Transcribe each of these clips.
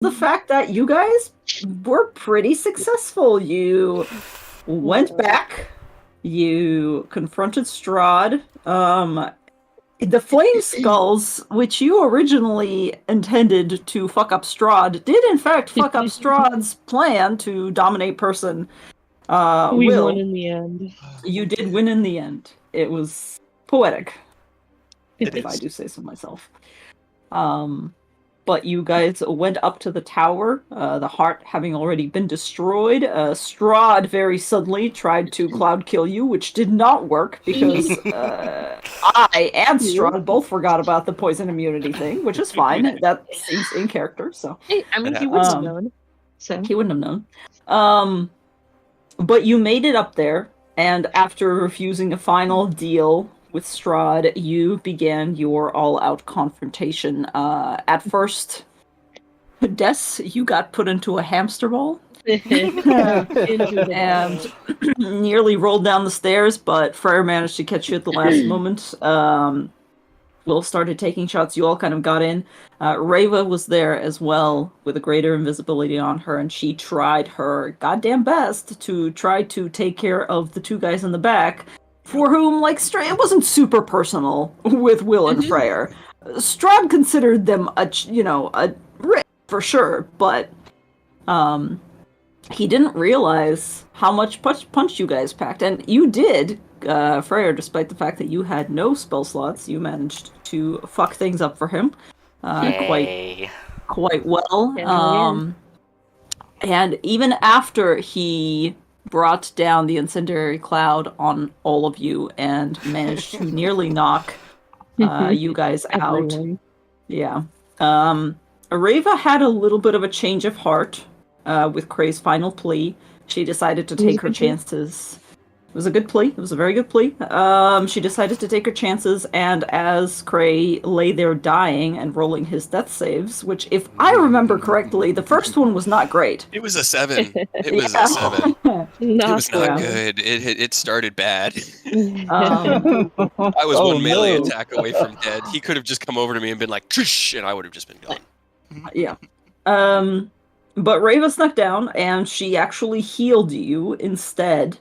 the fact that you guys were pretty successful. You went back, you confronted Strahd. The Flame Skulls, which you originally intended to fuck up Strahd, did in fact fuck up Strahd's plan to dominate person. We Will, won in the end. you did win in the end. It was poetic, if I is. do say so myself. But you guys went up to the tower, the heart having already been destroyed. Strahd very suddenly tried to cloud kill you, which did not work because I and Strahd both forgot about the poison immunity thing, which is fine. That seems in character, so. I mean, he wouldn't have known. So. He wouldn't have known. But you made it up there, and after refusing a final deal with Strahd, you began your all-out confrontation. At first, Des, you got put into a hamster ball and nearly rolled down the stairs, but Freyr managed to catch you at the last moment. Will started taking shots. You all kind of got in. Reva was there as well with a greater invisibility on her, and she tried her goddamn best to try to take care of the two guys in the back, for whom, like, it wasn't super personal with Will and Freyr. Strahd considered them a risk for sure, but he didn't realize how much punch you guys packed, and you did. Freyr, despite the fact that you had no spell slots, you managed to fuck things up for him quite well. And even after he brought down the incendiary cloud on all of you and managed to nearly knock you guys out. Yeah. Areva had a little bit of a change of heart with Kray's final plea. She decided to take her chances. It was a good plea. It was a very good plea. She decided to take her chances, and as Kray lay there dying and rolling his death saves, which, if I remember correctly, the first one was not great. It was a 7. It was a 7. It was not good. It started bad. I was one melee attack away from dead. He could have just come over to me and been like, "Trish," and I would have just been gone. Yeah. But Reva snuck down, and she actually healed you instead.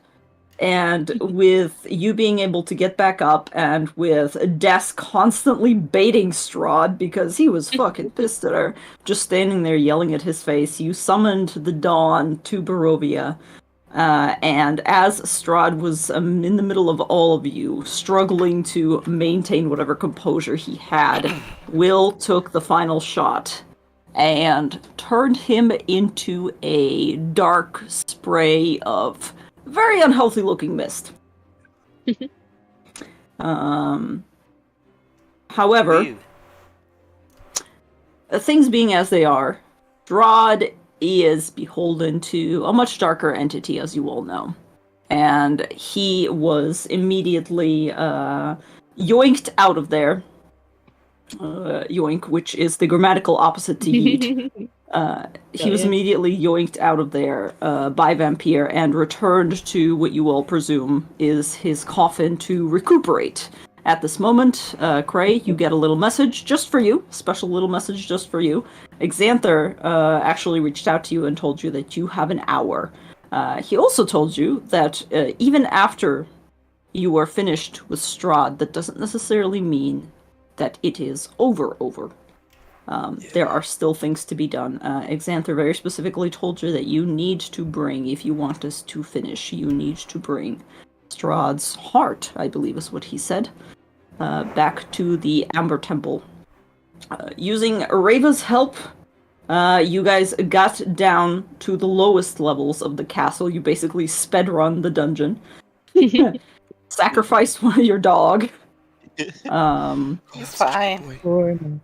And with you being able to get back up, and with Des constantly baiting Strahd because he was fucking pissed at her, just standing there yelling at his face, you summoned the Dawn to Barovia. And as Strahd was in the middle of all of you, struggling to maintain whatever composure he had, Will took the final shot and turned him into a dark spray of very unhealthy looking mist. However, things being as they are, Strahd is beholden to a much darker entity, as you all know. And he was immediately yoinked out of there. Yoink, which is the grammatical opposite to yeet. He was immediately yoinked out of there by Vampire and returned to what you all presume is his coffin to recuperate. At this moment, Kray, you get a little message just for you, special little message just for you. Exanther actually reached out to you and told you that you have an hour. He also told you that even after you are finished with Strahd, that doesn't necessarily mean that it is over. There are still things to be done. Exanther very specifically told you that you need to bring, if you want us to finish, you need to bring Strahd's heart, I believe is what he said, back to the Amber Temple. Using Reva's help, you guys got down to the lowest levels of the castle. You basically sped run the dungeon. Sacrificed your dog. It's fine.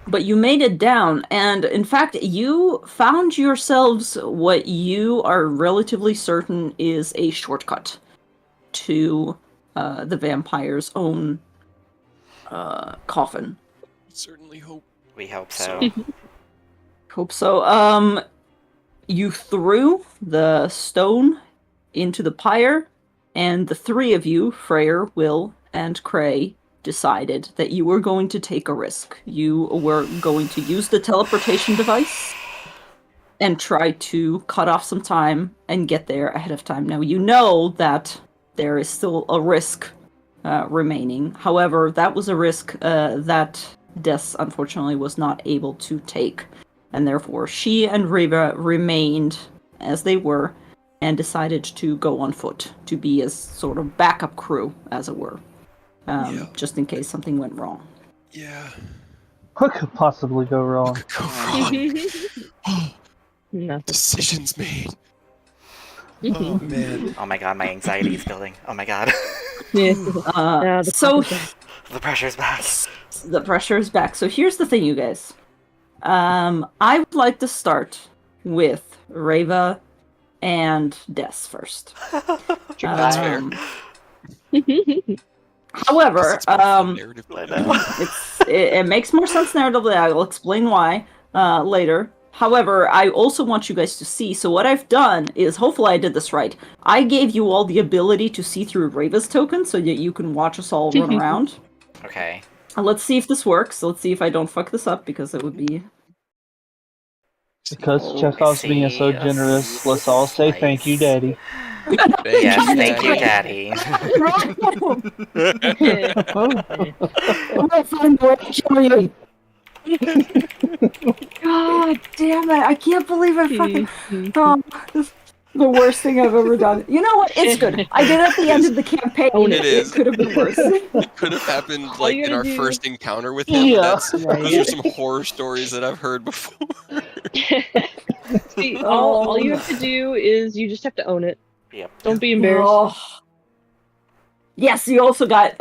But you made it down, and in fact, you found yourselves what you are relatively certain is a shortcut to the vampire's own coffin. Certainly hope. We hope so. Hope so. You threw the stone into the pyre, and the three of you, Freyr, Will, and Kray, decided that you were going to take a risk. You were going to use the teleportation device and try to cut off some time and get there ahead of time. Now, you know that there is still a risk remaining. However, that was a risk that Des, unfortunately, was not able to take. And therefore, she and Reva remained as they were and decided to go on foot to be as sort of backup crew, as it were, just in case something went wrong. Yeah. What could possibly go wrong? What could go wrong? Nothing. Decisions made. Oh man. Oh my god, my anxiety is building. Oh my god. So the pressure's back. The pressure is back. So here's the thing, you guys. I would like to start with Reva and Des first. That's fair. However, narrative. it makes more sense narratively. I will explain why later. However, I also want you guys to see. So what I've done is, hopefully I did this right. I gave you all the ability to see through Reva's token so that you can watch us all run around. Okay. Let's see if this works. Let's see if I don't fuck this up, because it would be... Because Chekhov's being so generous, let's all say thank you, Daddy. Yes, thank you, Daddy. God damn it! I can't believe I fucking... Oh, this is the worst thing I've ever done. You know what? It's good. I did it at the end of the campaign. It is. It could have been worse. It could have happened like in our first encounter with him. Yeah. Those are some horror stories that I've heard before. See, all you have to do is you just have to own it. Yep. Don't be embarrassed. Oh. Yes, you also got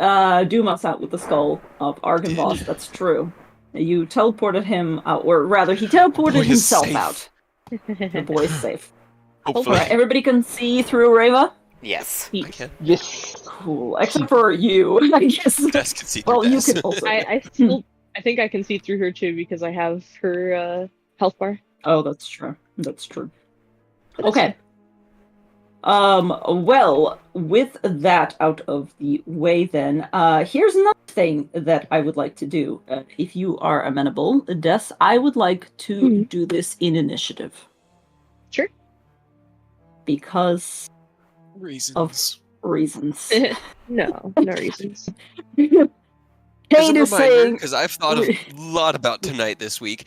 Dumas out with the skull of Argynvost. That's true. You teleported him out, or rather, he teleported himself safe. out. The boy's safe. Hopefully. Alright, everybody can see through Reva? Yes. I can. Yes. Cool. Except for you, I guess. Des can see Well, through you Des. can also. I think I can see through her too because I have her health bar. Oh, that's true. That's true. Okay. Well, with that out of the way then, here's another thing that I would like to do. If you are amenable, Des, I would like to do this in initiative. Sure. Because Reasons. of reasons. No reasons. As a Kate is reminder, saying... because I've thought a lot about tonight this week,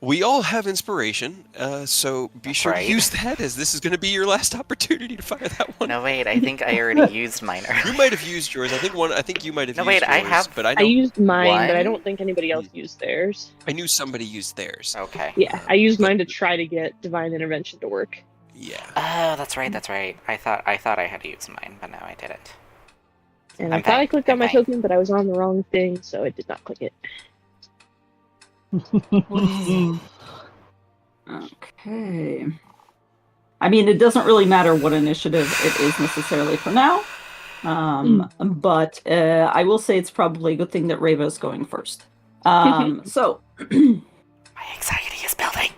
we all have inspiration, so be sure to use that, as this is going to be your last opportunity to fire that one. No, wait, I think I already used mine. You might have used yours. I think you might have No, used wait, yours. I have- But I I used mine, One? but I don't think anybody else used theirs. I knew somebody used theirs. Okay. Yeah, I used mine to try to get divine intervention to work. Yeah. Oh, that's right. I thought I had to use mine, but now I didn't. And I'm I thought I fine, clicked on I'm my fine. token, but I was on the wrong thing, so I did not click it. Okay. I mean, it doesn't really matter what initiative it is necessarily for now. But I will say it's probably a good thing that Reva is going first. So... My anxiety is building.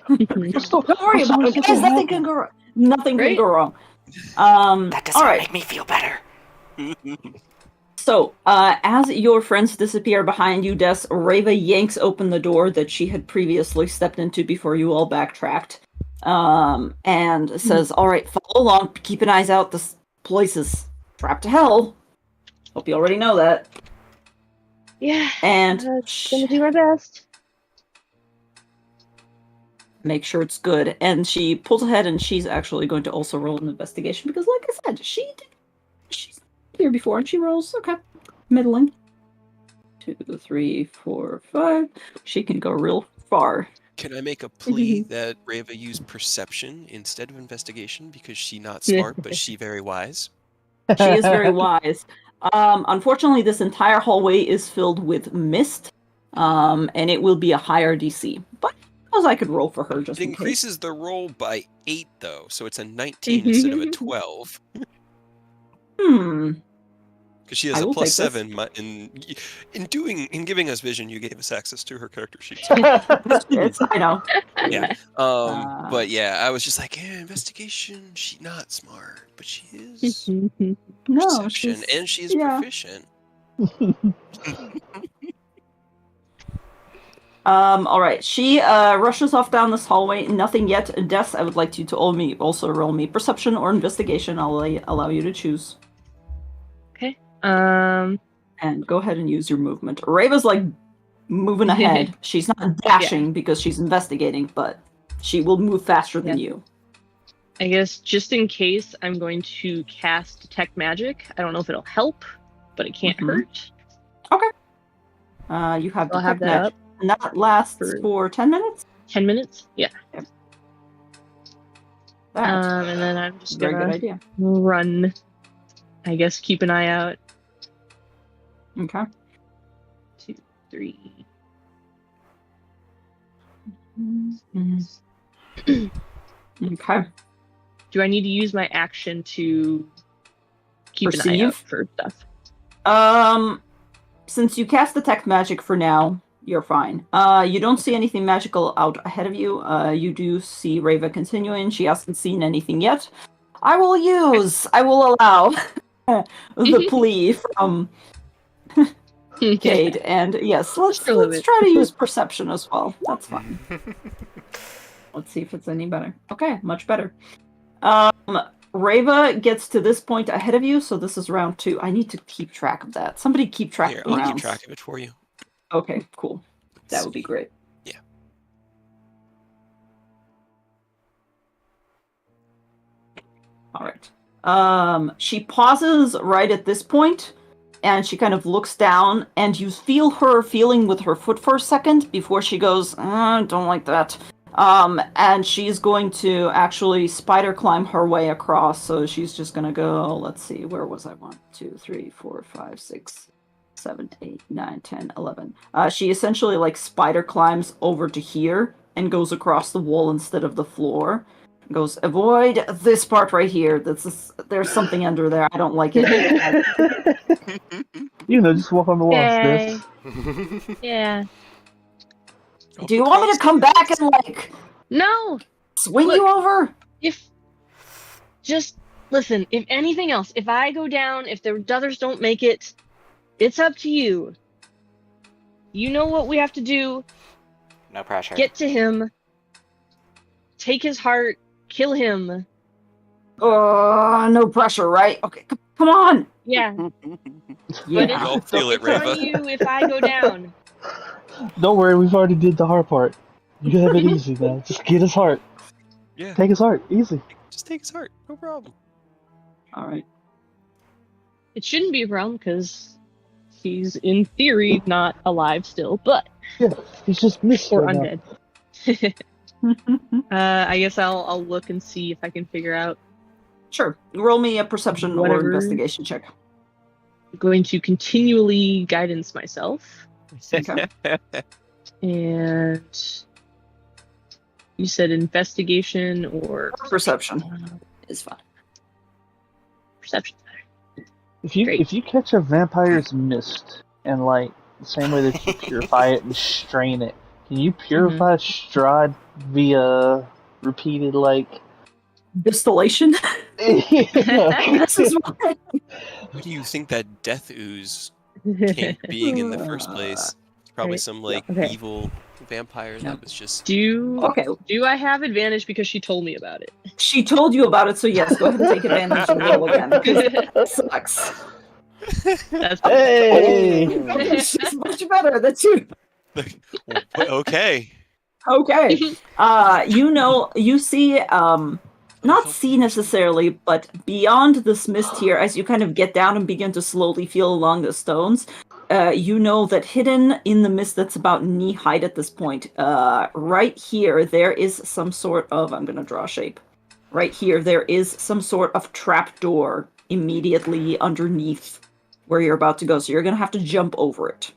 Don't worry about it, guys. Nothing can go wrong. Nothing can go wrong. That does all not right. make me feel better. So, as your friends disappear behind you, Des, Reva yanks open the door that she had previously stepped into before you all backtracked, and says, "All right, follow along. Keep an eyes out. This place is trapped to hell. Hope you already know that." Yeah. And gonna do my best. Make sure it's good. And she pulls ahead, and she's actually going to also roll an investigation because, like I said, she's here before, and she rolls middling. 2, 3, 4, 5. She can go real far. Can I make a plea that Reva use perception instead of investigation, because she not smart, but she very wise? She is very wise. Unfortunately, this entire hallway is filled with mist, and it will be a higher DC. But I suppose I could roll for her just It in case. increases the roll by 8, though, so it's a 19 instead of a 12. Because she has I a will plus take 7. In giving us vision, you gave us access to her character sheet. I know. Yeah. But yeah, I was just like, investigation. She's not smart, but she is No, perception, and she's proficient. All right. She rushes off down this hallway. Nothing yet. Des, I would like you to also roll me perception or investigation. I'll allow you to choose. Okay. And go ahead and use your movement. Rava's like moving ahead. She's not dashing because she's investigating, but she will move faster than you. I guess just in case, I'm going to cast Detect Magic. I don't know if it'll help, but it can't hurt. Okay. You have I'll have Detect that Magic. up. And that lasts for 10 minutes? 10 minutes? Yeah. Yep. And then I'm just Very gonna good idea. run. I guess keep an eye out. Okay. 2, 3. Okay. Do I need to use my action to keep an eye out for stuff? Since you cast Detect Magic for now, you're fine. You don't see anything magical out ahead of you. You do see Rava continuing. She hasn't seen anything yet. I will allow the plea from Cade. And yes, let's try to use perception as well. That's fine. Let's see if it's any better. Okay, much better. Rava gets to this point ahead of you, so this is round 2. I need to keep track of that. Somebody keep track of the rounds. I'll keep track of it for you. Okay, cool. That would be great. Yeah. All right. She pauses right at this point, and she kind of looks down, and you feel her feeling with her foot for a second before she goes, don't like that. And she's going to actually spider climb her way across, so she's just gonna go, let's see, where was I? 1, 2, 3, 4, 5, 6, 7, 8, 9, 10, 11. She essentially like spider climbs over to here and goes across the wall instead of the floor. Goes, avoid this part right here. There's something under there. I don't like it. Just walk on the walls. Yay. Yeah. Do you want me to come back and No! swing you over? Listen, if anything else, if I go down, if the others don't make it, it's up to you. You know what we have to do. No pressure. Get to him. Take his heart. Kill him. No pressure, right? Okay, come on. Yeah. We all feel it, It's on Rava. you if I go down. Don't worry, we've already did the hard part. You can have it easy now. Just get his heart. Yeah. Take his heart, easy. Just take his heart. No problem. All right. It shouldn't be a problem because he's in theory not alive still, but Yeah, he's just missed or right undead. I guess I'll look and see if I can figure out. Sure. Roll me a perception or investigation check. I'm going to continually guidance myself. Okay. And you said investigation or Perception is fine. perception. If you catch a vampire's mist and the same way that you purify it and strain it, can you purify Strahd via repeated distillation? This is why. Where do you think that death ooze came being in the first place? It's probably some evil vampire that was just. Do I have advantage because she told me about it? She told you about it, so yes, go ahead and take advantage and roll again. That sucks. That's Hey! It's just much better. That's you. Okay. Okay. You see, not see necessarily, but beyond this mist here, as you kind of get down and begin to slowly feel along the stones, you know that hidden in the mist that's about knee height at this point, right here, there is some sort of, I'm going to draw a shape. Right here, there is some sort of trapdoor immediately underneath where you're about to go, so you're going to have to jump over it.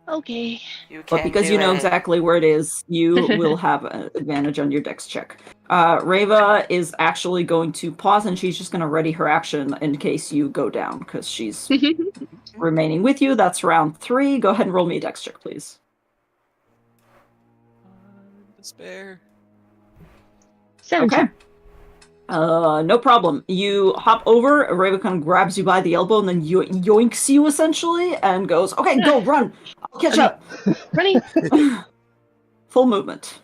Okay. But because you know exactly where it is, you will have an advantage on your dex check. Rava is actually going to pause, and she's just going to ready her action in case you go down, because she's remaining with you. That's round 3. Go ahead and roll me a dex check, please. Despair. 17. Okay. No problem. You hop over, Rava kind of grabs you by the elbow and then yoinks you essentially and goes, okay, go, run. Catch up. Ready? Full movement.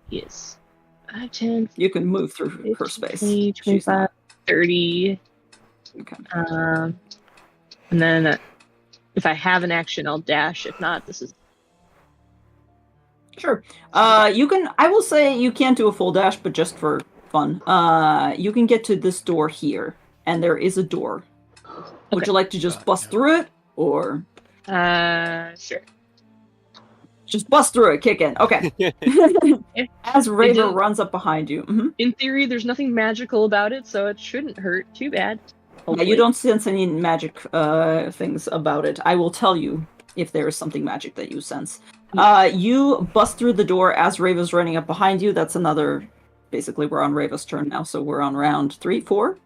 Yes. 5, 10. You can move through 50, her space. 20, 25, 30. Okay. And then if I have an action, I'll dash. If not, this is... Sure. You can... I will say you can't do a full dash, but just for fun. You can get to this door here, and there is a door. Okay. Would you like to just bust through it, or... Sure. Just bust through it, kick in. Okay. As Raver runs up behind you. Mm-hmm. In theory, there's nothing magical about it, so it shouldn't hurt too bad. Yeah, you don't sense any magic things about it. I will tell you if there is something magic that you sense. You bust through the door as Raver's running up behind you. That's another... Basically, we're on Raver's turn now, so we're on round 3, 4.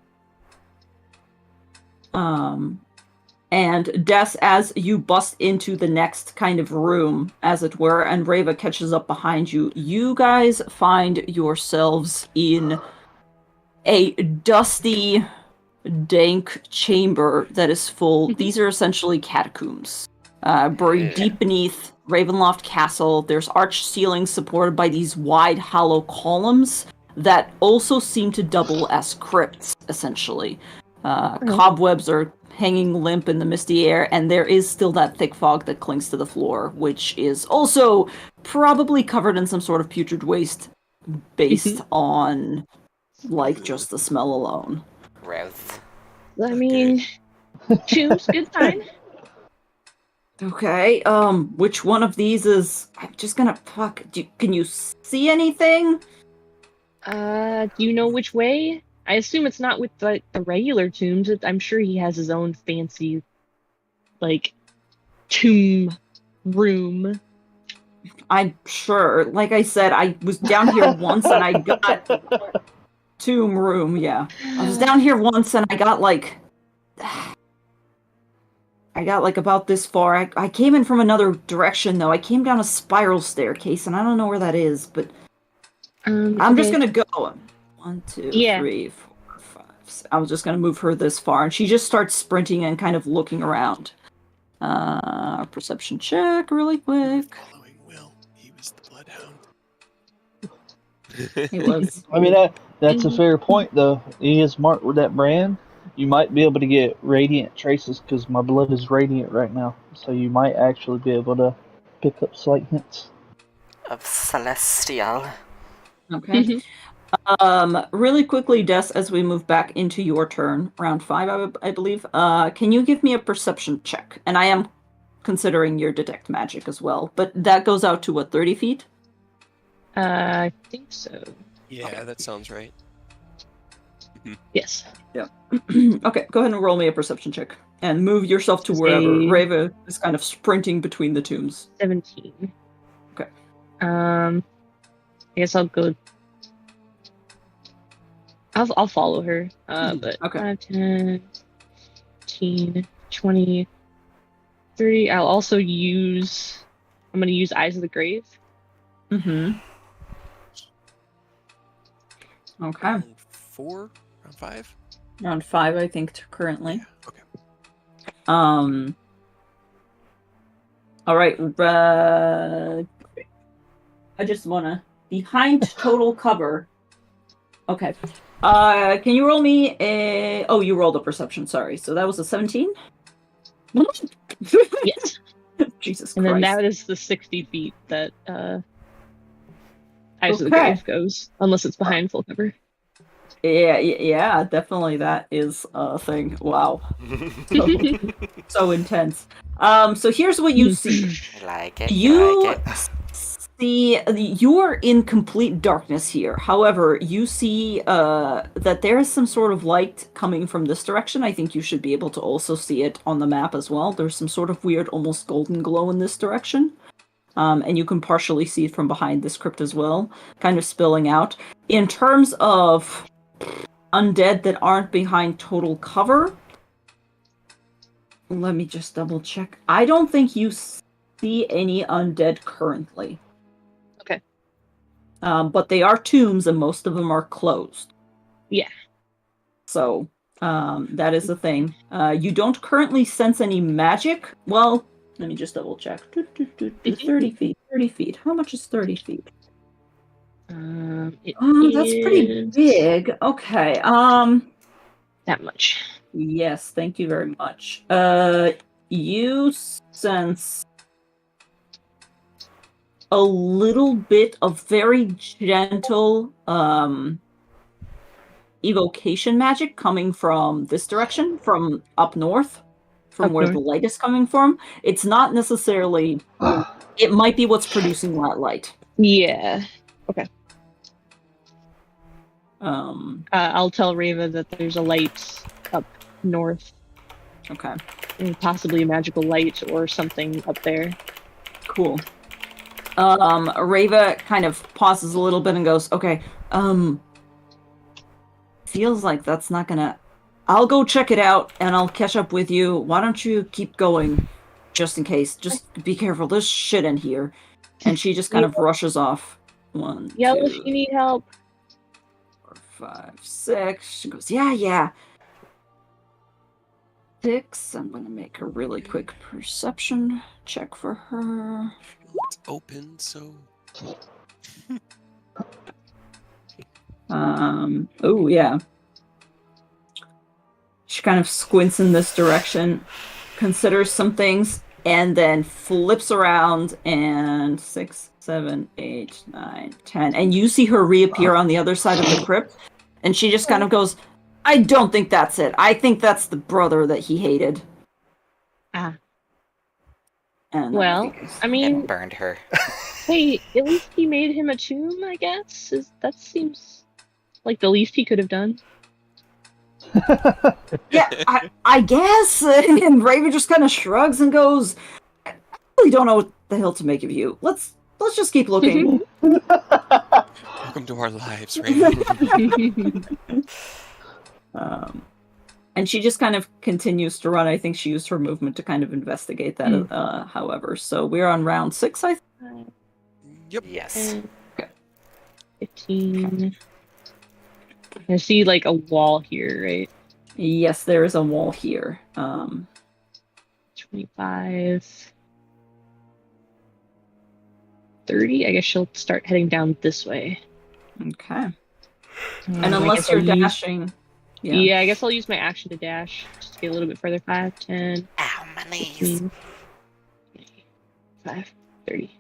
And Des, as you bust into the next kind of room, as it were, and Rava catches up behind you, you guys find yourselves in a dusty, dank chamber that is full. These are essentially catacombs. Buried deep beneath Ravenloft Castle, there's arched ceilings supported by these wide, hollow columns that also seem to double as crypts, essentially. Cobwebs are hanging limp in the misty air, and there is still that thick fog that clings to the floor, which is also probably covered in some sort of putrid waste based on, like, just the smell alone. Gross. I mean, choose, good time. Okay, which one of these is... I'm just gonna... Can you see anything? Do you know which way? I assume it's not with the regular tombs. I'm sure he has his own fancy, like, tomb room. I'm sure. Like I said, I was down here once and I got... Tomb room, yeah. I was down here once and I got, like... about this far. I came in from another direction, though. I came down a spiral staircase, and I don't know where that is, but... I'm just gonna go... 1, 2, 3, 4, 5, 6. I was just gonna move her this far, and she just starts sprinting and kind of looking around. Perception check, really quick. Following Will, he was the bloodhound. He was. I mean, that's a fair point, though. He is marked with that brand. You might be able to get radiant traces, because my blood is radiant right now. So you might actually be able to pick up slight hints. Of celestial. Okay. Really quickly, Des, as we move back into your turn, round 5, I believe, can you give me a perception check? And I am considering your detect magic as well, but that goes out to, what, 30 feet? I think so. Yeah, okay. That sounds right. Yes. Yeah. Okay, go ahead and roll me a perception check. And move yourself to wherever Rava is kind of sprinting between the tombs. 17. Okay. I guess I'll go... I'll follow her. But okay. 5, 10, 15, 20, 30. I'll also use... I'm going to use Eyes of the Grave. Mm-hmm. Okay. Round 4? Round 5? Round 5, I think, currently. Yeah, okay. All right. I just wanna... Behind total cover. Okay. Can you roll me a... Oh, you rolled a perception, sorry. So that was a 17? Yes. Jesus Christ. And then that is the 60 feet that Eyes of the Grave goes, unless it's behind full cover. Yeah, definitely that is a thing. Wow. So intense. So here's what you see. I like it. You see, you're in complete darkness here. However, you see that there is some sort of light coming from this direction. I think you should be able to also see it on the map as well. There's some sort of weird, almost golden glow in this direction. And you can partially see it from behind this crypt as well, kind of spilling out. In terms of undead that aren't behind total cover, let me just double check. I don't think you see any undead currently. Okay. But they are tombs and most of them are closed. Yeah. So, that is the thing. You don't currently sense any magic. Well, Let me just double check. 30 feet. 30 feet. How much is 30 feet? That's pretty big. Okay. That much. Yes, thank you very much. You sense a little bit of very gentle evocation magic coming from this direction, from up north, from Up where north. the light is coming from. It's not necessarily... It might be what's producing that light. Yeah. Okay. I'll tell Reva that there's a light up north. Okay. And possibly a magical light or something up there. Cool. Reva kind of pauses a little bit and goes, okay, feels like that's not gonna... I'll go check it out and I'll catch up with you. Why don't you keep going, just in case. Just be careful, there's shit in here. And she just kind of rushes off. 1, Yell 2, if you need help. 4, 5, 6. She goes, yeah. 6. I'm gonna make a really quick perception check for her. It's open, so... Oh, yeah. She kind of squints in this direction, considers some things, and then flips around and 6, 7, 8, 9, 10. And you see her reappear on the other side of the crypt, and she just kind of goes, I don't think that's it. I think that's the brother that he hated. Ah. And well, I mean... It burned her. Hey, at least he made him a tomb, I guess? That seems like the least he could have done. Yeah, I guess. And Raven just kind of shrugs and goes, I really don't know what the hell to make of you. Let's just keep looking. Welcome to our lives, Raven. And she just kind of continues to run. I think she used her movement to kind of investigate that, however. So we're on round 6, I think. Yep. Yes. Okay. 15. I see like a wall here, right? Yes, there is a wall here. 25. 30. I guess she'll start heading down this way. Okay. And unless you're dashing... Yeah, I guess I'll use my action to dash. Just to get a little bit further. 5, 10... Ow, my knees. 15, 5, 30.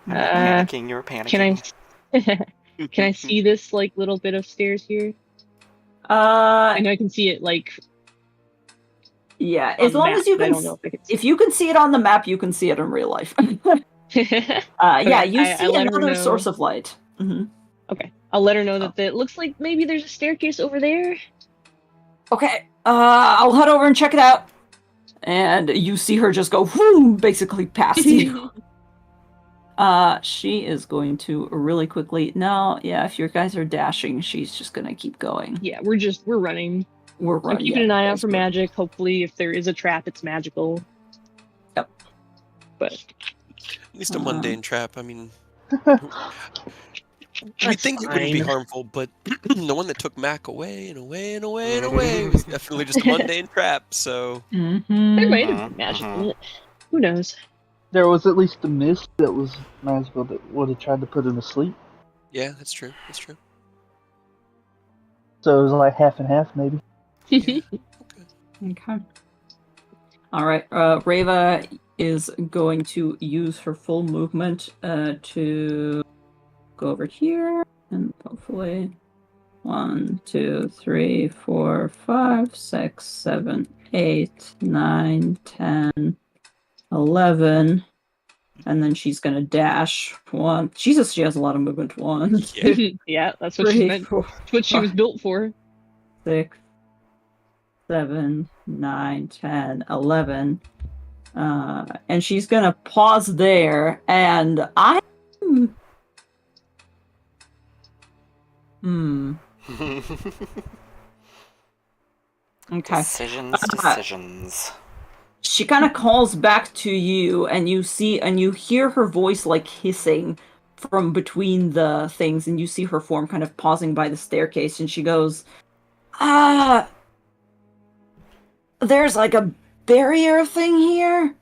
I'm panicking, you're panicking. Can I see this like little bit of stairs here? I know I can see it like... Yeah, as long as you can... If you can see it on the map, you can see it in real life. Yeah, you see another source of light. Mm-hmm. Okay, I'll let her know that it looks like maybe there's a staircase over there. Okay, I'll head over and check it out. And you see her just go, whoom, basically past you. She is going to really quickly... No, yeah, if your guys are dashing, she's just going to keep going. Yeah, we're running. We're running. I'm keeping an eye out for magic. Hopefully, if there is a trap, it's magical. Yep. But... At least a mundane trap, I mean... We think it wouldn't be harmful, but the one that took Mac away and away and away and away was definitely just a mundane trap, so... Mm-hmm. There might have been magic in it. Who knows? There was at least a mist that was magical that would have tried to put him to sleep. Yeah, that's true. That's true. So it was like half and half, maybe. Yeah. Okay. All right. Reva is going to use her full movement to go over here and hopefully 1, 2, 3, 4, 5, 6, 7, 8, 9, 10, 11. And then she's gonna dash. 1. Jesus, she has a lot of movement. 1, 2, yeah, that's what 3, she meant. 4, That's what she was built for. 6, 7, 9, 10, 11. And she's gonna pause there, and I'm... Okay. Decisions. She kind of calls back to you, and you hear her voice like hissing from between the things, and you see her form kind of pausing by the staircase, and she goes, there's like a barrier thing here?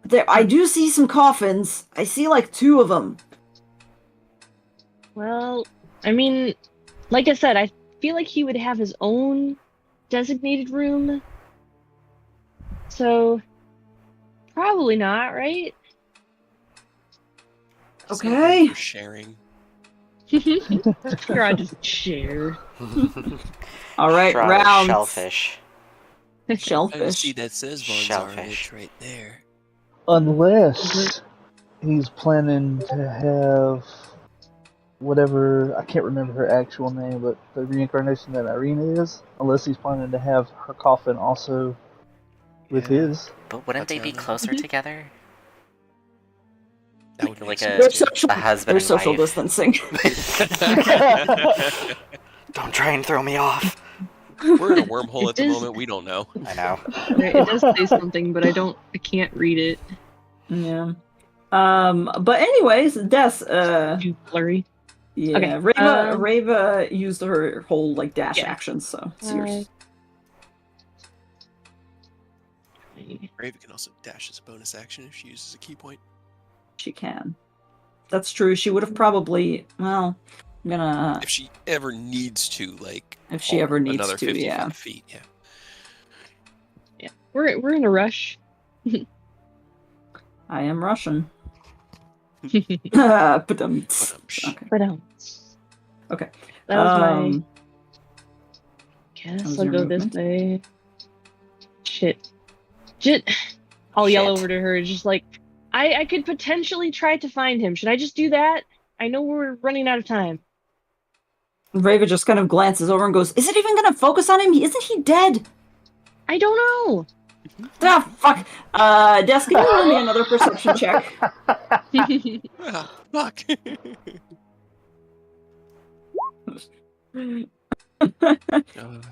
There, I do see some coffins. I see like 2 of them. Well, I mean, like I said, I feel like he would have his own designated room. So, probably not, right? Okay. For sharing. Strahd just share. All right, Strahd is rounds. shellfish. I Shellfish. see that says Von Shellfish. Zarvich right there. Unless he's planning to have whatever, I can't remember her actual name, but the reincarnation that Irina is, unless he's planning to have her coffin also with his. But wouldn't they be Tatiana. closer together? That would Like make They're sense. a husband They're social and wife. distancing. Don't try and throw me off. We're in a wormhole at the It is- moment. We don't know. I know. It does say something, but I can't read it. Yeah. But anyways, Des, Too blurry. yeah, Okay, Reva used her whole like dash Yeah. action, so it's yours. Raven can also dash as a bonus action if she uses a key point. She can. That's true. She would have probably. Well, I'm gonna. If she ever needs to, like. If she haul ever needs another to, 55 yeah. feet, yeah. Yeah, we're in a rush. I am Russian. Ba-dum. Okay. But Okay. that was my That guess. was I'll your go this movement? way. Shit. I'll yell over to her, just like, I could potentially try to find him. Should I just do that? I know we're running out of time. Reva just kind of glances over and goes, "Is it even gonna focus on him? Isn't he dead?" I don't know. Ah, fuck. Des, can you roll me another perception check? Ah, fuck.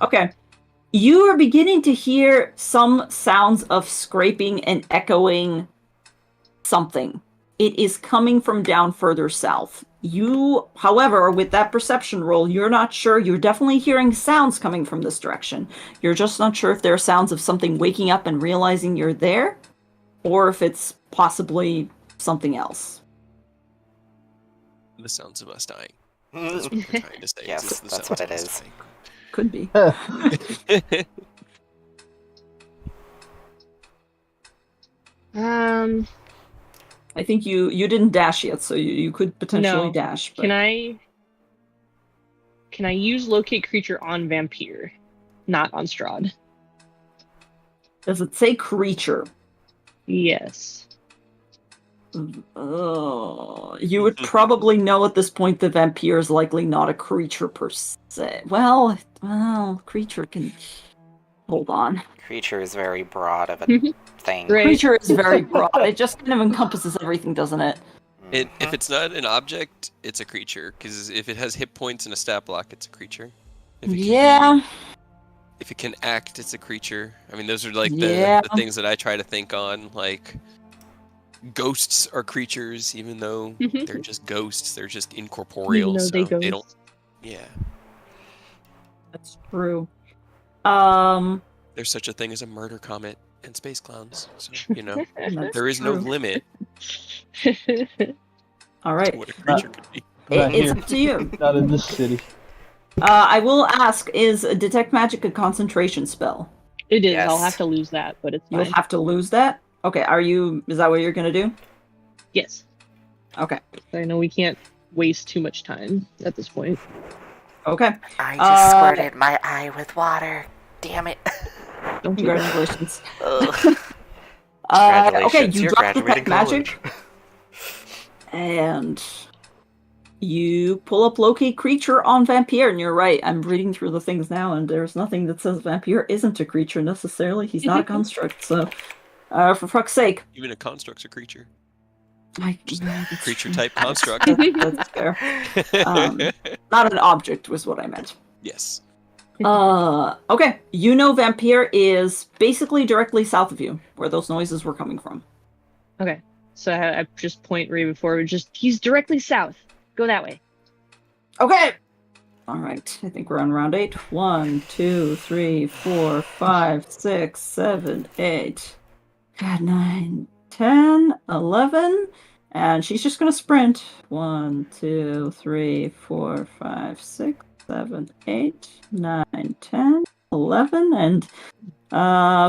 Okay. You are beginning to hear some sounds of scraping and echoing something. It is coming from down further south. You, however, with that perception roll, you're not sure. You're definitely hearing sounds coming from this direction. You're just not sure if there are sounds of something waking up and realizing you're there, or if it's possibly something else. The sounds of us dying. That's what they're trying to say. Yes, It's the that's sounds what of it us is. Could be. dying. I think you didn't dash yet, so you could potentially No. dash. But... Can I use locate creature on vampire, not on Strahd? Does it say creature? Yes. You would probably know at this point the vampire is likely not a creature per se. Well, creature can... Hold on. Creature is very broad of a thing. Right. Creature is very broad. It just kind of encompasses everything, doesn't it? If it's not an object, it's a creature. Because if it has hit points and a stat block, it's a creature. If it can act, it's a creature. I mean, those are like the things that I try to think on. Like, ghosts are creatures, even though they're just ghosts. They're just incorporeal. Even though So they they don't. Yeah. That's true. There's such a thing as a murder comet and space clowns. So, That's there is no true. limit All to right. what a creature could be. Not It's here. up to you. Not in this city. I will ask, is Detect Magic a concentration spell? It is. Yes. I'll have to lose that, but it's You'll fine. have to lose that? Okay, is that what you're gonna do? Yes. Okay. I know we can't waste too much time at this point. Okay. I just squirted my eye with water. Damn it. Don't do that. Congratulations. Ugh. Okay, Congratulations, you you're drop graduating Detect Magic. And you pull up Locate Creature on Vampire, and you're right. I'm reading through the things now, and there's nothing that says Vampire isn't a creature necessarily. He's not a construct, so for fuck's sake. Even a construct's a creature. That's Creature true. type construct. That's fair. Not an object was what I meant. Yes. Okay. You know Vampire is basically directly south of you, where those noises were coming from. Okay. So I just point right before. He's directly south. Go that way. Okay. All right, I think we're on round 8. 1, 2, 3, 4, 5, 6, 7, 8. God, 9, 10, 11. And she's just going to sprint. 1, 2, 3, 4, 5, 6, 7, 8, 9, 10, 11. And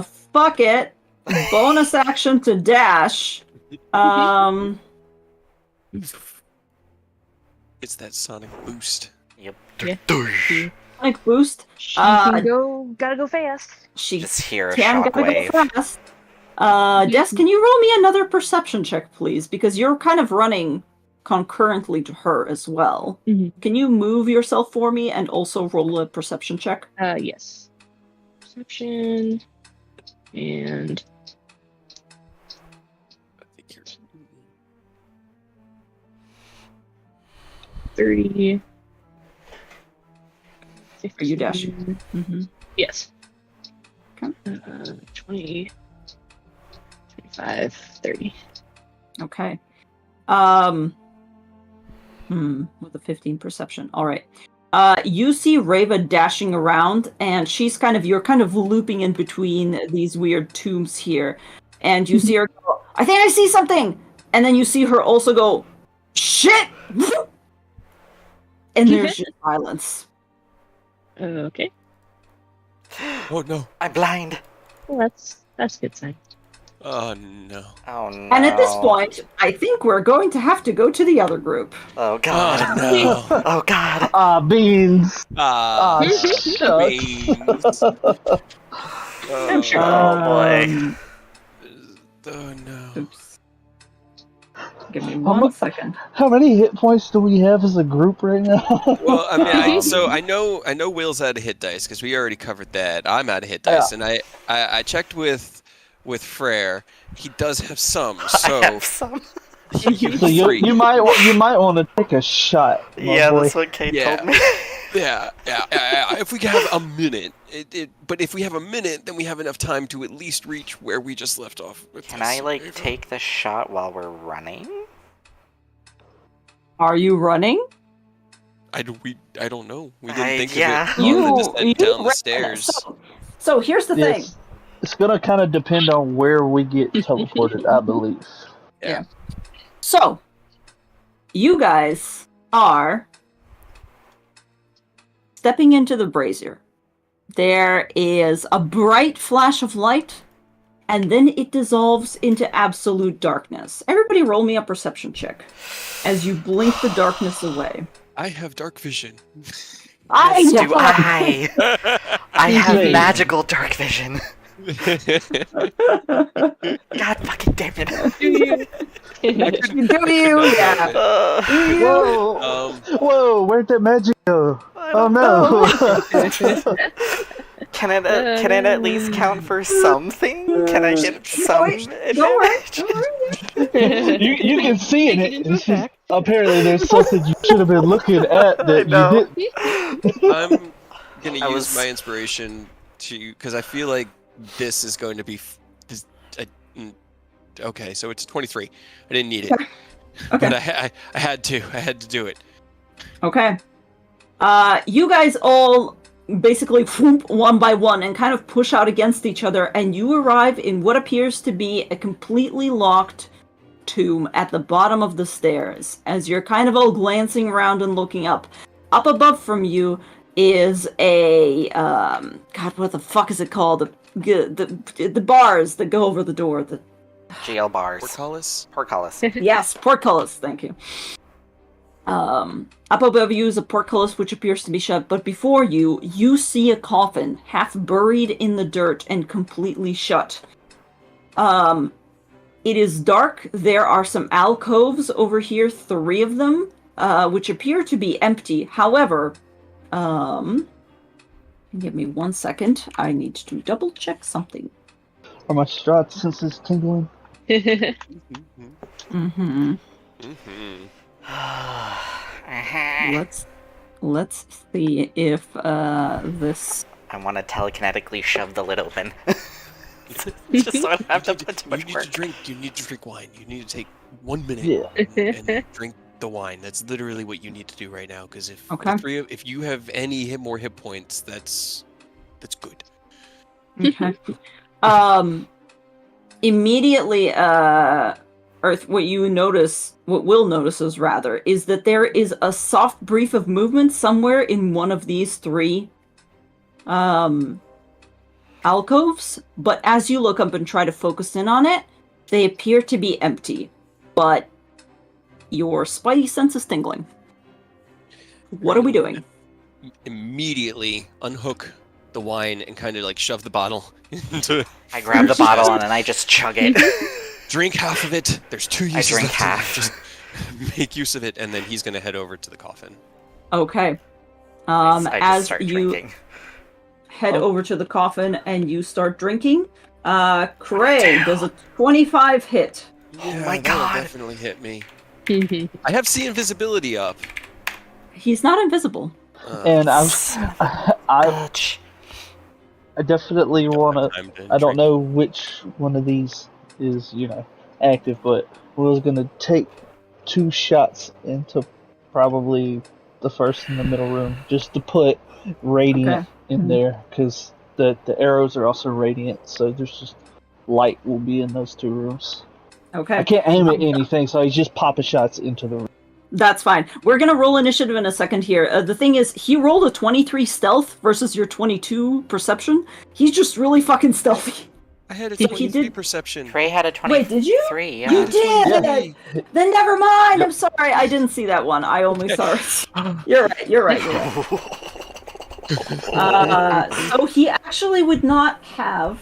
fuck it. Bonus action to dash. It's that sonic boost. Yep. Yeah. Sonic boost. She can gotta go fast. She Just hear a can gotta shockwave. go fast. Des, can you roll me another perception check, please? Because you're kind of running concurrently to her as well. Mhm. Can you move yourself for me and also roll a perception check? Yes. Perception. And I think you're 30. Are you dashing? Mm-hmm. Yes. Okay. 20, 25, 30. Okay. With a 15 perception. All right. You see Reva dashing around, and you're kind of looping in between these weird tombs here. And you see her go, I think I see something! And then you see her also go, shit! And there's just silence. Okay. Oh no. I'm blind. Well, that's a good sign. Oh no. Oh no. And at this point, I think we're going to have to go to the other group. Oh god. Oh no. Oh god. Beans. Uh, Beans. I'm sure. Oh boy. Oh no. Oops. Give me How 1 second. How many hit points do we have as a group right now? Well, I mean, I know Will's out of hit dice because we already covered that. I'm out of hit dice, and I checked with Frere. He does have some, so I have some. he used So three. you might want to take a shot. my Yeah, boy. that's what Kate told me. Yeah. If we can have a minute, but if we have a minute, then we have enough time to at least reach where we just left off. With Can this. I take the shot while we're running? Are you running? I don't know. We didn't think yeah. of it. On the descent down the ran- stairs. So here's the thing. It's gonna kind of depend on where we get teleported, I believe. Yeah. So, you guys are stepping into the brazier. There is a bright flash of light, and then it dissolves into absolute darkness. Everybody roll me a perception check as you blink the darkness away. I have dark vision. I Yes, know. do I. I have magical dark vision. God fucking damn it. Do you? Do you? Yeah. Whoa! Whoa! Where'd that magic go? Oh no! Can it at least count for something? Can I get some advantage? you can see in Take it it. into effect. Apparently, there's something you should have been looking at that you didn't. I'm gonna I use was- my inspiration because I feel like this is going to be. Okay, so it's 23. I didn't need it, Okay. but I had to. I had to do it. Okay. You guys all basically whoop one by one and kind of push out against each other, and you arrive in what appears to be a completely locked tomb at the bottom of the stairs. As you're kind of all glancing around and looking up. Up above from you is a God, what the fuck is it called? The bars that go over the door. Jail bars. Portcullis? Portcullis. Yes, portcullis, thank you. Up above you is a portcullis which appears to be shut, but before you see a coffin half buried in the dirt and completely shut. It is dark. There are some alcoves over here, 3 of them, which appear to be empty. However, give me 1 second. I need to double check something. Are my Strahd senses tingling? Mm-hmm. Let's see if this. I want to telekinetically shove the lid open. Just so I don't have to put too You much need work. to drink. You need to drink wine. You need to take 1 minute Yeah. and drink the wine. That's literally what you need to do right now. Because if Okay. if you have any more hit points, that's good. Okay. Immediately, Earth, what we'll notice rather, is that there is a soft brief of movement somewhere in one of these three alcoves, but as you look up and try to focus in on it, they appear to be empty, but your spidey sense is tingling. What are we doing? Immediately unhook the wine and kind of like shove the bottle into... I grab the bottle and then I just chug it. Drink half of it. There's 2 uses. I drink left. half. Just make use of it, and then he's going to head over to the coffin. Okay. I just As start you drinking. head over to the coffin and you start drinking, Cray does a 25 hit. Yeah, my that'll God. definitely hit me. I have see invisibility up. He's not invisible. And I Bitch. definitely want to. I don't know which one of these is, active, but we was gonna take 2 shots into probably the first in the middle room, just to put radiant in there, because the arrows are also radiant, so there's just light will be in those 2 rooms. Okay. I can't aim at anything, so I just pop a shots into the room. That's fine. We're gonna roll initiative in a second here. The thing is, he rolled a 23 stealth versus your 22 perception. He's just really fucking stealthy. I had a He 23 did- perception. Trey had a 23. Wait, did you? Yeah. You did! Yeah. Then never mind! I'm sorry, I didn't see that one. I only saw it. You're right. So he actually would not have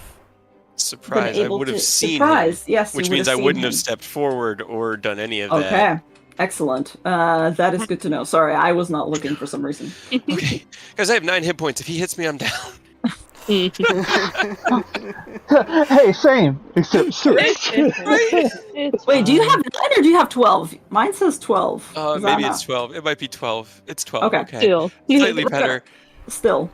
Surprise! been I able would have to seen surprise. him, Yes, you which would means I seen wouldn't him. have stepped forward or done any of that. Okay, excellent. That is good to know. Sorry, I was not looking for some reason. Okay, guys, I have 9 hit points. If he hits me, I'm down. Hey, same, except 6. Wait, do you have 9 or do you have 12? Mine says 12. Maybe it's 12. It might be 12. It's 12. Okay. Still. Slightly better. Still.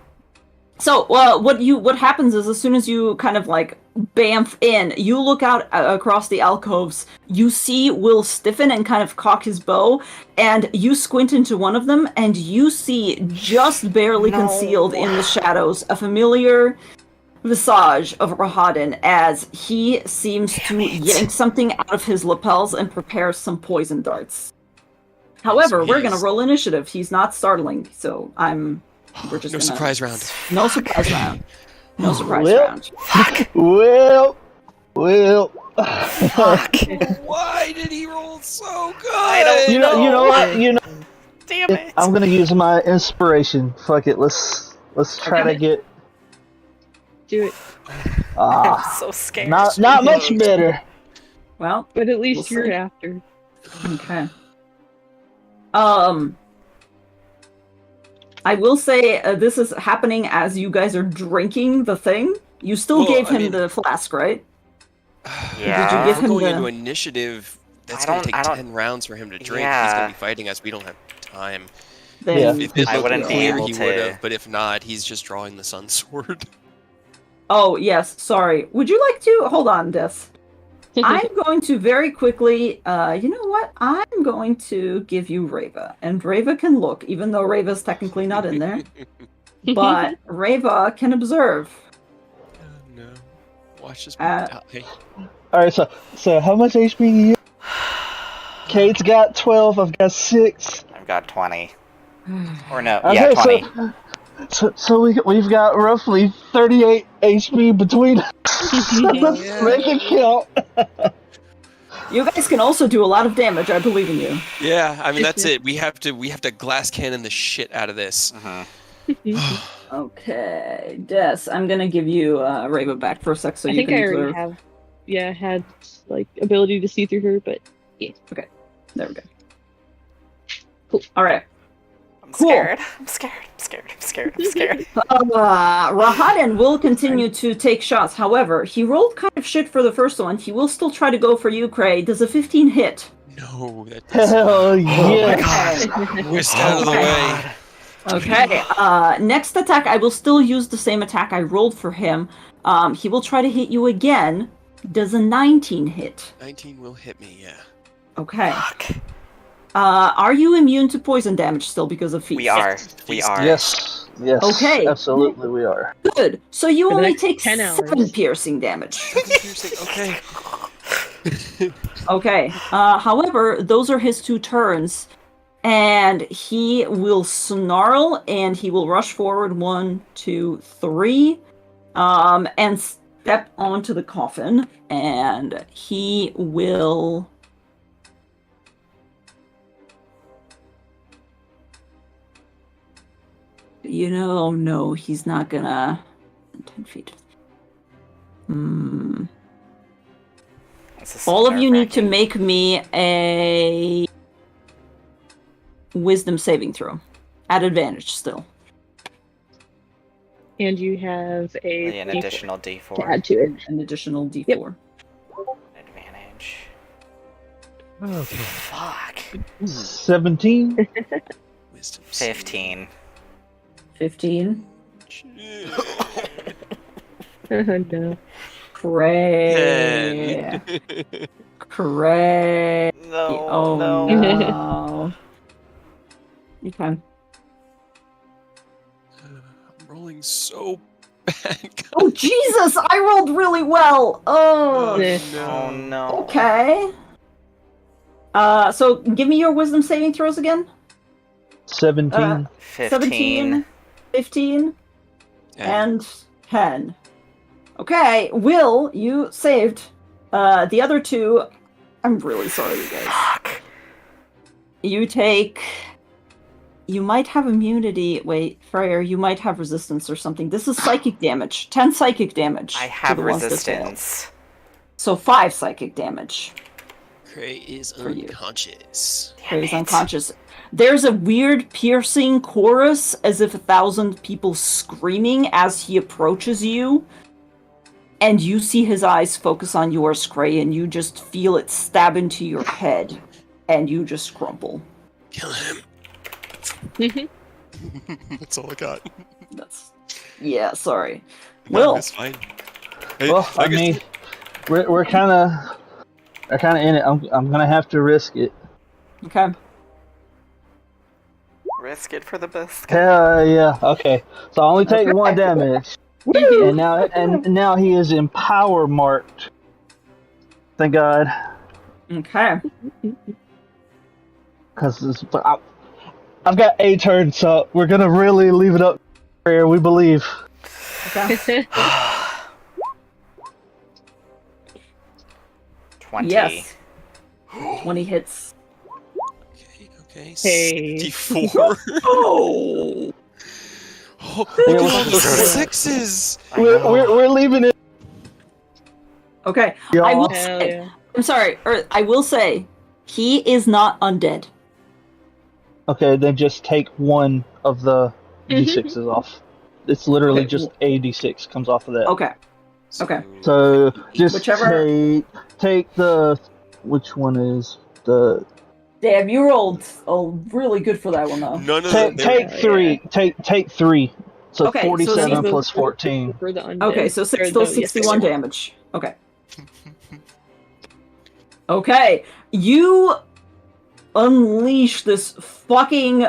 So, what happens is, as soon as you kind of like bamf in, you look out across the alcoves, you see Will stiffen and kind of cock his bow, and you squint into one of them, and you see, just barely concealed in the shadows, a familiar visage of Rahadin as he seems to yank something out of his lapels and prepare some poison darts. However, we're gonna roll initiative. He's not startling, so we're just No surprise round. No surprise round. No surprise Well- round. Well. Fuck. Why did he roll so good? I don't You know what? Damn it. I'm gonna use my inspiration. Fuck it. Let's try to get. Do it. I'm so scared. Not much better. Well, But at least We'll you're see. after. okay. I will say this is happening as you guys are drinking the thing. You still Well, gave I him mean- the flask, right? Yeah. Did you give We're him going the- into initiative. That's I going to don't- take I 10 rounds for him to drink. He's Yeah. going to be fighting us. We don't have time. Then, If it I looked wouldn't be clear, able he to- would have. But if not, he's just drawing the sun sword. Oh, yes, sorry. Would you like to... Hold on, Des. I'm going to very quickly... you know what? I'm going to give you Reva. And Reva can look, even though Reva's technically not in there. But Reva can observe. Oh, no. Watch this Uh, die. Alright, so how much HP do you have? Kate's got 12, I've got 6. I've got 20. Or no, Okay, yeah, 20. So we've got roughly 38 HP between us. Let's make it count. You guys can also do a lot of damage, I believe in you. Yeah, I mean that's it. We have to glass cannon the shit out of this. Okay, Des, I'm gonna give you Reva back for a sec so I you think can I already observe. had like ability to see through her, but There we go. Cool. Alright. I'm Cool. scared. I'm scared. Rahadin will continue to take shots. However, he rolled kind of shit for the first one. He will still try to go for you, Cray. Does a 15 hit? No, that does Hell yeah. whisked out of the way. Okay. Next attack, I will still use the same attack I rolled for him. He will try to hit you again. Does a 19 hit? 19 will hit me, yeah. Okay. Fuck. Are you immune to poison damage still because of feast? We are. We are. Yes. Okay. Absolutely, we are. Good. So you For the only next take 10 7 hours. piercing damage. Okay. Okay. However, those are his 2 turns. And he will snarl and he will rush forward 1, 2, 3. And step onto the coffin. And he will... no, he's not gonna... 10 feet. All of you need to make me a wisdom saving throw. At advantage still. And you have An D4 additional to D4. add to it. An additional d4. Yep. Advantage. Okay. Fuck. 17. Wisdom 15. 15. No. Cray. Cray. No. Oh no. no. Okay. I'm rolling so bad. Oh Jesus! I rolled really well. Oh. Oh no. Okay. So give me your wisdom saving throws again. 17. 17, 15, Yeah. and 10. Okay, Will, you saved. The other 2, I'm really sorry, you guys. Fuck. You might have immunity. Wait, Freyr, you might have resistance or something. This is psychic damage. 10 psychic damage. I to have the ones that failed. resistance. So 5 psychic damage. Cray is For you. unconscious. Cray is unconscious. There's a weird piercing chorus as if 1,000 people screaming as he approaches you. And you see his eyes focus on yours, Cray, and you just feel it stab into your head. And you just crumple. Kill him. That's all I got. Yeah, sorry. No, Will. it's fine. Hey, Well, I guess- mean, we're kind of in it. I'm gonna have to risk it. Okay. Risk it for the biscuit. Hell yeah. Okay. So I only take Okay. 1 damage, Woo! and now he is in power marked. Thank God, Okay. because I've got a turn, so we're gonna really leave it up there. We believe. Okay. 20. Yes. 20 hits. Okay. Hey. 64. Oh! Oh, Yeah, look at we're- all those sixes. I know. We're leaving it. Okay. Y'all. I will Hell say, yeah. I'm sorry, I will say, he is not undead. Okay, then just take 1 of the d6s off. It's literally Okay. just a d6 comes off of that. Okay. Okay. So just Whichever- take the which one is the Damn, you rolled really good for that one, though. None of take them. take 3 take 3. So Okay, so 47 these- plus 14. For the undead. Okay, so Or still the- 61 damage. Okay. Okay, you unleash this fucking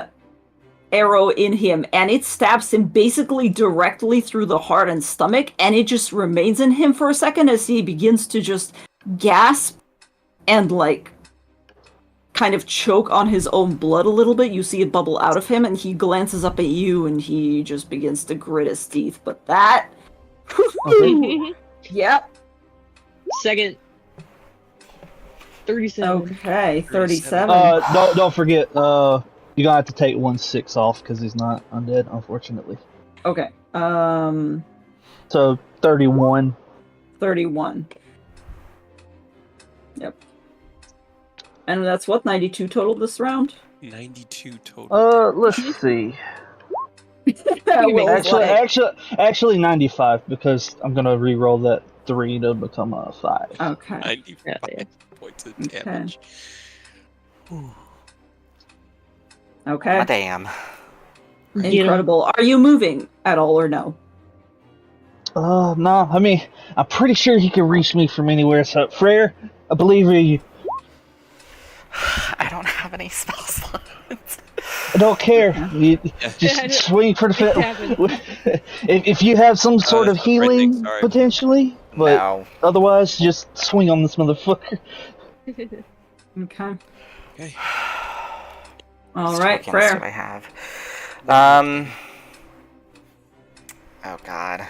arrow in him, and it stabs him basically directly through the heart and stomach, and it just remains in him for a second as he begins to just gasp and, like, kind of choke on his own blood a little bit. You see it bubble out of him, and he glances up at you, and he just begins to grit his teeth. But that... Yep. Second. 37. Okay, 37. Don't forget you're gonna have to take 1/6 off because he's not undead, unfortunately. Okay. So 31. 31. Yep. And that's what, 92 total this round? 92 total. Let's see. Will is like- Actually 95 because I'm gonna re-roll that 3 to become a 5. Okay. 95 Yeah. points of Okay. damage. Whew. Okay. Oh, damn. Incredible. Are you moving at all or no? No. I mean, I'm pretty sure he can reach me from anywhere. So, Freyr, I believe in you. I don't have any spell slots. I don't care. You just swing for the if you have some sort of healing potentially, but No. otherwise just swing on this motherfucker. Okay. Okay. All right, Do prayer. I have? Oh God.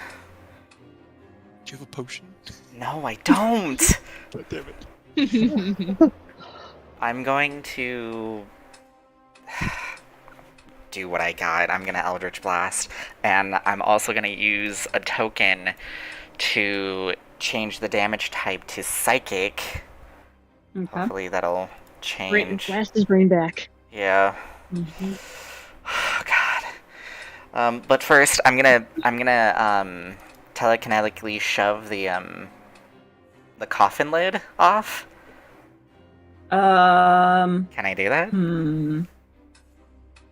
Do you have a potion? No, I don't. God damn it. I'm going to do what I got. I'm gonna Eldritch Blast, and I'm also gonna use a token to change the damage type to Psychic. Okay. Hopefully that'll change. Blast his brain back. Yeah. Mm-hmm. Oh, God. But first, I'm gonna telekinetically shove the coffin lid off. Can I do that?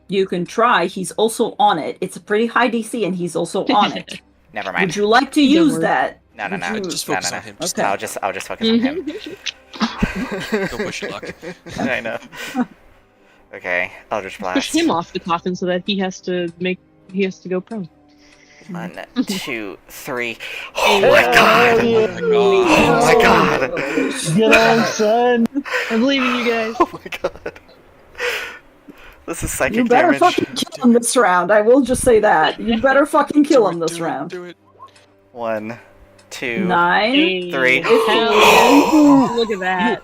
You can try. He's also on it. It's a pretty high DC, and he's also on it. Never mind. Would you like to use that? No. Just focus on him. Okay. I'll just focus on him. Don't push your luck. I know. Okay, Eldritch Blast. Push him off the coffin so that he has to go prone. 1, 2, 3. Oh my God! Oh my God! Get on, son! I believe in you guys. Oh my God! This is psychic You better damage. fucking kill him this round. I will just say that. You better fucking kill him this round. Do it. 1, 2, 9. 3. Hell yeah. Look at that.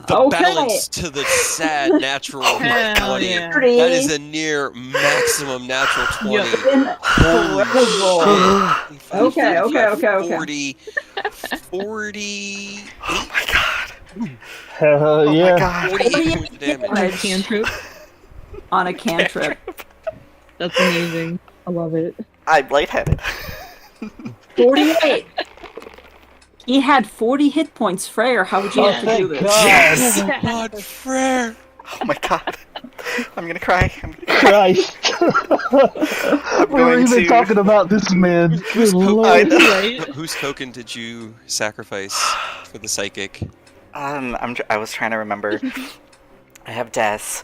The Okay. balance to the sad natural 20. yeah. That is a near maximum natural 20. Incredible. Okay. 40. Oh my God! Hell Oh yeah. my God! 48 points of damage. On a cantrip. On a cantrip. That's amazing. I love it. I'm lightheaded. 48. He had 40 hit points, Freyr. How would you like to do this? Yes! Oh God, Frere! Oh my God! I'm gonna cry. Christ. We were even talking about this man. Good Lord. Right? Whose token did you sacrifice for the psychic? I was trying to remember. I have Des.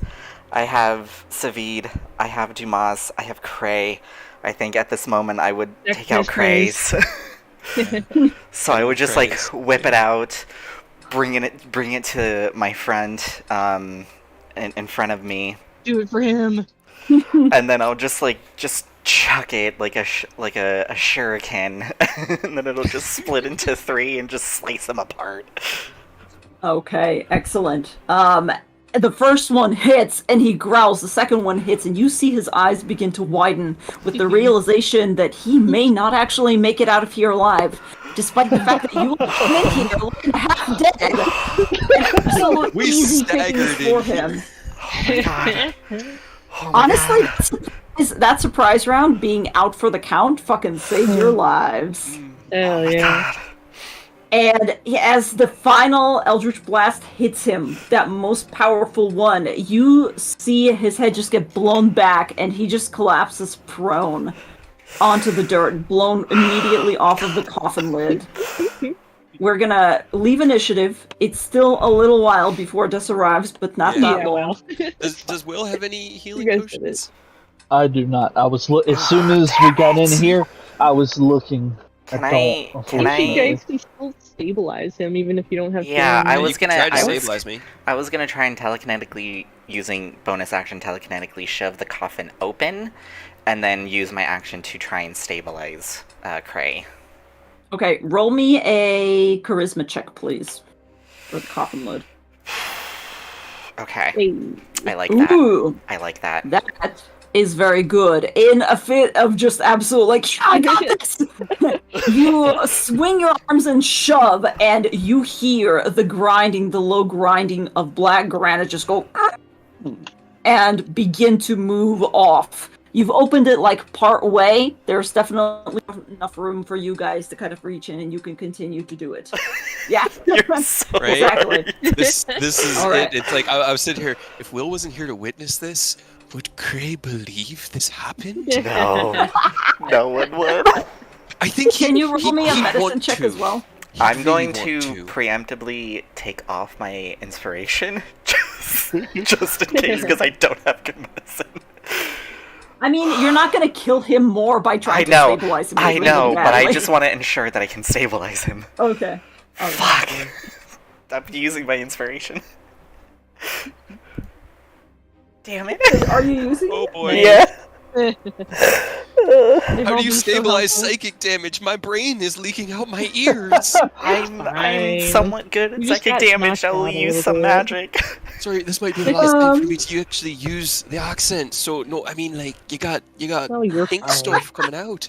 I have Savid. I have Dumas. I have Cray. I think at this moment I would take out Cray's. So I would just like whip it out, bring it to my friend, in front of me. Do it for him. And then I'll just chuck it like a shuriken, and then it'll just split into 3 and just slice them apart. Okay, excellent. The first one hits, and he growls. The second one hits, and you see his eyes begin to widen with the realization that he may not actually make it out of here alive, despite the fact that you come in here looking half dead. An absolute We easy staggered pickings for in him. Oh my God! Oh my Honestly, God. that surprise round being out for the count fucking saved your lives. Hell yeah. God. And as the final Eldritch Blast hits him, that most powerful one, you see his head just get blown back, and he just collapses prone onto the dirt, blown immediately off of the coffin lid. We're gonna leave initiative. It's still a little while before Des arrives, but not that long. Does Will have any healing You guys did potions? I do not. I was as soon as we got in here, I was looking. Can I think you guys can still stabilize him even if you don't have. Yeah, healing. I was gonna. Try to stabilize me. I was gonna try and telekinetically, using bonus action, telekinetically shove the coffin open, and then use my action to try and stabilize Cray. Okay, roll me a charisma check, please, for the coffin lid. Okay, Hey. I like that. Ooh, I like that. that is very good. In a fit of just absolute, like, I got this! You swing your arms and shove, and you hear the grinding, the low grinding of black granite just go and begin to move off. You've opened it like part way. There's definitely enough room for you guys to kind of reach in, and you can continue to do it. Yeah, You're so Right? exactly. This is All right. it. It's like I was sitting here. If Will wasn't here to witness this, would Cray believe this happened? No, no one would. I think Can you roll me a he'd medicine want check to. as well? He'd I'm really going want to preemptively take off my inspiration. Just just in case, because I don't have good medicine. I mean, you're not going to kill him more by trying to stabilize him. I know, but I just want to ensure that I can stabilize him. Okay. Fuck. I'm using my inspiration. Damn it. Are you using Oh boy. Yeah. How do you stabilize psychic damage? My brain is leaking out my ears. I'm somewhat good at psychic damage. I'll use some magic. Sorry, this might be the last time for me to actually use the accent. So no, I mean like you got pink stuff coming out.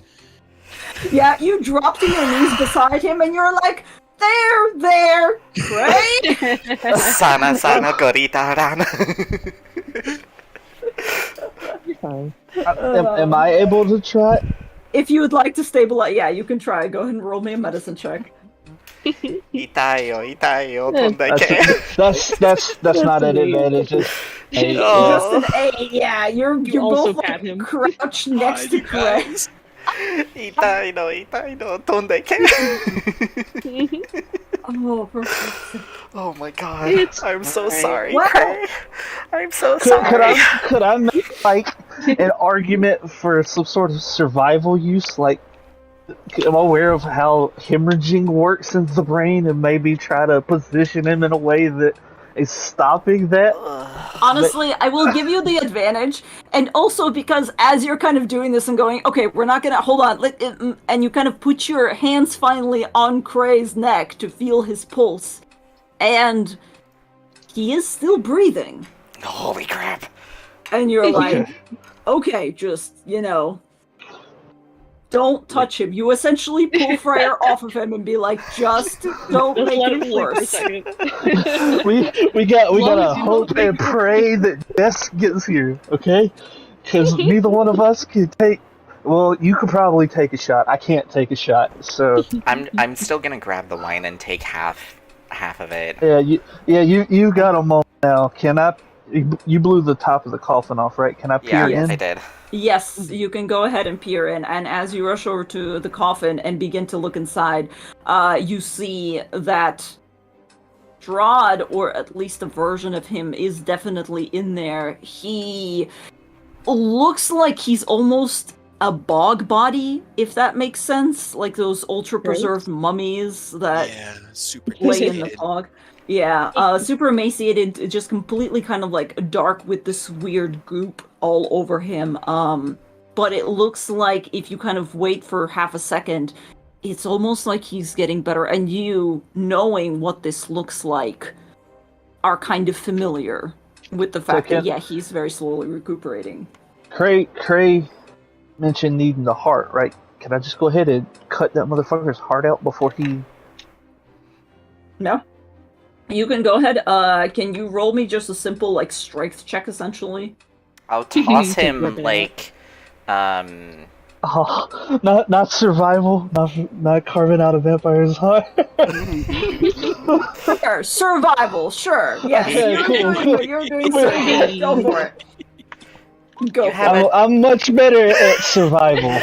Yeah, you drop to your knees beside him and you're like, there, right? Sana gorita rana. You're fine. Am I able to try? If you would like to stabilize, yeah, you can try. Go ahead and roll me a medicine check. Itayo, That's not an advantage. Just an A, yeah. You're also both pat him. crouched next to Craig. Itayo, tondeke. Oh, for fuck's sake. Oh my god. I'm so fine. sorry, Wow. Craig. I'm so sorry. Could I make like an argument for some sort of survival use? Like, I'm aware of how hemorrhaging works in the brain, and maybe try to position him in a way that is stopping that. Honestly, I will give you the advantage, and also because as you're kind of doing this and going, okay, we're not gonna hold on, and you kind of put your hands finally on Cray's neck to feel his pulse, and he is still breathing. Holy crap. And you're like, okay, just, don't touch him. You essentially pull Freyr off of him and be like, just don't Just make let him it sleep for a worse. second. we gotta as you hope don't and pray that Jess gets here, okay? Because neither one of us can take. Well, you could probably take a shot. I can't take a shot, so I'm still gonna grab the wine and take half of it. you got a moment now. Can I? You blew the top of the coffin off, right? Can I peer Yeah, in? I did. Yes, you can go ahead and peer in, and as you rush over to the coffin and begin to look inside, you see that Strahd, or at least a version of him, is definitely in there. He looks like he's almost a bog body, if that makes sense, like those ultra-preserved mummies that super lay in the fog. Yeah, super emaciated, just completely kind of like dark with this weird goop all over him. But it looks like if you kind of wait for half a second, it's almost like he's getting better. And you, knowing what this looks like, are kind of familiar with the fact that, he's very slowly recuperating. Cray mentioned needing the heart, right? Can I just go ahead and cut that motherfucker's heart out before he... No? You can go ahead. Can you roll me just a simple, like, strength check, essentially? I'll toss him, like, Oh, not survival, not carving out a vampire's heart. Sure, survival, sure. Yes, Okay, you're doing survival. Go for it. Go for it. I'm much better at survival.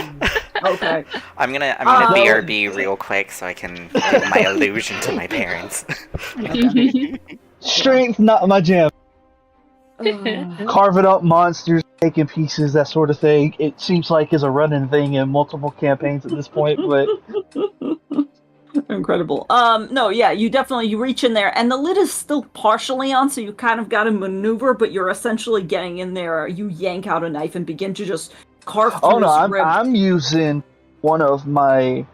Okay. I'm gonna BRB real quick so I can give my illusion to my parents. Strength, not my jam. Carving up monsters, taking pieces, that sort of thing. It seems like is a running thing in multiple campaigns at this point, but incredible. No, yeah, you reach in there, and the lid is still partially on, so you kind of got to maneuver, but you're essentially getting in there. You yank out a knife and begin to just carve through his rib. I'm using one of my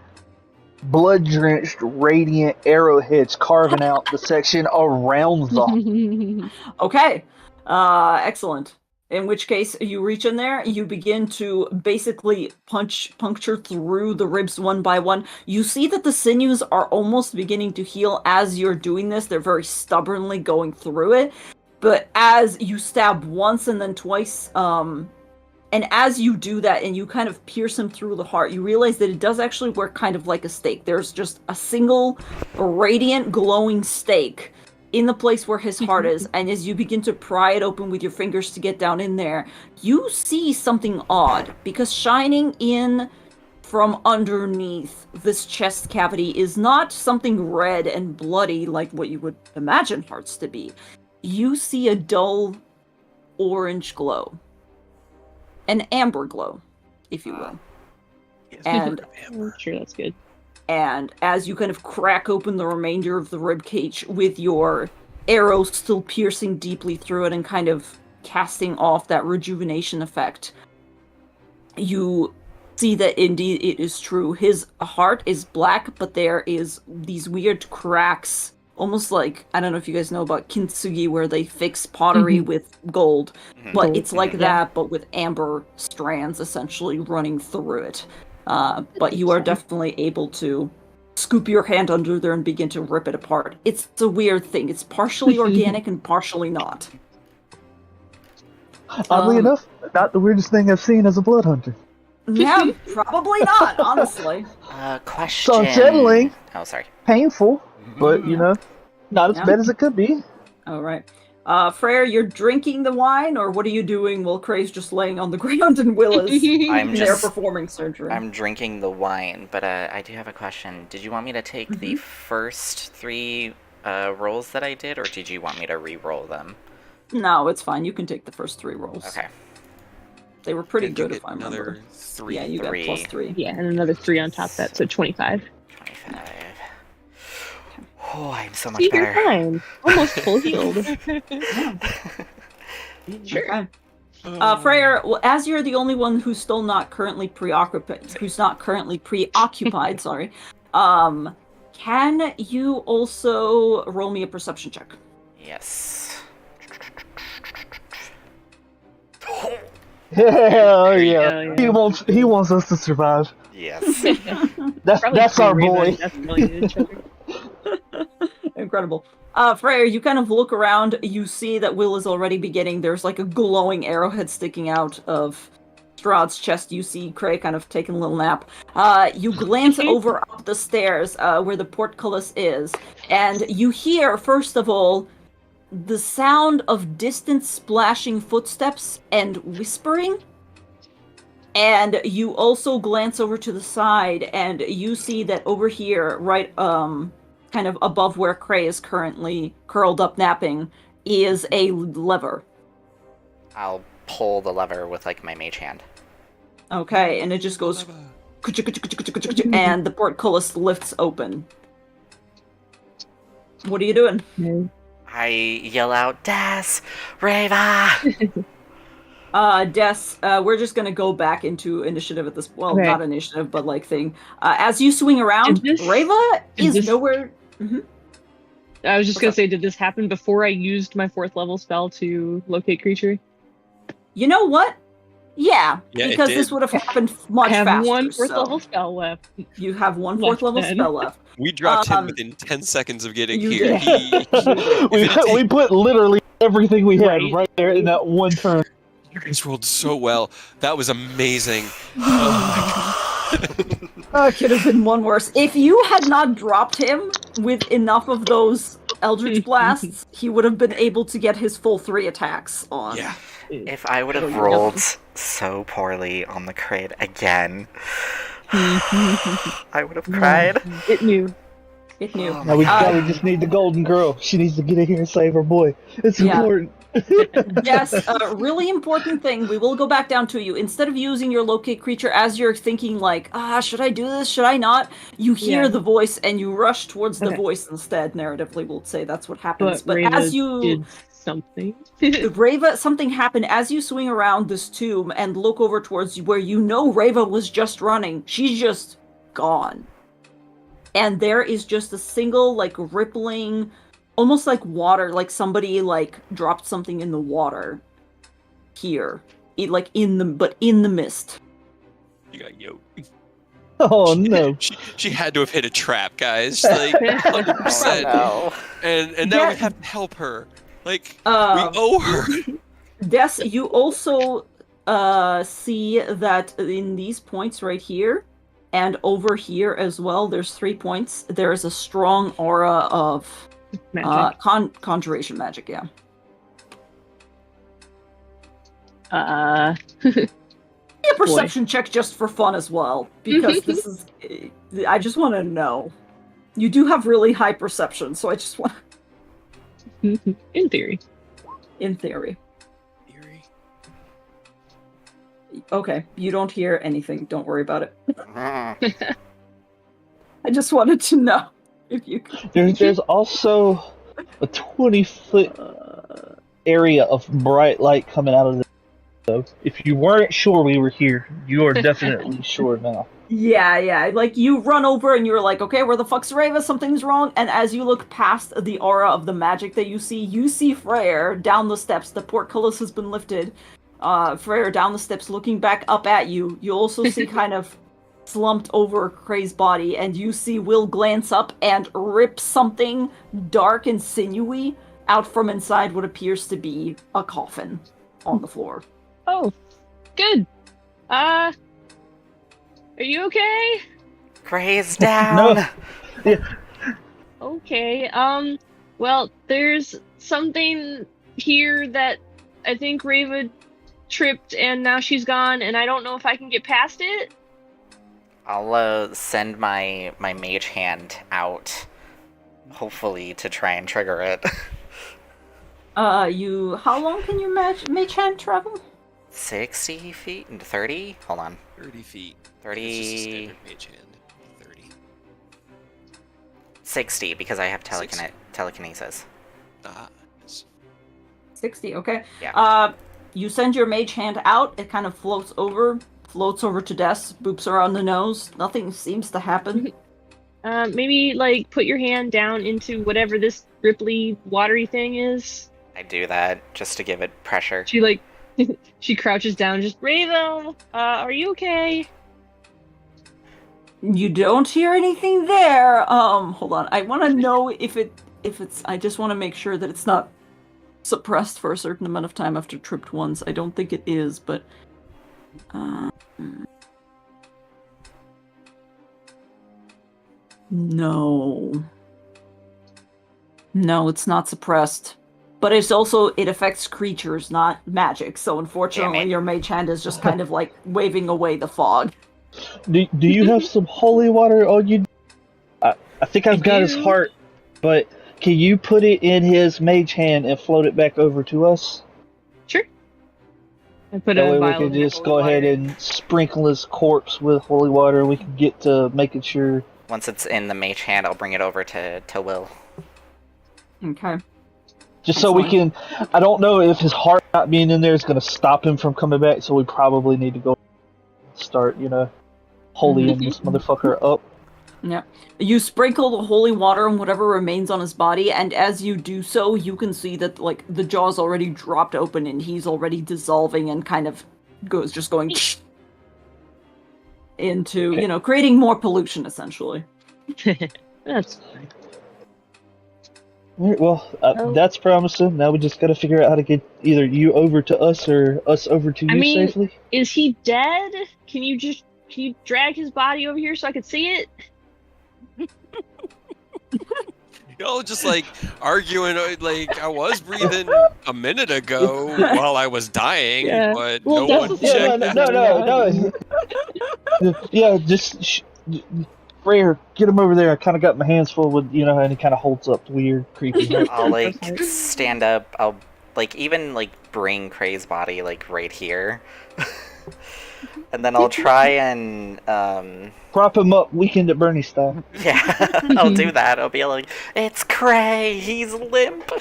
blood-drenched radiant arrowheads, carving out the section around the... Okay. Excellent. In which case, you reach in there, you begin to basically puncture through the ribs one by one. You see that the sinews are almost beginning to heal as you're doing this. They're very stubbornly going through it. But as you stab once and then twice, and as you do that and you kind of pierce him through the heart, you realize that it does actually work kind of like a stake. There's just a single radiant glowing stake in the place where his heart is, and as you begin to pry it open with your fingers to get down in there, you see something odd, because shining in from underneath this chest cavity is not something red and bloody like what you would imagine hearts to be. you see a dull orange glow. An amber glow, if you will. And sure, that's good. And as you kind of crack open the remainder of the ribcage with your arrow still piercing deeply through it and kind of casting off that rejuvenation effect, you see that indeed it is true. His heart is black, but there is these weird cracks, almost like, I don't know if you guys know about kintsugi, where they fix pottery with gold, but it's like that, but with amber strands essentially running through it. But you are definitely able to scoop your hand under there and begin to rip it apart. It's a weird thing. It's partially organic and partially not. Oddly enough, not the weirdest thing I've seen as a blood hunter. Yeah, probably not, honestly. Question. So unsettling. Oh, sorry. Painful, but, not as bad as it could be. All right. Freyr, you're drinking the wine, or what are you doing while Cray's just laying on the ground and Will is there performing surgery? I'm drinking the wine, but I do have a question. Did you want me to take the first 3 rolls that I did, or did you want me to re-roll them? No, it's fine. You can take the first 3 rolls. Okay. They were pretty good, if I remember. 3. Yeah, you got +3. Yeah, and another 3 on top of that, so 25. 25. Oh, I'm so much better. You're fine. Almost full healed. Sure. Okay. Freyr, well, as you're the only one who's still not currently preoccupied, sorry, can you also roll me a perception check? Yes. Hell yeah. He wants us to survive. Yes. That's our boy. Incredible. Freyr, you kind of look around, you see that Will is already beginning. There's like a glowing arrowhead sticking out of Strahd's chest. You see Cray kind of taking a little nap. You glance over up the stairs where the portcullis is, and you hear, first of all, the sound of distant splashing footsteps and whispering. And you also glance over to the side, and you see that over here, right, kind of above where Cray is currently curled up napping, is a lever. I'll pull the lever with, like, my mage hand. Okay, and it just goes, and the portcullis lifts open. What are you doing? I yell out, Des! Reva! Des, we're just gonna go back into initiative at this, not initiative, but like thing. As you swing around, Reva is nowhere. I was just gonna say, did this happen before I used my 4th level spell to locate creature? You know what? Yeah, because this would have happened much faster. I have one 4th level spell left. You have one 4th level spell left. We dropped him within 10 seconds of getting here. We put literally everything we had right there in that one turn. You guys rolled so well. That was amazing. Oh my god. It could have been one worse. If you had not dropped him with enough of those Eldritch Blasts, he would have been able to get his full 3 attacks on. Yeah. If I would have rolled so poorly on the crit again, I would have cried. It knew. Now we probably just need the golden girl. She needs to get in here and save her boy. It's important. Yes, a really important thing. We will go back down to you. Instead of using your locate creature as you're thinking like, should I do this? Should I not? You hear the voice and you rush towards the voice instead. Narratively, we'll say that's what happens. But Reva as you did something. Reva, something happened as you swing around this tomb and look over towards where you know Reva was just running. She's just gone. And there is just a single, like, rippling, almost like water, like somebody, like, dropped something in the water here. In the mist. You got yoked. Oh, no. She had to have hit a trap, guys. Like, 100%. No. And now we have to help her. Like, we owe her. Des, you also see that in these points right here, and over here as well, there's 3 points. There is a strong aura of conjuration magic, yeah. A perception check just for fun as well, because this is... I just want to know. You do have really high perception, so I just want... In theory. In theory. Okay, you don't hear anything. Don't worry about it. I just wanted to know if you could. There's also a 20-foot area of bright light coming out of the. So if you weren't sure we were here, you are definitely sure now. Yeah. Like, you run over and you're like, okay, where the fuck's Reva? Something's wrong. And as you look past the aura of the magic that you see Freyr down the steps. The portcullis has been lifted. Freyr down the steps looking back up at you. You also see kind of slumped over Cray's body, and you see Will glance up and rip something dark and sinewy out from inside what appears to be a coffin on the floor. Oh, good. Are you okay? Gray's down. No. Yeah. Okay, well, there's something here that I think Reva tripped and now she's gone, and I don't know if I can get past it. I'll send my mage hand out, hopefully to try and trigger it. How long can your mage hand travel? 60 feet and 30? Hold on. 30 feet. 30. It's just a standard mage hand. 30. 60 because I have 60. telekinesis. Yes. 60, okay. Yeah. You send your mage hand out, it kind of floats over to Des, boops her on the nose. Nothing seems to happen. Maybe, like, put your hand down into whatever this ripply, watery thing is. I do that just to give it pressure. She, like, she crouches down, just, Reva, are you okay? You don't hear anything there. Hold on. I want to know if it's. I just want to make sure that it's not suppressed for a certain amount of time after tripped once. I don't think it is, but. No. No, it's not suppressed. But it's also, it affects creatures, not magic. So unfortunately, your mage hand is just kind of like waving away the fog. Do you have some holy water on you? I think I've got his heart, but can you put it in his mage hand and float it back over to us? Sure. I put That a way we vial can in just holy go ahead water. and sprinkle his corpse with holy water. We can get to making sure. Once it's in the mage hand, I'll bring it over to Will. Okay. Just so we can. I don't know if his heart not being in there is going to stop him from coming back, so we probably need to go start, holying this motherfucker up. Yeah. You sprinkle the holy water on whatever remains on his body, and as you do so, you can see that, like, the jaw's already dropped open and he's already dissolving and kind of going into, creating more pollution, essentially. That's fine. Alright, well, that's promising. Now we just got to figure out how to get either you over to us or us over to you safely. Is he dead? Can you drag his body over here so I could see it? Just like arguing, like I was breathing a minute ago while I was dying, but well, no one checked. No. Yeah, just Freyr, get him over there. I kind of got my hands full with, and he kind of holds up weird, creepy. I'll stand up. I'll even bring Cray's body right here, and then I'll try and prop him up, Weekend at Bernie style. Yeah, I'll do that. I'll be like, "It's Cray. He's limp."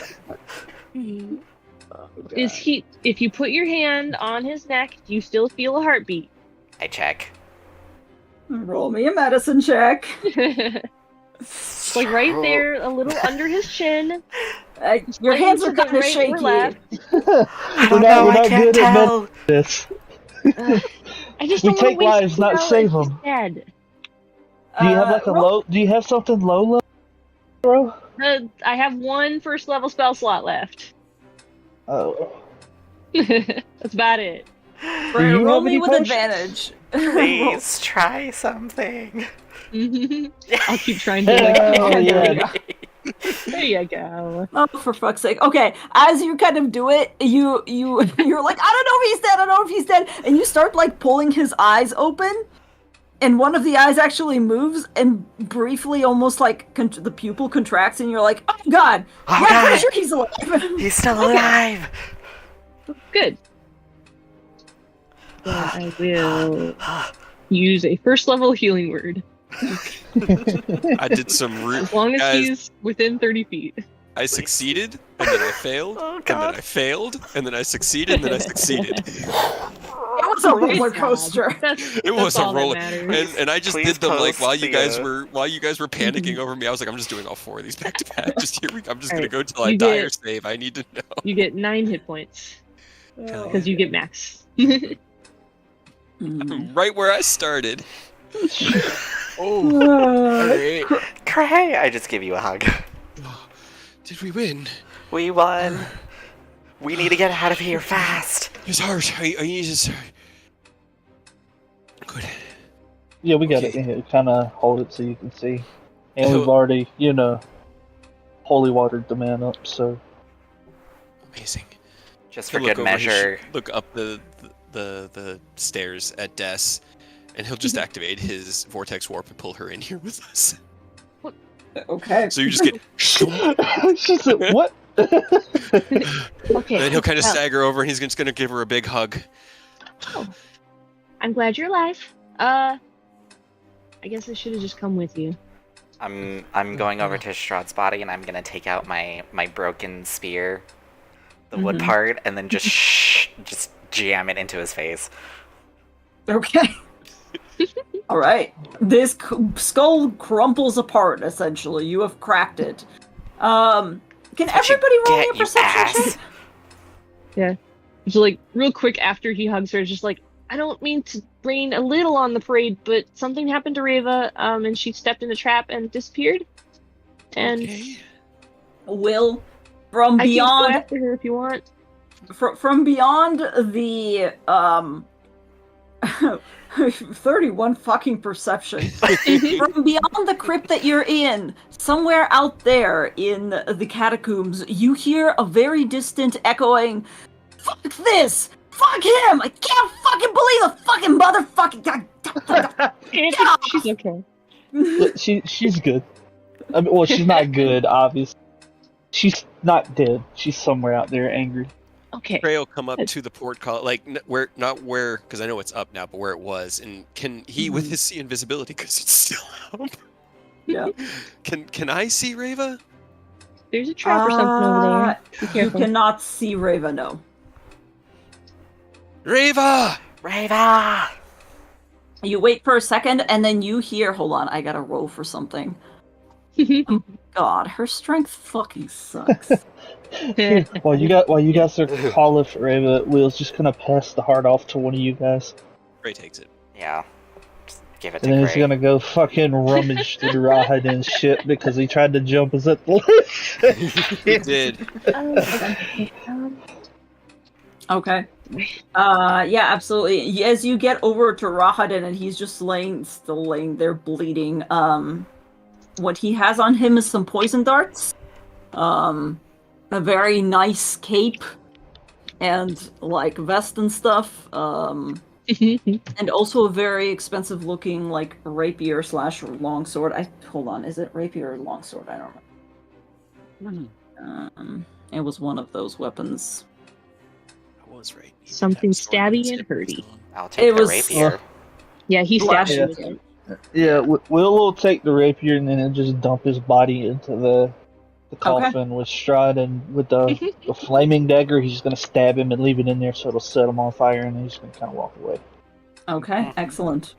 Is he? If you put your hand on his neck, do you still feel a heartbeat? I check. Roll me a medicine check. Right there, a little under his chin. Your hands are kind of shaky. I don't know. I can't tell. This. I just We don't take wanna lives, waste not save them. Dead. Do you have low? Do you have something low, bro? I have one first level spell slot left. Oh. That's about it. Freyr, roll me with advantage. Please try something. I'll keep trying to There you go. Oh, for fuck's sake. Okay, as you kind of do it, you're like, I don't know if he's dead, and you start, pulling his eyes open, and one of the eyes actually moves, and briefly, almost like the pupil contracts, and you're like, "Oh God! Oh, Yeah, God. pretty sure he's alive. He's still alive. Good. Then I will use a first level healing word. I did some As long as guys, he's within 30 feet. I succeeded, and then I failed, Oh, and then God. I failed, and then I succeeded, and then I succeeded. It was a roller coaster. It was a all that roller, matters. and I just Please did them like post while you the, guys were panicking over me. I was like, I'm just doing all 4 of these back to back. Just here I'm just gonna Alright, go till I you die get- or save. I need to know. You get 9 hit points Hell because you get max. Mm. Right where I started. Oh, Uh, alright. Cray, I just give you a hug. Did we win? We won. We need to get out of here fast. It's hard. I need to. Good. Yeah, we got Okay. it. Kind of hold it so you can see. And we've already, holy watered the man up, so. Amazing. Just for He'll look good over his measure. look up the stairs at Des, and he'll just activate his vortex warp and pull her in here with us. Okay. So you just get. She said, what? Okay. And then he'll kind of well, stagger over, and he's just gonna give her a big hug. Oh, I'm glad you're alive. I guess I should have just come with you. I'm going over to Strahd's body and I'm gonna take out my broken spear, the wood part, and then just jam it into his face. Okay. All right. This skull crumples apart. Essentially, you have cracked it. Can everybody roll me a get, you perception ass? check? Yeah. So like real quick after he hugs her, just like, I don't mean to rain a little on the parade, but something happened to Reva, and she stepped in the trap and disappeared. And Okay. Will, from I can go beyond after her if you want. from beyond the 31 fucking perception. From beyond the crypt that you're in, somewhere out there in the catacombs, you hear a very distant echoing, "Fuck this! Fuck him! I can't fucking believe the fucking motherfucking She's okay. She's good. I mean, well, she's not good, obviously. She's not dead. She's somewhere out there angry. Okay. Trey will come up to the portcullis, like not where, because I know it's up now, but where it was, and can he, with his see invisibility, because it's still up. Yeah. Can I see Reva? There's a trap or something over there. Be You careful. cannot see Reva, no. Reva! Reva! You wait for a second, and then you hear, hold on, I gotta roll for something. God, her strength fucking sucks. While you guys are calling for Reva, Will's just gonna pass the heart off to one of you guys. Trey takes it. Yeah. Just give it And to then he's Cray. gonna go fucking rummage through Rawhide and shit because he tried to jump us at the list. He did. Okay. Yeah, absolutely. As you get over to Rahadin and he's just still laying there bleeding, what he has on him is some poison darts, a very nice cape, and like vest and stuff, and also a very expensive looking like rapier / longsword. Hold on, is it rapier or longsword? I don't remember. It was one of those weapons. I was right. He did Something have a sword stabby on and hurty. I'll take It the was- rapier. Yeah, he stabbed Yeah. you with it. Yeah, Will will take the rapier and then just dump his body into the coffin with Strahd, and with the flaming dagger, he's just gonna stab him and leave it in there so it'll set him on fire, and then he's gonna kind of walk away. Okay, excellent.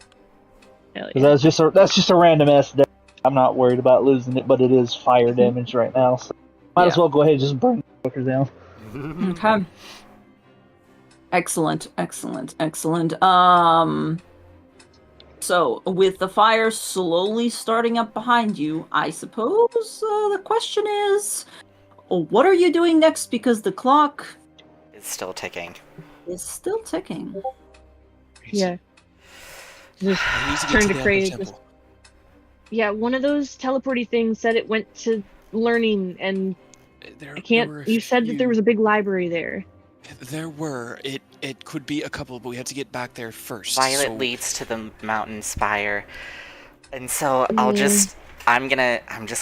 Hell Because yeah. that's just a random ass dagger. I'm not worried about losing it, but it is fire damage right now, so might as well go ahead and just burn the fucker down. Okay. Excellent. So, with the fire slowly starting up behind you, I suppose the question is, what are you doing next? Because the clock It's still ticking. is still ticking. Yeah. Just I need to get turn to to the Cray. Apple Temple. Yeah, one of those teleporty things said it went to learning, and There I can't. were a You said that there few- was a big library there. There were. It could be a couple, but we have to get back there first. Violet leads to the mountain spire, and so I'm just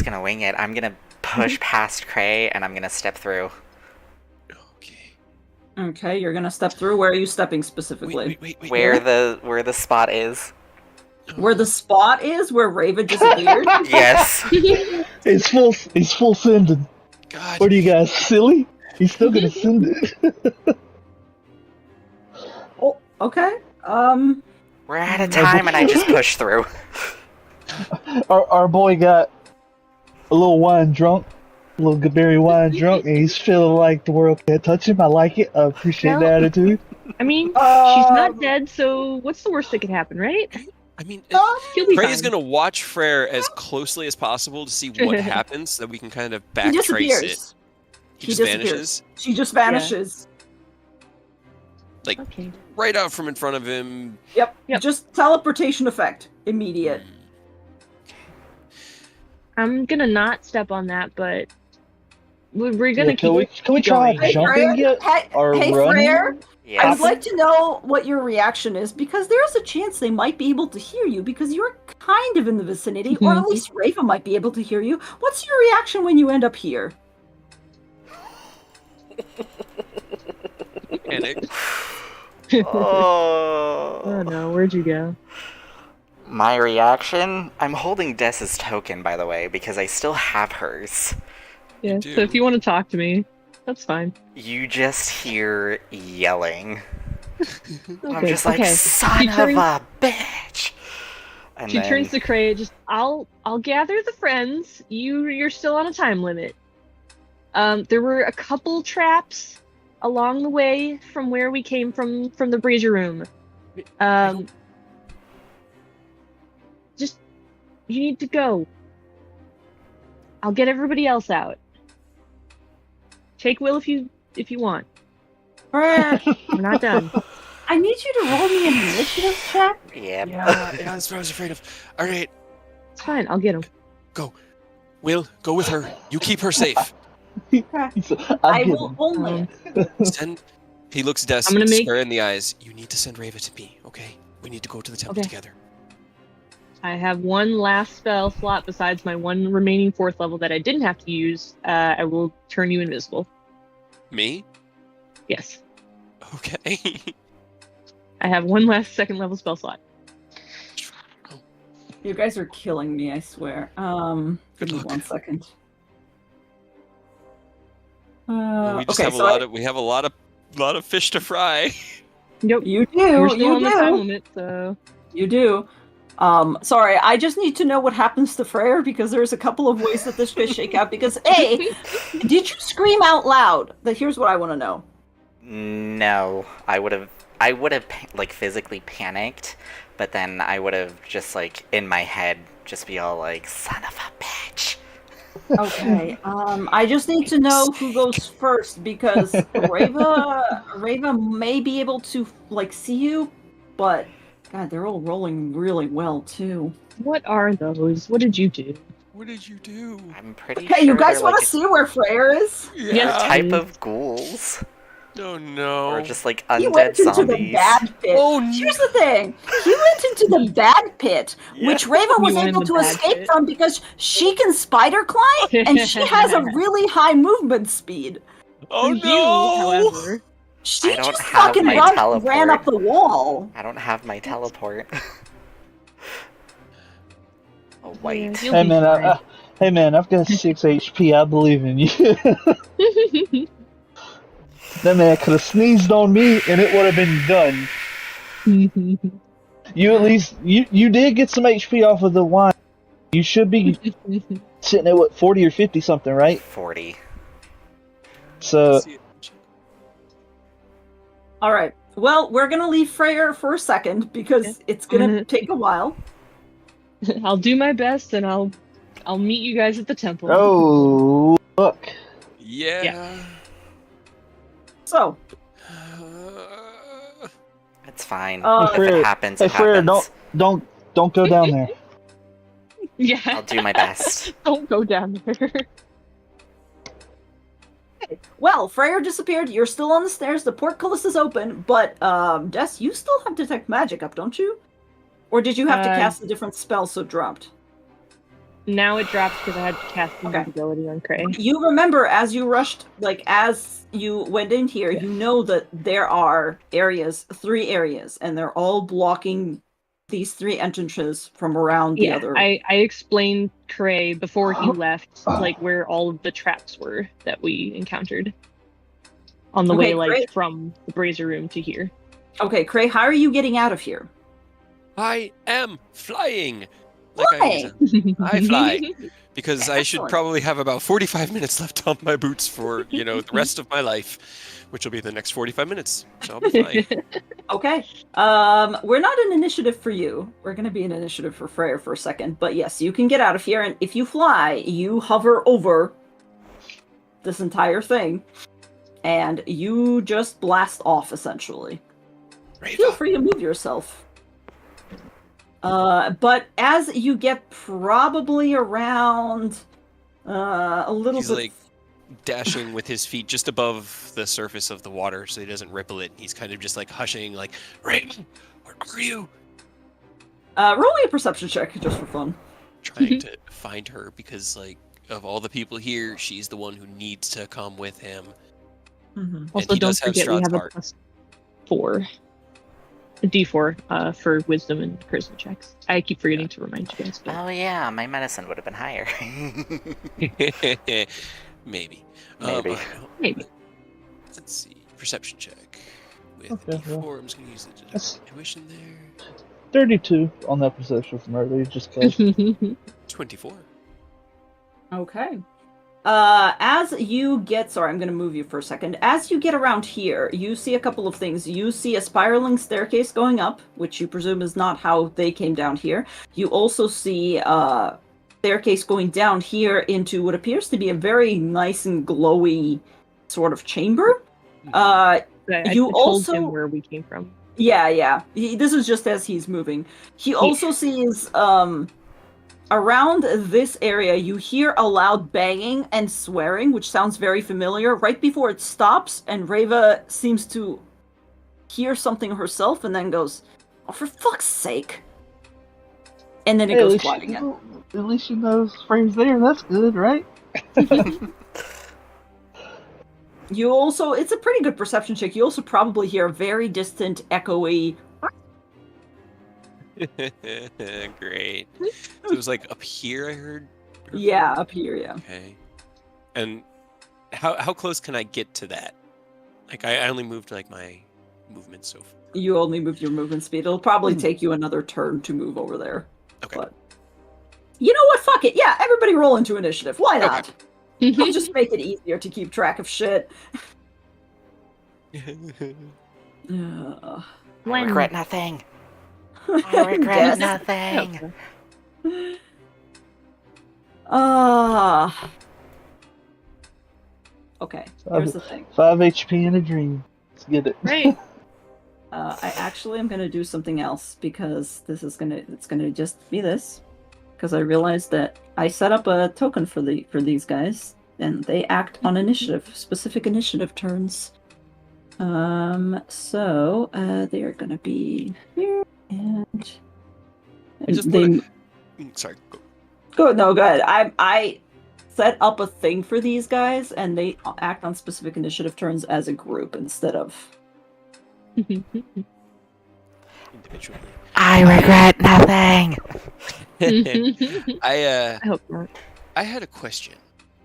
gonna wing it. I'm gonna push past Cray, and I'm gonna step through. Okay, you're gonna step through. Where are you stepping specifically? Wait. Where the spot is. Where the spot is? Where Raven disappeared? Yes. It's full sending. God. What are you guys, silly? He's still gonna send it. Oh, okay. We're out of time, and I just push through. Our boy got a little wine drunk, a little good berry wine drunk, and he's feeling like the world can't touch him. I like it. I appreciate the attitude. I mean, she's not dead, so what's the worst that could happen, right? I mean, She'll be Prey is fine. going to watch Frere as closely as possible to see what happens, so that we can kind of backtrace it. disappears. He just vanishes, She just vanishes. like Okay. right out from in front of him. Yep. Yep. Just teleportation effect. Immediate. I'm gonna not step on that, but we're gonna Can we keep try going. jumping yet? Or Hey running? Frere, I would Yes. like to know what your reaction is, because there's a chance they might be able to hear you, because you're kind of in the vicinity, or at least Raven might be able to hear you. What's your reaction when you end up here? Panic. Oh. Oh no, where'd you go? My reaction? I'm holding Dessa's token, by the way, because I still have hers. Yeah, do. so if you want to talk to me, that's fine. You just hear yelling. I'm Okay, just like, okay. son She of turns- a bitch! And She then, turns to Cray, just I'll gather the friends. You're still on a time limit. There were a couple traps along the way from where we came from the brazier room. Just you need to go. I'll get everybody else out. Take Will if you want. Frere, We're not done. I need you to roll me an initiative check. Yep. Yeah, that's what I was afraid of. All right, It's fine. I'll get him. Will, go with her. You keep her safe. I will only. Send. He looks Des I'm gonna make- square in the eyes. You need to send Rava to me, okay? We need to go to the temple Okay. together. I have one last spell slot besides my one remaining 4th level that I didn't have to use. I will turn you invisible. Me? Yes. Okay. I have one last 2nd level spell slot. You guys are killing me, I swear. Give me luck. 1 second. we just okay, have a so lot of. We have a lot of fish to fry. Yep. You do. We're still You on the time do. limit, so You do. Sorry, I just need to know what happens to Frere, because there's a couple of ways that this could shake out. Because A, did you scream out loud? Here's what I want to know. No, I would have like physically panicked, but then I would have just like in my head just be all like, son of a bitch. Okay. I just need to know who goes first, because Rava may be able to like see you, but God, they're all rolling really well too. what are those? What did you do? What did you do? I'm pretty Okay, sure you guys they're want like to see where Frere is? Yes, a type please. of ghouls Oh no. or just like He undead went into the zombies. bad pit. Oh, no. Here's the thing. He went into the bad pit, which Rava was He went in able the to bad escape pit. from because she can spider climb and she has a really high movement speed. Oh For no. you, however, She I don't just have fucking my ran teleport. up the wall. I don't have my teleport. Oh wait. Yeah, you'll Hey be man, fine. hey man, I've got 6 HP. I believe in you. That man could have sneezed on me and it would have been done. You at least you did get some HP off of the wine. You should be sitting at what 40 or 50 something, right? 40. So All right. Well, we're gonna leave Freyr for a second because it's gonna gonna- take a while. I'll do my best, and I'll meet you guys at the temple. oh look, Yeah. So, It's fine. Uh, if it happens, hey it Frere, happens. don't go down there. Yeah. I'll do my best. Don't go down there. Okay. Well, Freyr disappeared. You're still on the stairs. The portcullis is open, but Des, you still have detect magic up, don't you? Or did you have to cast a different spell so it dropped? Now it dropped because I had to cast invisibility on Cray. You remember as you rushed, as you went in here, you know that there are 3 areas, and they're all blocking these 3 entrances from around the other. I explained Cray before he left, where all of the traps were that we encountered on the way, from the brazier room to here. Okay, Cray, how are you getting out of here? I am flying. Why? I fly because I should probably have about 45 minutes left on my boots for the rest of my life, which will be the next 45 minutes. So I'll be fine. Okay. We're not an initiative for you. We're going to be an initiative for Freyr for a second. But yes, you can get out of here. And if you fly, you hover over this entire thing. And you just blast off, essentially. Feel free to move yourself. But as you get probably around a little He's bit... dashing with his feet just above the surface of the water so he doesn't ripple it. He's kind of just hushing, Raven, where are you? Roll me a perception check, just for fun. Trying to find her because, of all the people here, she's the one who needs to come with him. Mm-hmm. Also, don't forget we have a +4. A D4 for wisdom and charisma checks. I keep forgetting to remind you guys. But... Oh yeah, my medicine would have been higher. Maybe. Maybe. Let's see. Perception check. With D4, I'm just going to use the intuition there. 32 on that perception from earlier, just cause. 24. Okay. As you get... Sorry, I'm going to move you for a second. As you get around here, you see a couple of things. You see a spiraling staircase going up, which you presume is not how they came down here. You also see a staircase going down here into what appears to be a very nice and glowy sort of chamber. I told him where we came from. Yeah. This is just as he's moving. He also sees... around this area, you hear a loud banging and swearing, which sounds very familiar. Right before it stops, and Reva seems to hear something herself, and then goes, "Oh, for fuck's sake!" And then it goes quiet again. At least you know Frame's there. That's good, right? You also, it's a pretty good perception check. You also probably hear a very distant, echoey. Great. So it was up here I heard? Yeah, up here, yeah. Okay. And how close can I get to that? I only moved my movement so far. You only move your movement speed. It'll probably take you another turn to move over there. Okay. But you know what? Fuck it. Yeah, everybody roll into initiative. Why not? Okay. It'll just make it easier to keep track of shit. I regret nothing. I regret nothing. Okay, here's the thing. 5 HP in a dream. Let's get it. Right. I actually am gonna do something else because it's gonna just be this. Because I realized that I set up a token for these guys, and they act on specific initiative turns. So they are gonna be here. And sorry. Go ahead. I set up a thing for these guys, and they act on specific initiative turns as a group instead of individually. I regret nothing. I hope not. I had a question.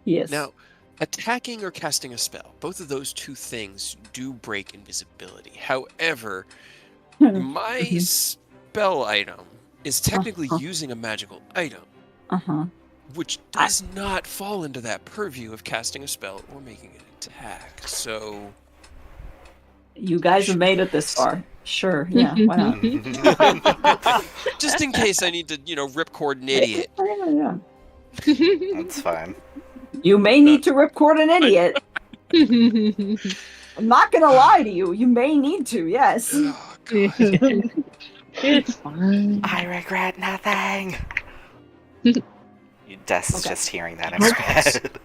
Yes. Now, attacking or casting a spell, both of those two things do break invisibility. However, my spell item is technically using a magical item, which does not fall into that purview of casting a spell or making an attack. So, you guys have made it this far. Sure, yeah, why not? Just in case I need to, ripcord an idiot. Yeah. That's fine. You may need to ripcord an idiot. I'm not gonna lie to you. You may need to, yes. Oh, God. It's fine. I regret nothing. Des is just hearing that in her head.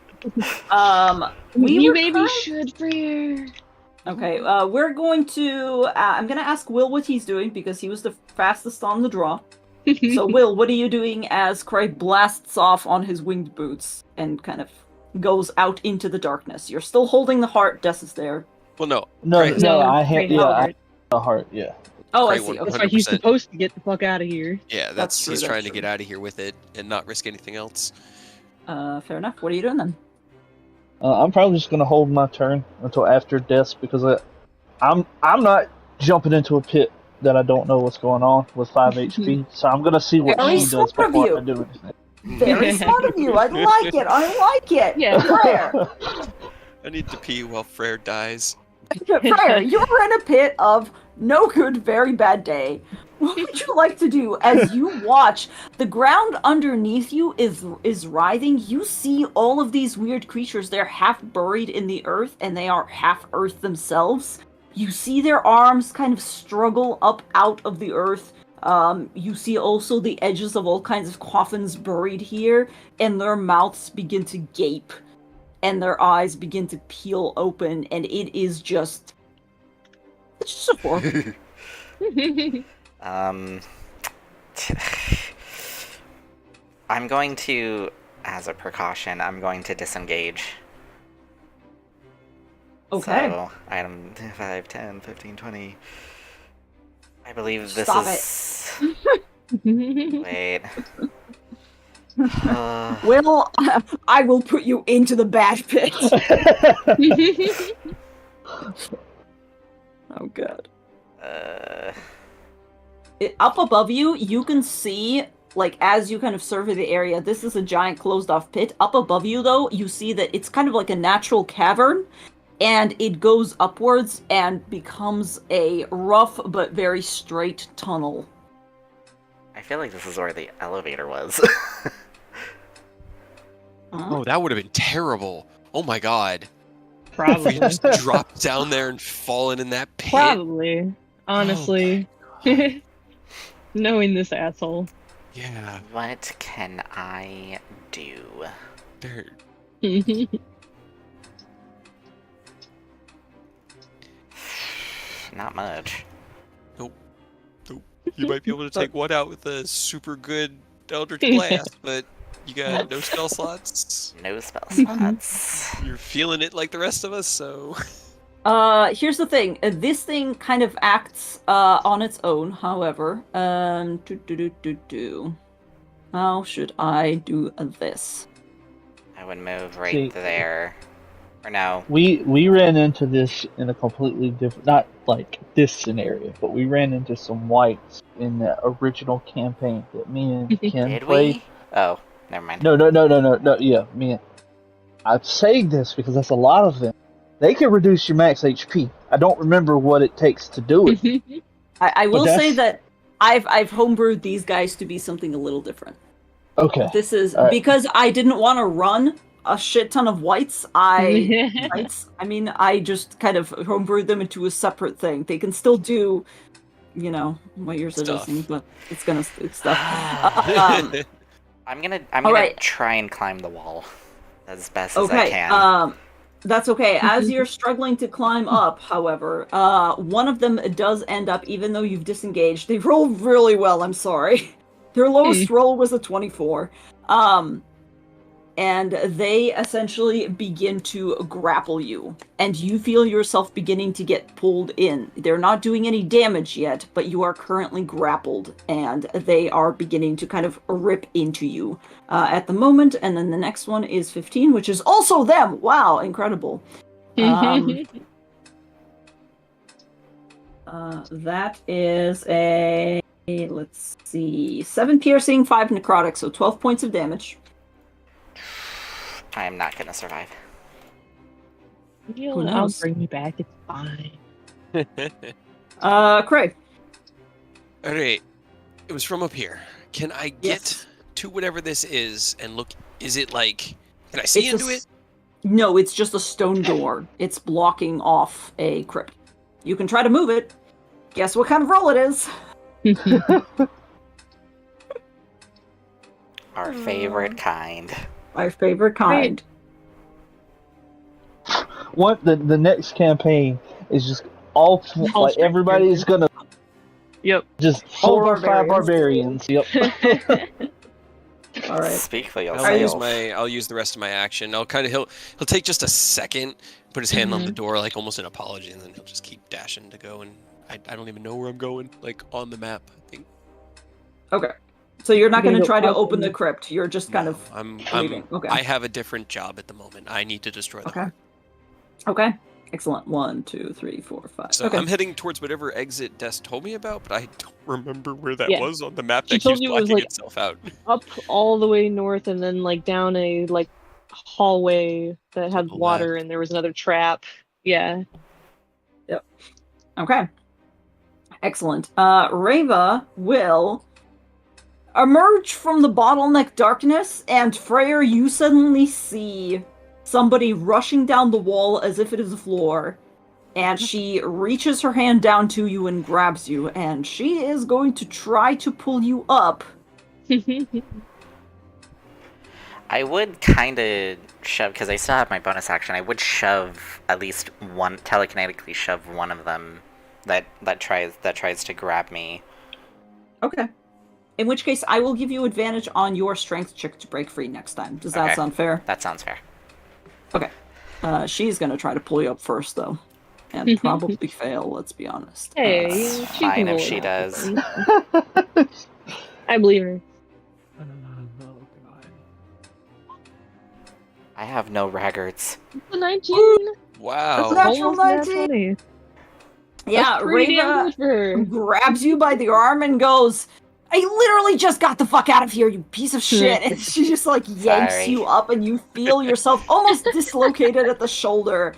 You maybe should, Freer. Okay, we're going to... I'm going to ask Will what he's doing, because he was the fastest on the draw. So, Will, what are you doing as Craig blasts off on his winged boots and kind of goes out into the darkness? You're still holding the heart. Des is there. Well, no. I Craig have the heart, yeah. Oh, Craig I see. That's Okay. why he's supposed to get the fuck out of here. Yeah, That's true, he's that's trying to true. get out of here with it and not risk anything else. Fair enough. What are you doing then? I'm probably just gonna hold my turn until after death because I'm not jumping into a pit that I don't know what's going on with 5 HP. So I'm gonna see what Very she does smart of before you. I do anything. Very smart of you. I like it. I like it. Yeah. Freyr. I need to pee while Frere dies. Freyr, you're in a pit of no good, very bad day. What would you like to do as you watch the ground underneath you is writhing? You see all of these weird creatures. They're half buried in the earth, and they are half earth themselves. You see their arms kind of struggle up out of the earth. You see also the edges of all kinds of coffins buried here, and their mouths begin to gape, and their eyes begin to peel open, and it's just a horror. I'm going to, as a precaution, I'm going to disengage. Okay. So, item 5, 10, 15, 20. I believe this Stop is... Wait. Well, I will put you into the bad pit. Oh, God. Up above you, you can see, like, as you kind of survey the area, this is a giant closed-off pit. Up above you, though, you see that it's kind of like a natural cavern, and it goes upwards and becomes a rough but very straight tunnel. I feel like this is where the elevator was. Oh, that would have been terrible. Oh my god. Probably. We just dropped down there and fallen in that pit. Probably. Honestly. Oh Knowing this asshole. Yeah. What can I do? There. Not much. Nope. You might be able to take one out with a super good Eldritch Blast, but you got no spell slots. No spell slots. You're feeling it like the rest of us, so... Here's the thing. This thing kind of acts on its own, however. How should I do this? I would move right there. Or no. We ran into this in a completely different, not like this scenario, but we ran into some whites in the original campaign that me and Ken Did played. we? Oh, never mind. No, yeah, me. I'm saying this because that's a lot of them. They can reduce your max HP. I don't remember what it takes to do it. I will say that I've homebrewed these guys to be something a little different. Okay. This is because I didn't want to run a shit ton of whites. I just kind of homebrewed them into a separate thing. They can still do, what you're suggesting, but it's stuff. I'm gonna try and climb the wall as best as I can. That's okay. As you're struggling to climb up, however, one of them does end up, even though you've disengaged. They roll really well, I'm sorry. Their lowest roll was a 24. And they essentially begin to grapple you. And you feel yourself beginning to get pulled in. They're not doing any damage yet, but you are currently grappled. And they are beginning to kind of rip into you at the moment. And then the next one is 15, which is also them! Wow, incredible. That is a... let's see... 7 piercing, 5 necrotic, so 12 points of damage. I am not gonna survive. I'll bring me back. It's fine. Craig. Alright. It was from up here. Can I get to whatever this is and look? Is it like... Can I see into it? No, it's just a stone door. It's blocking off a crypt. You can try to move it. Guess what kind of roll it is? Our favorite kind. My favorite kind. the next campaign is just all like everybody's gonna. Yep. Just 4 or 5 barbarians. Yep. All right. Speak for I'll yourself. use the rest of my action. He'll take just a second, put his hand on the door like almost an apology, and then he'll just keep dashing to go. And I don't even know where I'm going, like on the map, I think. Okay. So you're not going to try to open the crypt. You're just kind of leaving. Okay. I have a different job at the moment. I need to destroy the heart. Okay. Excellent. 1, 2, 3, 4, 5. So I'm heading towards whatever exit Des told me about, but I don't remember where that was on the map. That keeps blocking itself out. Up all the way north, and then like down a hallway that had water, and there was another trap. Yeah. Yep. Okay. Excellent. Reva will emerge from the bottleneck darkness, and Freyr, you suddenly see somebody rushing down the wall as if it is a floor, and she reaches her hand down to you and grabs you, and she is going to try to pull you up. I would kind of shove, because I still have my bonus action, I would shove at least one, telekinetically shove one of them that tries to grab me. Okay. In which case, I will give you advantage on your strength check to break free next time. Does that sound fair? That sounds fair. Okay. She's going to try to pull you up first, though. And probably fail, let's be honest. Hey, fine if she does. I believe her. I have no raggarts. The 19. Wow. That's a natural 19. Yeah, Reva grabs you by the arm and goes, I literally just got the fuck out of here, you piece of shit. And she just yanks you up, and you feel yourself almost dislocated at the shoulder.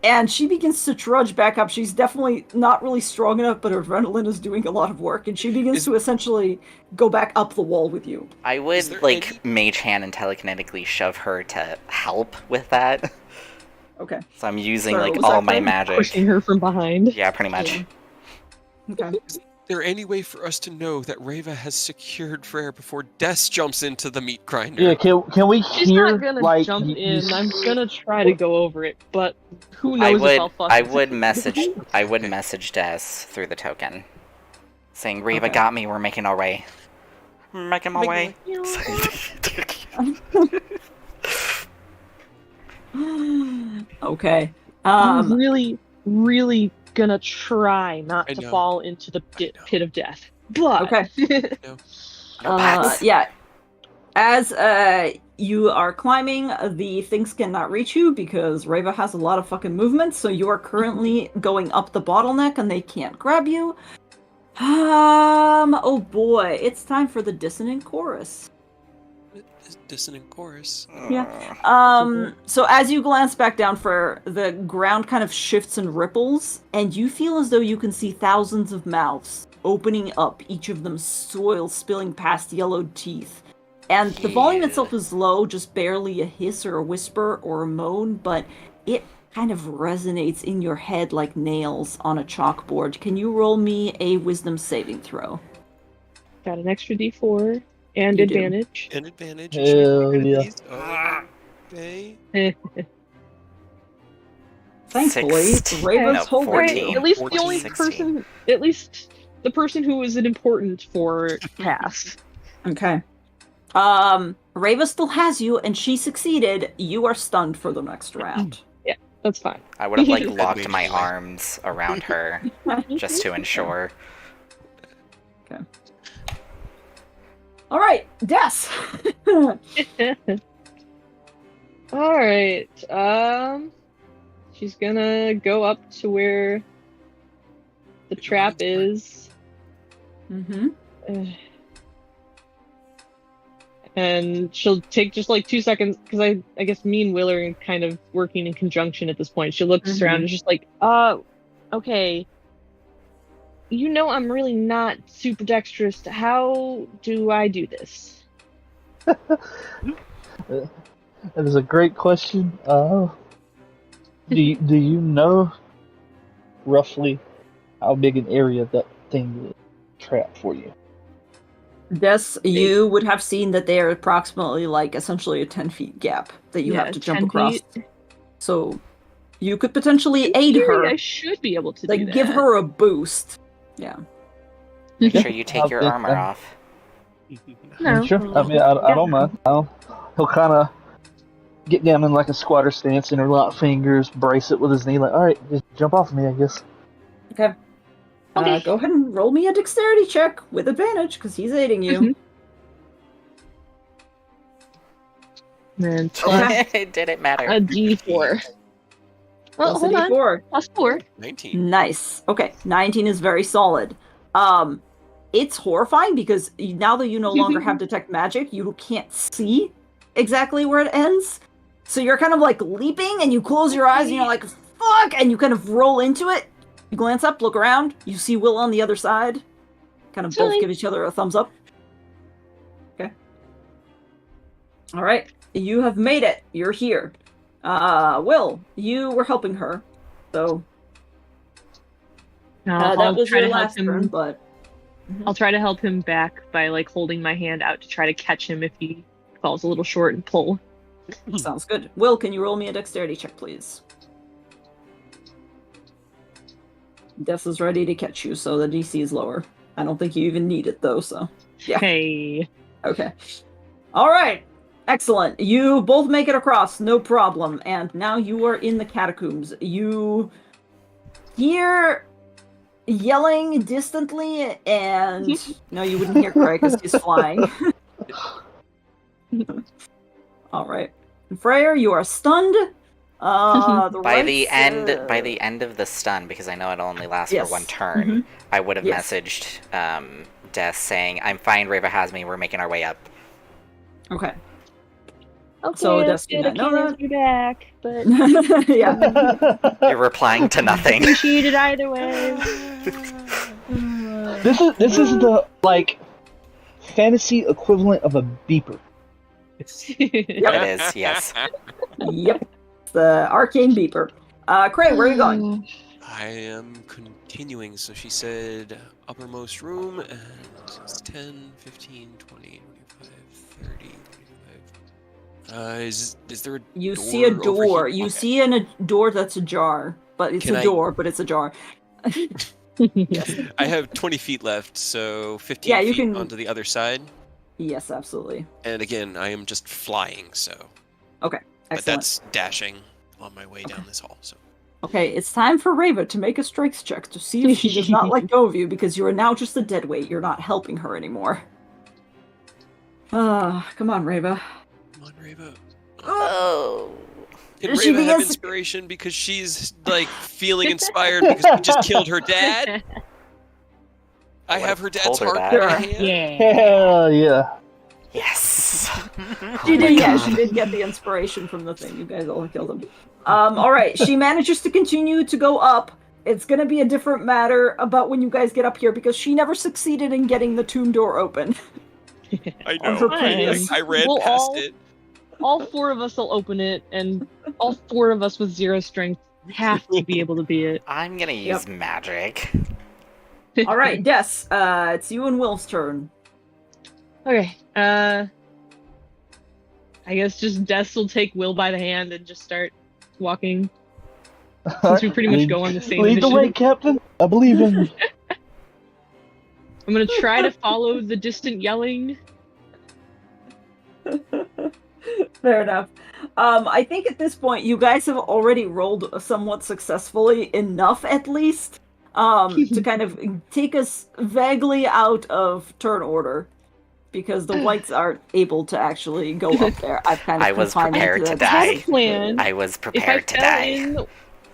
And she begins to trudge back up. She's definitely not really strong enough, but her adrenaline is doing a lot of work, and she begins to essentially go back up the wall with you. I would mage hand and telekinetically shove her to help with that. Okay. So I'm using all my magic. Pushing her from behind. Yeah, pretty much. Yeah. Okay. Is there any way for us to know that Reva has secured Freyr before Des jumps into the meat grinder? Yeah, can we She's hear, not gonna jump in. I'm gonna try to go over it, but who knows if I'll fuck I would message Des through the token, saying, Reva got me, we're making our way. Making my way. Okay. I'm really, really gonna try not to fall into the pit of death. But yeah. As you are climbing, the things cannot reach you because Reva has a lot of fucking movement, so you are currently going up the bottleneck and they can't grab you. Oh boy, it's time for the dissonant chorus. Dissonant chorus. Yeah. So as you glance back down, the ground kind of shifts and ripples, and you feel as though you can see thousands of mouths opening up, each of them soil spilling past yellowed teeth. And the volume itself is low, just barely a hiss or a whisper or a moan, but it kind of resonates in your head like nails on a chalkboard. Can you roll me a wisdom saving throw? Got an extra d4 and advantage. An advantage. Hell yeah. Okay. Thankfully, Reva's holding you. At least the only person, at least the person who is important for pass. Okay. Reva still has you, and she succeeded. You are stunned for the next round. Yeah, that's fine. I would have locked my arms around her just to ensure. Okay. All right, Des. All right. She's gonna go up to where the trap is. Mm-hmm. And she'll take just 2 seconds, because I guess me and Will are kind of working in conjunction at this point. She looks around and just okay. You know I'm really not super dexterous. How do I do this? That is a great question. Do you know roughly how big an area that thing is trapped for you? Des, you would have seen that they are approximately essentially a 10 feet gap that you have to jump across. Feet. So You could potentially aid her. I should be able to do that. Give her a boost. Yeah. Make sure you take your armor off. No. Sure. I mean, I don't mind. He'll kind of get down in like a squatter stance, interlock fingers, brace it with his knee, like, all right, just jump off of me, I guess. Okay. Go ahead and roll me a dexterity check with advantage, because he's aiding you. Then It didn't matter. a D4. Well, Plus a hold on. D4. Plus 4. 19. Nice. Okay, 19 is very solid. It's horrifying because now that you no longer have detect magic, you can't see exactly where it ends. So you're kind of like leaping and you close your eyes and you're like, fuck! And you kind of roll into it. You glance up, look around. You see Will on the other side. Kind of both give each other a thumbs up. Okay. All right. You have made it. You're here. Will, you were helping her. So that was your last turn, but... I'll try to help him back by like holding my hand out to try to catch him if he falls a little short and pull. Sounds good. Will, can you roll me a dexterity check, please? Death is ready to catch you, so the DC is lower. I don't think you even need it, though, so... Yeah. Hey. Okay. Alright. Excellent. You both make it across, no problem. And now you are in the catacombs. You hear yelling distantly, and... No, you wouldn't hear Craig because he's flying. Alright. Freyr, you are stunned. By the end of the stun, because I know it'll only last for one turn, I would have messaged Death saying, "I'm fine, Reva has me, we're making our way up." Okay. Okay, So that's good. I can't answer you back, but yeah. You're replying to nothing. Appreciate it either way. This is the like fantasy equivalent of a beeper. It is, yes. Yep. The arcane beeper. Cray, where are you going? I am continuing. So she said uppermost room, and it's 10, 15, 20, 25, 30, 25. Is there a You door see a door. over here? You Okay. see a door that's ajar. But it's Can a I- door, but it's ajar. Yes. I have 20 feet left, so 15 Yeah, you feet can- onto the other side. Yes, absolutely. And again, I am just flying, so. Okay, But excellent. that's dashing on my way down this hall, so. Okay, it's time for Reva to make a strength check to see if she does not let go of you, because you are now just a dead weight. You're not helping her anymore. Come on, Reva. Come on, Reva. Oh. Can She Reva have begins- inspiration because she's, like, feeling inspired because we just killed her dad? I have her dad's Told her heart that. in my hand. Yeah. Hell yeah. Yes. She did, yeah, she did get the inspiration from the thing. You guys all killed him. Alright, she manages to continue to go up. It's gonna be a different matter about when you guys get up here, because she never succeeded in getting the tomb door open. I On her know. previous- I ran We'll past all- it. All 4 of us will open it, and all 4 of us with 0 strength have to be able to beat it. I'm gonna use magic. Alright, Des, it's you and Will's turn. Okay. I guess just Des will take Will by the hand and just start walking. Since we pretty much go on the same Lead the mission. way, Captain. I believe in you. I'm gonna try to follow the distant yelling. Fair enough. I think at this point you guys have already rolled somewhat successfully enough, at least, to kind of take us vaguely out of turn order, because the whites aren't able to actually go up there. I've kind of I was confined them prepared to that I had a die. plan. I was If I prepared to fell die. in,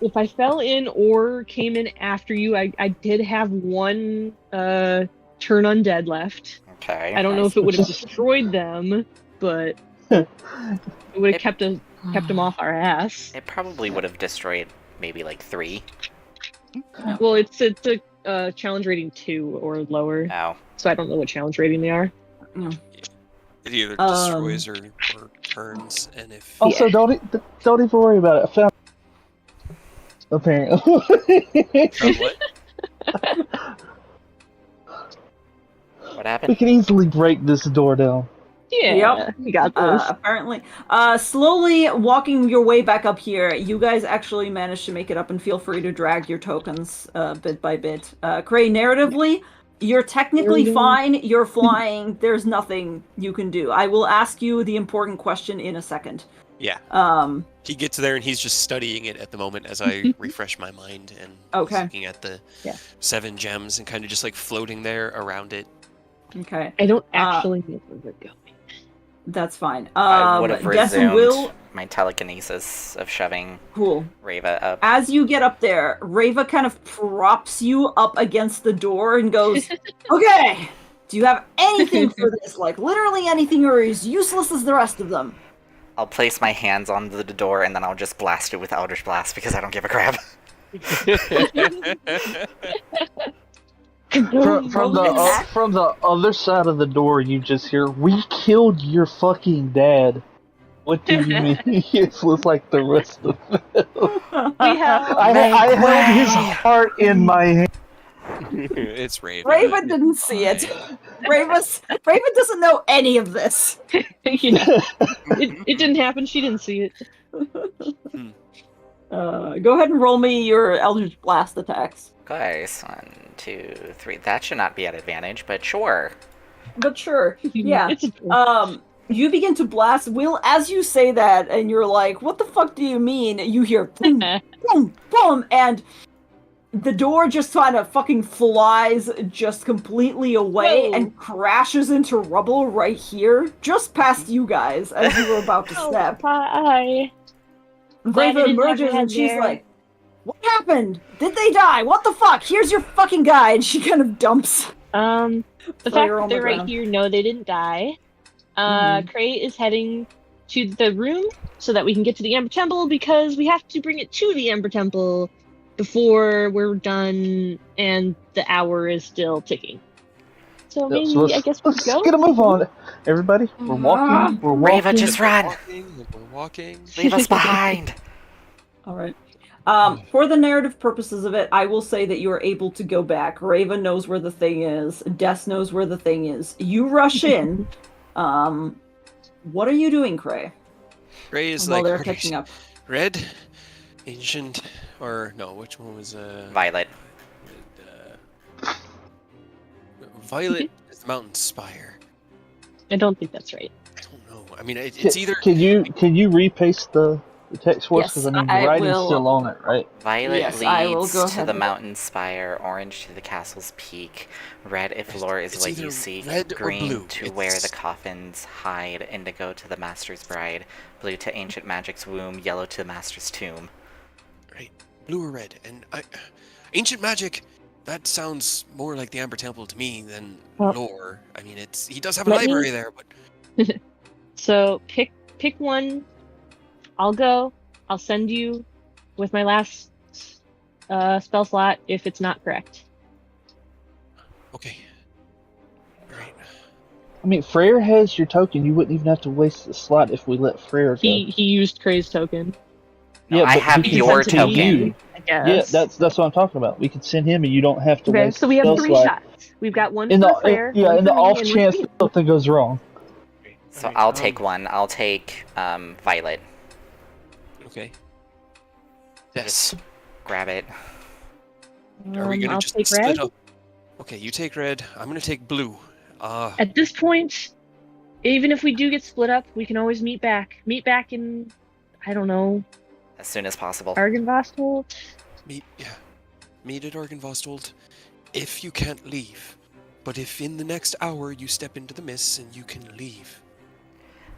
if I fell in or came in after you, I did have 1 turn undead left. Okay. I don't know if it would have destroyed them, but it would have kept them off our ass. It probably would have destroyed maybe like 3. Well, it's a challenge rating 2 or lower, Oh. so I don't know what challenge rating they are. It either destroys or turns, and if Also, don't even worry about it. I found. Apparently. what? What We happened? can easily break this door down. Yeah, we got this. Apparently. Slowly walking your way back up here, you guys actually managed to make it up, and feel free to drag your tokens bit by bit. Cray, narratively, you're technically fine. You're flying. There's nothing you can do. I will ask you the important question in a second. Yeah. He gets there and he's just studying it at the moment as I refresh my mind and he's looking at the 7 gems and kind of just like floating there around it. Okay. I don't actually know where we're going. That's fine. I would have resumed Will... my telekinesis of shoving Reva up. As you get up there, Reva kind of props you up against the door and goes, okay, do you have anything for this? Like, literally anything, or as useless as the rest of them? I'll place my hands on the door and then I'll just blast it with Eldritch Blast because I don't give a crap. From the other side of the door, you just hear, "We killed your fucking dad." What do you mean? It was like the rest of them. I held his heart in my hand. It's Raven. Raven didn't see it. Raven doesn't know any of this. It didn't happen. She didn't see it. Go ahead and roll me your Eldritch Blast attacks. Guys, 1, 2, 3. That should not be at advantage, but sure. But sure, yeah. You begin to blast. Will, as you say that, and you're like, "What the fuck do you mean?" You hear boom, boom, boom, and the door just kind of fucking flies just completely away and crashes into rubble right here, just past you guys as you were about to step. Hi. Reva emerges and she's like, "What happened? Did they die? What the fuck? Here's your fucking guide." She kind of dumps. The fact that they're right here, no, they didn't die. Cray is heading to the room so that we can get to the Amber Temple because we have to bring it to the Amber Temple before we're done and the hour is still ticking. So maybe I guess we let's go. get a move on, everybody. We're walking. We're walking. Reva, just run. We're walking. Leave us behind. All right. For the narrative purposes of it, I will say that you are able to go back. Raven knows where the thing is. Des knows where the thing is. You rush in. What are you doing, Cray? Cray is while like, they're catching up. Red, ancient, or no? Which one was Violet? Violet is the mountain spire. I don't think that's right. I don't know. I mean, it's either. Can you repaste the text for us? Because I mean, the writing's still on it, right? Violet leads to the mountain spire, orange to the castle's peak, red if lore is what you seek, green to where the coffins hide, indigo to the master's bride, blue to ancient magic's womb, yellow to the master's tomb. Right, blue or red, and ancient magic. That sounds more like the Amber Temple to me than lore. I mean, he does have a library there, but. So pick one. I'll go. I'll send you with my last spell slot if it's not correct. Okay. All right. I mean, Freyr has your token. You wouldn't even have to waste the slot if we let Freyr go. He used Cray's token. No, I have your token. I guess. Yeah, that's what I'm talking about. We could send him, and you don't have to waste. So we have 3 shots. We've got one for Freyr. Yeah, in the off chance something goes wrong. So right, I'll take one. I'll take Violet. Okay. Yes. Just grab it. Are we gonna I'll just take split red. up? Okay, you take red. I'm gonna take blue. At this point, even if we do get split up, we can always meet back. Meet back in, I don't know, as soon as possible. Argynvost? Meet at Argynvost if you can't leave. But if in the next hour you step into the mists and you can leave.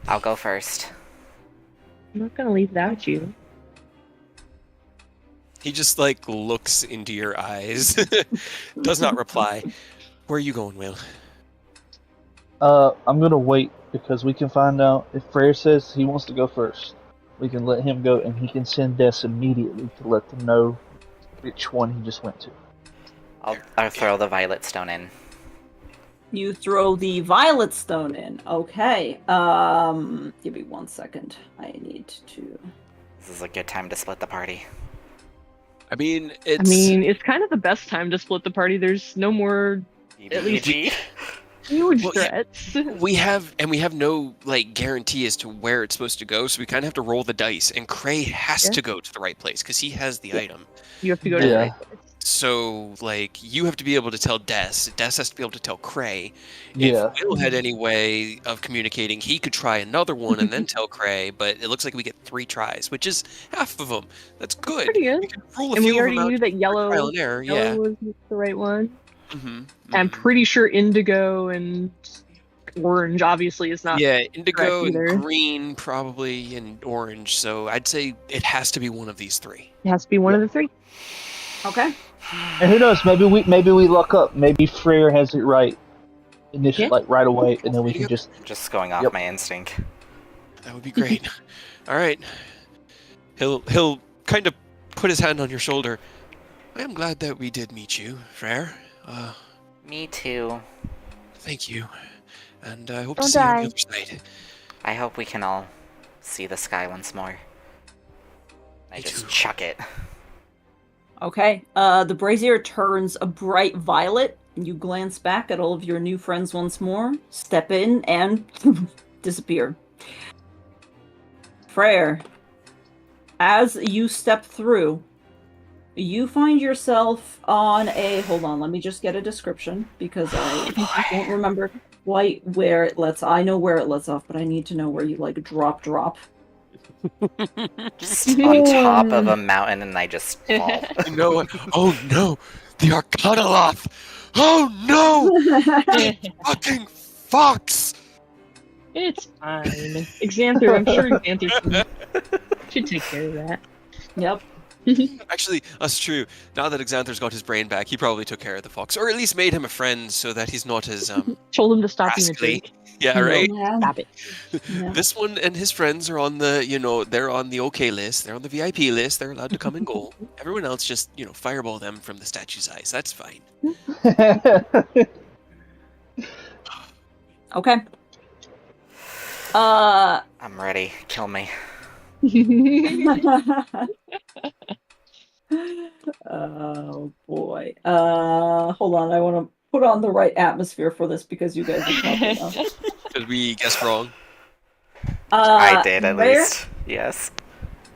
I'll go first. I'm not gonna leave without you. He just like looks into your eyes. Does not reply. Where are you going, Will? I'm gonna wait because we can find out if Freyr says he wants to go first. We can let him go, and he can send Des immediately to let them know which one he just went to. I'll throw the violet stone in. You throw the violet stone in. Okay. Give me 1 second. I need to. This is a good time to split the party. I mean, it's kind of the best time to split the party. There's no more. At least. Huge Well, yeah. threats. We have no like guarantee as to where it's supposed to go, so we kind of have to roll the dice. And Cray has to go to the right place because he has the item. You have to go to the right place. So, like, you have to be able to tell Des. Des has to be able to tell Cray. Yeah. If Will had any way of communicating, he could try another one and then tell Cray. But it looks like we get 3 tries, which is half of them. That's good. Pretty good. We can rule a And few we of already them out knew that for yellow trial and error. Yeah. was the right one. Mm-hmm. I'm pretty sure indigo and orange obviously is not. Yeah, indigo either. and green probably, and orange. So I'd say it has to be one of these 3. It has to be one of the 3. Okay. And who knows? Maybe we luck up. Maybe Freyr has it right initially, like right away, and then we can just going off my instinct. That would be great. All right. He'll kind of put his hand on your shoulder. I am glad that we did meet you, Freyr. Me too. Thank you. And I hope to Don't see you on die. the other side. I hope we can all see the sky once more. I Me just too. chuck it. Okay. The brazier turns a bright violet, and you glance back at all of your new friends once more, step in, and disappear. Freyr, as you step through, you find yourself on a... Hold on, let me just get a description, because I don't remember quite where it lets... I know where it lets off, but I need to know where you, like, drop. Just on top of a mountain, and I just fall. You know what? Oh no! The Arcanaloth! Oh no! Fucking fox! It's fine. Xanther, I'm sure Xanther should take care of that. Yep. Actually, that's true. Now that Xanther's got his brain back, he probably took care of the fox, or at least made him a friend so that he's not as Told him to stop being a rascally. jerk. Yeah, right. Stop it. Yeah. This one and his friends are on the, they're on the okay list. They're on the VIP list. They're allowed to come and go. Everyone else just, fireball them from the statue's eyes. That's fine. Okay. I'm ready. Kill me. Oh boy. Hold on. I want to put on the right atmosphere for this because you guys are talking now. Did we guess wrong? I did, at Freyr, least. Yes.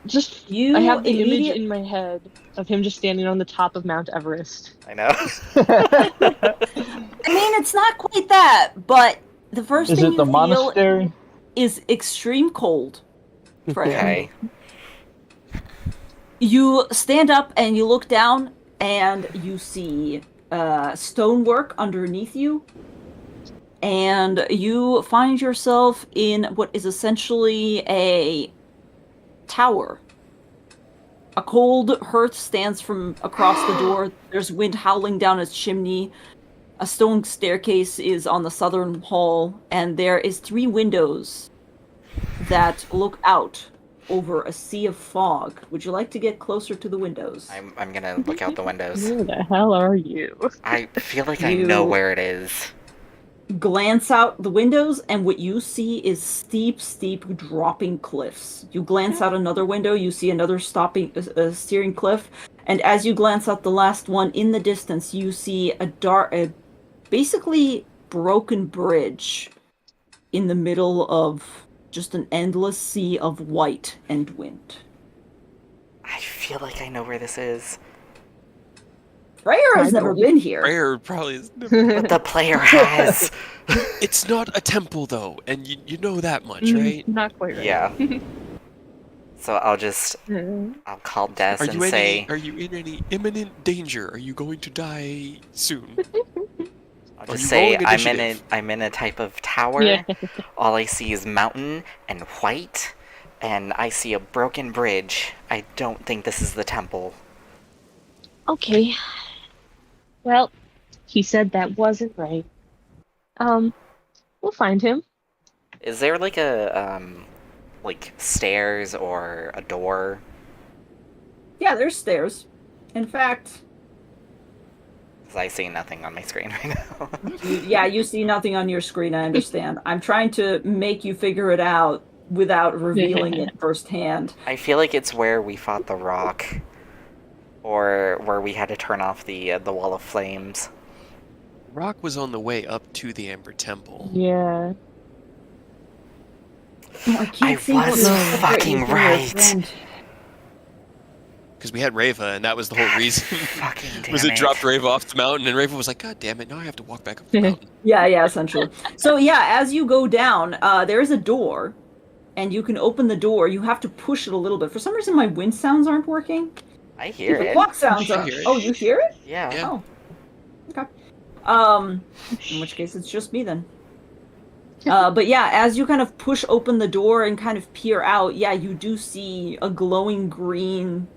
Just You I have the image immediate- in my head of him just standing on the top of Mount Everest. I know. I mean, it's not quite that, but the first Is thing it you the feel monastery? is extreme cold. Freya. Okay. You stand up and you look down and you see stonework underneath you. And you find yourself in what is essentially a tower. A cold hearth stands from across the door. There's wind howling down its chimney. A stone staircase is on the southern hall, and there is 3 windows that look out over a sea of fog. Would you like to get closer to the windows? I'm gonna look out the windows. Where the hell are you? I feel like I You- know where it is. Glance out the windows, and what you see is steep dropping cliffs. You glance out another window, you see another steering cliff, and as you glance out the last one in the distance, you see a basically broken bridge in the middle of just an endless sea of white and wind. I feel like I know where this is. Freyr has never been here. Prayer probably is. But the player has. It's not a temple, though, and you know that much, right? Not quite right. Yeah. So I'll call Des Are you and say, are you in any imminent danger? Are you going to die soon? I'll Are just you say rolling initiative? I'm in a type of tower. Yeah. All I see is mountain and white, and I see a broken bridge. I don't think this is the temple. Okay. Well, he said that wasn't right. We'll find him. Is there like a like stairs or a door? Yeah, there's stairs. In fact, 'Cause I see nothing on my screen right now. you see nothing on your screen, I understand. I'm trying to make you figure it out without revealing it firsthand. I feel like it's where we fought the rock, or where we had to turn off the wall of flames. Rock was on the way up to the Amber Temple. Yeah. I can't see what was separates fucking you from your right. friend. Because we had Reva, and that was the whole reason. Fucking damn was it dropped Reva off the mountain, and Reva was like, God damn it, now I have to walk back up the mountain. Yeah, essentially. So yeah, as you go down, there is a door, and you can open the door. You have to push it a little bit. For some reason, my wind sounds aren't working. I hear The it. clock sounds I are. hear it. Oh, you hear it? Yeah. Oh. Okay. In which case it's just me then. But yeah, as you kind of push open the door and kind of peer out, yeah, you do see a glowing green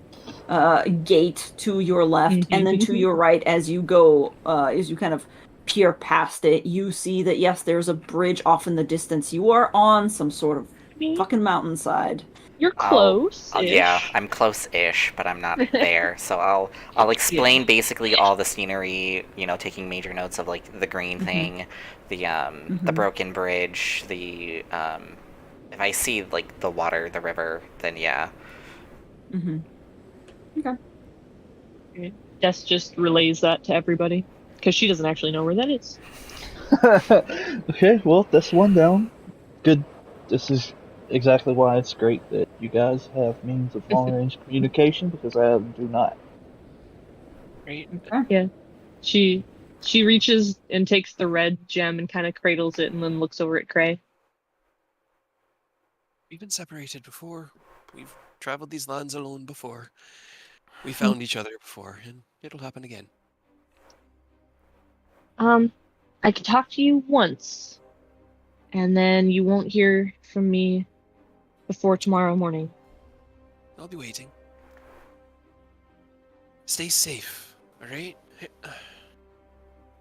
gate to your left, and then to your right as you go, as you kind of peer past it, you see that yes, there's a bridge off in the distance. You are on some sort of fucking mountainside. You're close. Yeah, I'm close-ish, but I'm not there. So I'll explain basically all the scenery. You know, taking major notes of like the green thing, the broken bridge, the if I see like the water, the river, then yeah. Okay. Des just relays that to everybody because she doesn't actually know where that is. Okay, well, that's one down. Good. This is exactly why it's great that you guys have means of long-range communication, because I do not. Right? Yeah. She reaches and takes the red gem and kind of cradles it and then looks over at Cray. We've been separated before. We've traveled these lands alone before. We found each other before, and it'll happen again. I could talk to you once, and then you won't hear from me before tomorrow morning. I'll be waiting. Stay safe, alright?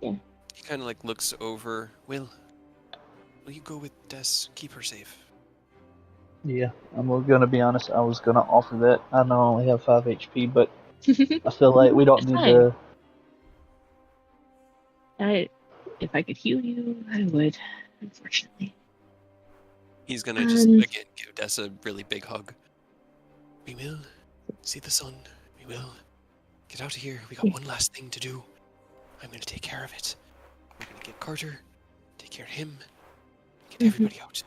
Yeah. He kind of like looks over. Will you go with Des? Keep her safe. Yeah, I'm gonna be honest, I was gonna offer that. I know I only have 5 HP, but I feel like we don't need to... If I could heal you, I would, unfortunately. He's gonna just, again, give Des a really big hug. We will see the sun. We will get out of here. We got one last thing to do. I'm gonna take care of it. We're gonna get Carter, take care of him, get everybody out.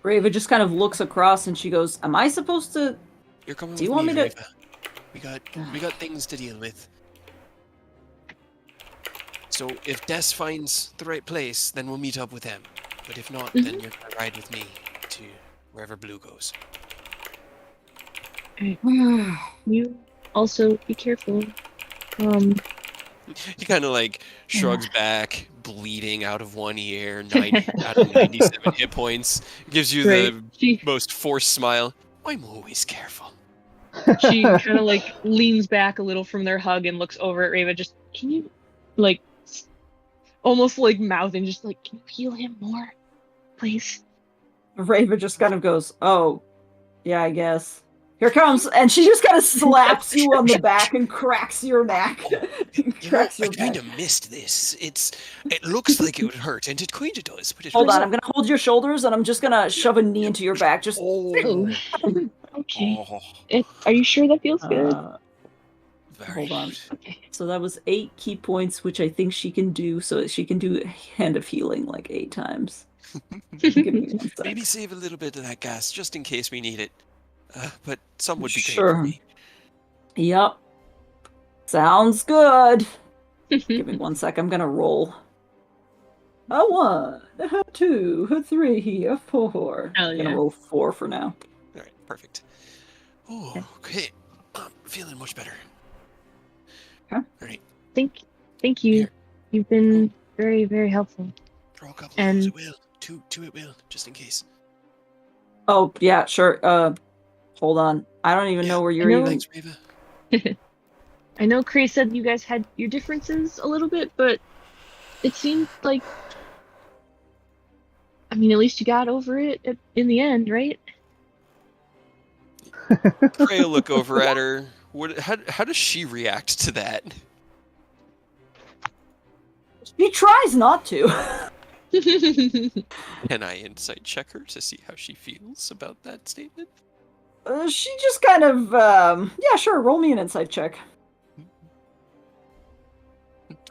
Reva just kind of looks across and she goes, "Am I supposed to? You're coming Do you with want me, me to?" Reva. We got things to deal with. So if Des finds the right place, then we'll meet up with them. But if not, then you're gonna ride with me to wherever Blue goes. You also be careful. He kind of like shrugs back, bleeding out of one ear, 90 out of 97 hit points. Gives you the most forced smile. I'm always careful. She kind of like leans back a little from their hug and looks over at Reva. Just, can you, like, almost like mouthing, just like, can you heal him more, please? Reva just kind of goes, "Oh, yeah, I guess. Here comes," and she just kind of slaps you on the back and cracks your neck. I kind of missed this. It looks like it would hurt, and it kind of does, but it Hold on, I'm gonna hold your shoulders, and I'm just gonna shove a knee into your back. Just okay. Are you sure that feels good? Very hold on. good. Okay. So that was 8 key points, which I think she can do. So she can do Hand of Healing like 8 times. Give me 1 sec. Maybe save a little bit of that gas just in case we need it. But some would be great Sure. for me. Yep. Sounds good. Give me 1 sec. I'm gonna roll. A 1, a 2, a 3, a 4. I'm gonna roll 4 for now. All right, perfect. Oh, okay. I'm feeling much better. Okay. All right. Thank you. Here. You've been very, very helpful. Throw a couple of those at will. Two at will, just in case. Oh yeah, sure. Hold on. I don't even know where you're even. Thanks, Reva. I know Cray said you guys had your differences a little bit, but it seemed like, I mean, at least you got over it in the end, right? Cray will look over at her. How does she react to that? She tries not to. Can I insight check her to see how she feels about that statement? She just kind of, yeah, sure, roll me an insight check.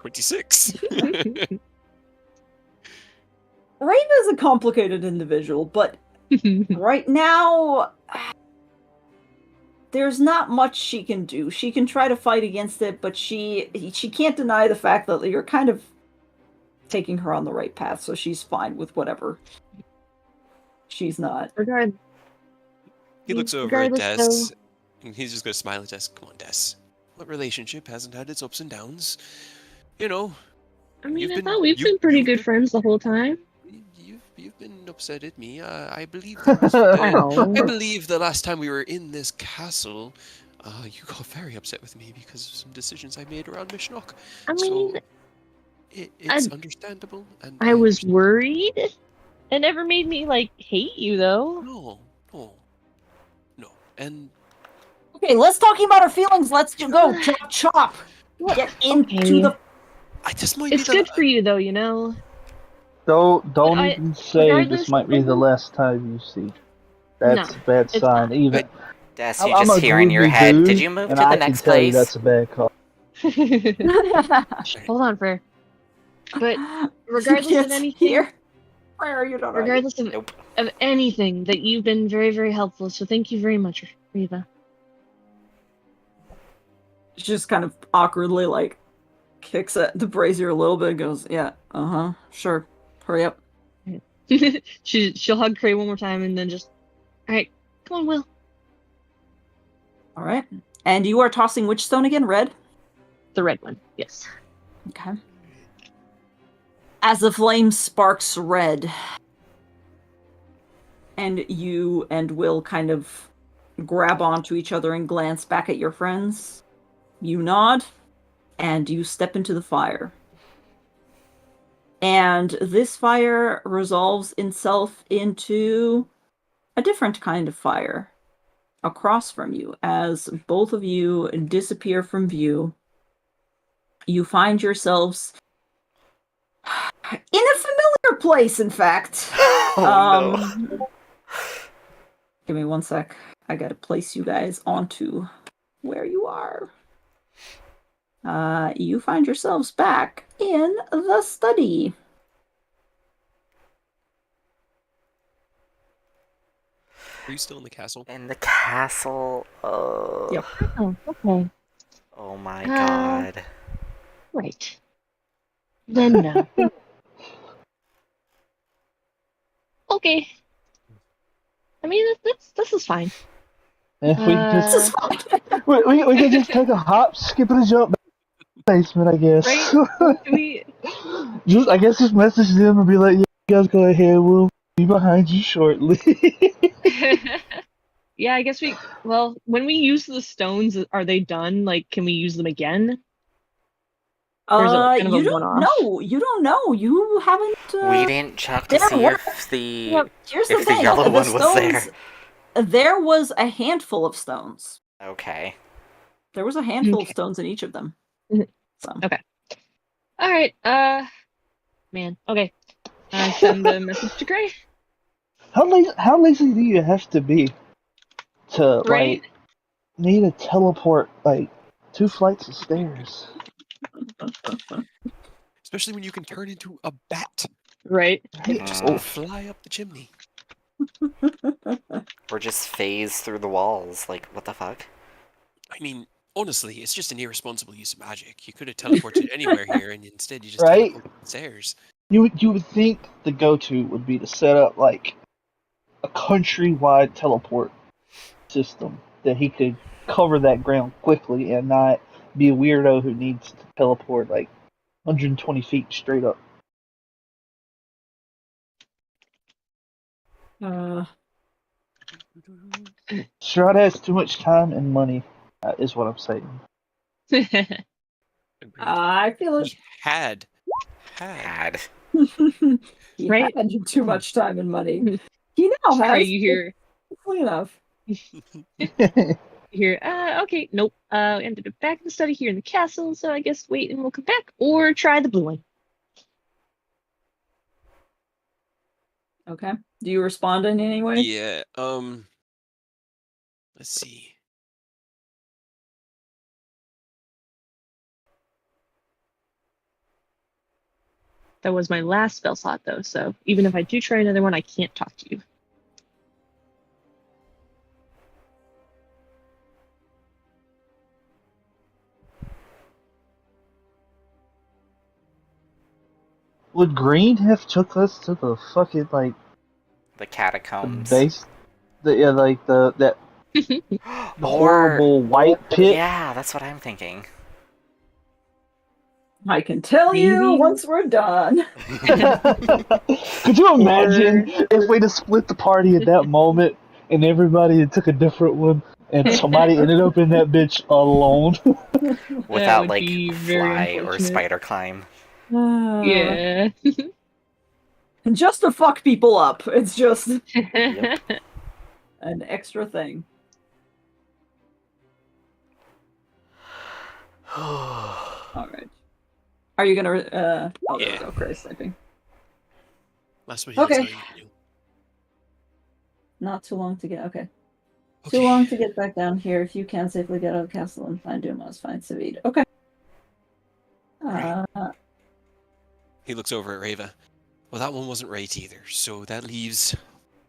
26. Raven is a complicated individual, but right now, there's not much she can do. She can try to fight against it, but she can't deny the fact that you're kind of taking her on the right path, so she's fine with whatever. She's not. He looks over at Des, and he's just going to smile at Des. Come on, Des. What relationship hasn't had its ups and downs? You know. I mean, I thought we've been pretty good friends the whole time. You've been upset at me. I believe I believe the last time we were in this castle, you got very upset with me because of some decisions I made around Mishnok. I mean, it's understandable. And I was worried. It never made me hate you, though. No. And okay, let's talk about our feelings. Let's go chop. Get into the. It's good for you, though. You know. Don't even say this might be the last time you see. That's a bad sign. Even Des, you just hear in your head, did you move to the next place? That's a bad call. Hold on, Frere. But regardless of anything, regardless of anything, that you've been very, very helpful. So thank you very much, Reva. She just kind of awkwardly kicks at the brazier a little bit and goes, "Yeah, sure, hurry up." She'll hug Cray one more time and then just, all right, come on, Will. All right, and you are tossing which stone again? Red. The red one, yes. Okay. As the flame sparks red, and you and Will kind of grab onto each other and glance back at your friends, you nod, and you step into the fire. And this fire resolves itself into a different kind of fire across from you. As both of you disappear from view, you find yourselves in a familiar place, in fact. No. Give me one sec. I gotta place you guys onto where you are. You find yourselves back in the study. Are you still in the castle? In the castle? Yep. Oh, okay. Oh my god. Right. Then no. Okay. I mean, this is fine. If we just we could just take a hop, skip, and a jump back to the basement, I guess. Right? I guess just message them and be like, "Yeah, you guys go ahead. We'll be behind you shortly." Yeah, I guess well, when we use the stones, are they done? Can we use them again? Or is it kind of you don't know. You don't know. You haven't. We didn't check to see if the yellow one was there. There was a handful of stones. Okay. There was a handful of stones in each of them. So. Okay. All right. Man. Okay. Send the message to Gray. How lazy do you have to be to need to teleport 2 flights of stairs? Especially when you can turn into a bat. Right. Just fly up the chimney. Or just phase through the walls. What the fuck? I mean, honestly, it's just an irresponsible use of magic. You could have teleported anywhere here, and instead you just teleported upstairs. You would think the go-to would be to set up a countrywide teleport system that he could cover that ground quickly and not be a weirdo who needs to teleport 120 feet straight up. Strahd has too much time and money, is what I'm saying. I feel it. He had. He had too much time and money. He now has. Are you here? Clean enough. Here. Okay. Nope. We ended up back in the study here in the castle, so I guess wait and we'll come back or try the blue one. Okay. Do you respond in any way? Yeah. Let's see. That was my last spell slot, though, so even if I do try another one, I can't talk to you. Would Green have took us to the fucking, like... The catacombs. The base? That horrible white pit? Yeah, that's what I'm thinking. I can tell you once we're done. Could you imagine if we'd have split the party at that moment and everybody had took a different one and somebody ended up in that bitch alone? Without, like, fly or spider climb. Yeah. And just to fuck people up. It's just an extra thing. Alright. Are you gonna there we go, Chris, I think. That's what Okay. tell you to do. Not too long to get Too long to get back down here. If you can safely get out of the castle and find Dumas, find Savid. Okay. He looks over at Rava. Well, that one wasn't right either, so that leaves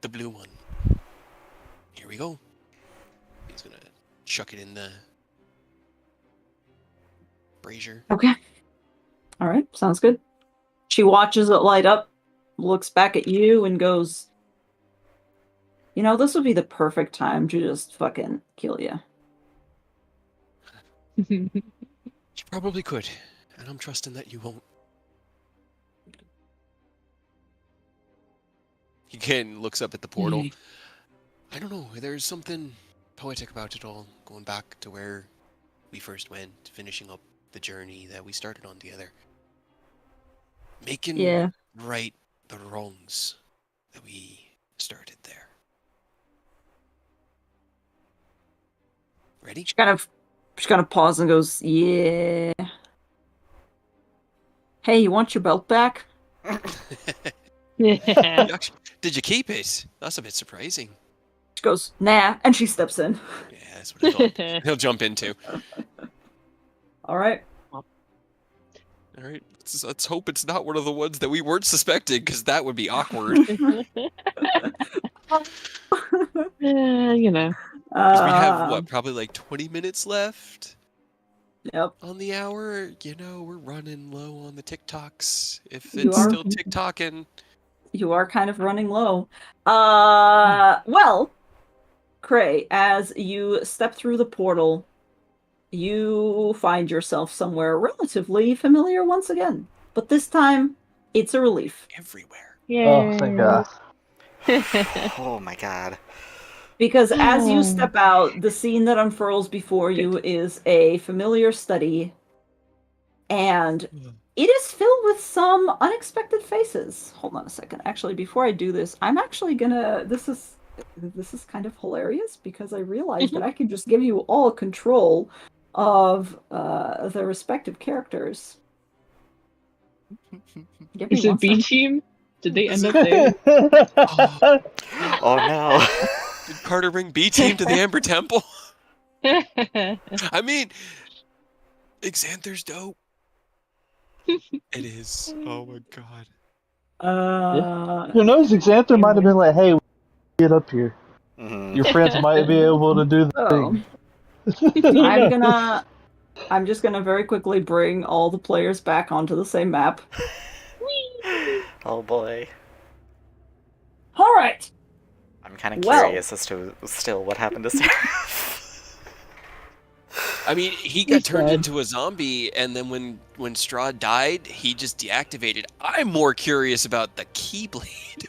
the blue one. Here we go. He's gonna chuck it in the brazier. Okay. Alright, sounds good. She watches it light up, looks back at you, and goes, you know, this would be the perfect time to just fucking kill you. You probably could, and I'm trusting that you won't. He again looks up at the portal. I don't know, there's something poetic about it all, going back to where we first went, finishing up the journey that we started on together. Making right the wrongs that we started there. Ready? She kind of pauses and goes, yeah. Hey, you want your belt back? Did you keep it? That's a bit surprising. She goes, nah, and she steps in. Yeah, that's what I thought. He'll jump into. Alright. Alright, let's hope it's not one of the ones that we weren't suspecting, because that would be awkward. You know. Because we have, probably like 20 minutes left? Yep. On the hour? You know, we're running low on the TikToks. If it's still TikToking. You are kind of running low. Well, Cray, as you step through the portal, you find yourself somewhere relatively familiar once again. But this time, it's a relief. Everywhere. Yeah. Oh, thank God. Oh my God. Because as you step out, the scene that unfurls before you is a familiar study, and it is filled with some unexpected faces. Hold on a second. Actually, before I do this, I'm actually gonna... This is kind of hilarious, because I realized that I can just give you all control of the respective characters. Is it B team? Did they end up there? Oh no. Did Carter bring B team to the Amber Temple? I mean, Xanther's dope. It is. Oh my God. Who knows? Xanther might have been like, "Hey, get up here." Mm-hmm. Your friends might be able to do the thing. I'm just gonna very quickly bring all the players back onto the same map. Oh boy. All right. I'm kind of curious as to still what happened to Seraph. I mean, he got turned into a zombie, and then when Strahd died, he just deactivated. I'm more curious about the Keyblade.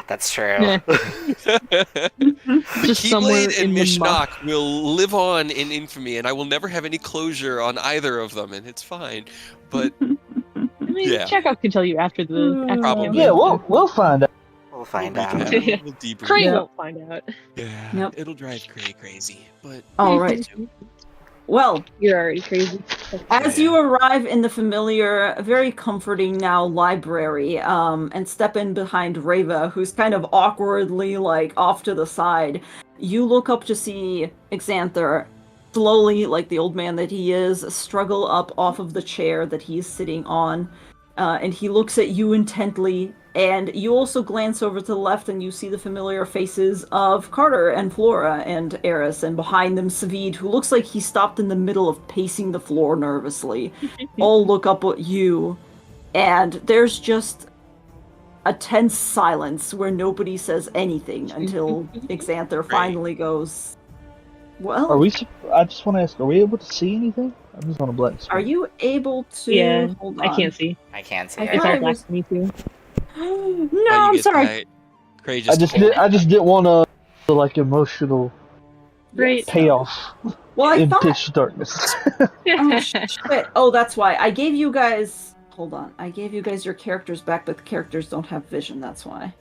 That's true. The Keyblade and Mishnak will live on in infamy, and I will never have any closure on either of them, and it's fine. But I mean, Chekhov can tell you after the Probably. Yeah, we'll find out. We'll find out. We'll debrief. Cray won't find out. Yeah, it'll drive Cray crazy. But all right. Well, you're already crazy. As you arrive in the familiar, very comforting now library, and step in behind Rava, who's kind of awkwardly like off to the side, you look up to see Xanther slowly, like the old man that he is, struggle up off of the chair that he's sitting on. and he looks at you intently, and you also glance over to the left and you see the familiar faces of Carter and Flora and Eris, and behind them Savid, who looks like he stopped in the middle of pacing the floor nervously. All look up at you, and there's just a tense silence where nobody says anything until Xanther finally goes, well... I just want to ask, are we able to see anything? I'm just on a black screen. Are you able to... Yeah, Hold on. I can't see. I can't see. It's all black to me too. No, I'm sorry. Cray I just didn't want to like emotional Right. payoff Well, I in thought... pitch darkness. Oh, shit. Oh, that's why. I gave you guys... Hold on. I gave you guys your characters back, but the characters don't have vision, that's why.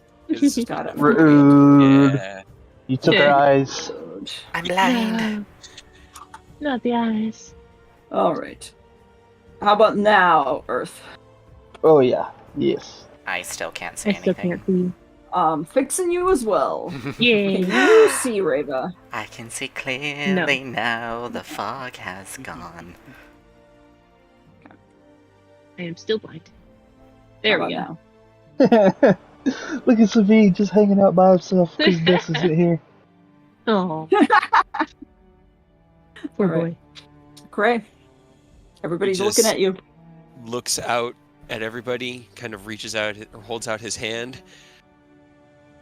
Got it. Rude. Yeah. You took our eyes. I'm blind. No. Not the eyes. Alright. How about now, Earth? Oh yeah. Yes. I still can't see I still anything. can't see. Fixing you as well. Yeah. Can you see, Reva? I can see clearly now. The fog has gone. I am still blind. There we go. Look at Savi just hanging out by himself because Des isn't here. Oh. Poor boy. Cray. Everybody's Just- looking at you. Looks out at everybody, kind of reaches out or holds out his hand,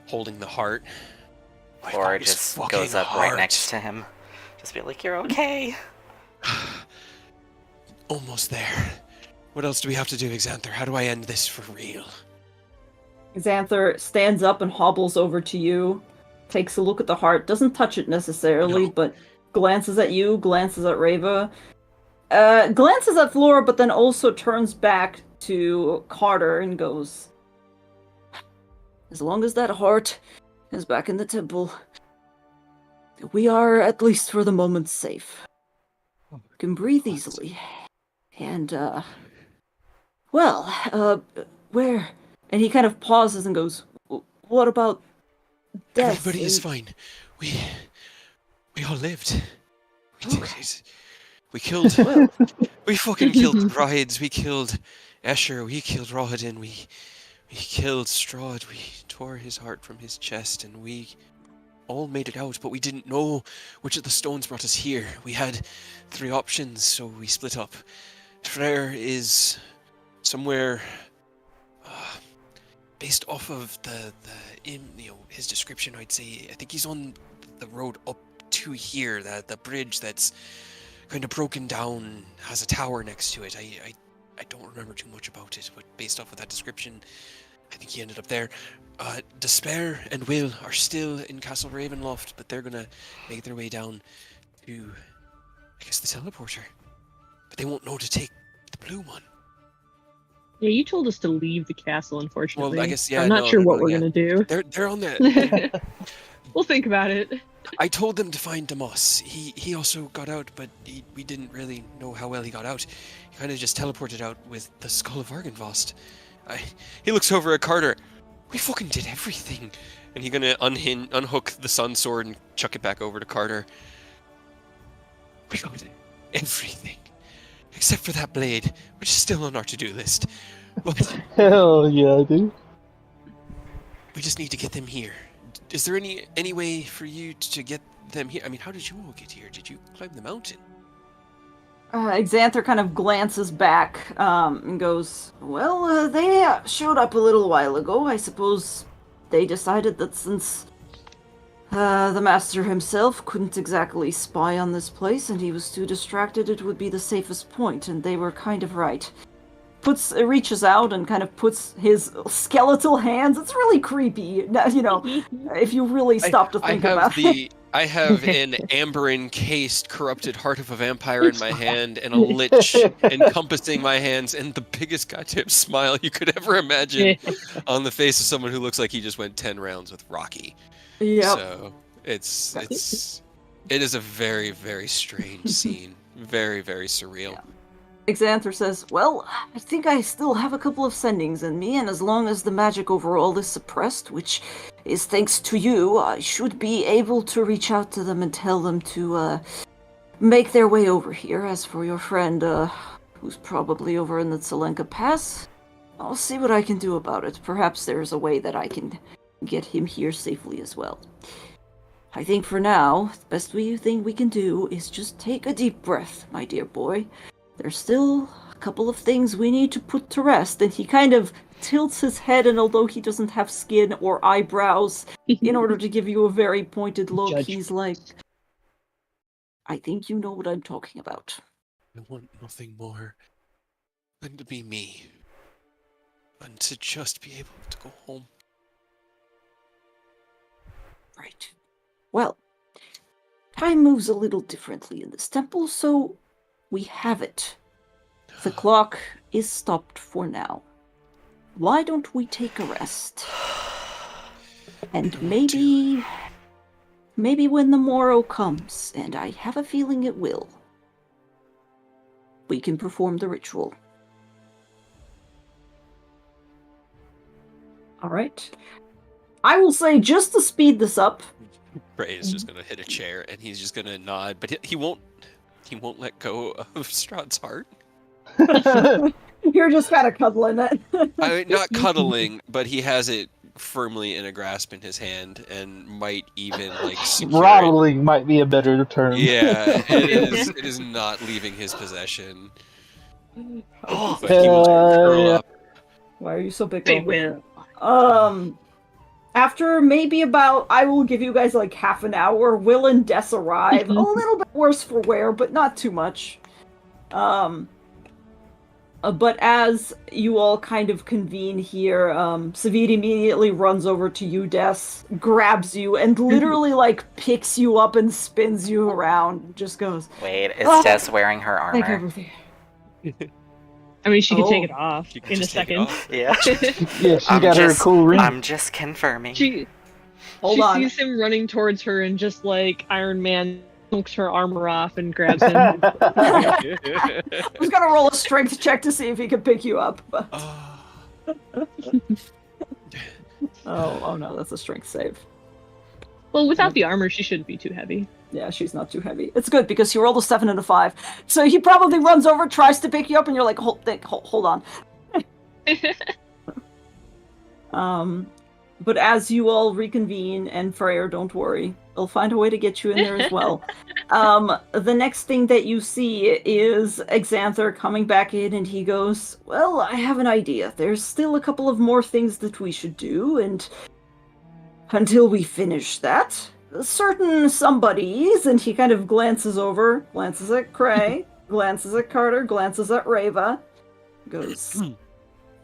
holding the heart. My Or fucking just fucking goes up heart. right next to him. Just be like, you're okay. Almost there. What else do we have to do, Xanther? How do I end this for real? Xanther stands up and hobbles over to you, takes a look at the heart, doesn't touch it necessarily, No. but glances at you, glances at Reva, glances at Flora, but then also turns back to Carter and goes, as long as that heart is back in the temple, we are, at least for the moment, safe. We can breathe easily. And, where? And he kind of pauses and goes, what about death? Everybody is fine. We all lived. We killed. We fucking killed the brides. We killed Escher. We killed Rohadin. We killed Strahd. We tore his heart from his chest, and we all made it out. But we didn't know which of the stones brought us here. We had 3 options, so we split up. Freyr is somewhere based off of his description. I'd say I think he's on the road up to here. The bridge that's kind of broken down has a tower next to it. I don't remember too much about it, but based off of that description, I think he ended up there. Despair and Will are still in Castle Ravenloft, but they're gonna make their way down to, I guess, the teleporter. But they won't know to take the blue one. Yeah, you told us to leave the castle, unfortunately. Well, I guess, yeah. I'm not sure what we're gonna do. They're on the. We'll think about it. I told them to find Demoss. He also got out, but we didn't really know how well he got out. He kind of just teleported out with the skull of Argynvost. He looks over at Carter. We fucking did everything. And he's gonna unhook the sun sword and chuck it back over to Carter. We got everything. Except for that blade, which is still on our to-do list. But Hell yeah, dude. we just need to get them here. Is there any way for you to get them here? I mean, how did you all get here? Did you climb the mountain? Xanther kind of glances back and goes, well, they showed up a little while ago. I suppose they decided that since the master himself couldn't exactly spy on this place and he was too distracted, it would be the safest point, and they were kind of right. Reaches out and kind of puts his skeletal hands. It's really creepy, you know, if you really stop to think about it. I have an amber-encased, corrupted heart of a vampire in my hand, and a lich encompassing my hands, and the biggest goddamn smile you could ever imagine on the face of someone who looks like he just went 10 rounds with Rocky. Yep. So it is a very, very strange scene. Very, very surreal. Yeah. Xanther says, well, I think I still have a couple of sendings in me, and as long as the magic overall is suppressed, which is thanks to you, I should be able to reach out to them and tell them to make their way over here. As for your friend, who's probably over in the Tselenka Pass, I'll see what I can do about it. Perhaps there's a way that I can get him here safely as well. I think for now, the best thing we can do is just take a deep breath, my dear boy. There's still a couple of things we need to put to rest, and he kind of tilts his head, and although he doesn't have skin or eyebrows, in order to give you a very pointed look, he's like, I think you know what I'm talking about. I want nothing more than to be me. And to just be able to go home. Right. Well, time moves a little differently in this temple, so we have it. The clock is stopped for now. Why don't we take a rest? And maybe when the morrow comes, and I have a feeling it will, we can perform the ritual. All right. I will say, just to speed this up, Ray is just gonna hit a chair and he's just gonna nod, but he won't let go of Strahd's heart. You're just kind of cuddling it. I mean, not cuddling, but he has it firmly in a grasp in his hand and might even like throttling might be a better term. Yeah, it is not leaving his possession. Oh, but he will curl up. Why are you so big? They will. After maybe about, I will give you guys like half an hour, Will and Des arrive. A little bit worse for wear, but not too much. But as you all kind of convene here, Savid immediately runs over to you, Des, grabs you, and literally like picks you up and spins you around. Just goes, Wait, is Des wearing her armor? Take everything. I mean, she can take it off in a second. Yeah. Yeah, she got her cool ring. I'm just confirming. She sees him running towards her and just like Iron Man hunks her armor off and grabs him. I was gonna roll a strength check to see if he could pick you up. But... oh no, that's a strength save. Well, without the armor, she shouldn't be too heavy. Yeah, she's not too heavy. It's good because you rolled a 7 and a 5. So he probably runs over, tries to pick you up, and you're like, hold on. But as you all reconvene, and Freyr, don't worry, they'll find a way to get you in there as well. The next thing that you see is Xanther coming back in, and he goes, well, I have an idea. There's still a couple of more things that we should do, and until we finish that, certain somebodies, and he kind of glances at Cray, glances at Carter, glances at Reva, goes,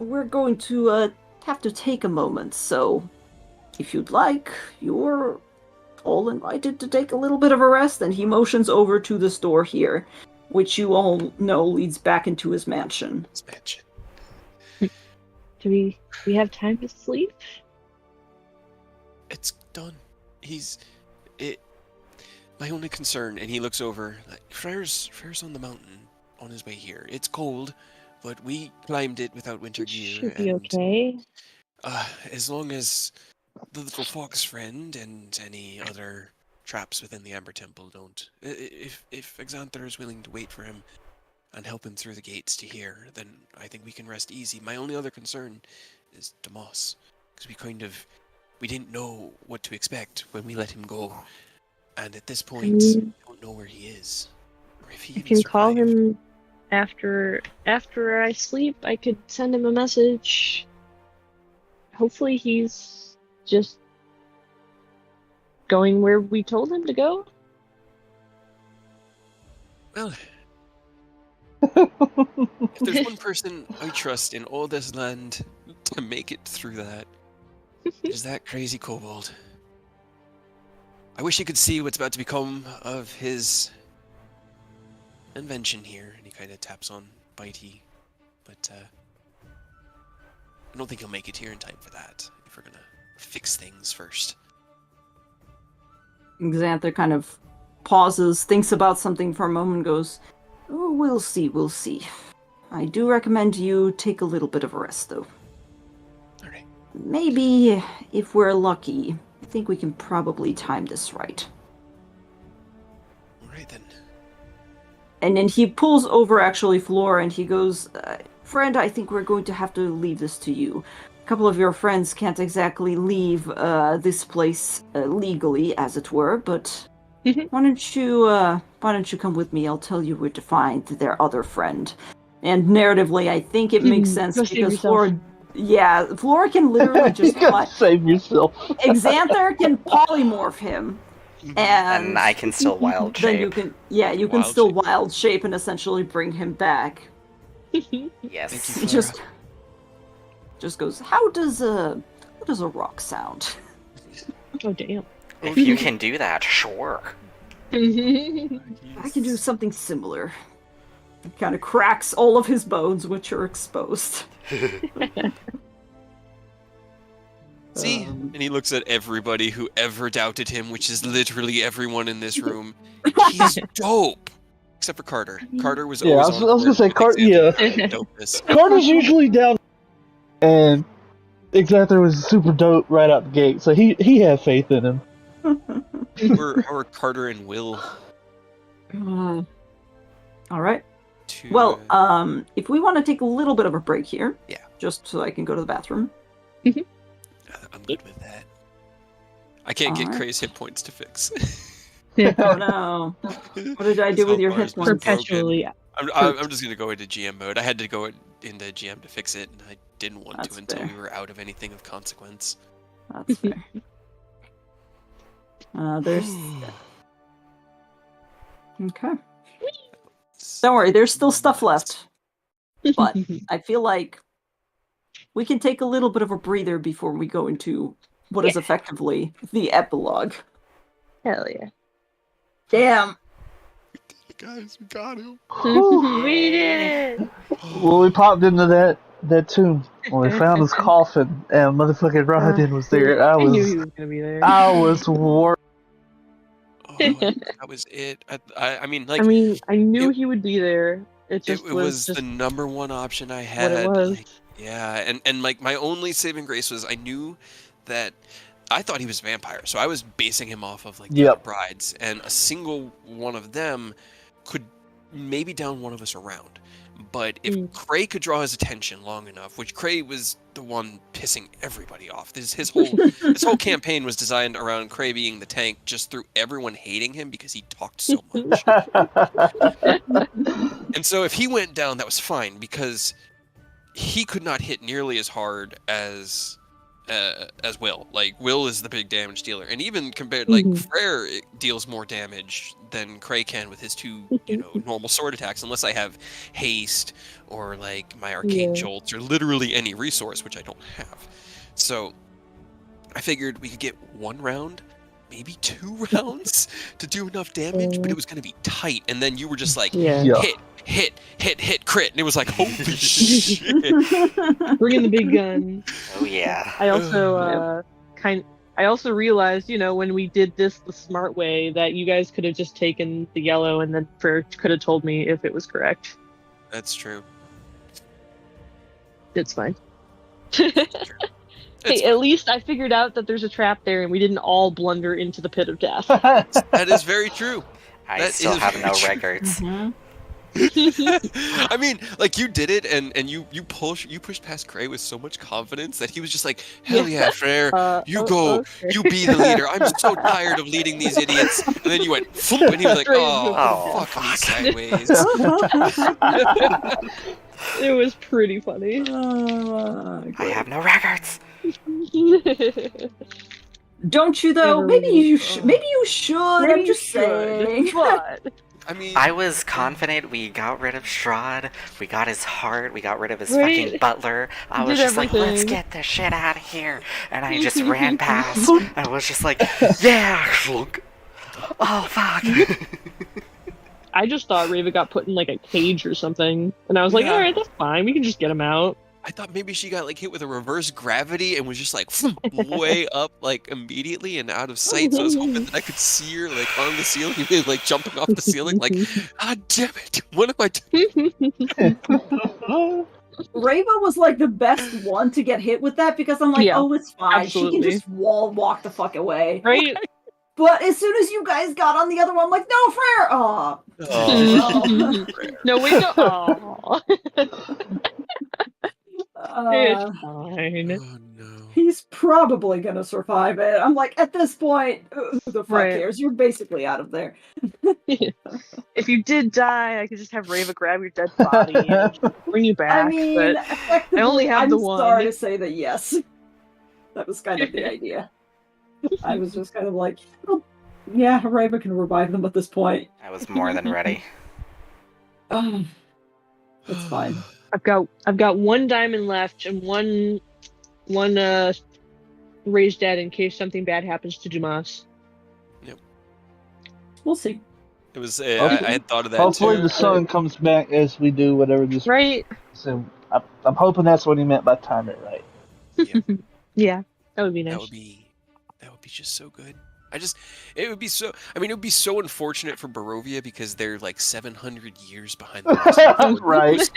we're going to have to take a moment, so if you'd like, you're all invited to take a little bit of a rest. And he motions over to this door here, which you all know leads back into his mansion. Do we have time to sleep? It's done. My only concern, and he looks over, like, Freyr's on the mountain on his way here. It's cold, but we climbed it without winter gear. Should be okay. As long as the little fox friend and any other traps within the Amber Temple don't. If Xanther is willing to wait for him and help him through the gates to here, then I think we can rest easy. My only other concern is Damas, because we didn't know what to expect when we let him go. And at this point, we don't know where he is. Or if he I can call him after I sleep. I could send him a message. Hopefully he's just going where we told him to go. Well, if there's one person I trust in all this land to make it through that, is that crazy kobold. I wish he could see what's about to become of his invention here. And he kind of taps on Bitey. But I don't think he'll make it here in time for that. If we're going to fix things first. Xanther kind of pauses, thinks about something for a moment, and goes, oh, we'll see. I do recommend you take a little bit of a rest, though. Alright. Maybe, if we're lucky, I think we can probably time this right. Alright then. And then he pulls over, actually, Flora, and he goes, friend, I think we're going to have to leave this to you. A couple of your friends can't exactly leave this place legally, as it were, but why don't you come with me? I'll tell you where to find their other friend. And narratively, I think it makes sense because Flora can literally just save yourself. Xanther can polymorph him. And I can still wild shape. Then you can still wild shape and essentially bring him back. Yes. Thank you, Just goes, how does a rock sound? Oh damn. If you can do that, sure. I can do something similar. It kind of cracks all of his bones, which are exposed. See? And he looks at everybody who ever doubted him, which is literally everyone in this room. He's dope! Except for Carter. Carter was always I was gonna say, dopeness. Carter's usually down, and Xanther was super dope right out the gate, so he had faith in him. How are Carter and Will? Alright. Well, if we want to take a little bit of a break here, just so I can go to the bathroom. I'm good with that. I can't get Cray's hit points to fix. Oh no! What did I do with your hit points? Perpetually. I'm just gonna go into GM mode. I had to go into GM to fix it, and I didn't want to until we were out of anything of consequence. That's fair. There's... Okay. Don't worry, there's still stuff left. But I feel like we can take a little bit of a breather before we go into what is effectively the epilogue. Hell yeah. Damn. Guys, we got him. We did it! Well, we popped into that tomb when we found his coffin, and motherfucking Rodin was there. I knew he was gonna be there. I was worried. That was it. I mean, I knew he would be there. It was the number one option I had. What it was. And like my only saving grace was I knew that I thought he was a vampire, so I was basing him off of like the brides, and a single one of them could maybe down one of us around. But if Cray could draw his attention long enough, which Cray was the one pissing everybody off. His whole campaign was designed around Cray being the tank, just through everyone hating him because he talked so much. And so if he went down, that was fine because he could not hit nearly as hard as Will. Like, Will is the big damage dealer, and even compared, like, Freyr deals more damage than Cray can with his two, normal sword attacks, unless I have haste or like my arcane jolts or literally any resource, which I don't have. So I figured we could get one round, maybe 2 rounds to do enough damage, but it was going to be tight. And then you were just like, hit, crit, and it was like, holy shit! Bring in the big gun. Oh yeah. I also I also realized, when we did this the smart way, that you guys could have just taken the yellow, and then Freyr could have told me if it was correct. That's true. It's fine. Hey, at least I figured out that there's a trap there, and we didn't all blunder into the pit of death. That is very true. I still have no records. I mean, like, you did it, and you pushed past Cray with so much confidence that he was just like, hell yeah, Freyr, you go, okay. you be the leader. I'm so tired of leading these idiots. And then you went, Floop, and he was like, fuck me sideways. It was pretty funny. I have no records. Don't you though? Maybe you should. I'm just saying. What? I mean, I was confident we got rid of Strahd, we got his heart, we got rid of his fucking butler. I was just like, let's get this shit out of here. And I just ran past. I was just like, yeah, oh fuck. I just thought Raven got put in like a cage or something, and I was like, alright, that's fine, we can just get him out. I thought maybe she got like hit with a reverse gravity and was just like way up like immediately and out of sight. So I was hoping that I could see her like on the ceiling, like jumping off the ceiling, like, ah, damn it! What am I doing? Rava was like the best one to get hit with that because I'm like, oh, it's fine. Absolutely. She can just walk the fuck away. Right? But as soon as you guys got on the other one, I'm like, no, Freyr! No, wait, no. It's fine. Oh no. He's probably gonna survive it. I'm like, at this point, who the fuck cares? You're basically out of there. If you did die, I could just have Reva grab your dead body and bring you back. I mean, but effectively, I only have I'm the one. sorry to say that yes. That was kind of the idea. I was just kind of like, well, yeah, Reva can revive them at this point. I was more than ready. It's fine. I've got one diamond left and one raised dead in case something bad happens to Dumas. Yep. We'll see. It was. I had thought of that. Hopefully too. the sun comes back as we do whatever this. Right. So I'm hoping that's what he meant by time it right. Yep. Yeah, that would be nice. That would be just so good. It would be so. I mean, it would be so unfortunate for Barovia because they're like 700 years behind the rest of the world. Right.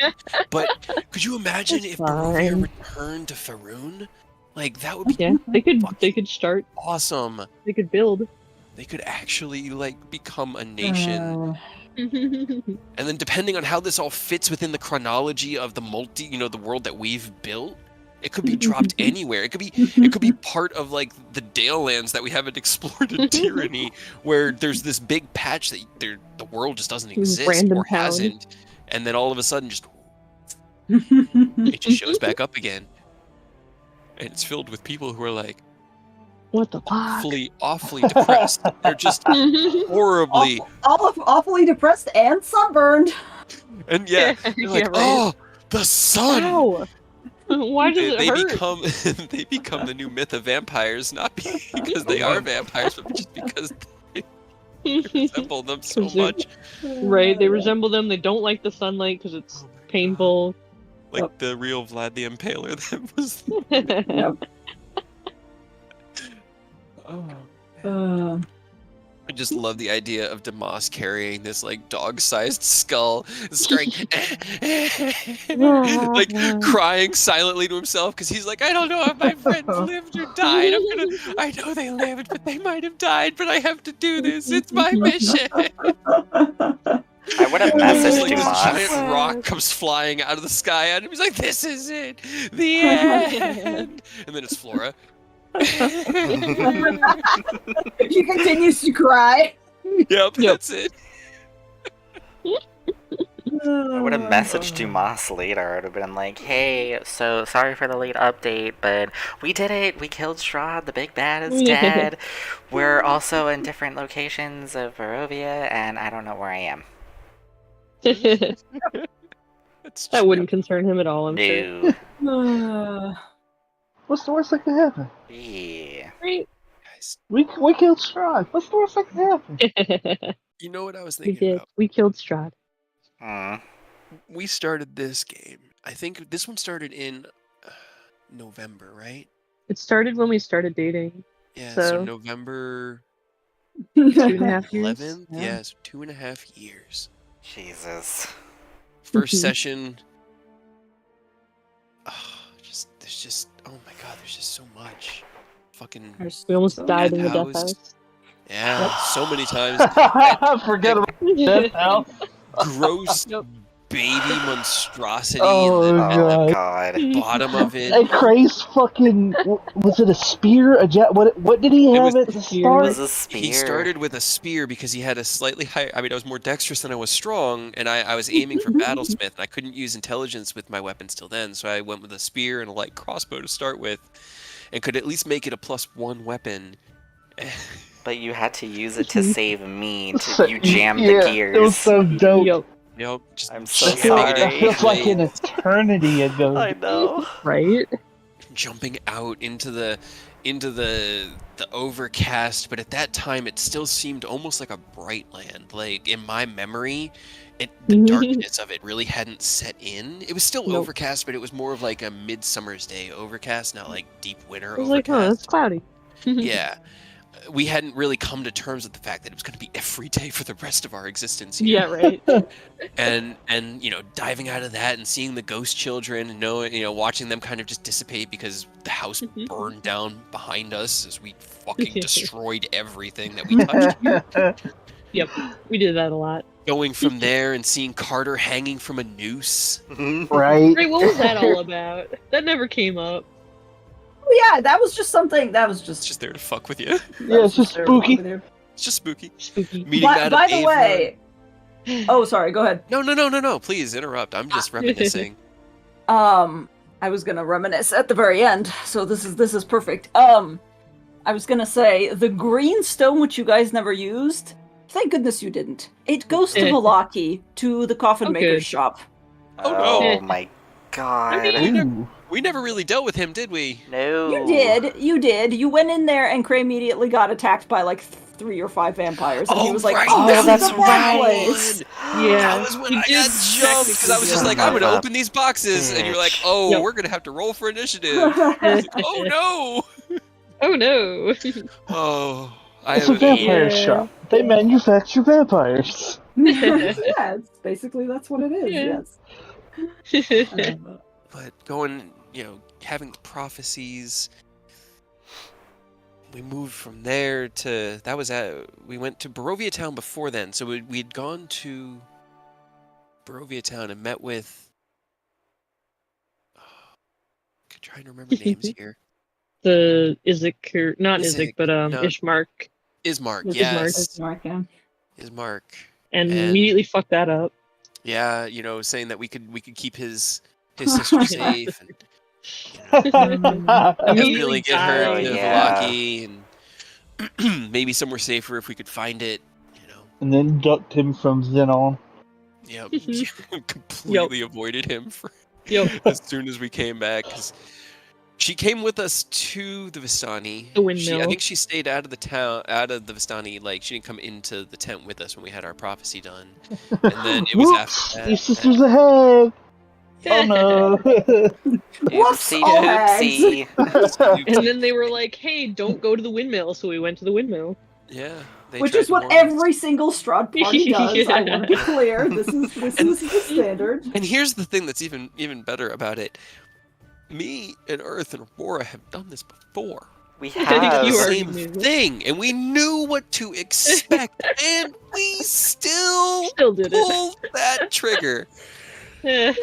But could you imagine It's if fine. Barovia returned to Faerun? Like that would be Yeah, they could start. awesome. They could build. They could actually like become a nation. And then depending on how this all fits within the chronology of the the world that we've built, it could be dropped anywhere. It could be part of like the Dale lands that we haven't explored in Tyranny, where there's this big patch that the world just doesn't exist Random or town. hasn't, and then all of a sudden it just shows back up again, and it's filled with people who are like What the fuck? awfully depressed. They're just horribly awfully depressed and sunburned. and they're like, Yeah, right. oh, the sun. Ow. Why does it hurt? They become the new myth of vampires, not because they are vampires, but just because they resemble them so much. Right, they resemble them. They don't like the sunlight because it's painful. Like the real Vlad the Impaler that was. Yep. Oh. I just love the idea of Damas carrying this like dog-sized skull, starting like crying silently to himself because he's like, I don't know if my friends lived or died. I know they lived, but they might have died. But I have to do this. It's my mission. I would have messaged Like this Dumas. giant rock comes flying out of the sky at him. He's like, "This is it, the end." And then it's Flora. He continues to cry. Yep, that's it. I would have messaged Dumas later. I would have been like, hey, so sorry for the late update, but we did it. We killed Strahd. The big bad is dead. We're also in different locations of Barovia, and I don't know where I am. That wouldn't concern him at all, I'm sure. No. What's the worst that could happen? Yeah. Right. Guys, We killed Strahd. What's the worst that could happen? you know what I was We thinking did. about? We killed Strahd. We started this game. I think this one started in November, right? It started when we started dating. Yeah, So- so November 2.5 years. 11th? Yeah, so 2.5 years. Jesus. First session. Oh my god, there's just so much. Fucking We almost died in the Death death House. house. yeah, so many times. I forgot about that now. Gross baby monstrosity Oh, in the Oh, God. God. bottom of it. And Cray's fucking... Was it a spear? What did he It have was at the a spear. It start? was a spear. He started with a spear because he had a slightly higher. I mean, I was more dexterous than I was strong, and I was aiming for battlesmith, and I couldn't use intelligence with my weapons till then, so I went with a spear and a light crossbow to start with, and could at least make it a +1 weapon. But you had to use it to save me. You jammed Yeah, the gears. It was so dope. Yo, You know, just I'm so That feels, jamming it sorry. that feels like an blade, eternity ago. I know. right? jumping out into the overcast, but at that time it still seemed almost like a bright land. Like in my memory, the darkness of it really hadn't set in. It was still Nope. overcast, but it was more of like a midsummer's day overcast, not like deep winter I was like, oh, overcast. that's cloudy. Yeah. We hadn't really come to terms with the fact that it was going to be every day for the rest of our existence here. Yeah, right. And diving out of that and seeing the ghost children and watching them kind of just dissipate because the house burned down behind us as we fucking destroyed everything that we touched. Yep, we did that a lot. going from there and seeing Carter hanging from a noose. Right. Right, what was that all about? That never came up. Oh, yeah, that was just something. That was It's just. just there to fuck with you. Yeah, it's just spooky. It's just spooky. Spooky. Meeting that By at the Avon. way. Oh, sorry. Go ahead. No. Please interrupt. I'm just reminiscing. I was gonna reminisce at the very end, so this is perfect. I was gonna say the green stone which you guys never used. Thank goodness you didn't. It goes to Valaki to the coffin maker's shop. Oh no! Oh my god. We never really dealt with him, did we? No. You did. You went in there and Cray immediately got attacked by like 3 or 5 vampires, and he was like, right. "Oh, Oh, this is that's a bad right. place." Yeah. That was when You I did got jumped because I was just like, I'm gonna open these boxes, and you're like, oh, Yep. we're gonna have to roll for initiative. I was like, oh no! Oh no. Oh, It's a vampire shop. They manufacture vampires. Yeah, it's basically that's what it is. Yeah. Yes. But going, having the prophecies. We moved from there to we went to Barovia Town before then. So we'd gone to Barovia Town and met with. I'm trying to remember names here. The Isaac, not Isaac, but no. Ishmark. Ismark, With yes. Ismark. And immediately fucked that up. Yeah, saying that we could keep his sister safe and Immediately get her to yeah. Valaki and maybe somewhere safer if we could find it, And then ducked him from then on. Yep. Completely avoided him as soon as we came back. 'Cause she came with us to the Vistani. The windmill. I think she stayed out of the Vistani. Like, she didn't come into the tent with us when we had our prophecy done. And then it was after that. Your sister's ahead! Oh no! Whoopsie Oopsie. And then they were like, hey, don't go to the windmill, so we went to the windmill. Yeah. Which is what every single Strahd party does. I want to be clear. This is the standard. And here's the thing that's even better about it. Me and Earth and Aurora have done this before. We think have. you The are- same thing, and we knew what to expect, and we still did it. pulled that trigger. I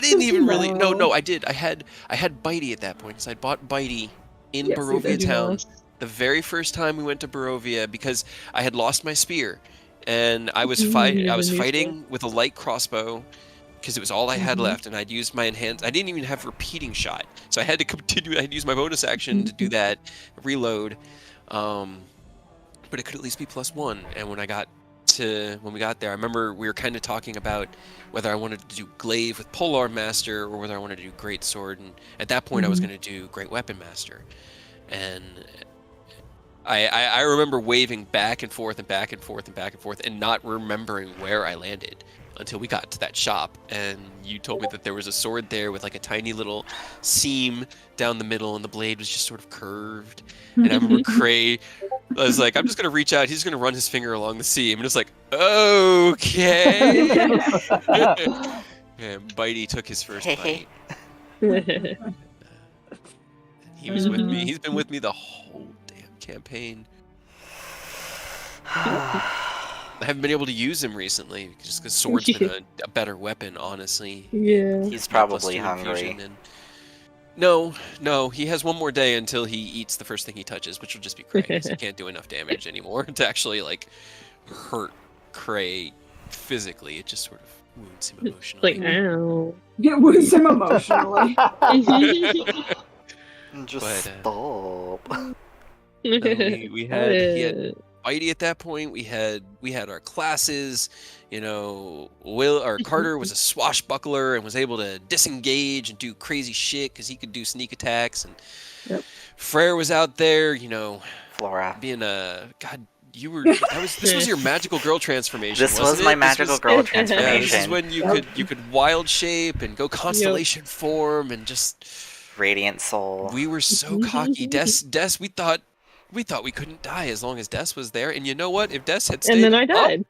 didn't even really. No, I did. I had Bitey at that point, because I bought Bitey in Yes, you Barovia did. Town the very first time we went to Barovia, because I had lost my spear, and I was fighting with a light crossbow. Because it was all I had left, and I'd used my enhanced. I didn't even have repeating shot, so I had to continue. I had to use my bonus action to do that, reload. But it could at least be +1. And when we got there, I remember we were kind of talking about whether I wanted to do glaive with polearm master or whether I wanted to do great sword. And at that point, I was going to do great weapon master. And I remember waving back and forth and back and forth and back and forth, and not remembering where I landed. Until we got to that shop, and you told me that there was a sword there with like a tiny little seam down the middle, and the blade was just sort of curved. And I remember Cray, I was like, I'm just gonna reach out, he's gonna run his finger along the seam, and it's like, okay. And Bitey took his first bite. He was with me. He's been with me the whole damn campaign. I haven't been able to use him recently, just because sword's been a better weapon, honestly. Yeah. He's probably hungry. No, he has one more day until he eats the first thing he touches, which will just be Cray, because he can't do enough damage anymore to actually, like, hurt Cray physically. It just sort of wounds him emotionally. Like, ow. It wounds him emotionally. Just stop. We had Bitey at that point. We had our classes. Carter was a swashbuckler and was able to disengage and do crazy shit because he could do sneak attacks. And Frere was out there, Flora. being a god. This was your magical girl transformation. This was my magical girl transformation. Yeah, this is when you could wild shape and go constellation form and just Radiant soul. We were so cocky. Des, we thought we couldn't die as long as Des was there, and you know what? If Des had stayed, And then I died.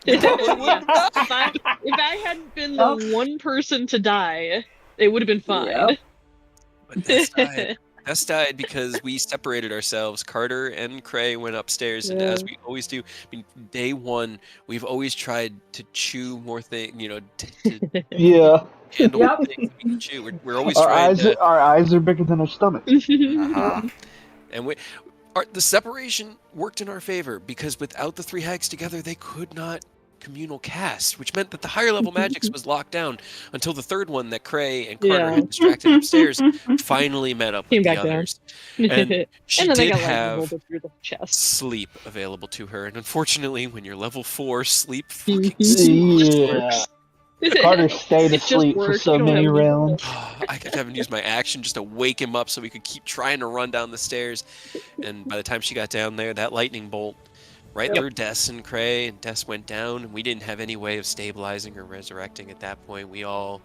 we probably wouldn't die. If I hadn't been the one person to die, it would have been fine. Yep. But Des died. Des died because we separated ourselves. Carter and Cray went upstairs, and as we always do, I mean, day one, we've always tried to chew more things, Yeah. handle Yep. things that we can chew. We're always Our trying to... our eyes are bigger than our stomachs. Uh-huh. And the separation worked in our favor, because without the three hags together, they could not communal cast, which meant that the higher level magics was locked down until the third one that Cray and Carter had distracted upstairs finally met up with the others. And she did have sleep available to her. And unfortunately, when you're level 4, sleep fucking sucks. Carter stayed asleep for so many rounds. I kept having to use my action just to wake him up so we could keep trying to run down the stairs. And by the time she got down there, that lightning bolt right through Des and Cray, and Des went down, and we didn't have any way of stabilizing or resurrecting at that point. We all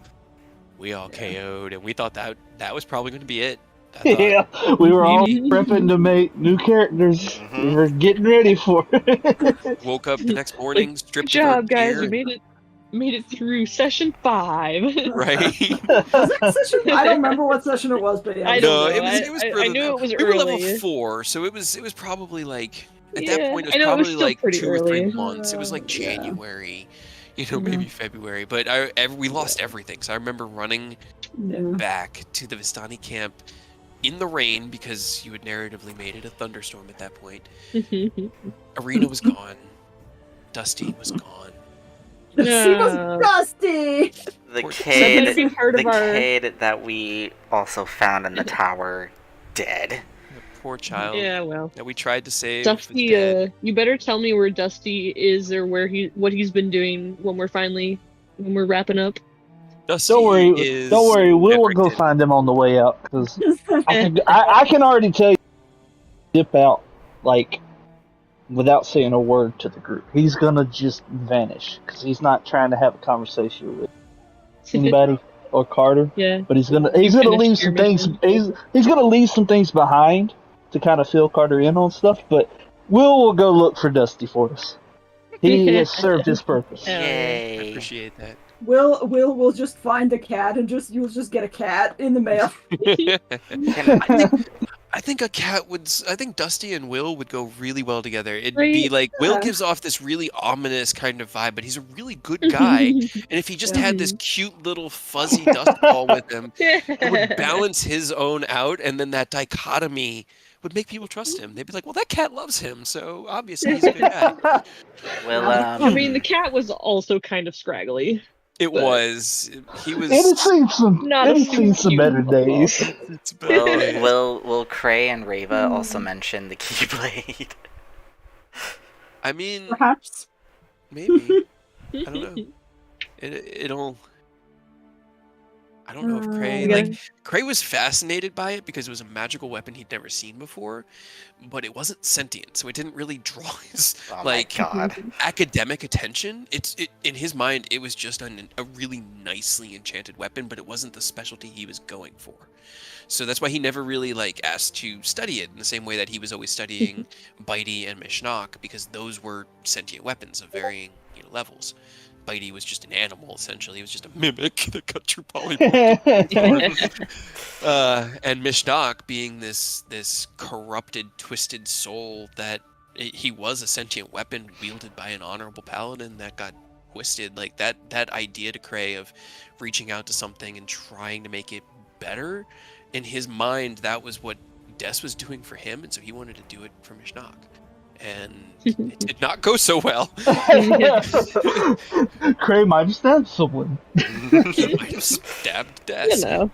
KO'd, and we thought that was probably going to be it. Yeah, we were all prepping to make new characters. We were getting ready for it. Woke up the next morning, stripped Good job, guys. gear, We made it through session 5. Right? Was that session? I don't remember what session it was, but yeah. I No, don't know. it was I knew it was we were early. level 4, so it was probably like at that point it was I know, probably like 2 pretty or 3 early. months. It was like January, maybe February. But we lost everything. So I remember running back to the Vistani camp in the rain, because you had narratively made it a thunderstorm at that point. Arena was gone. Dusty was gone. She was Dusty! The Sometimes you've heard of our- kid that we also found in the tower, dead. The poor child. Yeah, well. That we tried to save. Dusty, you better tell me where Dusty is, or what he's been doing when we're wrapping up. Dusty Don't worry. We'll go find him on the way out, because I can already tell you, dip out like without saying a word to the group. He's gonna just vanish because he's not trying to have a conversation with anybody or Carter. Yeah. But he's gonna leave some things. He's gonna leave some things behind to kind of fill Carter in on stuff. But we'll go look for Dusty for us. He has served his purpose. Yay! I appreciate that. We'll just find a cat, and you'll just get a cat in the mail. I think a cat would. I think Dusty and Will would go really well together. It'd be like Will gives off this really ominous kind of vibe, but he's a really good guy. And if he just had this cute little fuzzy dust ball with him, it would balance his own out, and then that dichotomy would make people trust him. They'd be like, "Well, that cat loves him, so obviously he's a good guy." Well, I mean, the cat was also kind of scraggly. He was. It had seen some better days. Will Cray and Rava also mention the Keyblade? I mean, Perhaps. maybe. I don't know. It'll. I don't know if Cray Cray was fascinated by it because it was a magical weapon he'd never seen before, but it wasn't sentient, so it didn't really draw his academic attention. In his mind, it was just a really nicely enchanted weapon, but it wasn't the specialty he was going for. So that's why he never really asked to study it in the same way that he was always studying Bitey and Mishnok, because those were sentient weapons of varying levels. Bitey was just an animal, essentially. He was just a mimic that cut through polymorph. And Mishnok being this corrupted, twisted soul that he was a sentient weapon wielded by an honorable paladin that got twisted. Like that idea to Cray of reaching out to something and trying to make it better, in his mind, that was what Des was doing for him, and so he wanted to do it for Mishnok. And it did not go so well. Cray might have stabbed someone. He might have stabbed Des. And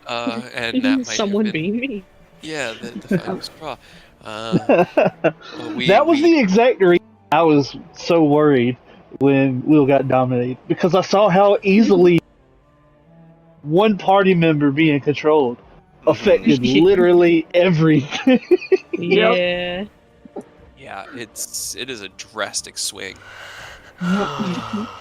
that might someone have been, being me. Yeah, the final straw. That was the exact reason I was so worried when Will got dominated, because I saw how easily one party member being controlled affected literally everything. Yeah. Yeah, it is a drastic swing.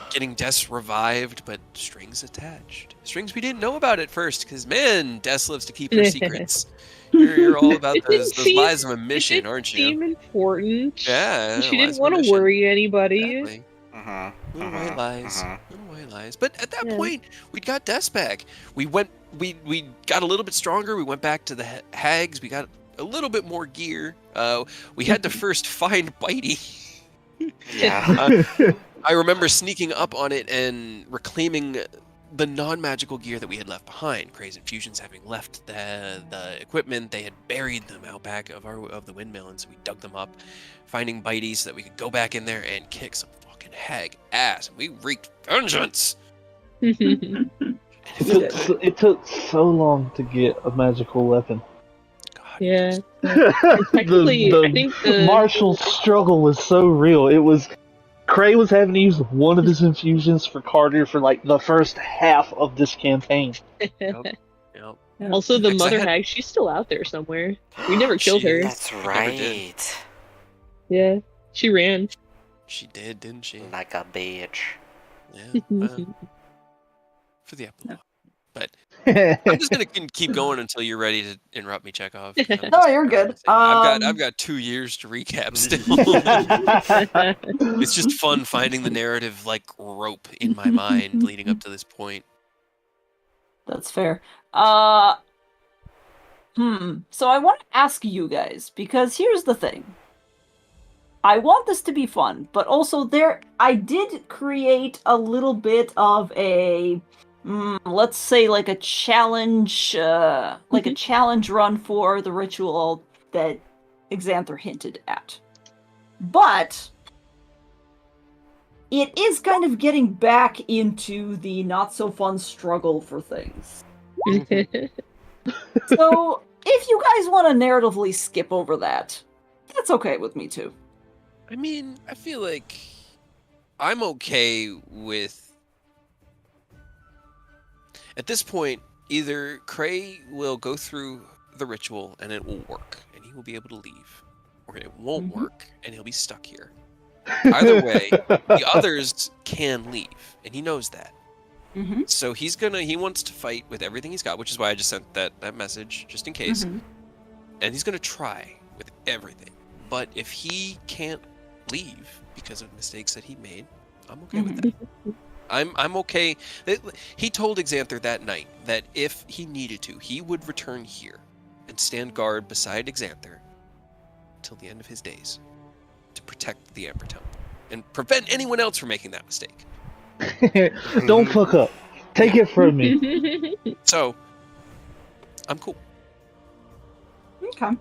Getting Des revived, but strings attached. Strings we didn't know about at first, because man, Des loves to keep her secrets. You're all about those lies of a mission, aren't you? It seemed important. Yeah. She didn't want to worry anybody. Exactly. Little white lies. Little lies. But at that point, we got Des back. We got a little bit stronger. We went back to the hags. We got a little bit more gear. We had to first find Bitey. Yeah. I remember sneaking up on it and reclaiming the non-magical gear that we had left behind. Craze Infusions having left the equipment, they had buried them out back of the windmill, and so we dug them up, finding Bitey so that we could go back in there and kick some fucking hag ass. And we wreaked vengeance. It took so long to get a magical weapon. God, Yeah. Technically, I think the Marshall's struggle was so real. It was Cray was having to use one of his infusions for Carter for like the first half of this campaign. Yep. Also, the Because mother hag, she's still out there somewhere. We never killed her. That's right. Yeah, she ran. She did, didn't she? Like a bitch. Yeah. For the epilogue. But I'm just gonna keep going until you're ready to interrupt me, Chekhov. No, you're good. I've got 2 years to recap still. It's just fun finding the narrative like rope in my mind leading up to this point. That's fair. So I want to ask you guys, because here's the thing. I want this to be fun, but also I did create a little bit of a let's say like a challenge run for the ritual that Xanther hinted at. But it is kind of getting back into the not so fun struggle for things. So if you guys want to narratively skip over that, that's okay with me too. I mean, I feel like I'm okay with... At this point, either Cray will go through the ritual and it will work, and he will be able to leave, or it won't work, and he'll be stuck here. Either way, the others can leave, and he knows that. So he wants to fight with everything he's got, which is why I just sent that message, just in case. And he's gonna try with everything. But if he can't leave because of mistakes that he made, I'm okay with that. I'm okay. He told Xanther that night that if he needed to, he would return here and stand guard beside Xanther till the end of his days to protect the Amber Temple and prevent anyone else from making that mistake. Don't fuck up. Take it from me. So, I'm cool. Okay.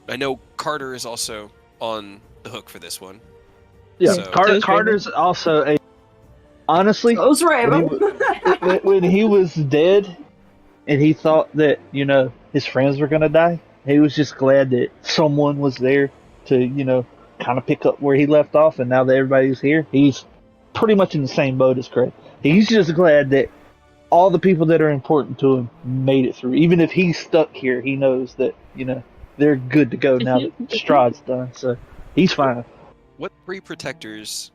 I know Carter is also on the hook for this one. Yeah, So- Carter's also a... Honestly, Those when he was dead and he thought that, his friends were going to die, he was just glad that someone was there to, kind of pick up where he left off, and now that everybody's here, he's pretty much in the same boat as Craig. He's just glad that all the people that are important to him made it through. Even if he's stuck here, he knows that, they're good to go now that Strahd's done, so he's fine. What 3 protectors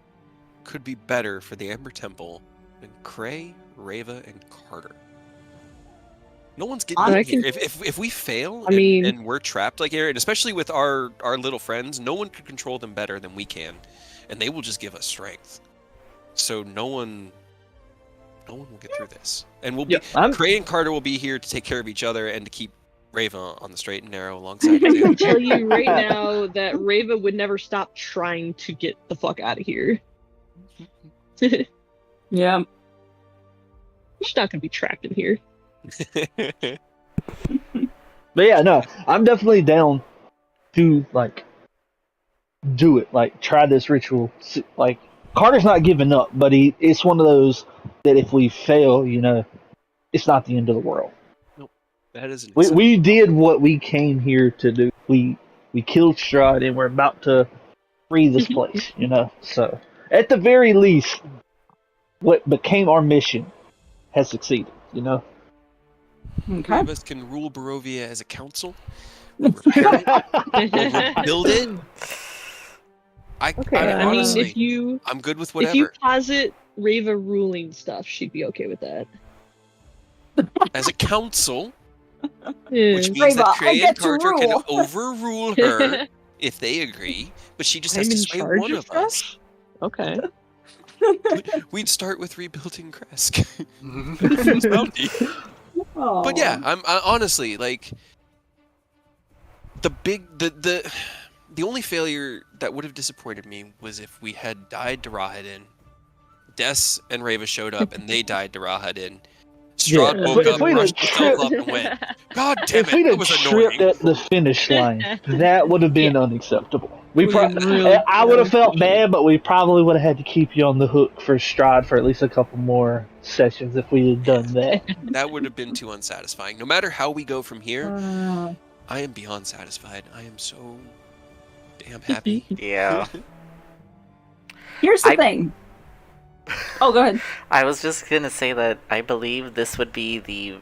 could be better for the Amber Temple than Cray, Reva, and Carter? No one's getting here. If we fail and we're trapped like here, and especially with our little friends, no one could control them better than we can, and they will just give us strength. So no one will get through this, and Cray and Carter will be here to take care of each other and to keep Reva on the straight and narrow alongside. I can tell you right now that Reva would never stop trying to get the fuck out of here. Yeah. She's not gonna be trapped in here. But yeah, no, I'm definitely down to, do it. Try this ritual. Carter's not giving up, but it's one of those that if we fail, it's not the end of the world. Nope. That isn't. We did what we came here to do. We killed Strahd, and we're about to free this place, So, at the very least, what became our mission has succeeded, Okay. Three of us can rule Barovia as a council. We'll repair it. We'll rebuild it. Honestly, I'm good with whatever. If you posit Reva ruling stuff, she'd be okay with that. As a council, Yeah. which means Reva, that I Cray get and to Carter can rule. overrule her if they agree, but she just I'm has to in sway charge one of of us. stuff? Okay. We'd start with rebuilding Kresk. First bounty. But yeah, I honestly like the only failure that would have disappointed me was if we had died to Rahadin, Des and Reva showed up and they died to Rahadin. Strahd Yeah, woke if up, we'd have brushed himself tripped- up, and went, "God damn If it, we'd that have was tripped annoying." at the finish line, that would have been unacceptable. We Would've been really I would have felt unfortunate. bad, but we probably would have had to keep you on the hook for Strahd for at least a couple more sessions if we had done that. That would have been too unsatisfying. No matter how we go from here, I am beyond satisfied. I am so damn happy. Yeah. Here's the thing. Oh, go ahead. I was just gonna say that I believe this would be the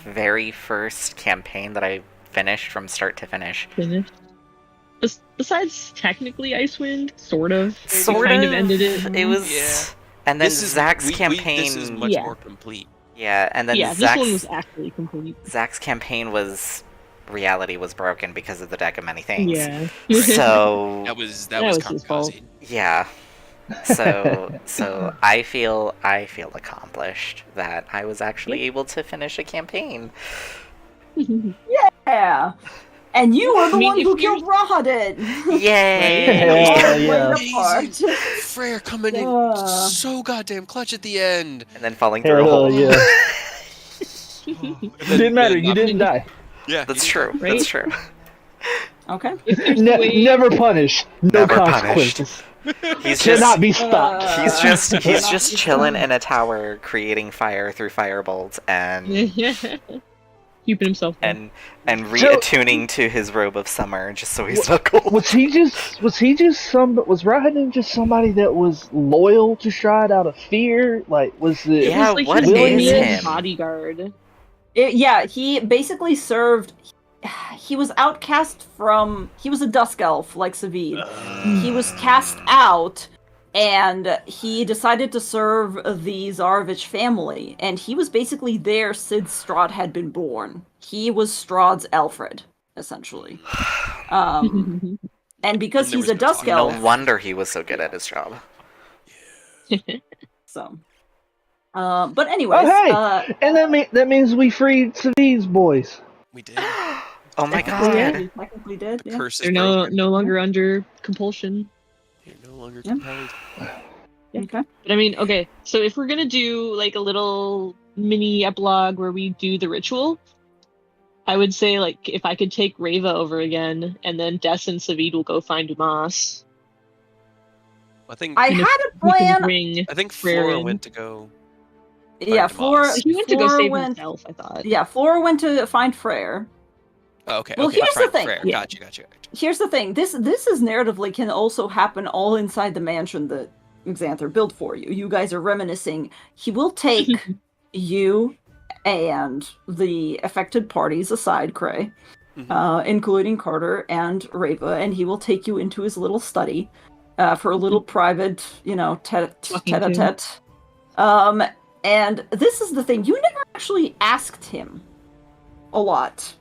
very first campaign that I finished from start to finish. Finished. Besides technically Icewind, sort of. Sort kind of. of ended it. It was. Yeah. And then This is Zach's campaign. This is much Yeah. more complete. Yeah, and then Yeah, this Zach's, one was actually complete. Zach's campaign was reality was broken because of the deck of many things. Yeah. So That was his fault. kamikaze. yeah. So I feel accomplished that I was actually able to finish a campaign. Yeah. And you were the I mean, one if who you're- killed Rahadin. Yay! Hell Way yeah. apart. Freyr coming in so goddamn clutch at the end. And then falling through a Hell hole. yeah. And then- Didn't matter, then you didn't die. Yeah, That's he- true. Right? That's true. Okay. If there's a way- Never punished. No Never consequences. He's Cannot just be stopped. he's just chilling in a tower, creating fire through firebolts and keeping himself down. and reattuning to his robe of summer, just so he's not cold. Was Rahadin just somebody that was loyal to Strahd out of fear? Like, was it? Yeah, It was what his is lineage him? bodyguard. Yeah, he basically served. He was outcast from. He was a dusk elf like Savid. He was cast out, and he decided to serve the Zarovich family. And he was basically there since Strahd had been born. He was Strahd's Alfred, essentially. And because And there he's was a no dusk talking No elf, wonder he was so good at his job. so. But anyways, Oh, hey! And that means we freed Savid's boys. We did. Oh my technically god. did, technically did. Yeah. Curse is They're no broken. longer under compulsion. You're no longer Yeah. compelled. Okay. But I mean, okay, so if we're gonna do like a little mini epilogue where we do the ritual, I would say like if I could take Reva over again, and then Des and Savid will go find Dumas. I think I And if had a we can plan. bring I think Freyr Flora in. went to go. Yeah, Find Flora. Tomas. He went to go Flora save went- himself, I thought. Yeah, Flora went to find Freyr. Oh, okay. Well, okay. here's the Freyr, thing. Freyr. Yeah. Gotcha. Here's the thing. This is narratively can also happen all inside the mansion that Xanther built for you. You guys are reminiscing. He will take you and the affected parties aside, Cray, including Carter and Reva, and he will take you into his little study for a little private, tete-a-tete. And this is the thing. You never actually asked him a lot.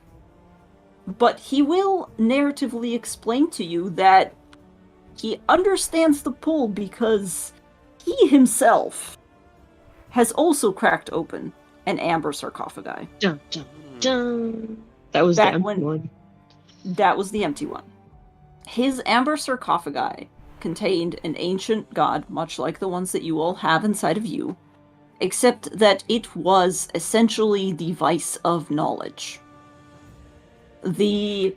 But he will narratively explain to you that he understands the pull because he himself has also cracked open an amber sarcophagi. Dun, dun, dun. That was Back the when- one. That was the empty one. His amber sarcophagi contained an ancient god, much like the ones that you all have inside of you, except that it was essentially the vice of knowledge. The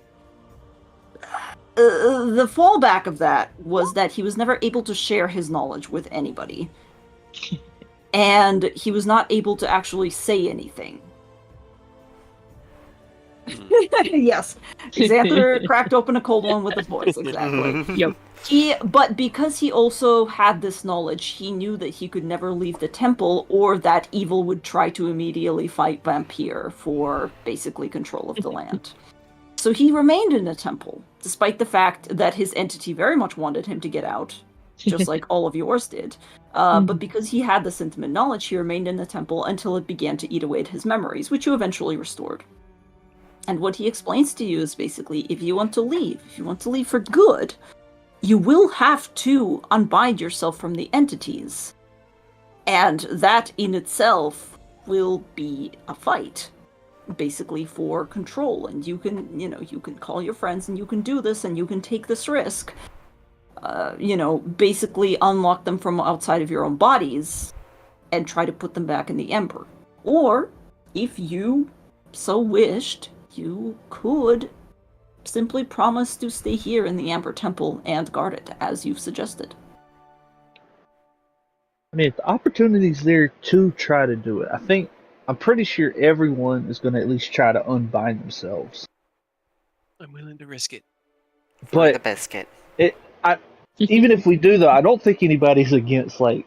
fallback of that was that he was never able to share his knowledge with anybody. And he was not able to actually say anything. Yes. Xanther cracked open a cold one with his voice, exactly. Yep. But because he also had this knowledge, he knew that he could never leave the temple, or that evil would try to immediately fight Vampire for basically control of the land. So he remained in the temple, despite the fact that his entity very much wanted him to get out, just like all of yours did. But because he had this intimate knowledge, he remained in the temple until it began to eat away at his memories, which you eventually restored. And what he explains to you is basically, if you want to leave for good, you will have to unbind yourself from the entities. And that in itself will be a fight, basically, for control. And you can call your friends and you can do this and you can take this risk. Basically unlock them from outside of your own bodies and try to put them back in the Ember. Or, if you so wished, you could simply promise to stay here in the Amber Temple and guard it, as you've suggested. I mean, if the opportunity's there to try to do it, I'm pretty sure everyone is going to at least try to unbind themselves. I'm willing to risk it. For the biscuit. Even if we do, though, I don't think anybody's against, like,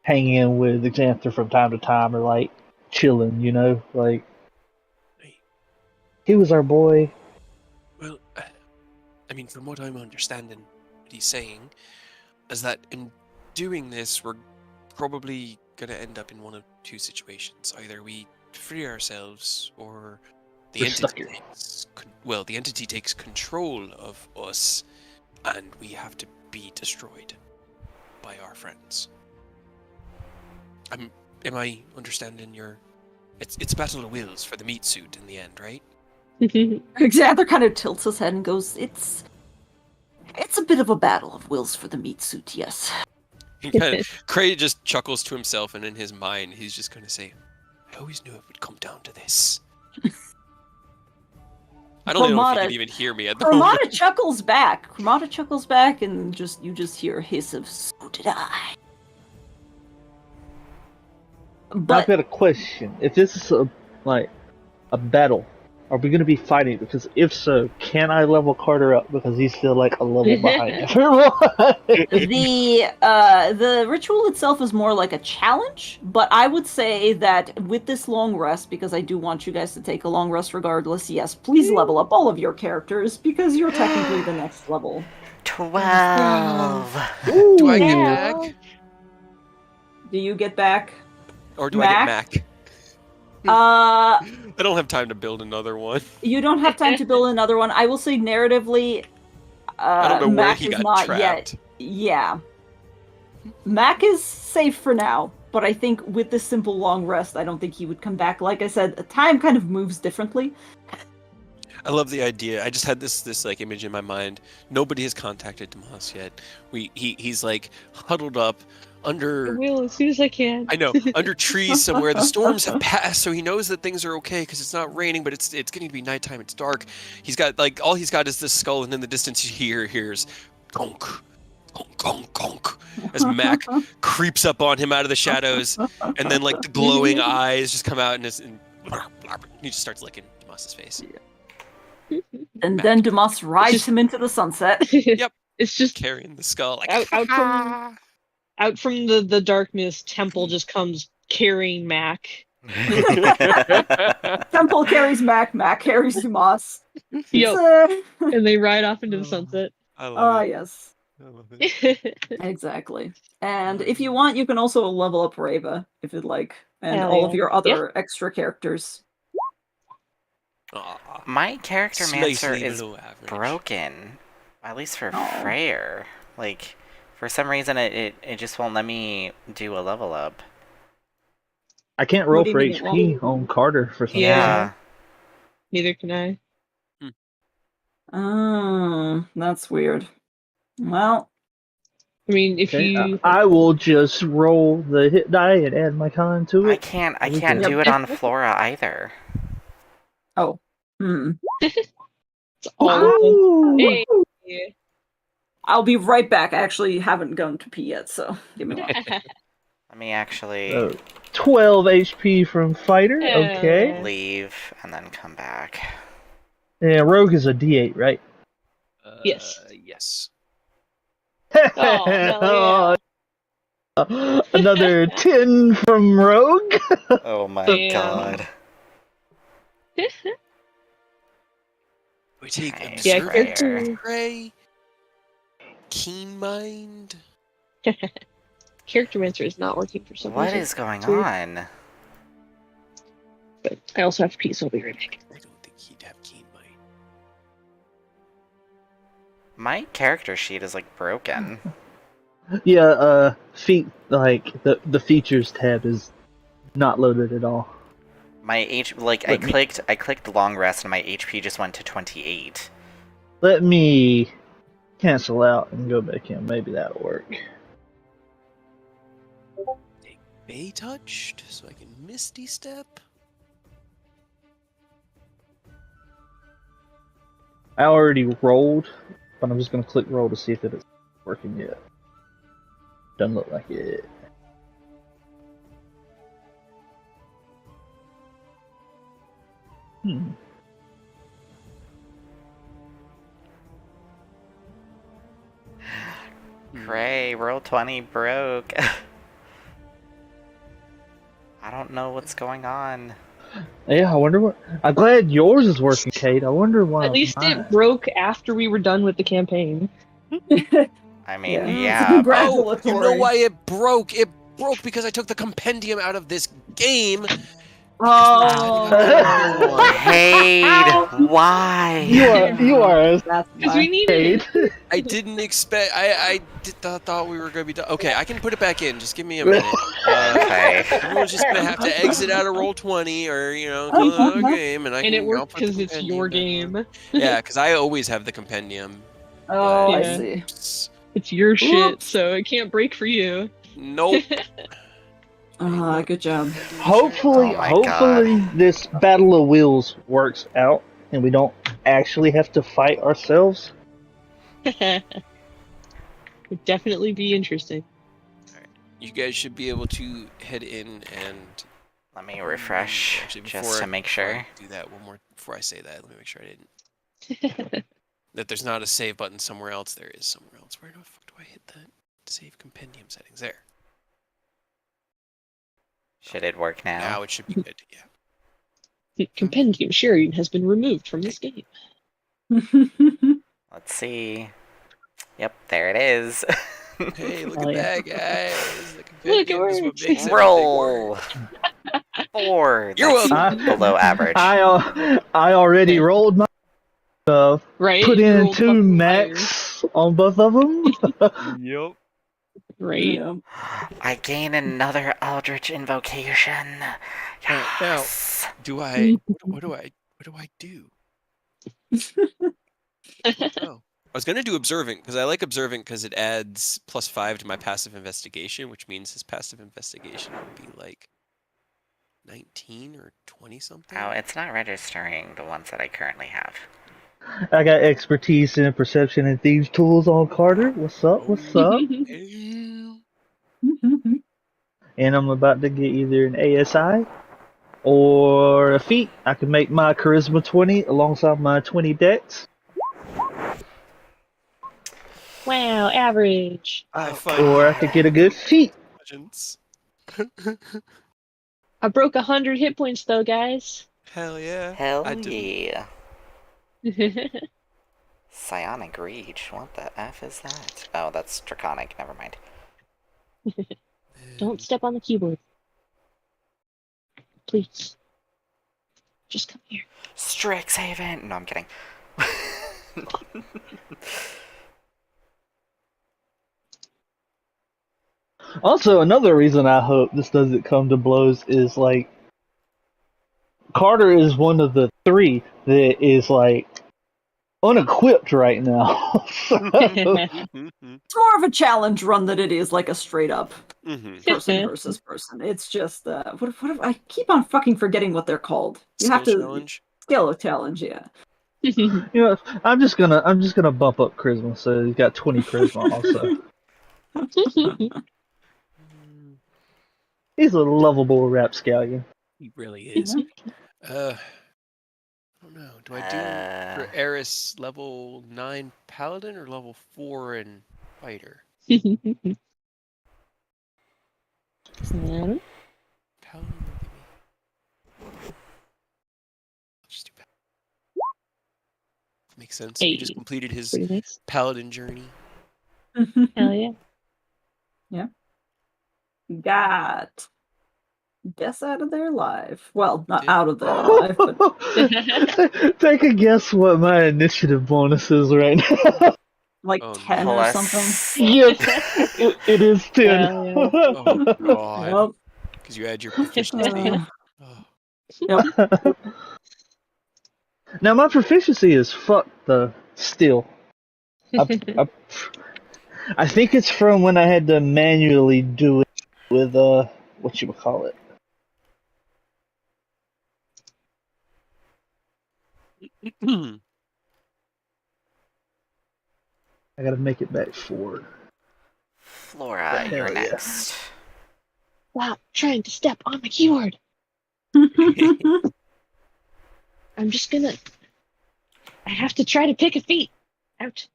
hanging with Xanther from time to time or, like, chilling, you know? Like, he was our boy. Well, I mean, from what I'm understanding, what he's saying is that in doing this, we're probably going to end up in one of two situations. Either we free ourselves, or the entity takes control of us, and we have to be destroyed by our friends. Am I understanding your... It's Battle of Wills for the meat suit in the end, right? Xanther kind of tilts his head and goes, It's a bit of a battle of wills for the meat suit, yes. Cray just chuckles to himself, and in his mind, he's just going to say, I always knew it would come down to this. I don't know if you can even hear me at the moment. Ramada chuckles back, and you just hear a hiss of, so did I. But I've got a question. If this is a battle, are we going to be fighting? Because if so, can I level Carter up because he's still like a level behind everyone? The ritual itself is more like a challenge, but I would say that with this long rest, because I do want you guys to take a long rest regardless, yes, please level up all of your characters because you're technically the next level. 12. Ooh, do I get back? Do you get back? Or do I get Mac? I don't have time to build another one. You don't have time to build another one. I will say narratively, I don't know Mac where he is got not trapped. yet. Yeah. Mac is safe for now, but I think with this simple long rest, I don't think he would come back. Like I said, time kind of moves differently. I love the idea. I just had this like image in my mind. Nobody has contacted Tomas yet. He's like huddled up under... I will as soon as I can. I know, under trees somewhere. The storms have passed, so he knows that things are okay because it's not raining, but it's getting to be nighttime. It's dark. He's got all he's got is this skull, and in the distance he hears gonk, gonk, gonk, gonk, as Mac creeps up on him out of the shadows, and then like the glowing eyes just come out, and he just starts licking Tomas's face. And Mac. Then Dumas rides him into the sunset. Yep, it's just carrying the skull like out from the darkness. Temple just comes carrying Mac. Temple carries Mac. Mac carries Dumas. Yep. And they ride off into the sunset. I love it. Yes. I love it. Exactly. And if you want, you can also level up Reva if you'd like, and all of your other extra characters. My character mancer is broken, at least for Freyr. Like, for some reason, it just won't let me do a level up. I can't roll for HP on Carter for some reason. Neither can I. Oh, that's weird. Well, I mean, if you... I will just roll the hit die and add my con to it. I can't do it on Flora either. Oh. It's all hey. I'll be right back. I actually haven't gone to pee yet, so give me one. Let me actually... 12 HP from Fighter, okay. Leave, and then come back. Yeah, Rogue is a D8, right? Yes. Yes. Another 10 from Rogue. Oh my god. We take Observer, Gray, Keen Mind. Character Mancer is not working for some reason. What is going on? But I also have to pee, so I'll be right back. I don't think he'd have keen might. My character sheet is like broken. Yeah, the features tab is not loaded at all. My I clicked long rest and my HP just went to 28. Let me cancel out and go back in. Maybe that'll work. Take Bay touched so I can Misty Step. I already rolled, but I'm just gonna click roll to see if it's working yet. Doesn't look like it. Cray, roll 20 broke. I don't know what's going on. Yeah, I wonder what. I'm glad yours is working, Kate. I wonder why. At least mine. it broke after we were done with the campaign. I mean, It's yeah, but congratulatory. You know why it broke? It broke because I took the compendium out of this game. Oh, Cade, why? You are. that's Because why. we needed it. I didn't expect. I thought we were going to be done. Okay, I can put it back in. Just give me a minute. Okay. Everyone's just gonna have to exit out of roll 20, or close out of the game, and I And can. it I'll worked put the because it's your compendium back on. game. Yeah, because I always have the compendium. Oh, I Yeah. see. It's your shit, Oops. so it can't break for you. Nope. Good job. Hopefully, Oh my God. this Battle of Wheels works out, and we don't actually have to fight ourselves. Would definitely be interesting. You guys should be able to head in and. Let me refresh Actually, just to make before sure. I do that one more. Before I say that, let me make sure I didn't. That there's not a save button somewhere else. There is somewhere else. Where the fuck do I hit that? Save compendium settings. There. Should it work now? Now it should be good. Yeah. The compendium sharing has been removed from this game. Let's see. Yep, there it is. Hey, look Hell at yeah. that, guys. The Look, it compendium is what works. makes everything Roll. work. 4. You're That's welcome. below average. I already Okay. rolled my stuff. Right? Put You in rolled 2 fucking max on both of them. Yep. Right? Yeah. I gain another Eldritch invocation. Yes. Do I? What do I do? Oh, I was gonna do observant because I like observant because it adds +5 to my passive investigation, which means his passive investigation would be like 19 or 20 something. Oh, it's not registering the ones that I currently have. I got expertise in perception and thieves tools on Carter. What's up? What's up? Damn. And I'm about to get either an ASI or a feat. I can make my charisma 20 alongside my 20 dex. Wow, average. Or I could get a good feat. I broke 100 hit points though, guys. Hell yeah. Hell I didn't. yeah. Psionic Reach. What the F is that? Oh, that's Draconic. Never mind. Don't step on the keyboard. Please. Just come here. Strixhaven! No, I'm kidding. Also, another reason I hope this doesn't come to blows is like Carter is one of the 3 that is like unequipped right now. It's more of a challenge run than it is like a straight up Mm-hmm. person versus person. It's just what I keep on fucking forgetting what they're called. You have to challenge. skill challenge, yeah. You know, I'm just gonna bump up charisma, so he's got 20 charisma also. He's a lovable rapscallion. He really is. I don't know. Do I do for Eris level 9 paladin or level 4 in fighter? Paladin will give me. I'll just do paladin. Makes sense. He just completed his nice. paladin journey. Hell yeah. Yeah. Got Guess out of there alive. Well, not out of there alive, but Take a guess what my initiative bonus is right now. like Oh, 10 no. or Plus- something. Yes, it is 10. Yeah. Oh god. Yep. Because you had your proficiency. Oh. Yep. Now my proficiency is fucked still. I think it's from when I had to manually do it with whatchamacallit. I gotta make it back forward. Flora, Hell you're yeah. next. Stop trying to step on my keyboard. I'm just gonna. I have to try to pick a feat. Out.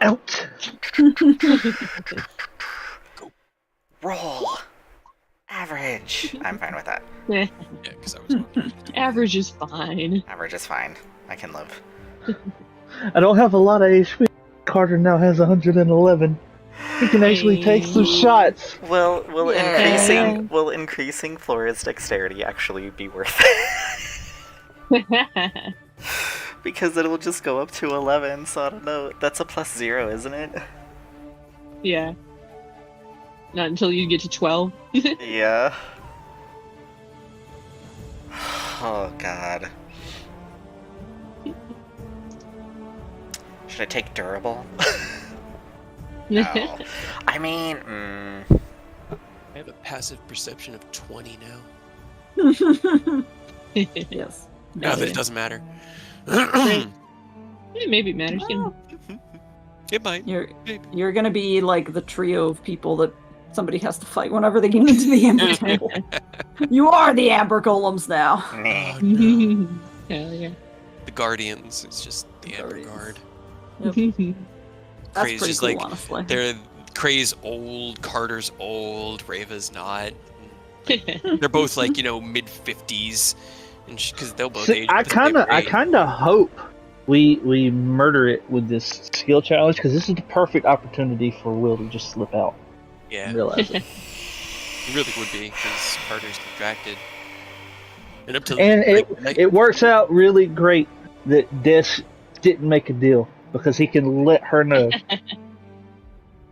Out. Roll. Average. I'm fine with that. Yeah, because I was wondering. Average is fine. Average is fine. I can live. I don't have a lot of HP. Carter now has 111. He can actually take some shots. Will Yeah. increasing Flora's dexterity actually be worth it? Because it'll just go up to 11, so I don't know. That's a +0, isn't it? Yeah. Not until you get to 12. Yeah. Oh god. Should I take durable? No. I mean, I have a passive perception of 20 now. Yes. No, that doesn't matter. Maybe it matters. You know. It might. You're gonna be like the trio of people that somebody has to fight whenever they get into the amber table. You are the amber golems now. nah. Oh, no. Hell yeah. The Guardians. It's just the Amber Guardians. Guard. Yep. That's Cray's pretty just cool, like honestly. they're Cray's old, Carter's old, Rava's not. They're both like mid 50s, and because they'll both age. I at the same rate. kind of hope we murder it with this skill challenge because this is the perfect opportunity for Will to just slip out. Yeah, And realize it. it really would be because Carter's distracted. And up to And like, it works out really great that Des didn't make a deal because he can let her know.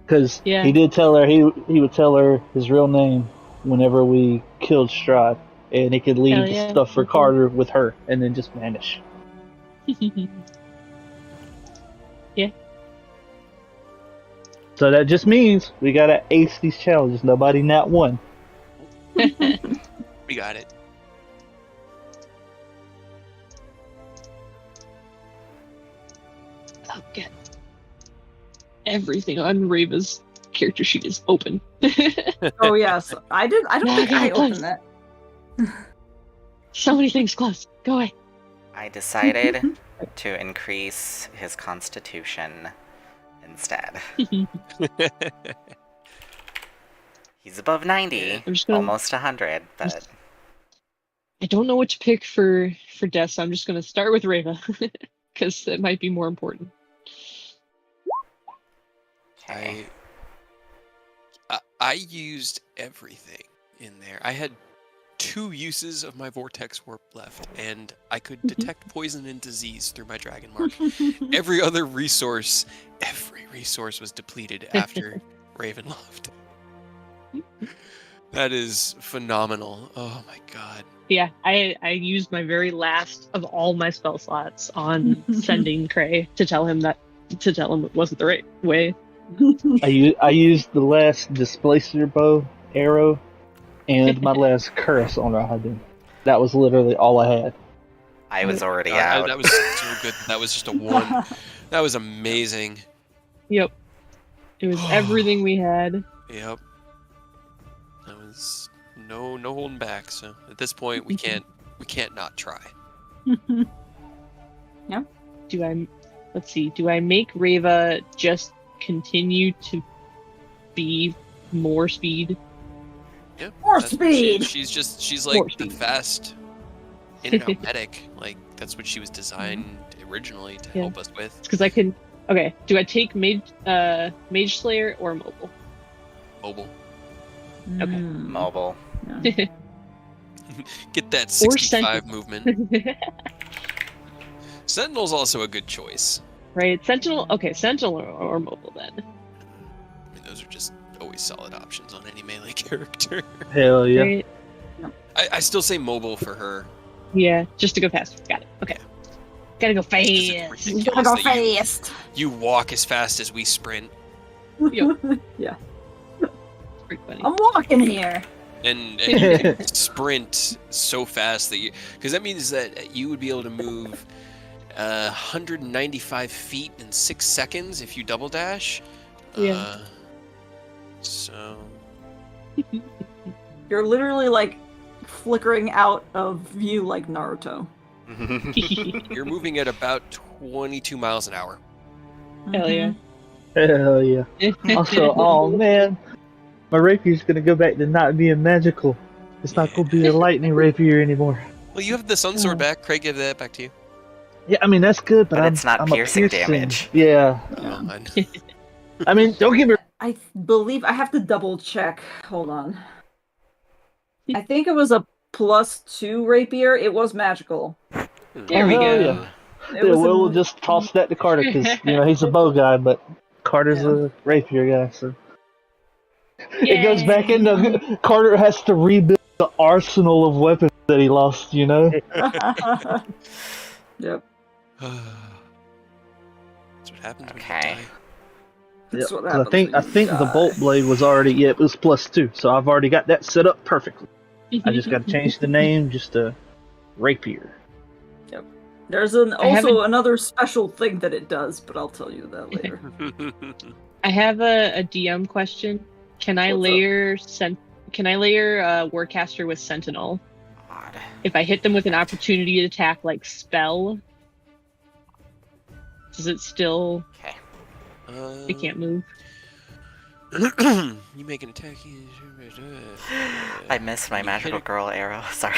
Because Yeah. he did tell her he would tell her his real name whenever we killed Strahd, and he could leave Hell the yeah. stuff for Carter with her and then just vanish. Yeah. So that just means we gotta ace these challenges. Nobody nat one. we got it. I'll get everything on Rava's character sheet is open. Oh yes, I don't think I opened that. So many things close. Go away. I decided to increase his constitution instead. He's above 90, I'm just gonna. almost 100, but I don't know what to pick for Death, so I'm just gonna start with Rava because it might be more important. okay. I used everything in there. I had 2 uses of my vortex warp left, and I could detect poison and disease through my dragon mark. Every resource was depleted after Raven left. That is phenomenal. Oh my god. Yeah, I used my very last of all my spell slots on sending Cray to tell him it wasn't the right way. I used the last displacer bow arrow and my last curse on Rahadin. That was literally all I had. I was already God, out. that was so good. That was just a 1. That was amazing. Yep. It was everything we had. Yep. That was no holding back. So at this point, we can't not try. Yeah. Let's see. Do I make Rava just continue to be more speed? Yeah. More speed! She's More like the speed. fast in and out medic. Like that's what she was designed originally to help us with. Because I can. Okay. Do I take Mage Slayer or Mobile? Mobile. Okay. Mobile. Yeah. Get that Or 65 movement. Sentinel's also a good choice. Right, Sentinel. Okay, Sentinel or mobile then. I mean, those are just always solid options on any melee character. Hell yeah. Right? I still say mobile for her. Yeah, just to go faster. Got it. Okay. Gotta go fast. It's You gotta go ridiculous that fast. You walk as fast as we sprint. Yep. Yeah. It's pretty funny. I'm walking here. And you sprint so fast that because that means that you would be able to move 195 feet in 6 seconds if you double dash. Yeah. So You're literally like flickering out of view like Naruto. you're moving at about 22 miles an hour. Hell yeah. Hell yeah. Also, oh man, my rapier's gonna go back to not being magical. It's not gonna be a lightning rapier anymore. Well, you have the sun sword back. Craig gave that back to you. Yeah, I mean that's good, but it's not I'm piercing a piercing damage. Yeah. I mean, don't get me. I believe I have to double check. Hold on. I think it was a +2 rapier. It was magical. There we hell go. yeah. It Yeah, was we'll just toss that to Carter because he's a bow guy, but Carter's a rapier guy. So it goes back into Carter has to rebuild the arsenal of weapons that he lost. Yep. That's what happens when you Okay. die. That's what 'Cause happens I when you think the die. bolt blade was already it was +2, so I've already got that set up perfectly. I just got to change the name just to rapier. There's another special thing that it does, but I'll tell you that later. I have a DM question. Can I What's up? layer Warcaster with Sentinel? God. If I hit them with an opportunity attack like spell, does it still? Okay. They can't move. You make an attack. I missed my You magical hit it- girl arrow. Sorry.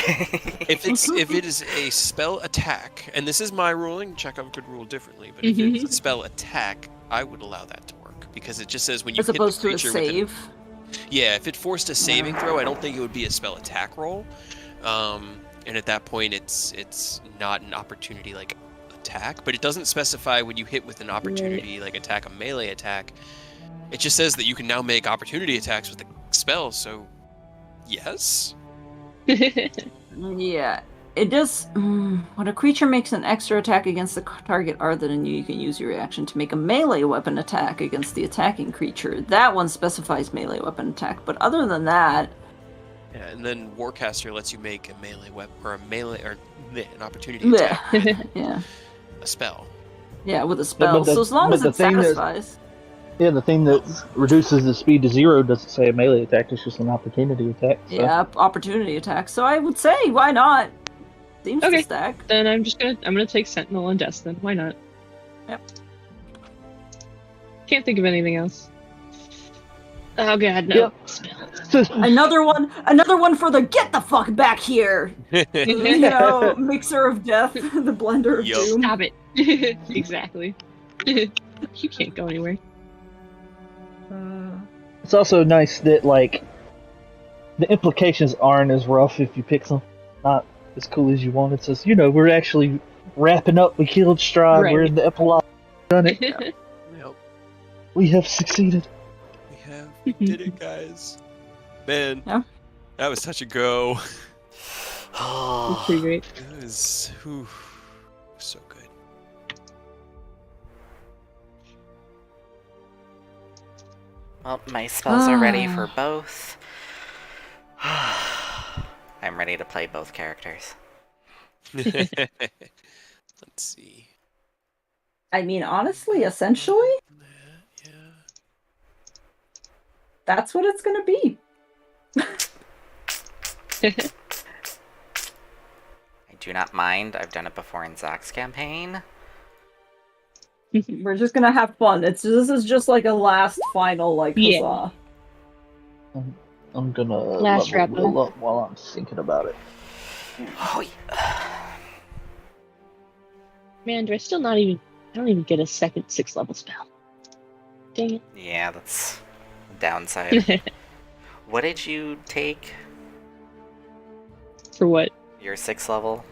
If it is a spell attack, and this is my ruling, Chekhov could rule differently, but if it's a spell attack, I would allow that to work because it just says when you As hit opposed the to a creature with save. yeah, if it forced a saving throw, I don't think it would be a spell attack roll. And at that point, it's not an opportunity like attack, but it doesn't specify when you hit with an opportunity like attack a melee attack. It just says that you can now make opportunity attacks with the spell. So, yes. Yeah. It does. When a creature makes an extra attack against the target other than you, you can use your reaction to make a melee weapon attack against the attacking creature. That one specifies melee weapon attack, but other than that, Yeah, and then Warcaster lets you make a melee weapon or an opportunity attack with yeah, a spell. yeah, with a spell. the- So as long but as the it thing that- satisfies. Yeah, the thing that reduces the speed to 0 doesn't say a melee attack; it's just an opportunity attack. So. Yeah, opportunity attack. So I would say, why not? Seems Okay. to stack. Then I'm gonna take Sentinel and Destin. Why not? Yep. Can't think of anything else. Oh god, no. Yep. Spells. Another one for the get the fuck back here. Mixer of death, the blender of Yup. doom. Stop it. Exactly. You can't go anywhere. It's also nice that like the implications aren't as rough if you pick something not as cool as you want. It says, we're actually wrapping up. We killed Strahd. Right. We're in the epilogue. Done it. Yep, We have succeeded. we did it, guys. Man, Yeah. that was such a go. It's pretty great. It was so good. Well, my spells are ready for both. I'm ready to play both characters. Let's see. I mean, honestly, essentially, Yeah. that's what it's gonna be. I do not mind. I've done it before in Zach's campaign. We're just gonna have fun. This is just like a last final Yeah. huzzah. I'm gonna Last wrap up. level up while I'm thinking about it. Oh, yeah. Man, do I don't even get a second 6th level spell. Dang it. Yeah, that's a downside. What did you take? For what? Your 6th level?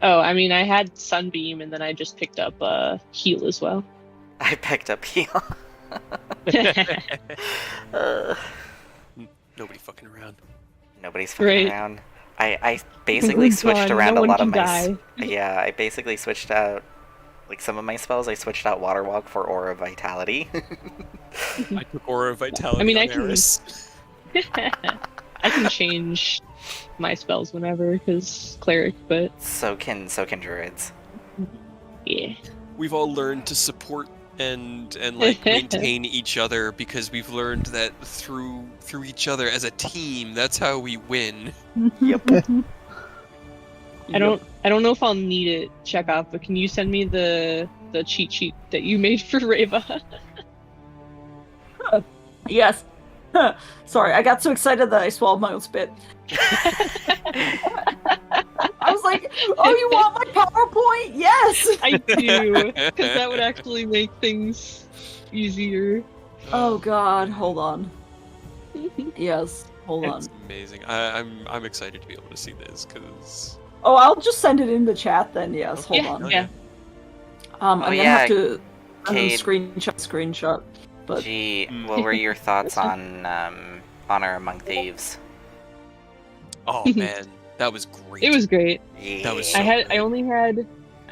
Oh, I mean, I had Sunbeam, and then I just picked up Heal as well. I picked up Heal. Nobody fucking around. Nobody's fucking around. I basically switched around a lot of my... Yeah, I basically switched out... Like, some of my spells, I switched out Water Walk for Aura Vitality. I took Aura Vitality on Eris. I can change my spells whenever, because Cleric, but... So can Druids. Yeah. We've all learned to support and like maintain each other because we've learned that through each other as a team, that's how we win. Yep. I don't know if I'll need it, Chekhov, but can you send me the cheat sheet that you made for Reva? Yes. Sorry, I got so excited that I swallowed my own spit. I was like, oh, you want my PowerPoint? Yes! I do, because that would actually make things easier. Oh god, hold on. Yes, hold on. It's amazing. I'm excited to be able to see this, because... Oh, I'll just send it in the chat then, yes, hold on. Yeah. I'm gonna have to Cade. screenshot. But Gee, what were your thoughts on Honor Among Thieves? Oh man, that was great. It was great. Yeah. That was so I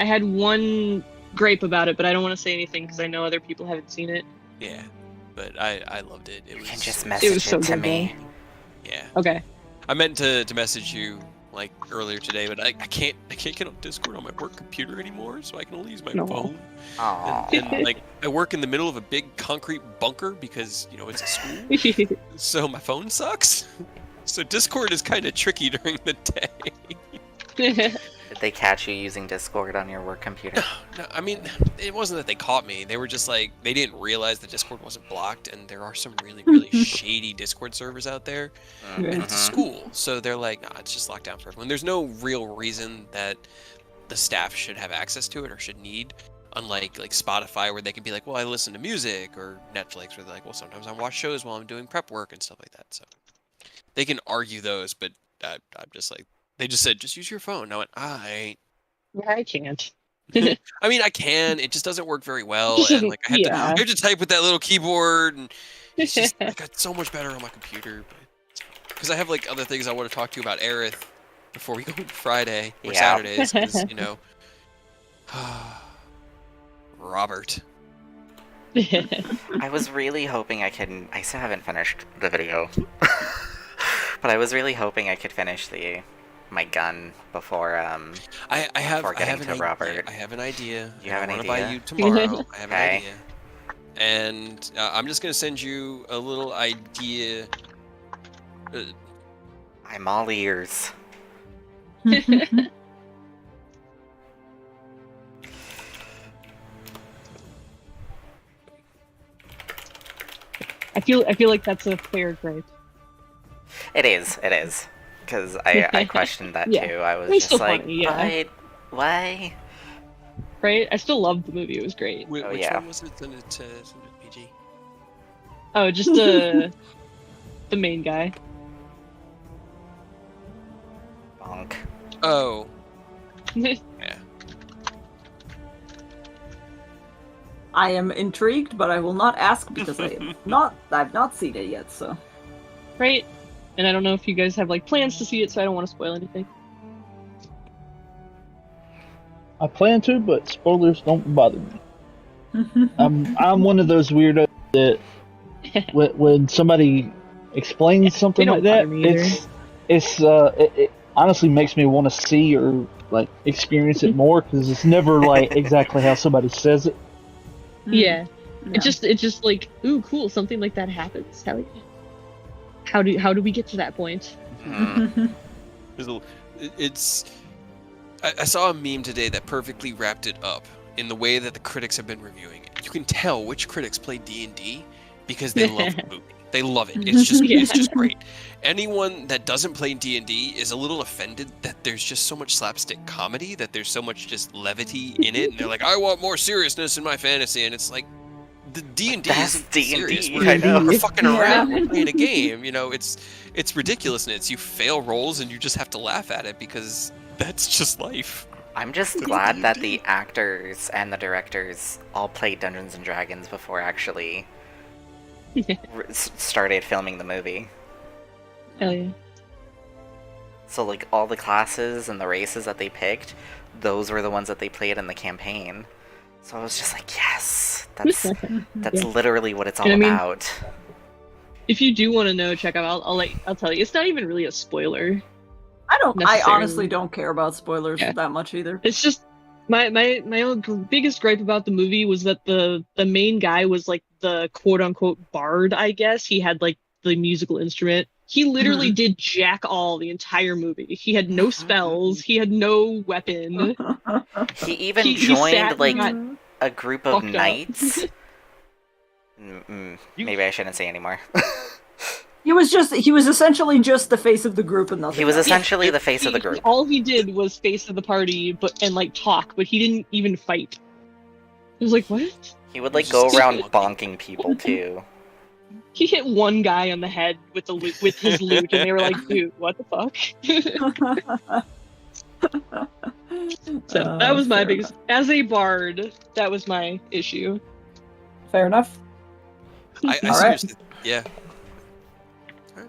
had one gripe about it, but I don't want to say anything because I know other people haven't seen it. Yeah, but I loved it. It You was can just It message was so it to good, me. Yeah. Okay. I meant to message you like earlier today, but I can't get on Discord on my work computer anymore, so I can only use my phone. Aww. And like I work in the middle of a big concrete bunker because it's a school, so my phone sucks. So Discord is kind of tricky during the day. Did they catch you using Discord on your work computer? No, I mean, it wasn't that they caught me. They were just like, they didn't realize that Discord wasn't blocked, and there are some really, really shady Discord servers out there. And it's a school, so they're like, nah, it's just locked down for everyone. There's no real reason that the staff should have access to it or should need, unlike like Spotify, where they can be like, well, I listen to music, or Netflix, where they're like, well, sometimes I watch shows while I'm doing prep work and stuff like that. So they can argue those, but I'm just like, they just said, just use your phone. And I went, I can't. I mean, I can. It just doesn't work very well, and like I have to type with that little keyboard, and it's just I got so much better on my computer. Because I have like other things I want to talk to you about Aerith before we go on Friday or Saturdays. Because Robert. I was really hoping I still haven't finished the video, but I was really hoping I could finish my gun before getting to Robert. I have an idea. You have an idea? I want to buy you tomorrow. I have an idea. And I'm just going to send you a little idea. I'm all ears. I feel like that's a fair gripe. It is. Because I questioned that too. I was It's just like, funny, why? Right? I still loved the movie. It was great. Which one was it? Send it to PG. Oh, just the main guy. Bonk. Oh. Yeah. I am intrigued, but I will not ask because I've not seen it yet, so. Right? And I don't know if you guys have like plans to see it, so I don't want to spoil anything. I plan to, but spoilers don't bother me. I'm one of those weirdos that when somebody explains something like that, it honestly makes me want to see or like experience it more because it's never like exactly how somebody says it. Yeah. It's just like, ooh, cool, something like that happens. How do we get to that point? I saw a meme today that perfectly wrapped it up in the way that the critics have been reviewing it. You can tell which critics play D&D because they love the movie. They love it. It's just it's just great. Anyone that doesn't play D&D is a little offended that there's just so much slapstick comedy, that there's so much just levity in it, and they're like, I want more seriousness in my fantasy, and it's like, the D&D That's isn't D&D, serious. I know. We're fucking around. Yeah. We're playing a game. You know, it's ridiculousness. You fail rolls and you just have to laugh at it because that's just life. I'm just glad that the actors and the directors all played Dungeons and Dragons before actually started filming the movie. Hell yeah. So like all the classes and the races that they picked, those were the ones that they played in the campaign. So I was just like, yes, that's Yeah. literally what it's all And I mean, about. If you do want to know, check out. I'll tell you. It's not even really a spoiler. I honestly don't care about spoilers that much either. It's just my own biggest gripe about the movie was that the main guy was like the quote unquote bard, I guess. He had like the musical instrument. He literally did jack all the entire movie. He had no spells. He had no weapon. He even He joined sat like and a group of fucked up. knights. Maybe I shouldn't say anymore. He was essentially just the face of the group and nothing. He was else. essentially the face of the group. All he did was face of the party, and like talk, but he didn't even fight. It was like, what? He would like go around bonking people too. He hit one guy on the head with his lute, and they were like, "Dude, what the fuck?" So that was my biggest. As a bard, that was my issue. Fair enough. I Alright. seriously, yeah.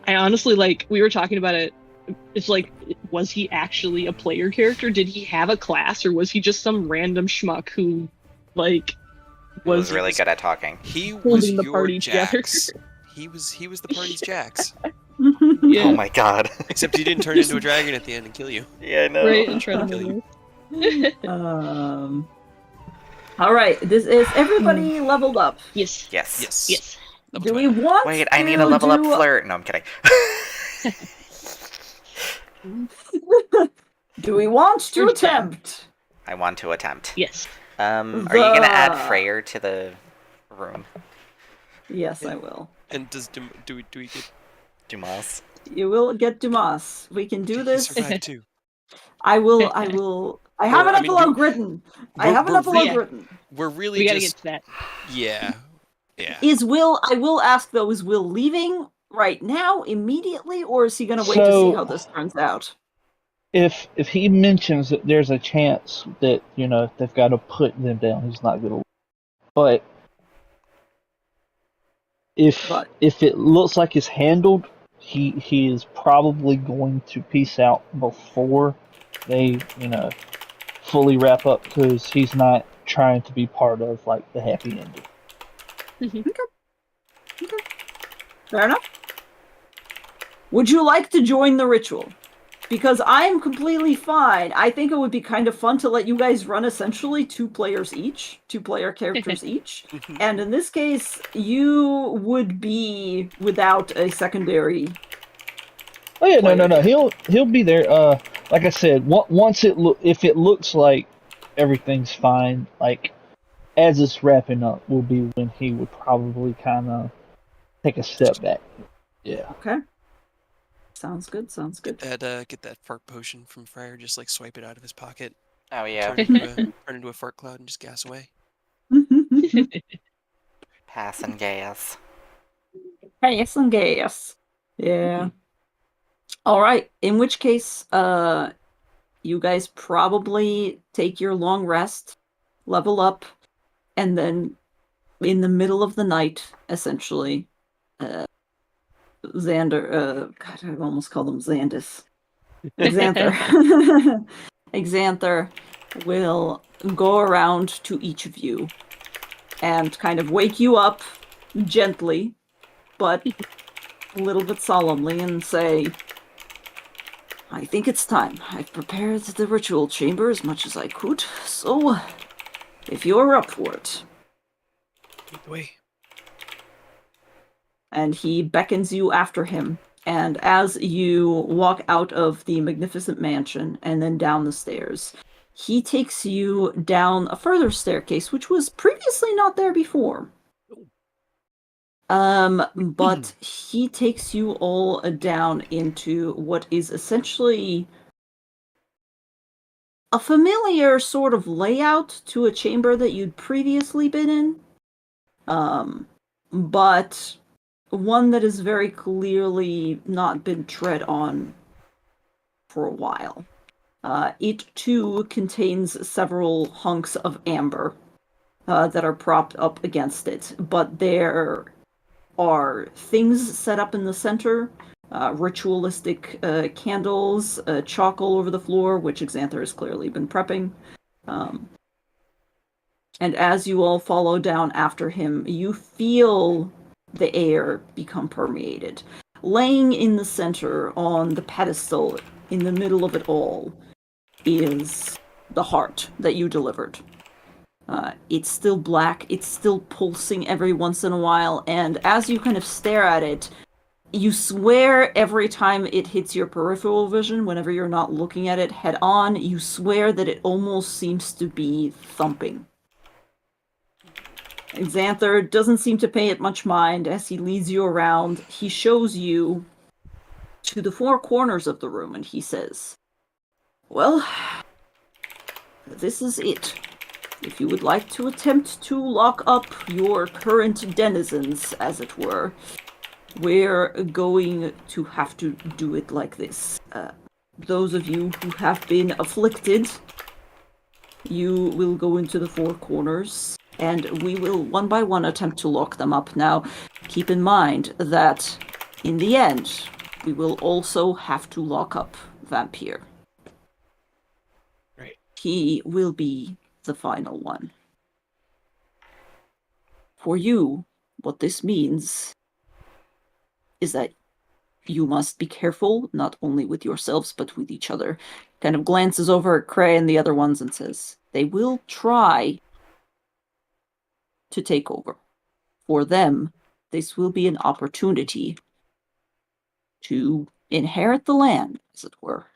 I honestly we were talking about it. It's like, was he actually a player character? Did he have a class, or was he just some random schmuck who, like, was really good at talking? He was holding the your party together? Jax. He was the party's Jax. Yeah. Oh my god. Except he didn't turn into a dragon at the end and kill you. Yeah, I know. Right, and try to Kill murder. All right. This is everybody leveled up. Yes. Yes. Yes. Level Do we 20. want? Wait, I need a level up flirt. No, I'm kidding. Do we want to Where's that? attempt? I want to attempt. Yes. Are you gonna add Freyr to the room? Yes, I will. And do we get? Dumas? You will get Dumas. We can do He this. survived too. I will. I have an epilogue written. I have an epilogue written. We're really We gotta just get to that. yeah. I will ask though, is Will leaving right now, immediately, or is he gonna wait to see how this turns out? If he mentions that there's a chance that, you know, they've got to put them down, he's not gonna. But if it looks like it's handled, he is probably going to peace out before they, you know, fully wrap up, because he's not trying to be part of like the happy ending. Okay. Fair enough. Would you like to join the ritual? Because I am completely fine. I think it would be kind of fun to let you guys run essentially two player characters each. And in this case, you would be without a secondary. Oh yeah, no. He'll be there. Like I said, once if it looks like everything's fine, like as it's wrapping up, will be when he would probably kind of take a step back. Yeah. Okay. Sounds good. Get that fart potion from Fryer. Just like swipe it out of his pocket. Oh yeah. Turn into a fart cloud and just gas away. Pass and gas. Pass and gas. Yeah. All right. In which case, you guys probably take your long rest, level up, and then in the middle of the night, essentially, Xander, God, I almost called him Xandis. Xanther will go around to each of you and kind of wake you up gently, but a little bit solemnly, and say, I think it's time. I've prepared the ritual chamber as much as I could, so if you're up for it. Lead the way. And he beckons you after him. And as you walk out of the magnificent mansion and then down the stairs, he takes you down a further staircase, which was previously not there before. But he takes you all down into what is essentially a familiar sort of layout to a chamber that you'd previously been in. But one that has very clearly not been tread on for a while. It too contains several hunks of amber that are propped up against it, but there are things set up in the center, ritualistic candles, chalk all over the floor, which Xanther has clearly been prepping. And as you all follow down after him, you feel the air become permeated. Laying in the center on the pedestal in the middle of it all is the heart that you delivered. It's still black, it's still pulsing every once in a while, and as you kind of stare at it, you swear every time it hits your peripheral vision, whenever you're not looking at it head on, you swear that it almost seems to be thumping. Xanther doesn't seem to pay it much mind as he leads you around. He shows you to the four corners of the room and he says, "Well, this is it. If you would like to attempt to lock up your current denizens, as it were, we're going to have to do it like this. Those of you who have been afflicted, you will go into the four corners, and we will one by one attempt to lock them up. Now, keep in mind that in the end, we will also have to lock up Vampire. Right. He will be the final one. For you, what this means is that you must be careful, not only with yourselves, but with each other." Kind of glances over at Cray and the other ones and says, "They will try to take over. For them, this will be an opportunity to inherit the land, as it were.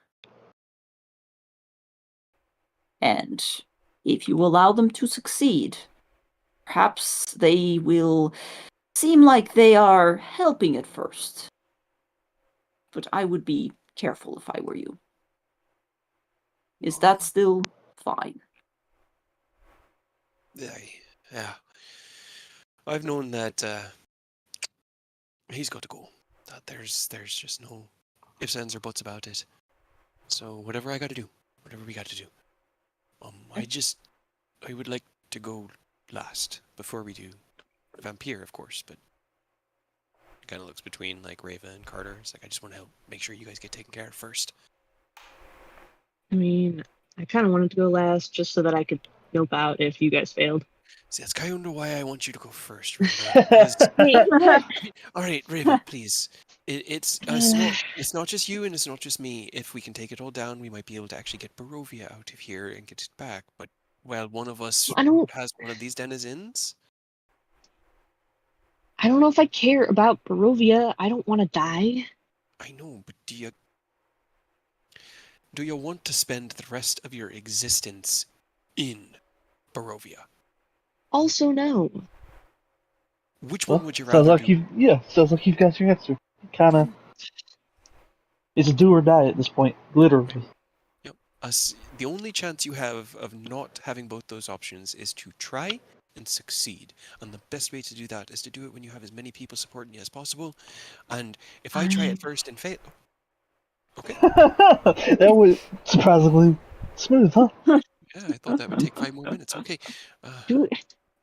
And if you allow them to succeed, perhaps they will seem like they are helping at first. But I would be careful if I were you. Is that still fine?" Yeah. I've known that he's got to go. That there's just no ifs, ands, or buts about it. So whatever I got to do, whatever we got to do. I would like to go last before we do Vampire, of course, but kind of looks between like Rava and Carter. It's like, I just want to help make sure you guys get taken care of first. I mean, I kind of wanted to go last just so that I could help out if you guys failed. See, that's kind of why I want you to go first, Rava. Wait, what? All right, Rava, please. It's not just you and it's not just me. If we can take it all down, we might be able to actually get Barovia out of here and get it back. But, well, one of us has one of these denizens. I don't know if I care about Barovia. I don't want to die. I know, but do you want to spend the rest of your existence in Barovia? Also, no. Which one would you rather sounds like do? Sounds like you've got your answer. Kind of. It's a do or die at this point, literally. Yep. The only chance you have of not having both those options is to try and succeed. And the best way to do that is to do it when you have as many people supporting you as possible. And if I try it first and fail... Okay. That was surprisingly smooth, huh? Yeah, I thought that would take 5 more minutes. Okay. Do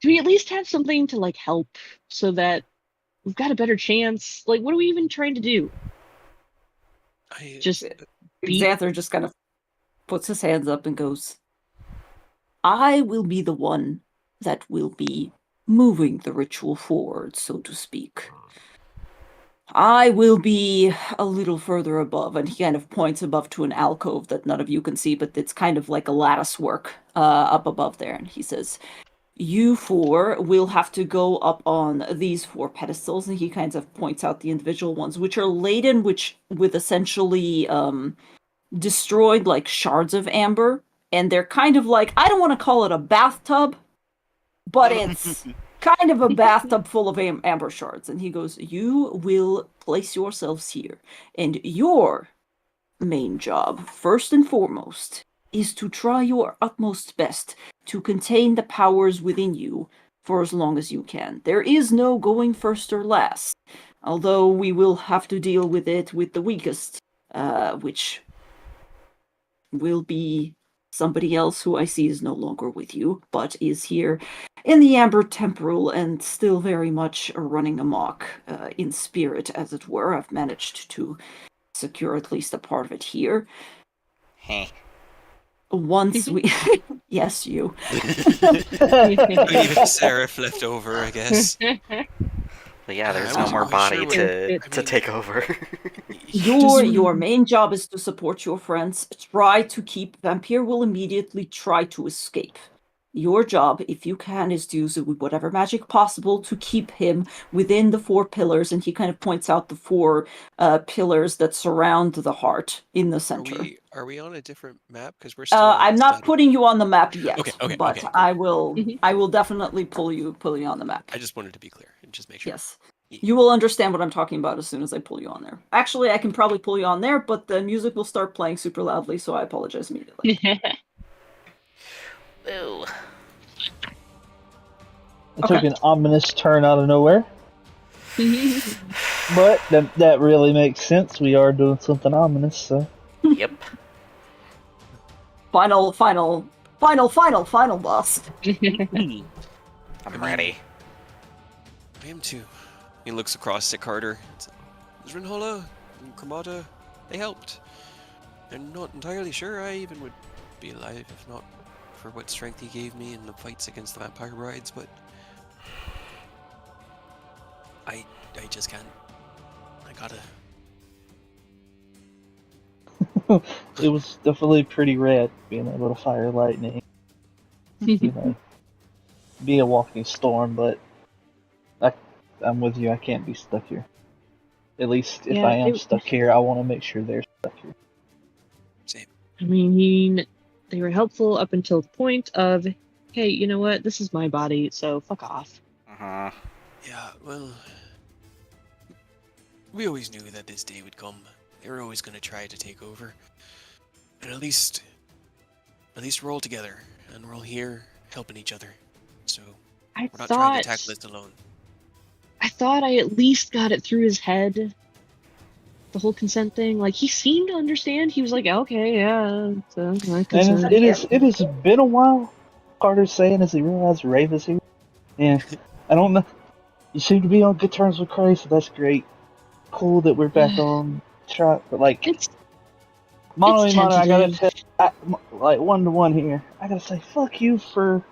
we at least have something to like help so that we've got a better chance? Like, what are we even trying to do? Xanther just kind of puts his hands up and goes, "I will be the one that will be moving the ritual forward, so to speak. I will be a little further above," and he kind of points above to an alcove that none of you can see, but it's kind of like a lattice work up above there, and he says, "You four will have to go up on these 4 pedestals," and he kind of points out the individual ones, which are laden with essentially destroyed like shards of amber, and they're kind of like, I don't want to call it a bathtub, but it's kind of a bathtub full of amber shards. And he goes, "You will place yourselves here, and your main job, first and foremost, is to try your utmost best to contain the powers within you for as long as you can. There is no going first or last, although we will have to deal with it with the weakest, which will be somebody else who I see is no longer with you, but is here in the Amber Temporal and still very much running amok in spirit, as it were. I've managed to secure at least a part of it here. Hey. Once we... Yes, you. Even Seraph left over, I guess. But yeah, there's I no wasn't more really body sure to take over. Your main job is to support your friends. Try to keep... Vampire will immediately try to escape. Your job, if you can, is to use whatever magic possible to keep him within the 4 pillars, and he kind of points out the 4 pillars that surround the heart in the center. Are we on a different map? Because we're still. I'm not putting you on the map yet. Okay, but cool. I will definitely pull you on the map. I just wanted to be clear and just make sure. Yes. You will understand what I'm talking about as soon as I pull you on there. Actually, I can probably pull you on there, but the music will start playing super loudly, so I apologize immediately. Ooh. It took an ominous turn out of nowhere. But that really makes sense. We are doing something ominous, so. Yep. Final boss. I'm ready. I am too. He looks across at Carter. Rinhola and Cremata, they helped. I'm not entirely sure I even would be alive if not for what strength he gave me in the fights against the vampire brides, but I just can't. I gotta. It was definitely pretty rad being able to fire lightning. Be a walking storm, but I'm with you. I can't be stuck here. At least if I am stuck here, I want to make sure they're stuck here. Same. I mean, they were helpful up until the point of, hey, you know what? This is my body, so fuck off. Uh-huh. Yeah, well, we always knew that this day would come. They were always going to try to take over. And at least we're all together, and we're all here helping each other. So we're not trying to tackle this alone. I thought I at least got it through his head. The whole consent thing. Like, he seemed to understand. He was like, okay, yeah. And it has been a while, Carter's saying, as he realized Rave is here. And I don't know. You seem to be on good terms with Cray, so that's great. Cool that we're back on track, but like, Mono, I gotta tell, like 1-to-1 here. I gotta say, fuck you for,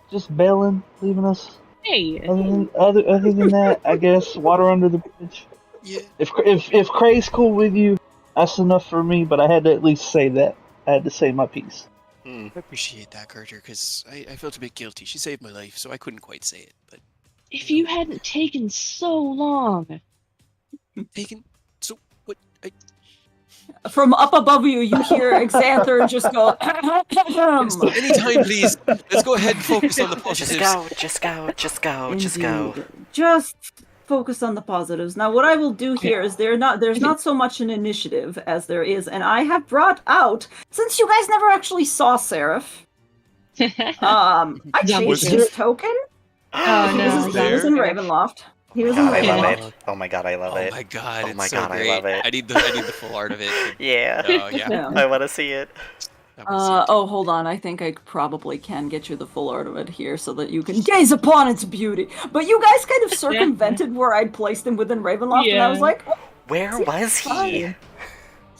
just bailing, leaving us. Hey. Other than that, I guess water under the bridge. Yeah. If Cray's cool with you, that's enough for me. But I had to at least say that. I had to say my piece. I appreciate that, Carter, because I felt a bit guilty. She saved my life, so I couldn't quite say it. But if you hadn't taken so long. Taken? So what? From up above you, you hear Xanther just go. Anytime, please. Let's go ahead and focus on the positives. Just go. Just focus on the positives. Now, what I will do here is there's not so much an initiative as there is, and I have brought out, since you guys never actually saw Seraph, I changed his token. Oh no, he was in Ravenloft. He was in Ravenloft. Oh my god, I love it. Oh my god, oh it's my so god, great. I love it. I need the full art of it. Yeah. Oh yeah. I want to see it. Hold on. I think I probably can get you the full art of it here so that you can gaze upon its beauty. But you guys kind of circumvented where I'd placed him within Ravenloft, and I was like, where was he? Fine.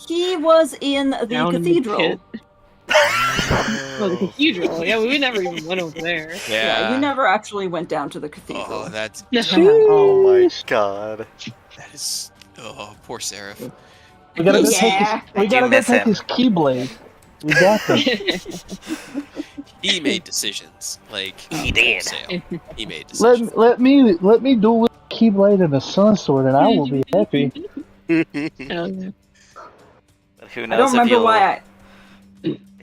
He was in the cathedral. Oh, the cathedral. Yeah, we never even went over there. Yeah, you never actually went down to the cathedral. Oh, that's... oh my god. That is... Oh, poor Seraph. We gotta go take his Keyblade. We got this. He made decisions. Like, he did. He made decisions. Let me do with Keyblade and a Sun Sword, and I will be happy. But who knows? I don't remember why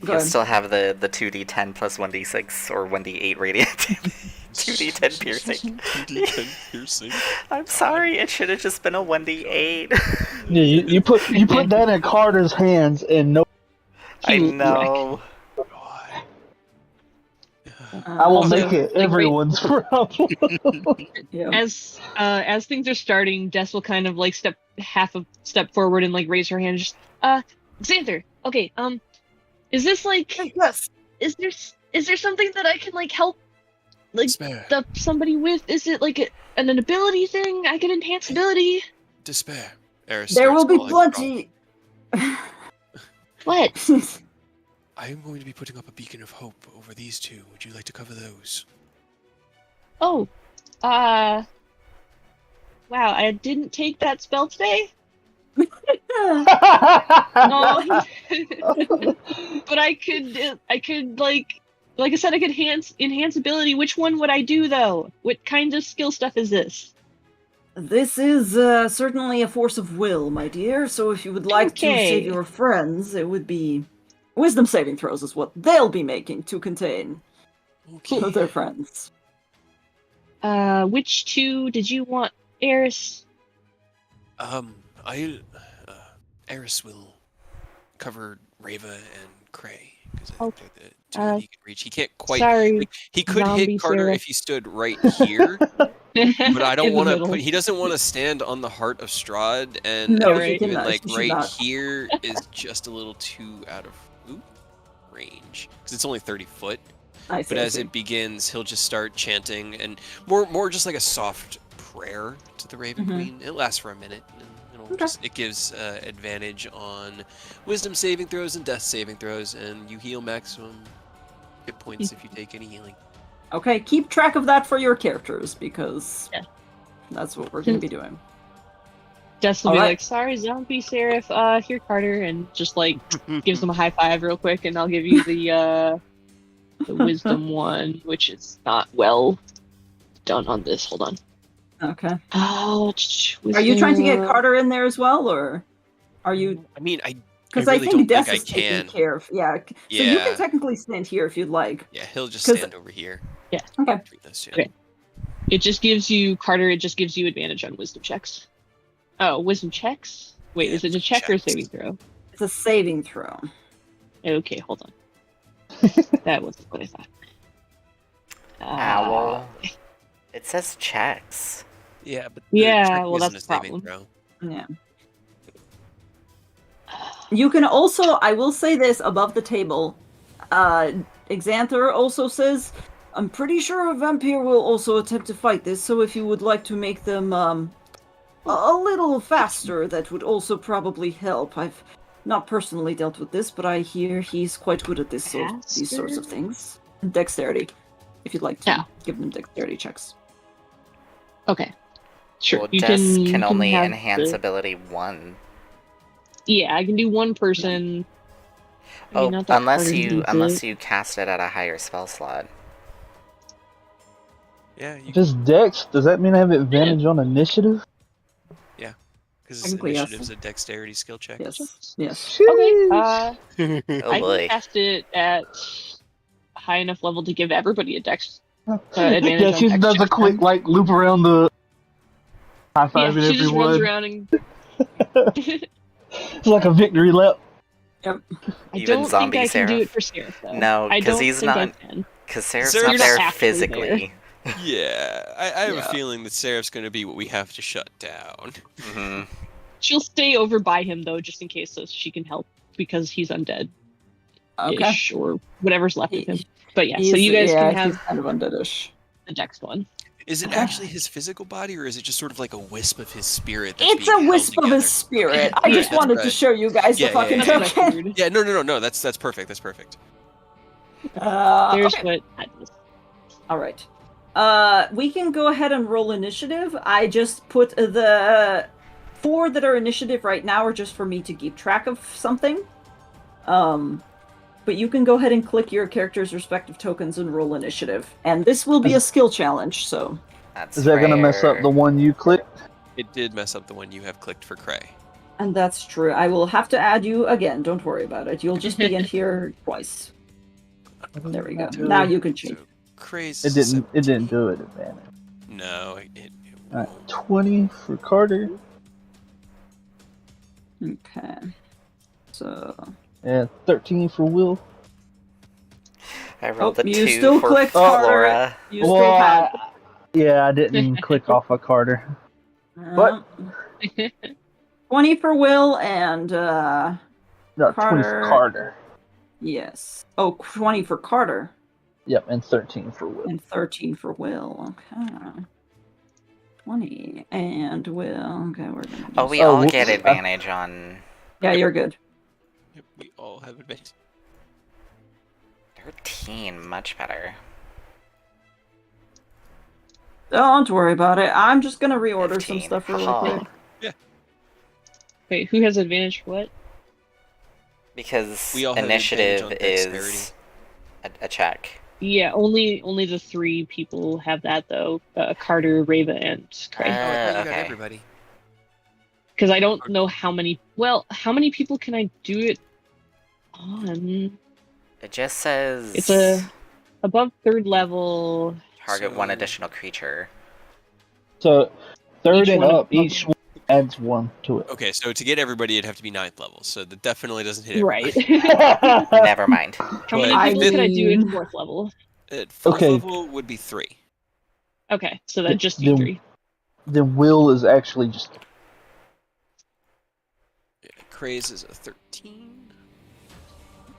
You'll still have the 2d10 plus 1d6 or 1d8 radiant. 2d10 piercing. 2d10 piercing. I'm sorry, it should have just been a 1d8. Yeah, you put that in Carter's hands and no. I know. I will Also, make it like, everyone's problem. Yeah. As things are starting, Des will kind of like step half a step forward and like raise her hand. Just Xanther. Okay. Is this like? Yes. Is there something that I can like help like Despair. somebody with? Is it like an ability thing? I can enhance ability. Despair. Eris There will starts be calling plenty. What? I am going to be putting up a beacon of hope over these two. Would you like to cover those? Oh, wow! I didn't take that spell today. But I could like I said, I could enhance ability. Which one would I do though? What kind of skill stuff is this? This is certainly a force of will, my dear. So if you would like to save your friends, it would be wisdom saving throws is what they'll be making to contain their friends. Which two did you want, Eris? Eris will cover Reva and Cray because I Oh, think they're the two that he can reach. He can't quite. Sorry, Like, he could zombie hit Carter Sarah. if he stood right here, but I don't In the want to middle. put. He doesn't want to stand on the heart of Strahd, and No, he even cannot. like He should right not. here is just a little too out of range because it's only 30 foot. I see. But as it begins, he'll just start chanting and more just like a soft prayer to the Raven Queen. It lasts for a minute. And it gives advantage on wisdom saving throws and death saving throws, and you heal maximum hit points if you take any healing. Okay, keep track of that for your characters because that's what we're going to be doing. Jess will be like, sorry, zombie Seraph, here, Carter, and just like gives them a high five real quick, and I'll give you the wisdom one, which is not well done on this. Hold on. Okay. Oh, are you trying to get Carter in there as well, or are you? I mean, because really I think Des I is can. taking care of. Yeah. So you can technically stand here if you'd like. Yeah, he'll just stand over here. Yeah. Okay. Okay. It just gives you Carter. It just gives you advantage on wisdom checks. Oh, wisdom checks? Wait, is it a check or a saving throw? It's a saving throw. Okay, hold on. That wasn't what I thought. Owl. It says checks. Yeah, but well, that's the problem. Throw. Yeah. You can also, I will say this above the table. Xanther also says, I'm pretty sure a vampire will also attempt to fight this, so if you would like to make them a little faster, that would also probably help. I've not personally dealt with this, but I hear he's quite good at these sorts of things. Dexterity, if you'd like to give them dexterity checks. Okay. Sure. Well, you can only have enhance ability 1. Yeah, I can do one person. I mean, unless you cast it at a higher spell slot. Yeah. Just Dex? Does that mean I have advantage on initiative? Yeah, because initiative's a dexterity skill check. Yes. Okay. Oh I boy. can cast it at a high enough level to give everybody a dex advantage. Yeah, she does a quick like loop around the high five she everyone. just runs around and. It's like a victory lap. Yep. I don't think I can do it for Seraph, though. No, because he's not. Because Seraph's not there physically. Yeah, I have a feeling that Seraph's going to be what we have to shut down. Mm-hmm. She'll stay over by him, though, just in case, so she can help, because he's undead. Okay. Or whatever's left of him. But yeah, so you guys can have he's kind of undeadish. The dex one. Is it actually his physical body, or is it just sort of like a wisp of his spirit? It's a wisp of his spirit. I just wanted to show you guys the fucking token. Yeah, no. That's perfect. That's perfect. There's what. All right. We can go ahead and roll initiative. I just put the 4 that are initiative right now are just for me to keep track of something. But you can go ahead and click your character's respective tokens and roll initiative. And this will be a skill challenge, so... Is that going to mess up the one you clicked? It did mess up the one you have clicked for Cray. And that's true. I will have to add you again. Don't worry about it. You'll just be in here twice. There we go. Now you can change. So Cray's It didn't do it, advantage. No, it Alright, 20 for Carter. Okay. So... Yeah, 13 for Will. I rolled a you 2 still for clicked Carter. Flora. You still had. Yeah, I didn't click off of Carter. But 20 for Will and no, Carter. 20 for Carter. Yes. Oh, 20 for Carter. Yep, and 13 for Will. And 13 for Will. Okay. 20 and Will. Okay, we're gonna. Oh, we all get advantage on. Yeah, you're good. Yep, we all have advantage. 13, much better. Don't worry about it. I'm just gonna reorder 15. some stuff really Haha. quick. Yeah. Wait, who has advantage for what? Because We all have initiative advantage on dexterity. is a check. Yeah, only the 3 people have that though. Carter, Rava, and Craig. Oh, I thought you got Okay. everybody. Because I don't know how many. Well, how many people can I do it on? It just says It's above 3rd level. target one So- additional creature. So, 3rd Each and one up, of- each one adds 1 to it. Okay, so to get everybody, it'd have to be 9th level. So that definitely doesn't hit Right. everybody. Never mind. How many But people I could I do mean- at 4th level? At 4th Okay. level would be 3. Okay, so that just do Then- 3. Then Will is actually just. Yeah, Craze is a 13.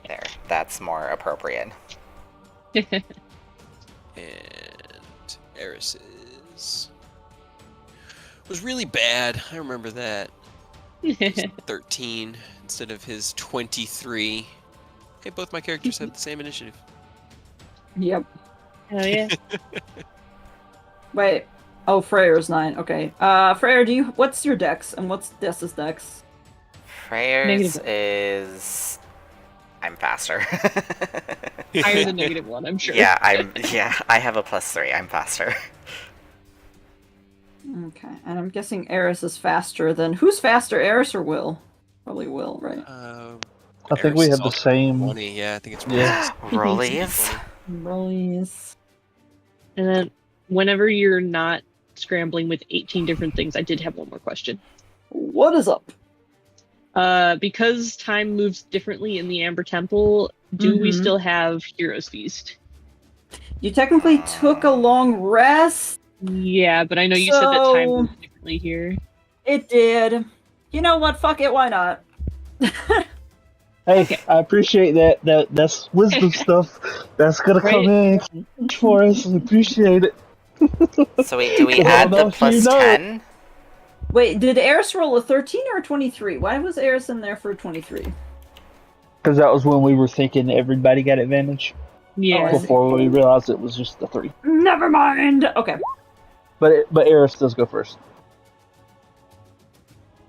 There, that's more appropriate. And Eris was really bad. I remember that. It was 13 instead of his 23. Hey, both my characters have the same initiative. Yep. Hell yeah. Wait. Oh, Freyr's 9. Okay. Freyr, what's your dex and what's Dessa's dex? Freyer's Negative. is. I'm faster. Higher than -1, I'm sure. Yeah, I have a +3. I'm faster. Okay, and I'm guessing Eris is faster than who's faster, Eris or Will? Probably Will, right? I think we Eris is have the also same. 20. Yeah, I think it's Yeah. Rollies. Rollies. And then whenever you're not scrambling with 18 different things, I did have one more question. What is up? Because time moves differently in the Amber Temple, do we Mhm. still have Heroes Feast? You technically took a long rest. Yeah, but I know you said that time So- moves differently here. It did. You know what? Fuck it. Why not? Hey, Okay. I appreciate that. That's wisdom stuff. That's gonna come in for us. We appreciate it. So wait, do we Well, add the no, you plus know. 10? Wait, did Eris roll a 13 or a 23? Why was Eris in there for a 23? Because that was when we were thinking everybody got advantage. Yeah. I see. Before we realized it was just the 3. Never mind. Okay. But Eris does go first.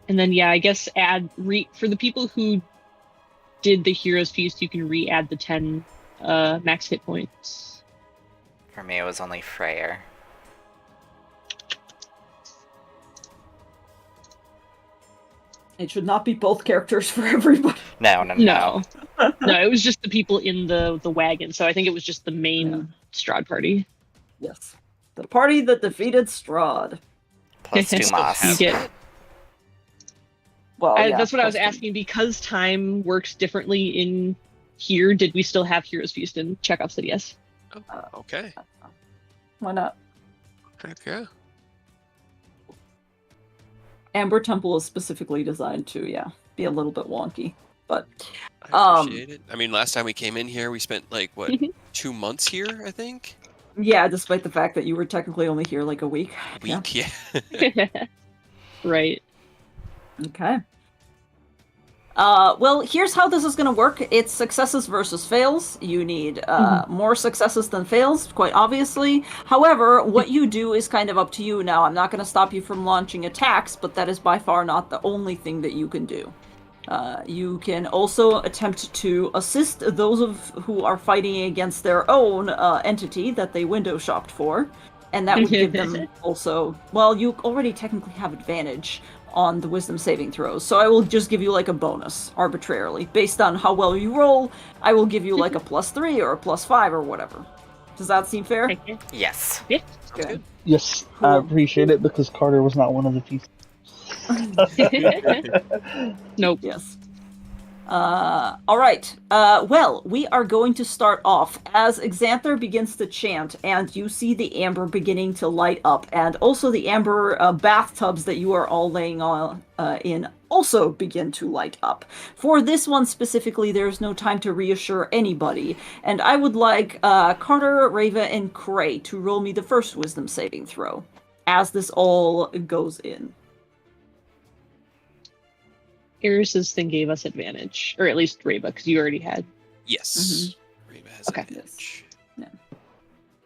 And then, yeah, I guess for the people who did the Heroes Feast, you can re-add the 10 max hit points. For me, it was only Freyr. It should not be both characters for everybody. No. No, it was just the people in the wagon. So I think it was just the main Strahd party. Yes. The party that defeated Strahd. Plus Dumas. You get. Well, yeah, That's what I was plus two. asking. Because time works differently in here, did we still have Heroes Feast? And Chekhov said yes. Okay. Why not? Heck yeah. Amber Temple is specifically designed to, be a little bit wonky. But I appreciate it. I mean, last time we came in here, we spent like what 2 months here, I think. yeah, despite the fact that you were technically only here like a week. Week, yeah. Right. Okay. Well, here's how this is going to work. It's successes versus fails. You need more successes than fails, quite obviously. However, what you do is kind of up to you. Now, I'm not going to stop you from launching attacks, but that is by far not the only thing that you can do. You can also attempt to assist those who are fighting against their own entity that they window shopped for. And that would give them also... Well, you already technically have advantage on the wisdom saving throws, so I will just give you like a bonus arbitrarily based on how well you roll. I will give you like a +3 or a +5 or whatever. Does that seem fair? Yes. Yeah. Good. Yes, I appreciate it because Carter was not one of the pieces. Nope. Yes. All right. Well, we are going to start off as Xanther begins to chant, and you see the amber beginning to light up, and also the amber bathtubs that you are all laying on in also begin to light up. For this one specifically, there's no time to reassure anybody, and I would like Carter, Rava, and Cray to roll me the first wisdom saving throw as this all goes in. Iris's thing gave us advantage, or at least Reba, because you already had. Yes. Reba has Okay. advantage. Yeah.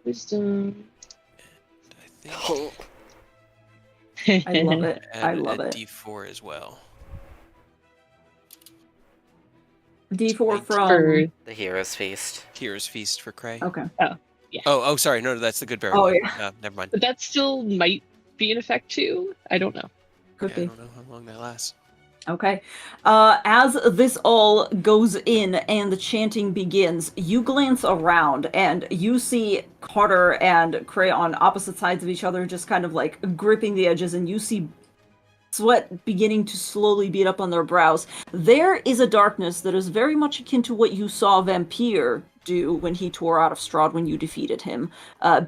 Wisdom. And I think I love it. I add love a it. D4 as well. D4 For from... The Hero's Feast. Hero's Feast for Cray. Okay. Oh, sorry. No, that's the good berry Oh, one. yeah. Never mind. but that still might be in effect too. I don't know. Could I be. don't know how long that lasts. Okay. As this all goes in and the chanting begins, you glance around and you see Carter and Cray on opposite sides of each other, just kind of like gripping the edges, and you see sweat beginning to slowly bead up on their brows. There is a darkness that is very much akin to what you saw Vampire do when he tore out of Strahd when you defeated him,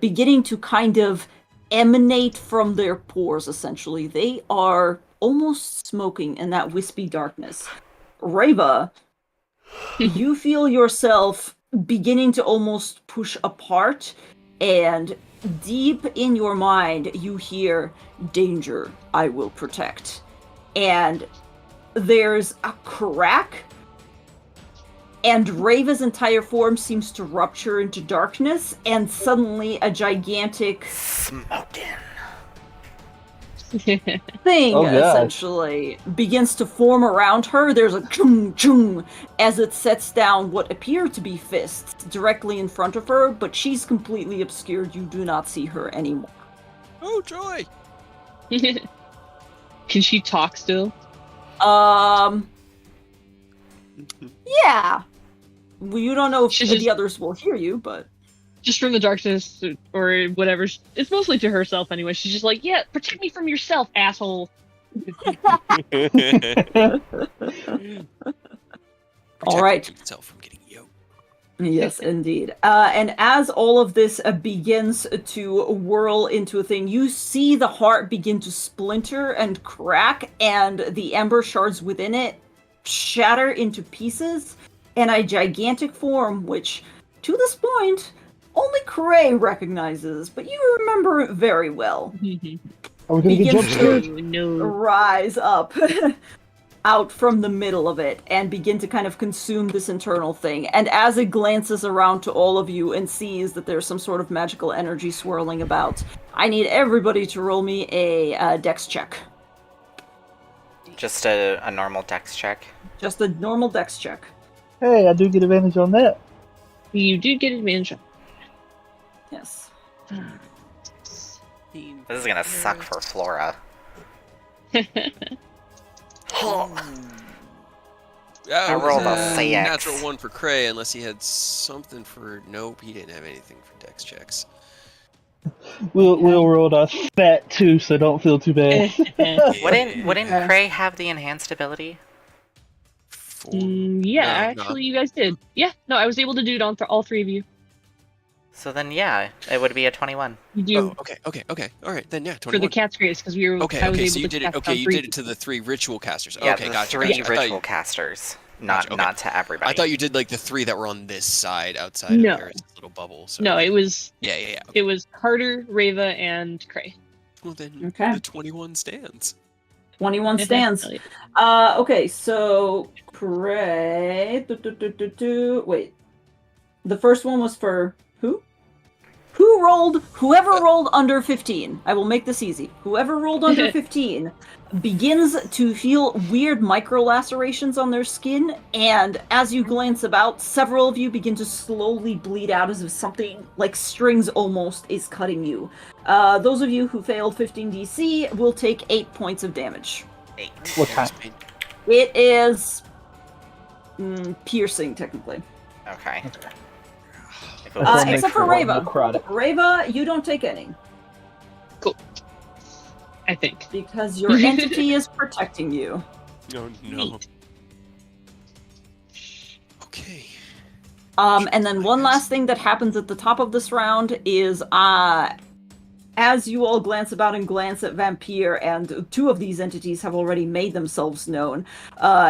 beginning to kind of emanate from their pores, essentially. They are almost smoking in that wispy darkness. Rava, you feel yourself beginning to almost push apart, and deep in your mind, you hear, "Danger, I will protect." And there's a crack, and Rava's entire form seems to rupture into darkness, and suddenly a gigantic Smoking. thing, Oh, gosh. essentially, begins to form around her. There's a chung chung as it sets down what appear to be fists directly in front of her, but she's completely obscured. You do not see her anymore. Oh, joy! Can she talk still? Yeah. Well, you don't know if She's the just- others will hear you, but Just from the darkness or whatever. It's mostly to herself anyway. She's just like, yeah, protect me from yourself, asshole. all right. Himself from getting yoked. Yes, indeed. And as all of this begins to whirl into a thing, you see the heart begin to splinter and crack, and the ember shards within it shatter into pieces, and a gigantic form, which, to this point, only Cray recognizes, but you remember very well, Are we gonna get jump begins scared? to No. rise up out from the middle of it and begin to kind of consume this internal thing. And as it glances around to all of you and sees that there's some sort of magical energy swirling about, I need everybody to roll me a dex check. Just a normal dex check. Just a normal dex check. Hey, I do get advantage on that. You do get advantage. Yes. This is gonna suck for Flora. Yeah, I it was rolled a a 6. natural one for Cray, unless he had something for. Nope, he didn't have anything for dex checks. We'll roll a fat 2, so don't feel too bad. Wouldn't Cray have the enhanced ability? Yeah, No, actually, you guys did. Yeah, no, I was able to do it on all three of you. So then, yeah, it would be a 21. You do Oh, okay. All right, then yeah, 21. for the cat's grace because we were. I was Okay, able so you to did it. cast Okay, on you three did it to the 3 ritual casters. Yeah, Okay, the gotcha. 3 gotcha. ritual casters, not Gotcha, okay. not to everybody. I thought you did like the 3 that were on this side outside No. of Harris' little bubble. So. No, it was Yeah. it was Carter, Rava, and Cray. Well, then Okay. the 21 stands. 21 stands. Okay, so Cray. Wait. The first one was for who? Whoever rolled under 15. I will make this easy. Whoever rolled under 15 begins to feel weird micro lacerations on their skin, and as you glance about, several of you begin to slowly bleed out as if something like strings almost is cutting you. Those of you who failed 15 DC will take 8 points of damage. 8. What kind? It is piercing, technically. Okay. If it was Except for Rava. Necrotic. Rava, you don't take any. Cool. I think. Because your entity is protecting you. No. Neat. And then one last thing that happens at the top of this round is as you all glance about and glance at Vampire, and two of these entities have already made themselves known,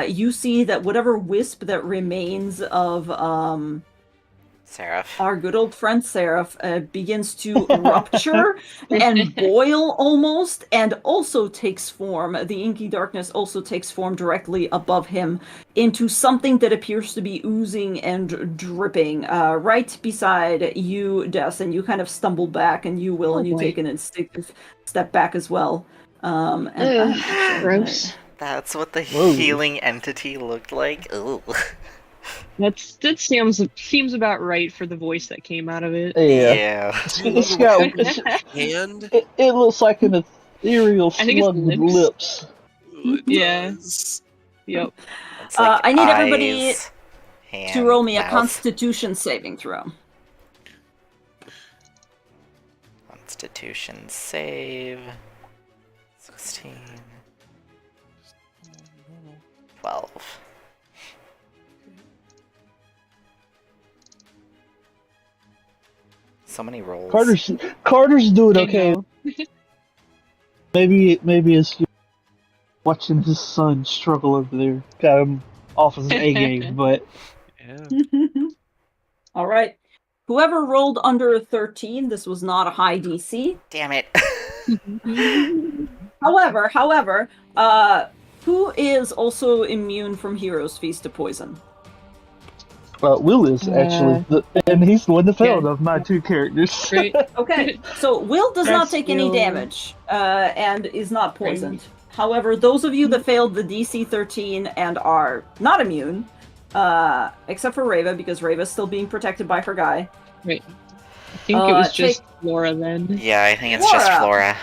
you see that whatever wisp that remains of Seraph. our good old friend Seraph begins to rupture and boil almost, and also takes form. The inky darkness also takes form directly above him into something that appears to be oozing and dripping right beside you, Des, and you kind of stumble back, and you will, and you take an instinctive step back as well. Gross. That's what the healing entity looked like. Ooh. That seems about right for the voice that came out of it. Yeah. It's got hand. It looks like an ethereal slug with lips. Yeah. Yep. It's like I need eyes, everybody hand, to roll me a mouth. Constitution saving throw. Constitution save. 16. 12. So many rolls. Carter's doing okay. Maybe it's watching his son struggle over there. Got him off his A game, but all right. Whoever rolled under a 13, this was not a high DC. Damn it. However, who is also immune from Hero's Feast to poison? Will is actually, and he's the one that failed of my two characters. Right. Okay, so Will does not take any damage, and is not poisoned. Right. However, those of you that failed the DC 13 and are not immune, except for Reva, because Reva is still being protected by her guy. Right. I think it was just Flora then. Yeah, I think it's just Flora.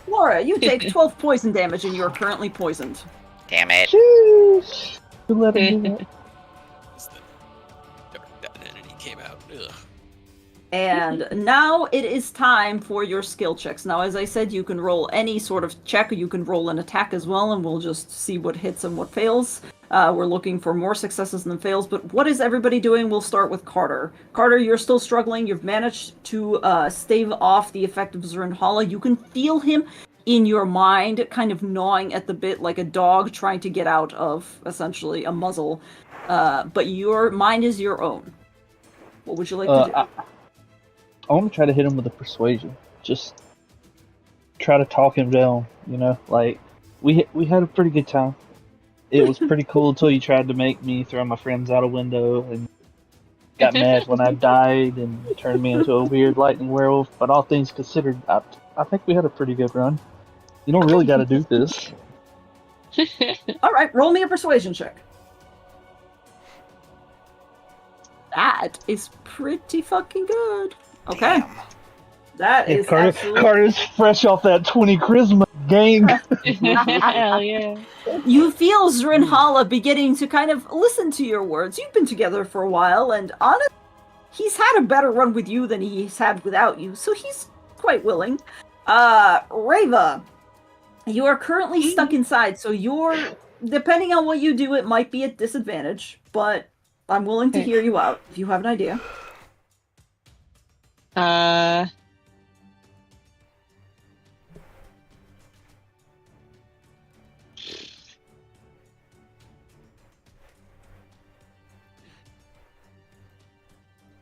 Flora, you take 12 poison damage and you are currently poisoned. Damn it. Sheesh. Let him do that. That entity came out. Ugh. And now it is time for your skill checks. Now, as I said, you can roll any sort of check, or you can roll an attack as well, and we'll just see what hits and what fails. We're looking for more successes than fails, but what is everybody doing? We'll start with Carter. Carter, you're still struggling. You've managed to stave off the effect of Zrinhala. You can feel him in your mind, kind of gnawing at the bit like a dog trying to get out of, essentially, a muzzle. But your mind is your own. What would you like to do? I want to try to hit him with a persuasion. Just try to talk him down, you know? Like, we had a pretty good time. It was pretty cool until you tried to make me throw my friends out a window and got mad when I died and turned me into a weird lightning werewolf. But all things considered, I think we had a pretty good run. You don't really got to do this. Alright, roll me a persuasion check. That is pretty fucking good. Okay. Damn. That is Carter's fresh off that 20 charisma game. Hell yeah. You feel Zrinhala beginning to kind of listen to your words. You've been together for a while, and honestly, he's had a better run with you than he's had without you, so he's quite willing. Reva, you are currently stuck inside, so depending on what you do, it might be at disadvantage, but I'm willing to hear you out if you have an idea.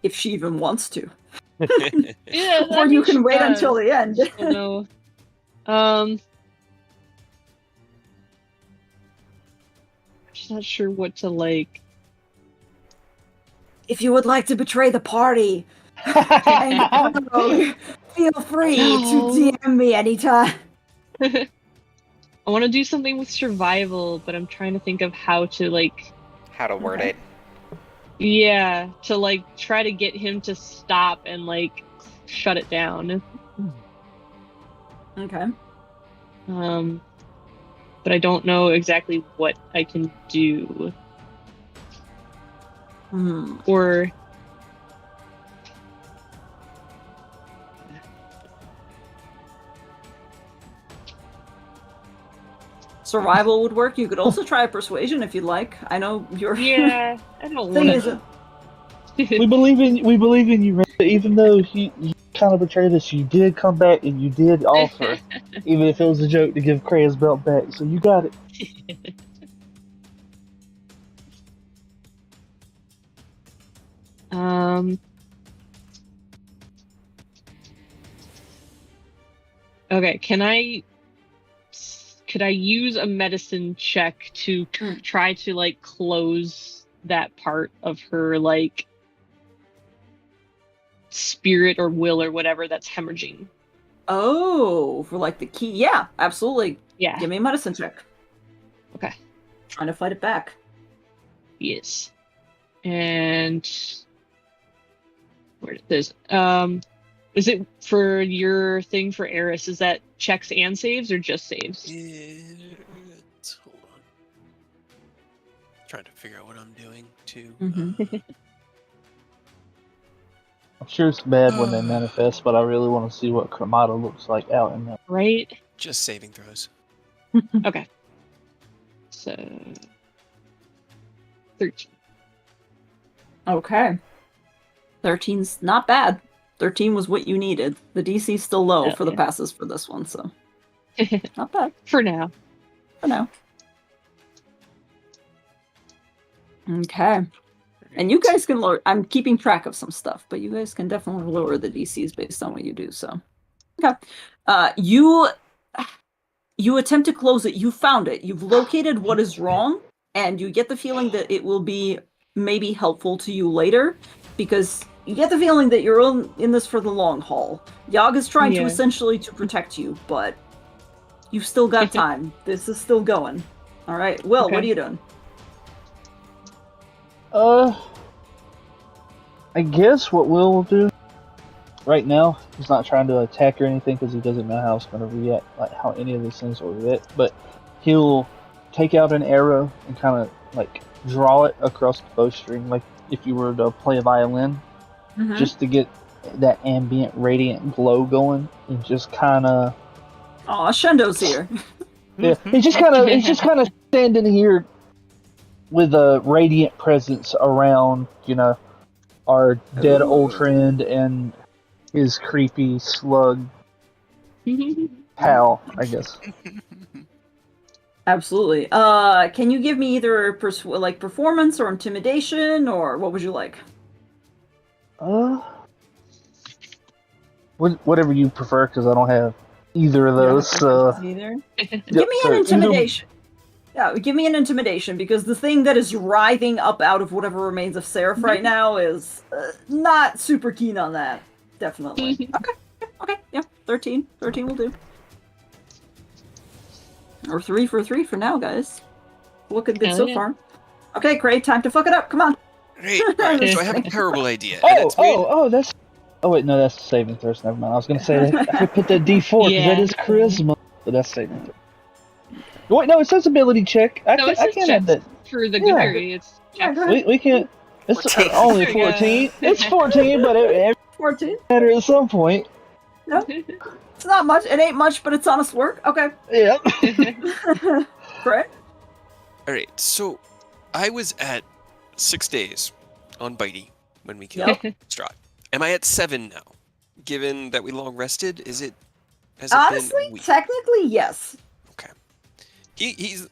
If she even wants to. Yeah, or you can wait until the end. No. I'm just not sure what to like. If you would like to betray the party, feel free to DM me anytime. I want to do something with survival, but I'm trying to think of how to word it. Yeah, to try to get him to stop and shut it down. Okay. But I don't know exactly what I can do. Or survival would work. You could also try a persuasion if you'd like. I know you're. Yeah, I don't want to. We believe in you, Ray. Even though you kind of betrayed us, you did come back and you did offer, even if it was a joke, to give Cray his belt back. So you got it. Okay, could I use a medicine check to try to like close that part of her like spirit or will or whatever that's hemorrhaging? Oh, for like the key. Yeah, absolutely. Yeah. Give me a medicine check. Okay. Trying to fight it back. Yes. And where is is it for your thing for Eris? Is that checks and saves or just saves? Hold on. Trying to figure out what I'm doing too. I'm sure it's bad when they manifest, but I really want to see what Cremata looks like out in that. Right? Just saving throws. Okay. So 13. Okay. 13's not bad. 13 was what you needed. The DC's still low for the passes for this one, so not bad. For now. For now. Okay. And you guys can lower... I'm keeping track of some stuff, but you guys can definitely lower the DCs based on what you do, so... Okay. You attempt to close it. You found it. You've located what is wrong, and you get the feeling that it will be maybe helpful to you later, because you get the feeling that you're in this for the long haul. Yogg is trying to essentially to protect you, but you've still got time. This is still going. All right. Will, what are you doing? I guess what Will do right now, he's not trying to attack or anything because he doesn't know how it's going to react, like how any of these things will react, but he'll take out an arrow and kind of like draw it across the bowstring, like if you were to play a violin, just to get that ambient radiant glow going, and just kind of... Aw, Shendo's here. Yeah, it's just kind of standing here with a radiant presence around, you know, our dead old friend and his creepy slug pal, I guess. Absolutely. Can you give me either performance or intimidation, or what would you like? Whatever you prefer, because I don't have either of those. Either. Give me an intimidation. Yeah, give me an intimidation, because the thing that is writhing up out of whatever remains of Seraph right now is not super keen on that. Definitely. Okay, yeah, 13. 13 will do. Or 3 for 3 for now, guys. Looking good so far. Okay, Cray, time to fuck it up. Come on. Great. Right, so I have a terrible idea. That's... Oh, wait, no, that's saving throws. Never mind. I was going to say that I could put that D4 because that is charisma, but that's saving throw. Wait, no, it says ability check. I can't have that. For the Gunnery, it's check. We can't. It's 14. Only 14. It's 14, but it 14 matter at some point. No, it's not much. It ain't much, but it's honest work. Okay. Yeah. Correct. All right. So, I was at 6 days on Bitey when we killed Strahd. Am I at 7 now? Given that we long rested, has it honestly been a week? Technically yes. Okay. He's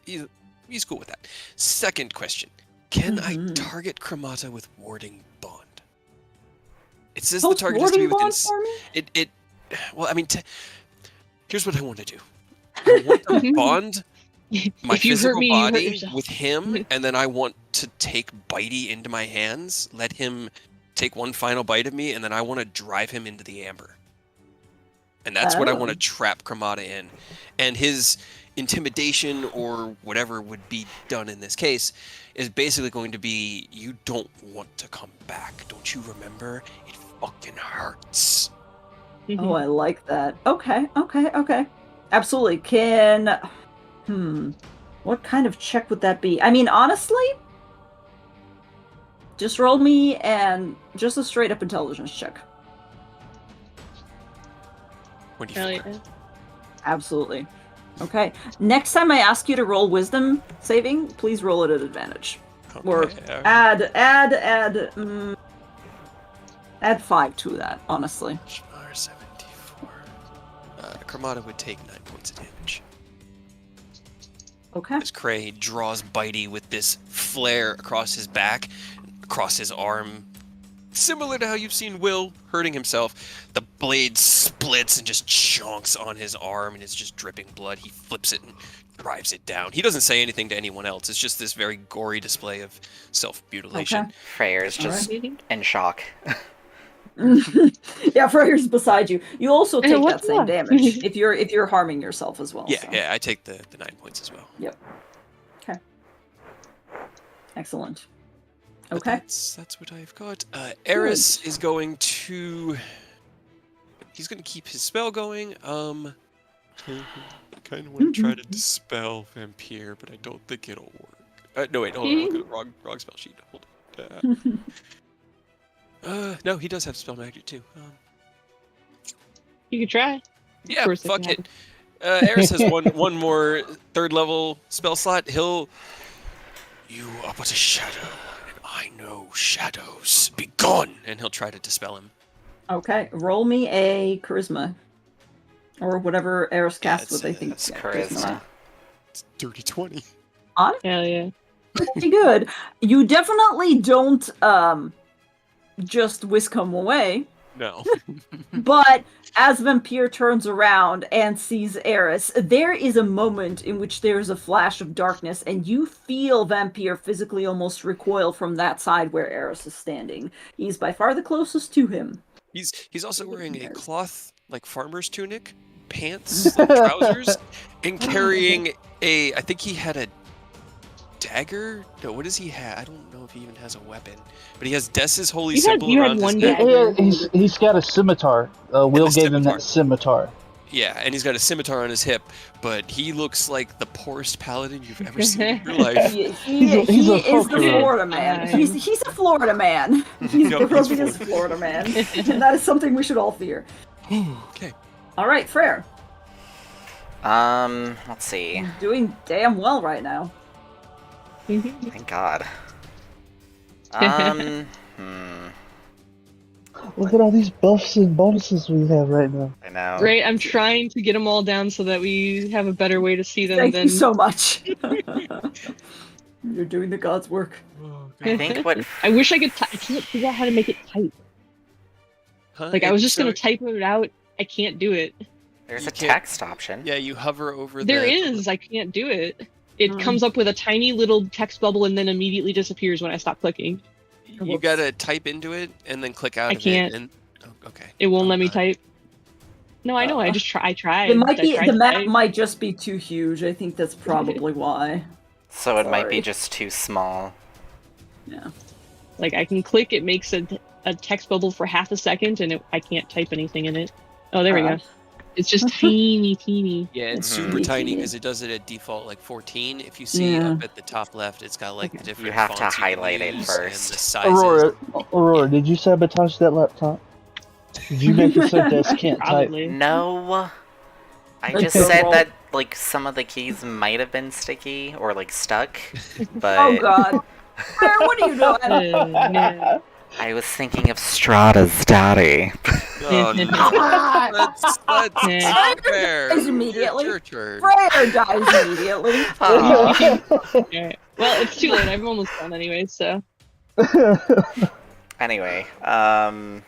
cool with that. Second question: can I target Cremata with warding bond? It says the target has to be within. It. Well, I mean, here's what I want to do. I want to bond my physical body with him, and then I want to take Bitey into my hands, let him take one final bite of me, and then I want to drive him into the amber. And that's what I want to trap Cremata in. And his intimidation, or whatever would be done in this case, is basically going to be, you don't want to come back. Don't you remember? It fucking hurts. Oh, I like that. Okay. Absolutely. What kind of check would that be? I mean, honestly, just roll me and just a straight up intelligence check. 24. Absolutely. Okay. Next time I ask you to roll wisdom saving, please roll it at advantage. Okay. Or add Add 5 to that, honestly. R74. Kermata would take 9 points of damage. Okay. As Cray draws Bitey with this flare across his back, across his arm. Similar to how you've seen Will hurting himself, the blade splits and just chonks on his arm and is just dripping blood. He flips it and drives it down. He doesn't say anything to anyone else. It's just this very gory display of self-mutilation. Okay. Freyr's just in shock. Yeah, Freyr's beside you. You also take that same up? damage if you're harming yourself as well. Yeah, so. yeah, I take the 9 points as well. Yep. Okay. Excellent. But Okay. That's what I've got. Eris is going to... He's going to keep his spell going. I kind of want to try to dispel Vampire, but I don't think it'll work. No, wait, hold on. Wrong spell sheet. Hold on. No, he does have spell magic too. You could try. Yeah, fuck it. Eris has one more 3rd level spell slot. You are but a shadow, and I know shadows. Be gone! And he'll try to dispel him. Okay. Roll me a charisma. Or whatever Eris casts what they think. It's charisma. It's dirty 20. Hell yeah. Pretty good. You definitely don't just whisk him away. No. But as Vampire turns around and sees Eris, there is a moment in which there's a flash of darkness, and you feel Vampire physically almost recoil from that side where Eris is standing. He's by far the closest to him. He's also wearing a cloth, like, farmer's tunic, pants, like, trousers, and carrying I think he had a dagger? No, what does he have? I don't know if he even has a weapon. But he has Dess's holy symbol around his neck. Yeah, he's got a scimitar. Will gave him that scimitar. Yeah, and he's got a scimitar on his hip, but he looks like the poorest paladin you've ever seen in your life. He is the Florida man. He's a Florida man. He's the ruggiest Florida man. And that is something we should all fear. Okay. All right, Freyr. Let's see. You're doing damn well right now. Thank God. Look at all these buffs and bonuses we have right now. I know. Great, I'm trying to get them all down so that we have a better way to see them. Thank you so much. You're doing the God's work. I think what... I wish I could I can't figure out how to make it type. Huh? Like, I was just gonna type it out. I can't do it. There's a text option. Yeah, you hover over There is. I can't do it. It comes up with a tiny little text bubble and then immediately disappears when I stop clicking. You gotta type into it and then click out I of can't. it. And okay. It won't let me type. No, I know. I tried. It might be I tried the to map type. might just be too huge. I think that's probably why. So it might be Sorry. just too small. Yeah. Like, I can click, it makes a text bubble for half a second, and I can't type anything in it. Oh, there we go. It's just teeny. Yeah, it's Mhm. super tiny because it does it at default like 14. If you see Yeah. up at the top left, it's got like the different You have to fonts can highlight it use first. And the sizes. Aurora, did you sabotage that laptop? Did you make it so Des can't type? Probably. No. I just Okay. said that, like, some of the keys might have been sticky or, like, stuck. But Oh God. Freyr, what are you doing? No. I was thinking of Strahda's daddy. Oh no. That's not fair. Dies immediately. It's your turn. Freyr dies immediately. Alright. Well, it's too late. I'm almost done anyway, so. Anyway, I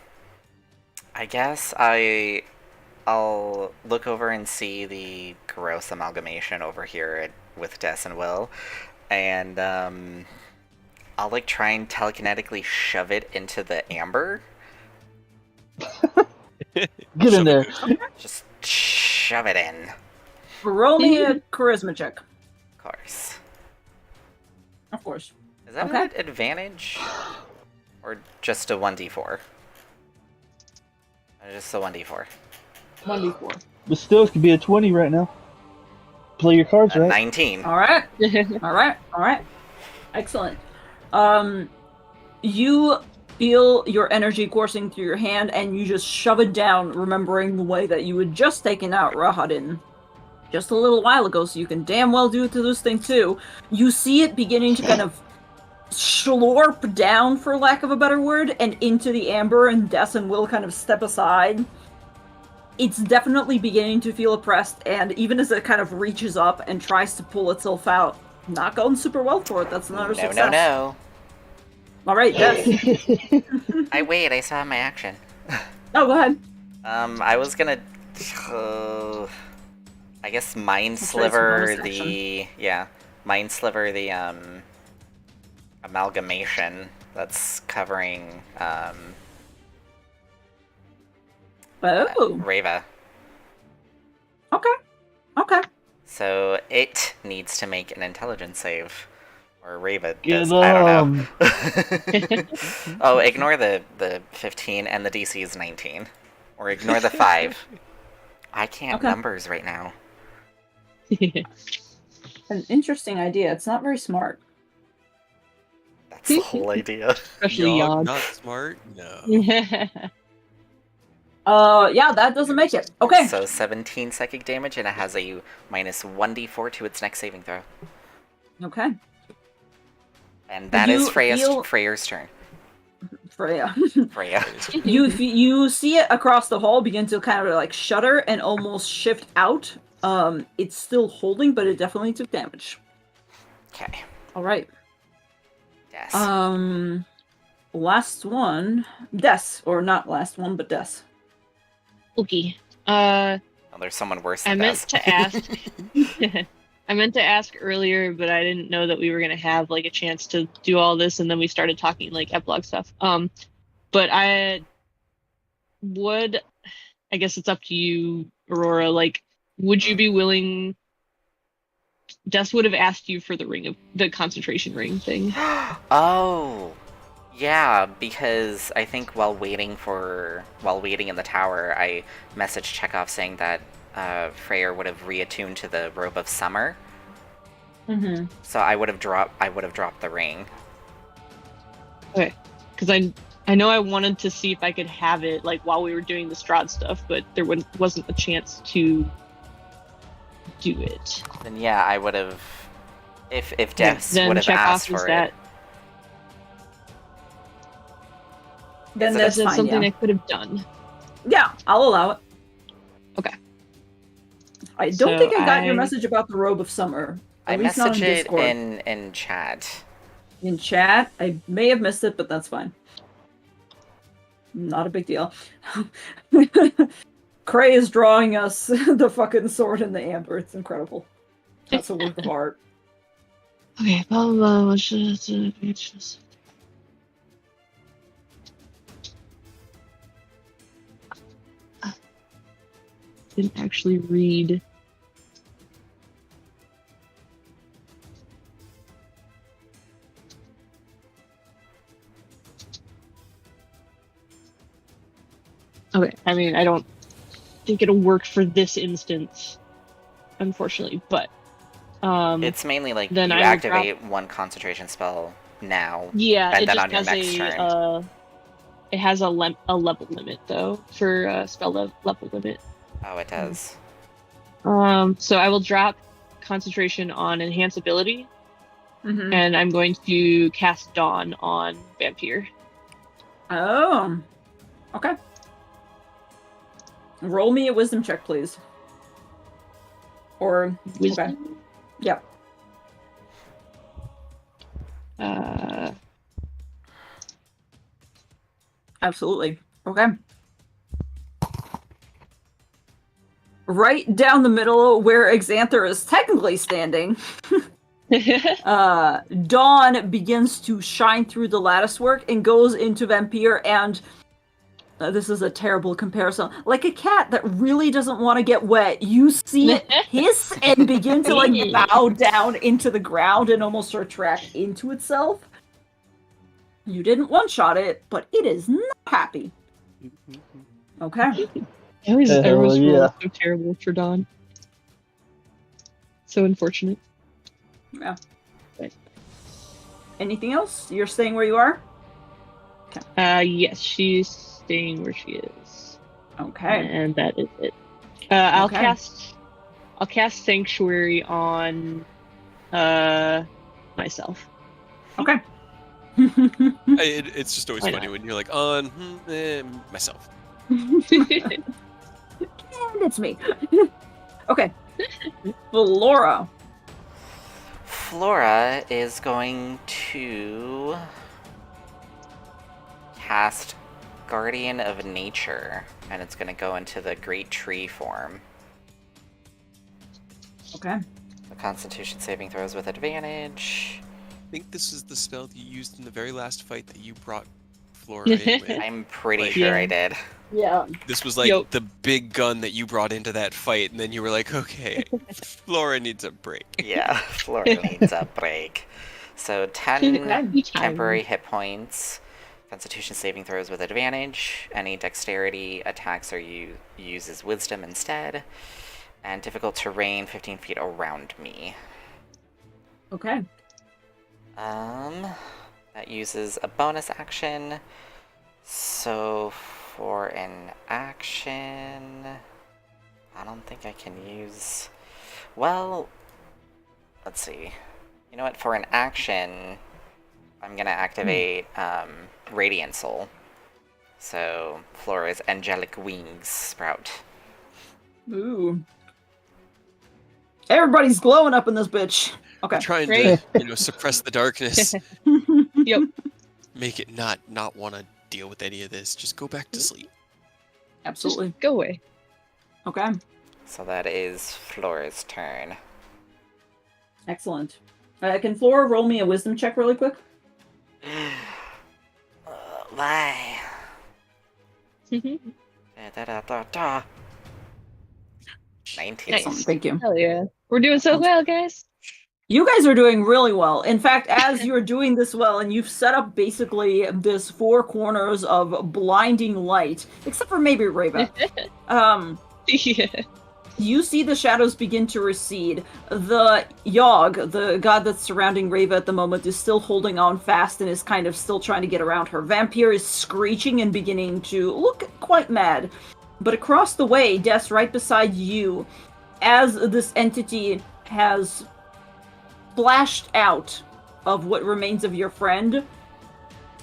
guess I'll look over and see the gross amalgamation over here with Des and Will, and I'll like try and telekinetically shove it into the amber. Get in there. Just shove it in. Roll me a charisma check. Of course. Of course. Is that Okay. an advantage? Or just a 1d4? Just a 1d4. 1d4. But still, it could be a 20 right now. Play your cards A right. 19. All right. All right. Excellent. You feel your energy coursing through your hand, and you just shove it down, remembering the way that you had just taken out Rahadin just a little while ago, so you can damn well do it to this thing too. You see it beginning to kind of slurp down, for lack of a better word, and into the amber, and Des and Will kind of step aside. It's definitely beginning to feel oppressed, and even as it kind of reaches up and tries to pull itself out, not going super well for it. That's another success. No. Alright, Des. I still have my action. Oh, go ahead. I was gonna... I guess Mind Sliver the... Yeah. Mind Sliver the, amalgamation that's covering, Reva. Okay. So it needs to make an intelligence save. Or Reva does. I don't know. Oh, ignore the 15 and the DC is 19. Or ignore the 5. I can't numbers right now. An interesting idea. It's not very smart. That's the whole idea. Especially Yogg, not smart? No. Yeah, that doesn't make it. Okay. So 17 psychic damage, and it has a minus 1d4 to its next saving throw. Okay. And that is Freyr's turn. Freya. Freya. You see it across the hall begin to kind of like shudder and almost shift out. It's still holding, but it definitely took damage. Okay. All right. Yes. Last one, Des, or not last one, but Des. Okay. Oh, there's someone worse than I meant Des. to ask. I meant to ask earlier, but I didn't know that we were gonna have like a chance to do all this, and then we started talking like epilogue stuff. But I guess it's up to you, Aurora. Like, would you be willing? Des would have asked you for the concentration ring thing. Oh, yeah, because I think while waiting in the tower, I messaged Chekhov saying that Freyr would have reattuned to the Robe of Summer. Mm-hmm. So I would have dropped the ring. Okay, because I know I wanted to see if I could have it like while we were doing the Strahd stuff, but there wasn't a chance to do it. Then yeah, I would have. If Des would have asked for it. Then that's fine, something yeah. I could have done. Yeah, I'll allow it. Okay. I don't think I got your message about the Robe of Summer. I messaged it in chat. In chat? I may have missed it, but that's fine. Not a big deal. Cray is drawing us the fucking sword and the amber. It's incredible. That's a work of art. Okay, blah blah blah. Didn't actually read. Okay, I mean, I don't think it'll work for this instance, unfortunately, but it's mainly like then you I activate one concentration spell now, yeah, and it then just on your has next turn. It has a level limit though for spell level limit. Oh, it does. So I will drop concentration on enhance ability, and I'm going to cast Dawn on Vampire. Oh, okay. Roll me a wisdom check, please. Or wisdom. Okay. Yeah. Absolutely. Okay. Right down the middle where Xanther is technically standing, Dawn begins to shine through the lattice work and goes into Vampire, and this is a terrible comparison. Like a cat that really doesn't want to get wet, you see it hiss and begin to like bow down into the ground and almost retract into itself. You didn't one-shot it, but it is not happy. Okay. I always roll so terrible for Dawn. So unfortunate. Yeah. But anything else? You're staying where you are? Okay. Yes, she's staying where she is. Okay. And that is it. I'll cast Sanctuary on myself. Okay. It's just always funny when you're like, myself. And it's me. Okay. Flora. Flora is going to cast Guardian of Nature, and it's going to go into the Great Tree form. Okay. The Constitution saving throws with advantage. I think this is the spell that you used in the very last fight that you brought Flora in with. I'm pretty sure I did. Yeah. This was like the big gun that you brought into that fight, and then you were like, okay, Flora needs a break. Yeah, Flora needs a break. So 10 temporary hit points. Constitution saving throws with advantage. Any dexterity attacks are uses wisdom instead. And difficult terrain 15 feet around me. Okay. That uses a bonus action. So for an action, I don't think I can use. Well, let's see. You know what? For an action, I'm gonna activate Radiant Soul. So Flora's angelic wings sprout. Ooh. Everybody's glowing up in this bitch. Okay. I'm trying to, suppress the darkness. Yep. Make it not want to deal with any of this. Just go back to sleep. Absolutely. Just go away. Okay. So that is Flora's turn. Excellent. Can Flora roll me a wisdom check really quick? Why? Da. 19. Excellent. Thank you. Hell yeah. We're doing so well, guys. You guys are doing really well. In fact, as you're doing this well, and you've set up basically this 4 corners of blinding light, except for maybe Reva, Yeah. you see the shadows begin to recede. The Yogg, the god that's surrounding Reva at the moment, is still holding on fast and is kind of still trying to get around her. Vampire is screeching and beginning to look quite mad. But across the way, Des, right beside you, as this entity has splashed out of what remains of your friend,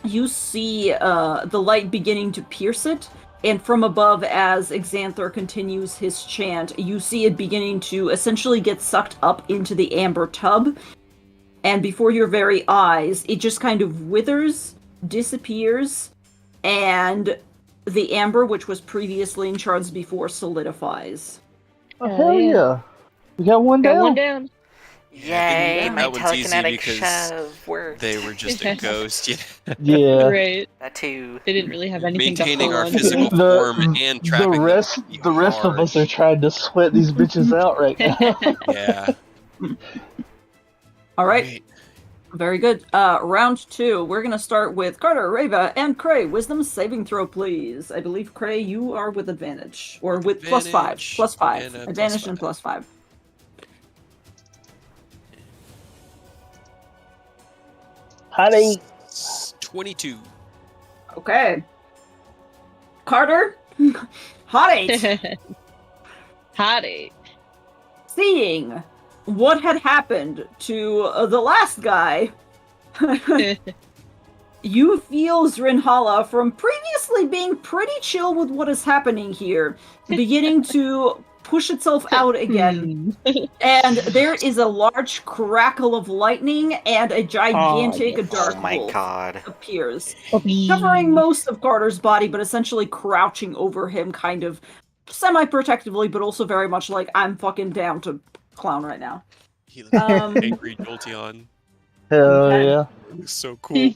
you see the light beginning to pierce it, and from above, as Xanther continues his chant, you see it beginning to essentially get sucked up into the amber tub, and before your very eyes, it just kind of withers, disappears, and the amber, which was previously in shards before, solidifies. Oh, hell yeah. We got one down. Got one down. Yay, my that one's easy telekinetic because shove worked. They were just a ghost. Yeah. Right. That too. They didn't really have anything Maintaining to our hold physical on to. form and trapping the rest of us are trying to sweat these bitches out right now. Yeah. All right. Great. Very good. Round 2. We're going to start with Carter, Reva, and Cray. Wisdom saving throw, please. I believe, Cray, you are with advantage. Or with +5. +5. Advantage and +5. Honey. 22. Okay. Carter, hot 8. Hot 8. Seeing what had happened to the last guy, you feel Zrinhala, from previously being pretty chill with what is happening here, beginning to push itself out again. And there is a large crackle of lightning, and a gigantic dark wolf appears, covering most of Carter's body, but essentially crouching over him, kind of semi-protectively, but also very much like, I'm fucking down to clown right now. He looks like angry Jolteon. Hell yeah. Looks so cool.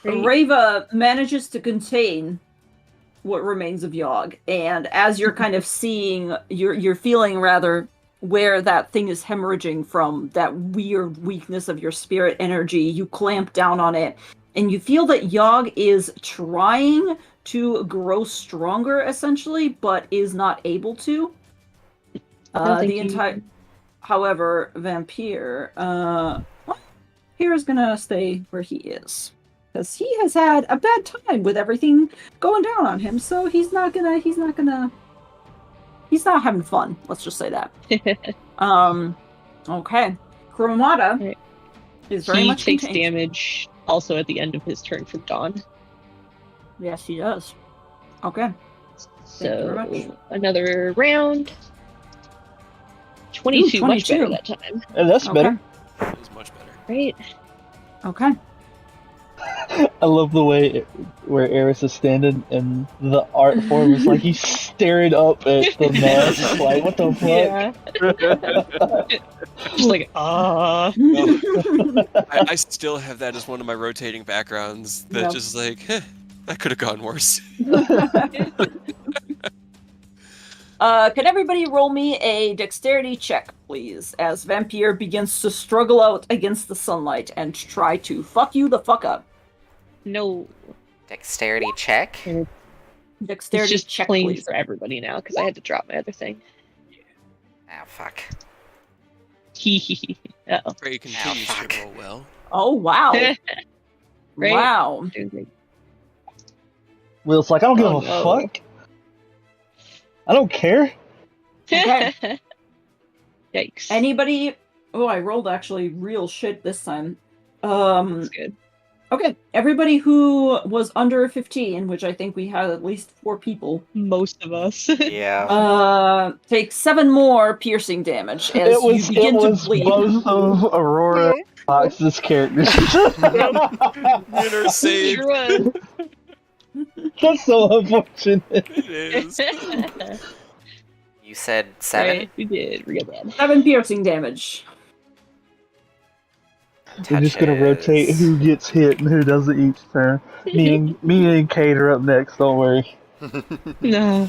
Reva manages to contain what remains of Yogg, and as you're kind of seeing, you're feeling rather where that thing is hemorrhaging from, that weird weakness of your spirit energy, you clamp down on it, and you feel that Yogg is trying to grow stronger, essentially, but is not able to. However, Vampire, Vampire is gonna stay where he is. Because he has had a bad time with everything going down on him, so he's not having fun. Let's just say that. Okay. Chromata is very much takes contained. damage also at the end of his turn from Dawn. Yes, he does. Okay. So another round. 22, much better that time. That's better. That was much better. Right? Okay. I love the way where Eris is standing and the art form is like he's staring up at the mask. Like, what the fuck? Yeah. Just like, I still have that as one of my rotating backgrounds. That just like, that could have gone worse. Can everybody roll me a dexterity check, please, as Vampire begins to struggle out against the sunlight and try to fuck you the fuck up. No. Dexterity check? Dexterity it's just check, plain please. for everybody now, because I had to drop my other thing. Ah, fuck. Uh-oh. Ray continues to roll well. Oh, wow. Right? Wow. Will's like, I don't give a fuck. I don't care. Okay. Yikes. Anybody... Oh, I rolled actually real shit this time. That's good. Okay, everybody who was under 15, which I think we had at least 4 people. Most of us. Yeah. Take 7 more piercing damage as you begin to bleed. Both of Aurora Fox's characters. Winner saved. That's so unfortunate. It is. You said 7? Right, we did real bad. 7 piercing damage. We're just gonna rotate who gets hit and who doesn't each turn. Me and Kate are up next, don't worry. No.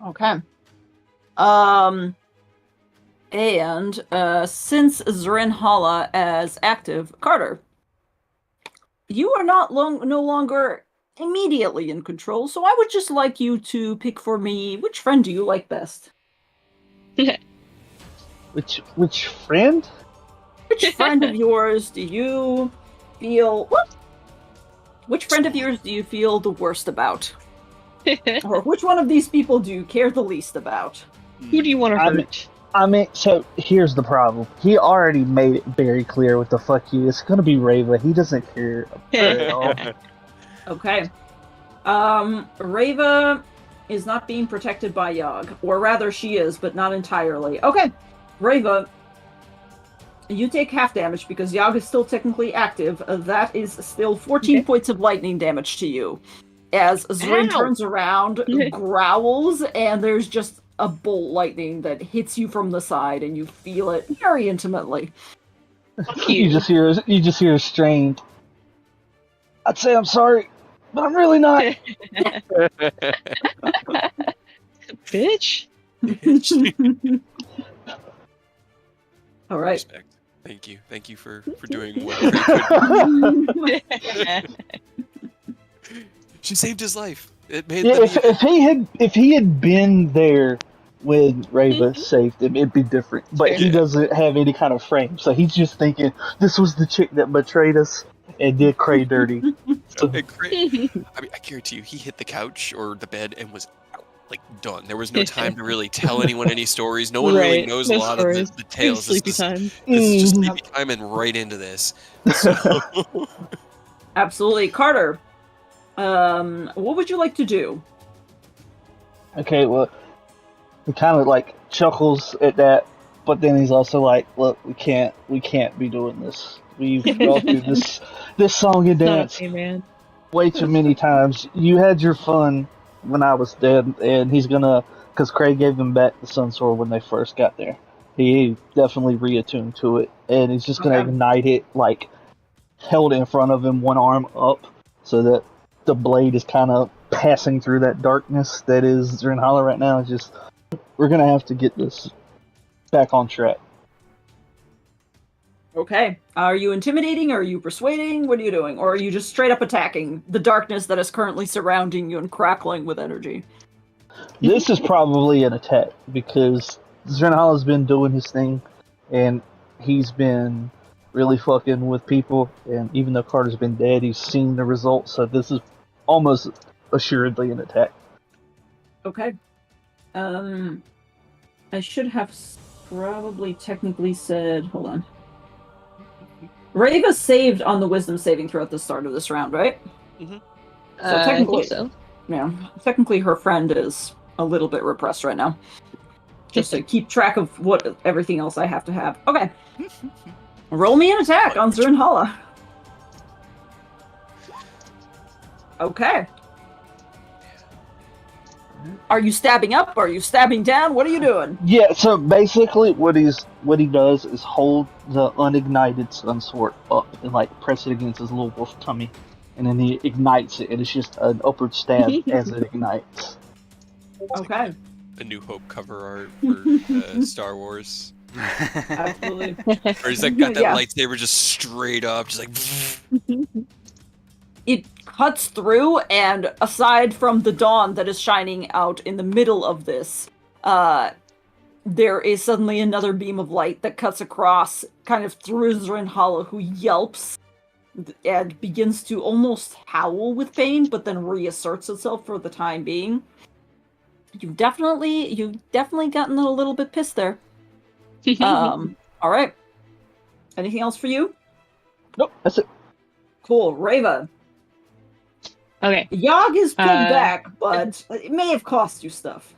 Okay. And since Zrenhala as active, Carter, you are no longer immediately in control, so I would just like you to pick for me which friend do you like best? Which friend? Which friend of yours do you feel... Which friend of yours do you feel the worst about? Or which one of these people do you care the least about? Who do you want to hurt? I mean, so here's the problem. He already made it very clear what the fuck he is. It's gonna be Rava. He doesn't care at all. Okay. Rava is not being protected by Yogg. Or rather, she is, but not entirely. Okay. Rava, you take half damage because Yogg is still technically active. That is still 14 points of lightning damage to you. As Zrin turns around, growls, and there's just a bolt lightning that hits you from the side, and you feel it very intimately. You just hear strained. I'd say I'm sorry, but I'm really not. Bitch. All right. Respect. Thank you for doing what Craig could. She saved his life. It made if he had been there when Rava saved him, it'd be different. But he doesn't have any kind of frame, so he's just thinking this was the chick that betrayed us and did Cray dirty. So, I mean, I guarantee you, he hit the couch or the bed and was out, like done. There was no time to really tell anyone any stories. No one really knows a lot of the tales. Sleepy time. This is just sleepy time and right into this. So. Absolutely, Carter. What would you like to do? Okay, well, he kind of like chuckles at that, but then he's also like, "Look, we can't be doing this. We've gone through this song and dance way too many times. You had your fun when I was dead, and he's gonna, because Craig gave them back the Sun Sword when they first got there. He definitely reattuned to it, and he's just gonna ignite it, like held in front of him, one arm up, so that the blade is kind of passing through that darkness that is Zrenhala right now. It's just, we're gonna have to get this back on track. Okay. Are you intimidating? Are you persuading? What are you doing? Or are you just straight up attacking the darkness that is currently surrounding you and crackling with energy? This is probably an attack, because Zrenhala's been doing his thing, and he's been really fucking with people, and even though Carter's been dead, he's seen the results, so this is almost assuredly an attack. Okay. I should have probably technically said, hold on. Reva saved on the wisdom saving throw at the start of this round, right? Mm-hmm. So technically, I think so. Yeah. Technically, her friend is a little bit repressed right now. Just to keep track of what everything else I have to have. Okay. Roll me an attack on Zernhala. Okay. Are you stabbing up? Are you stabbing down? What are you doing? Yeah, so basically what he does is hold the unignited sun sword up and like press it against his little wolf tummy. And then he ignites it, and it's just an upward stab as it ignites. Okay. A New Hope cover art for Star Wars. Absolutely. Or he's like got that Yeah. lightsaber just straight up, just like. It cuts through, and aside from the dawn that is shining out in the middle of this, there is suddenly another beam of light that cuts across, kind of through Zrinhala, who yelps and begins to almost howl with pain, but then reasserts itself for the time being. You've definitely gotten a little bit pissed there. All right. Anything else for you? Nope, that's it. Cool, Reva. Okay. Yogg is pulled back, but it may have cost you stuff.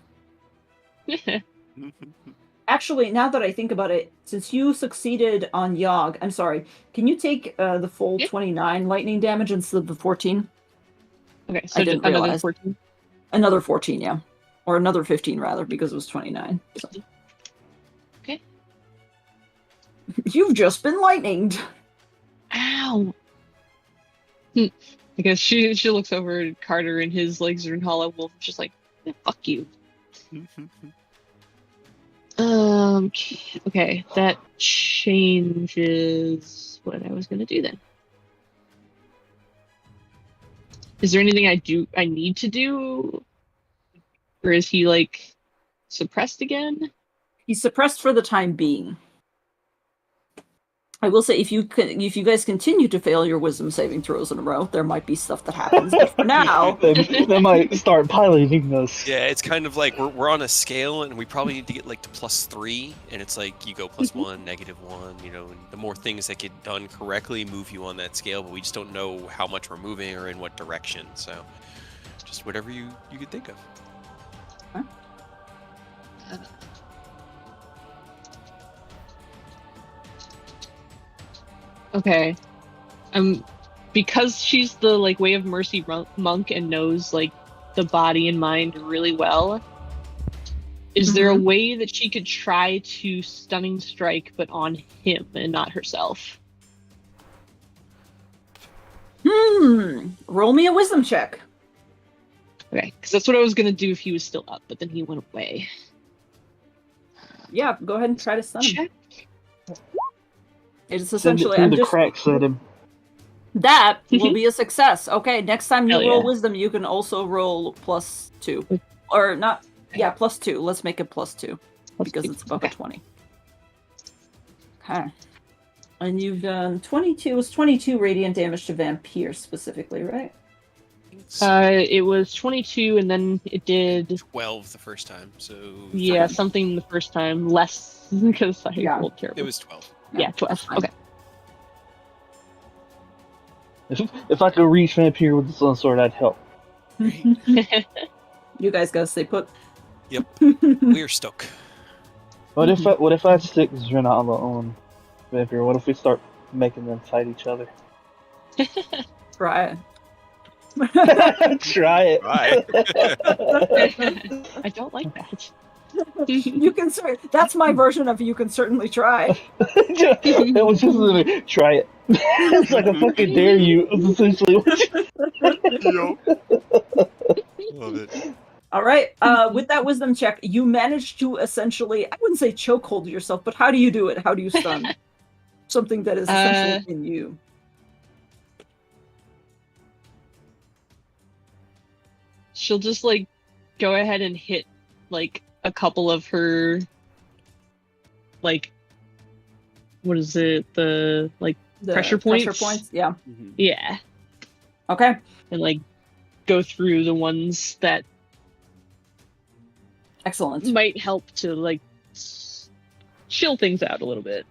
Actually, now that I think about it, since you succeeded on Yogg, I'm sorry, can you take the full 29 lightning damage instead of the 14? Okay, so I didn't another realize. 14. Another 14, yeah. Or another 15, rather, because it was 29. So. Okay. You've just been lightninged. Ow! Because she looks over at Carter and his legs are in hollow wolf, just like, yeah, fuck you. Okay, that changes what I was gonna do then. Is there anything I need to do? Or is he like suppressed again? He's suppressed for the time being. I will say, if you guys continue to fail your wisdom saving throws in a row, there might be stuff that happens. But for now, they might start piloting us. Yeah, it's kind of like we're on a scale, and we probably need to get like to +3, and it's like you go +1, -1. You know, and the more things that get done correctly move you on that scale, but we just don't know how much we're moving or in what direction. So, just whatever you could think of. Huh? Okay. Because she's the like Way of Mercy monk and knows like the body and mind really well. Is there a way that she could try to stunning strike, but on him and not herself? Roll me a wisdom check. Okay, because that's what I was gonna do if he was still up, but then he went away. Yeah, go ahead and try to stun him. Check. It's Send it essentially through the cracks at him. That will be a success. Okay, next time you Hell roll yeah. wisdom, you can also roll +2. Or not, yeah, +2. Let's make it +2. Because it's above a 20. Okay. And you've done 22. It was 22 radiant damage to Vampire specifically, right? It was 22, and then it did 12 the first time, so something the first time, less because I rolled terrible. it was 12. Yeah, 12. Okay. If I could reach Vampire with the sun sword, I'd help. You guys gotta stay put. Yep, we're stuck. What if I stick Zrenala on Vampire? What if we start making them fight each other? Try it. Try it. I don't like that. You can that's my version of you can certainly try. It was just try it. It's like a fucking dare you. It's essentially Love it. All right. With that wisdom check, you managed to essentially, I wouldn't say chokehold yourself, but how do you do it? How do you stun something that is essentially in you? She'll just like go ahead and hit like a couple of her like what is it? The like The pressure points? Pressure points, yeah. Yeah. Okay. And like go through the ones that Excellent. might help to like chill things out a little bit.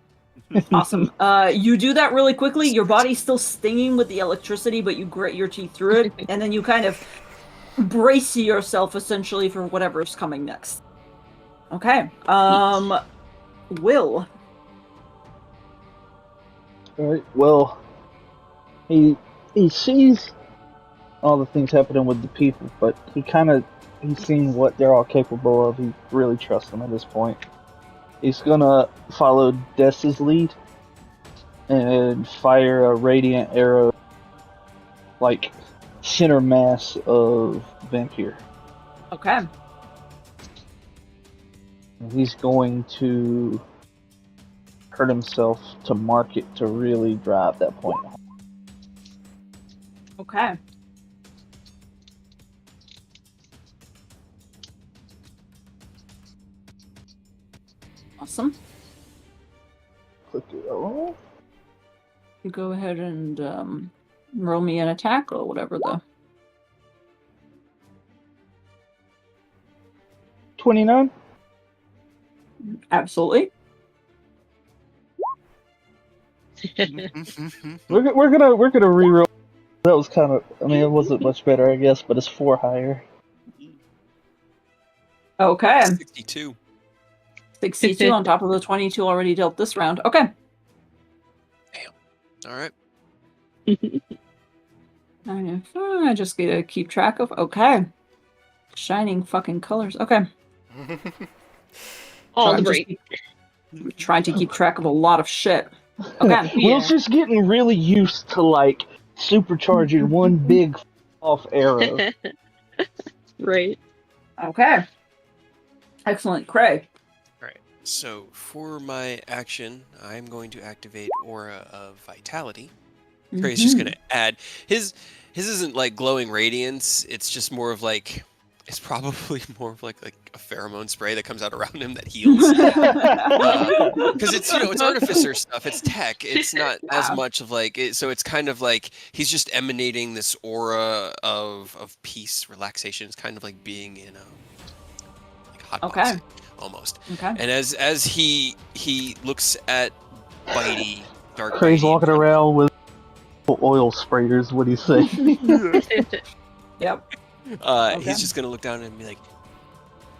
Awesome. You do that really quickly. Your body's still stinging with the electricity, but you grit your teeth through it, and then you kind of brace yourself essentially for whatever's coming next. Okay. Will. Alright, well, he sees all the things happening with the people, but he's seen what they're all capable of. He really trusts them at this point. He's gonna follow Dessa's lead and fire a radiant arrow, like center mass of vampire. Okay. And he's going to hurt himself to mark it to really drive that point home. Okay. Awesome. Click it all. You go ahead and roll me an attack or whatever the 29. Absolutely. We're gonna reroll. That was kind of. I mean, it wasn't much better, I guess, but it's 4 higher. Okay. 62. 62 on top of the 22 already dealt this round. Okay. All right. I just gotta keep track of. Okay. Shining fucking colors. Okay. All great. Trying to keep track of a lot of shit. Okay. Will's just getting really used to like supercharging one big off arrow. Right. Okay. Excellent. Craig. All right. So for my action, I'm going to activate Aura of Vitality. Craig's just going to add his isn't like glowing radiance. It's just more of like it's probably more of like a pheromone spray that comes out around him that heals. Because it's it's artificer stuff. It's tech. It's not as much of like it, so it's kind of like he's just emanating this aura of peace, relaxation. It's kind of like being in like hot boxing almost. Okay. And as he looks at Bitey, Dark Craig's Bitey, walking around with oil sprayers. What do you say? Yep. He's just gonna look down and be like,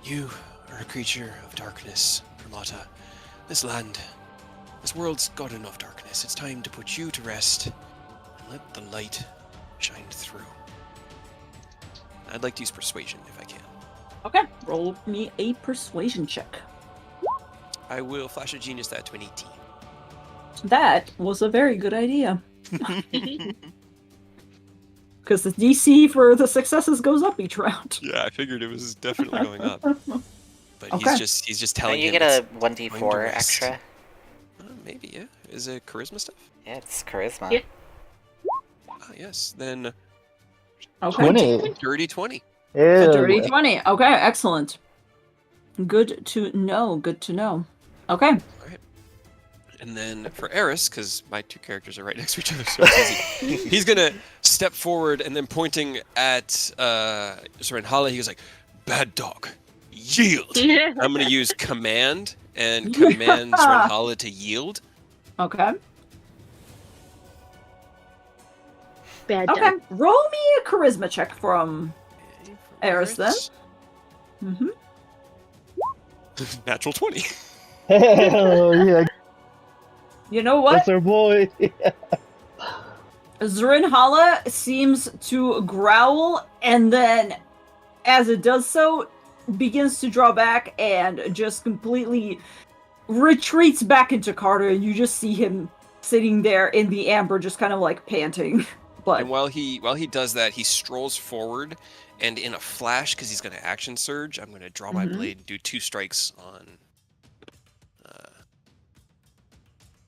"You are a creature of darkness, Carlotta. This land, this world's got enough darkness. It's time to put you to rest and let the light shine through." I'd like to use persuasion if I can. Okay. Roll me a persuasion check. I will flash a genius that to an 18. That was a very good idea. Because the DC for the successes goes up each round. Yeah, I figured it was definitely going up. But Okay. he's just telling you him get a going to 1d4 rest. extra. Maybe, yeah. Is it charisma stuff? Yeah, it's charisma. Yeah. Ah, yes. Then Okay. 20. dirty 20. A Yeah. dirty 20. Okay, excellent. Good to know. Good to know. Okay. All right. And then for Eris, because my two characters are right next to each other, so it's easy. He's gonna step forward and then pointing at Serenhala, he goes like, "Bad dog, yield." I'm gonna use command and command Serenhala to yield. Okay. Bad Okay. dog. Roll me a charisma check from Okay, for Eris, then. Mm-hmm. Natural 20. Hell yeah. You know what? That's our boy. Zrinhala seems to growl, and then, as it does so, begins to draw back and just completely retreats back into Carter, and you just see him sitting there in the amber, just kind of like panting. But And while he does that, he strolls forward, and in a flash, because he's going to action surge, I'm going to draw my blade and do 2 strikes on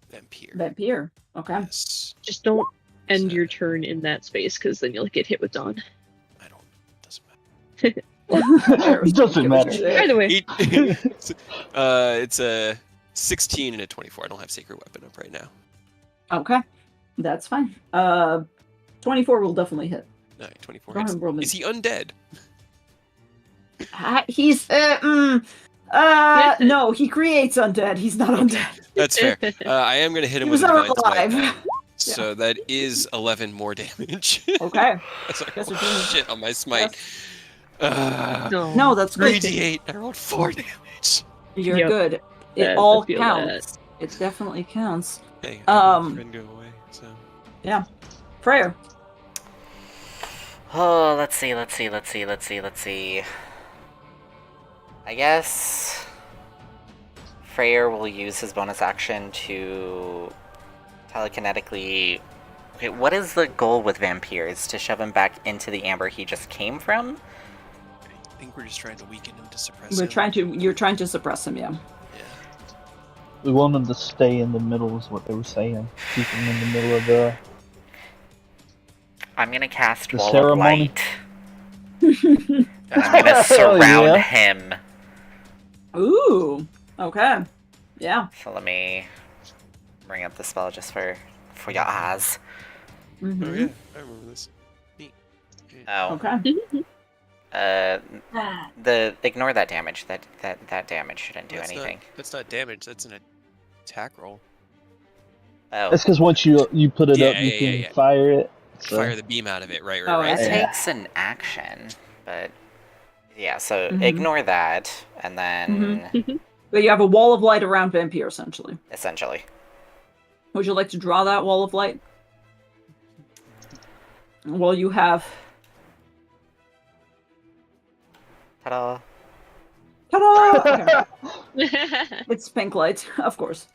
Vampire. Okay. Yes. Just don't end So- your turn in that space, because then you'll get hit with dawn. I don't. Doesn't matter. It doesn't matter. Either way. It's a 16 and a 24. I don't have Sacred Weapon up right now. Okay. That's fine. 24 will definitely hit. No, 24 Go ahead hits. and roll me. Is he undead? He's No, he creates undead. He's not undead. That's fair. I am going to hit him He with was a not divine smite. alive. So that is 11 more damage. Okay. That's like, Guess oh, we're doing shit on my smite. Yes. No. No, that's good. 3d8. I rolled 4 damage. You're Yep. good. It Yes, all I feel counts. It definitely counts. Hey, I made my friend go away, so. Yeah. Prayer. Oh, let's see. I guess Freyr will use his bonus action to telekinetically... Okay, what is the goal with vampires? To shove him back into the amber he just came from? I think we're just trying to weaken him to suppress him. You're trying to suppress him, yeah. We want him to stay in the middle is what they were saying. Keep him in the middle of the... I'm gonna cast The Wall ceremony? of Light. And I'm gonna surround him. Ooh. Okay. Yeah. So let me bring up the spell just for your eyes. Mm-hmm. Oh yeah, I remember this. Neat. Oh. Okay. Ignore that damage. That damage shouldn't do anything. That's not damage, that's an attack roll. Oh. That's because once you put it up, you can fire it. So. Fire the beam out of it, right. It Yeah. takes an action, but yeah, so ignore that, and then... But you have a wall of light around Vampire, essentially. Essentially. Would you like to draw that wall of light? Well, you have... Ta-da! Ta-da! Okay. It's pink light, of course.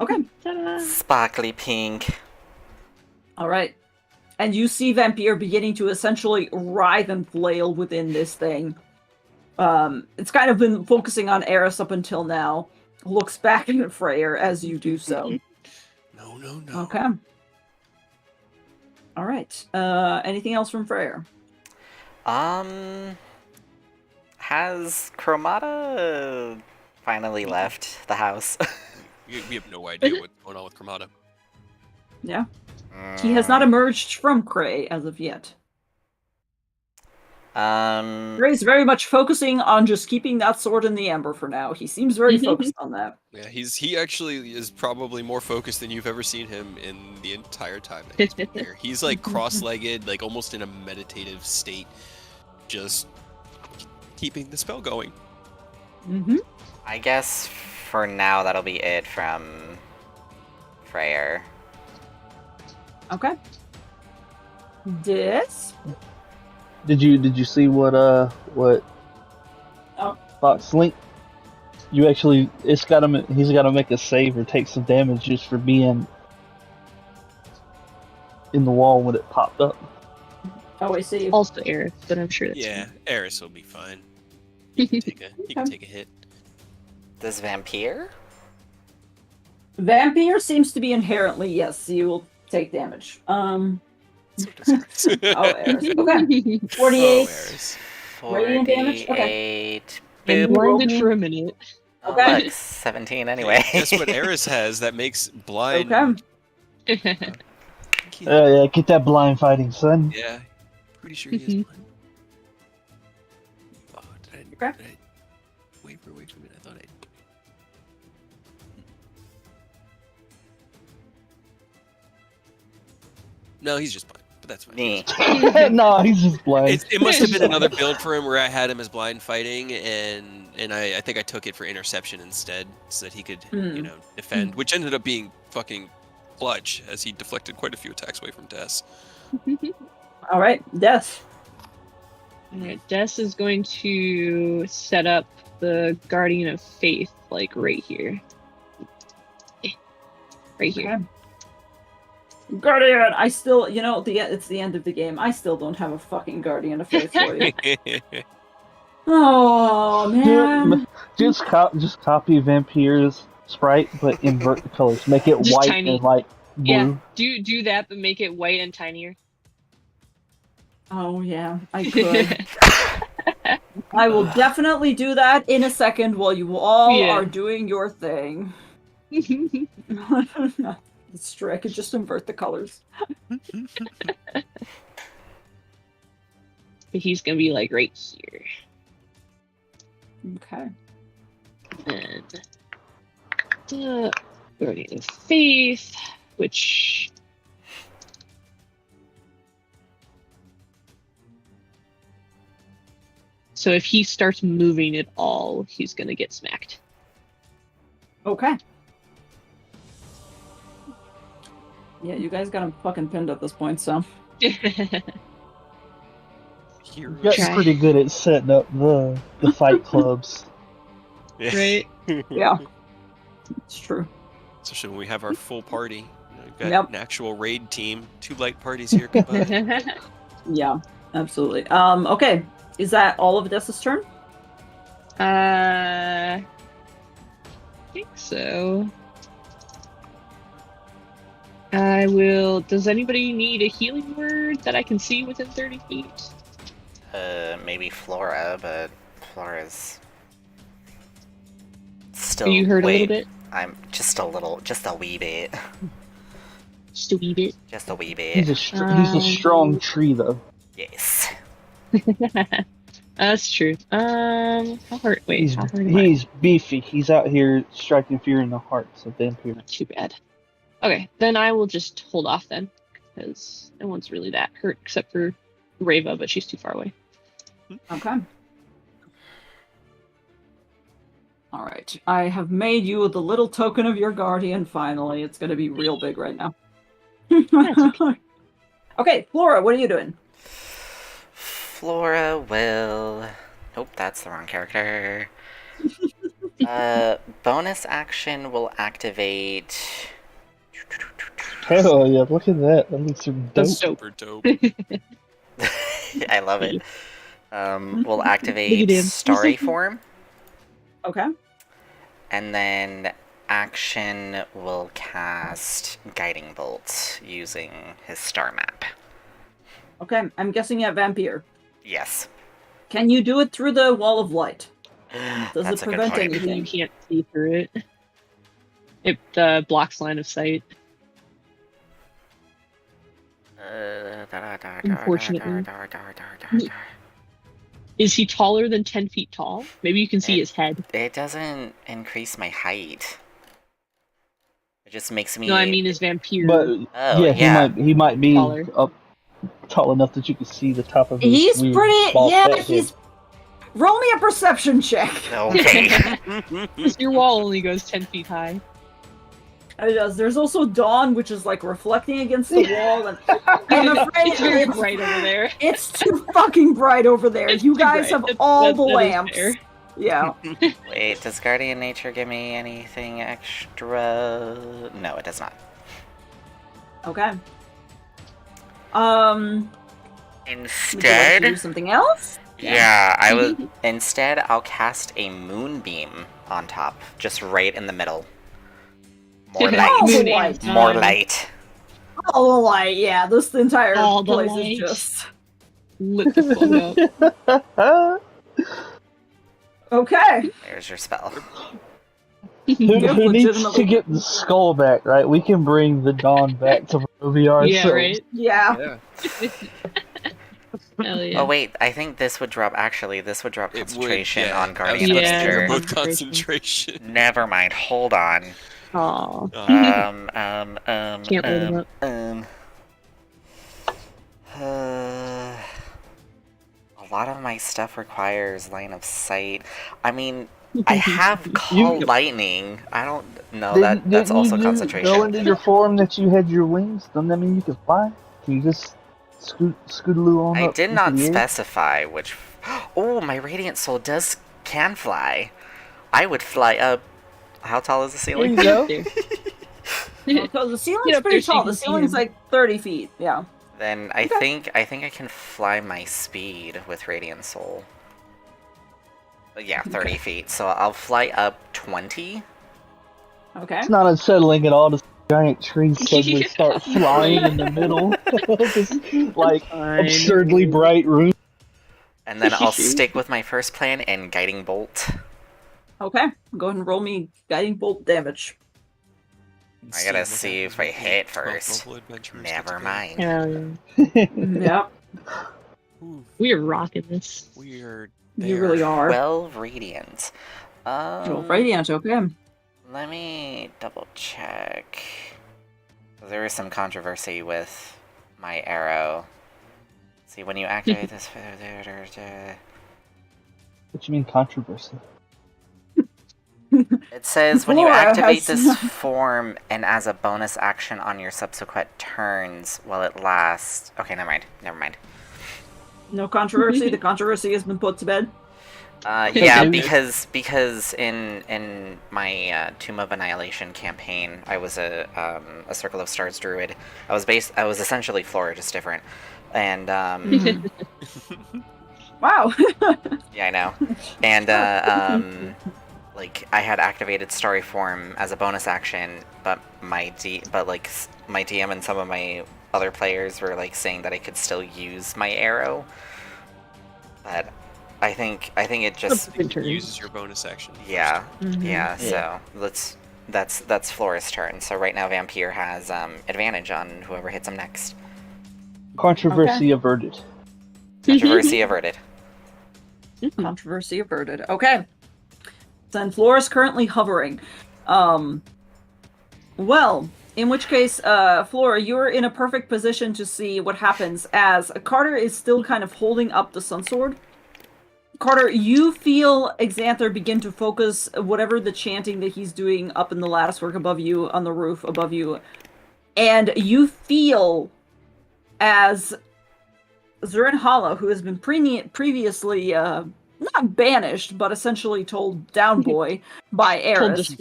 Okay. Ta-da. Sparkly pink. All right. And you see Vampire beginning to essentially writhe and flail within this thing. It's kind of been focusing on Eris up until now. Looks back at Freyr as you do so. No. Okay. All right. Anything else from Freyr? Has Chromata finally left the house? We have no idea what's going on with Chromata. Yeah. He has not emerged from Cray as of yet. Gray's very much focusing on just keeping that sword in the amber for now. He seems very focused on that. Yeah, he actually is probably more focused than you've ever seen him in the entire time that he's been here. He's like cross-legged, like almost in a meditative state, just keeping the spell going. I guess for now that'll be it from Freyr. Okay. This? Did you see what Fox Link? You actually, he's got to make a save or take some damage just for being in the wall when it popped up. Oh, I see. Also Eris, but I'm sure that's fine. Eris will be fine. He can take a hit. Does Vampire? Vampire seems to be inherently, yes, you will take damage. So does Eris. Eris. Okay. 48. Eris. Radiant damage? 48. I'm Boop. blinded for a minute. Okay. Look, 17 anyway. Guess what Eris has that makes blind. Okay. Yeah, get that blind fighting, son. Yeah, pretty sure he is blind. Oh, did I waver away from it? I thought I. No, he's just blind, but that's fine. Me. No, he's just blind. It must have been another build for him where I had him as blind fighting, and I think I took it for interception instead, so that he could defend, which ended up being fucking clutch as he deflected quite a few attacks away from Des. All right, Des. Alright, Des is going to set up the Guardian of Faith, like right here. Right here. Okay. Guardian, I still, it's the end of the game. I still don't have a fucking Guardian of Faith for you. Oh man! Just copy Vampire's sprite, but invert the colors. Make it Just white tiny. and like blue. Yeah, do that, but make it white and tinier. Oh yeah, I could. I will definitely do that in a second while you all are doing your thing. It's true. I could just invert the colors. But he's gonna be like right here. Okay. And Guardian of Faith, which... So if he starts moving at all, he's gonna get smacked. Okay. Yeah, you guys got him fucking pinned at this point, so. You got pretty good at setting up the fight clubs. Yeah. Right? Yeah. It's true. Especially when we have our full party. We've got Yep. an actual raid team. 2 light parties here. Goodbye. Yeah, absolutely. Okay. Is that all of Dessa's turn? I think so. I will... Does anybody need a healing word that I can see within 30 feet? Maybe Flora, but Flora's still... Are you hurt a little bit? I'm just a wee bit. Just a wee bit. Just a wee bit. He's a strong tree, though. Yes. That's true. How hard? Wait, He's how hard am I? he's beefy. He's out here striking fear in the hearts of vampires. Not too bad. Okay, then I will just hold off then, because no one's really that hurt except for Reva, but she's too far away. Okay. Alright. I have made you the little token of your guardian, finally. It's gonna be real big right now. Okay, Flora, what are you doing? Flora will... Nope, that's the wrong character. Bonus action will activate... Hell yeah, look at that. That looks dope. That's dope. Super dope. I love it. We'll Look at activate him. Starry Form, Okay. and then action will cast Guiding Bolt using his star map. Okay, I'm guessing you have Vampire. Yes. Can you do it through the wall of light? Does That's it a good prevent point. anything? You can't see through it. It blocks line of sight. Unfortunately. Is he taller than 10 feet tall? Maybe you can see his head. It doesn't increase my height. It just makes me... No, I mean his vampire. But Oh, yeah, he might be Taller. up tall enough that you can see the top of his He's weird pretty. bald Yeah, fat he's. head. Roll me a perception check. Okay. Your wall only goes 10 feet high. It does. There's also dawn, which is like reflecting against the wall, and I'm afraid It's very bright over there. It's too fucking bright over there. It's You too guys bright. have all the That is lamps. fair. Yeah. Wait, does Guardian Nature give me anything extra? No, it does not. Okay. Would you like to do Instead, something else? yeah, I would. Instead, I'll cast a moonbeam on top, just right in the middle. More Oh, light. Moon light. More light. All the light. Yeah, this entire All the place light. is just. Lit the fuck up. Okay. There's your spell. Who needs to legitimately- get the skull back, right? We can bring the dawn back to where we are. Yeah, so right? Yeah. Hell yeah. Oh wait, I think this would drop. Actually, this would drop It would, concentration yeah. on Guardian Yeah. They're Nature. both concentration. Never mind. Hold on. Aw. Can't roll them up. A lot of my stuff requires line of sight. I mean, I have call lightning. I don't know that. That's also Go concentration. into your form that you had your wings. Doesn't that mean you can fly? Can you just scootaloo on I up did into not the air? specify which. Oh, my radiant soul can fly. I would fly up. How tall is the There ceiling? you go. Because the ceiling's Get up pretty there so tall. you The can see ceiling's him. like 30 feet. Yeah. Then I think I can fly my speed with radiant soul. But yeah, 30 feet. So I'll fly up 20. Okay. It's not unsettling at all to see giant trees suddenly start flying in the middle of this, like, absurdly bright room. And then I'll stick with my first plan and guiding bolt. Okay. Go ahead and roll me guiding bolt damage. I gotta see if I hit first. Never mind. Hell Yep. We are rocking this. Weird. You really are. 12 radiant. Radiant, okay. Let me double check. There is some controversy with my arrow. See, when you activate this... What you mean controversy? It says when you activate this form and as a bonus action on your subsequent turns while it lasts... Okay, never mind. No controversy? The controversy has been put to bed? Yeah, because in my Tomb of Annihilation campaign, I was a Circle of Stars druid. I was essentially Flora, just different. And Wow. yeah, I know. And like I had activated Starry Form as a bonus action, but my DM and some of my other players were like saying that I could still use my arrow. But I think it just uses your bonus action. Yeah, yeah. So that's Flora's turn. So right now Vampire has advantage on whoever hits him next. Controversy averted. Controversy averted. Controversy averted. Okay. Then Flora's currently hovering. Well, in which case, Flora, you're in a perfect position to see what happens as Carter is still kind of holding up the Sunsword. Carter, you feel Xanther begin to focus whatever the chanting that he's doing up in the latticework above you, on the roof above you. And you feel as Zurinhala, who has been previously not banished, but essentially told down boy by Eris,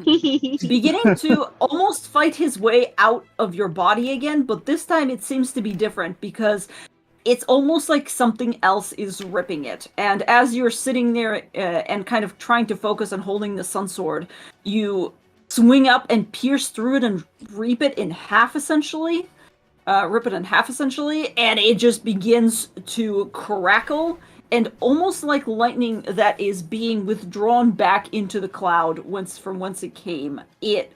beginning to almost fight his way out of your body again, but this time it seems to be different because it's almost like something else is ripping it. And as you're sitting there and kind of trying to focus on holding the Sunsword, you swing up and pierce through it and rip it in half, essentially, and it just begins to crackle, and almost like lightning that is being withdrawn back into the cloud from whence it came. It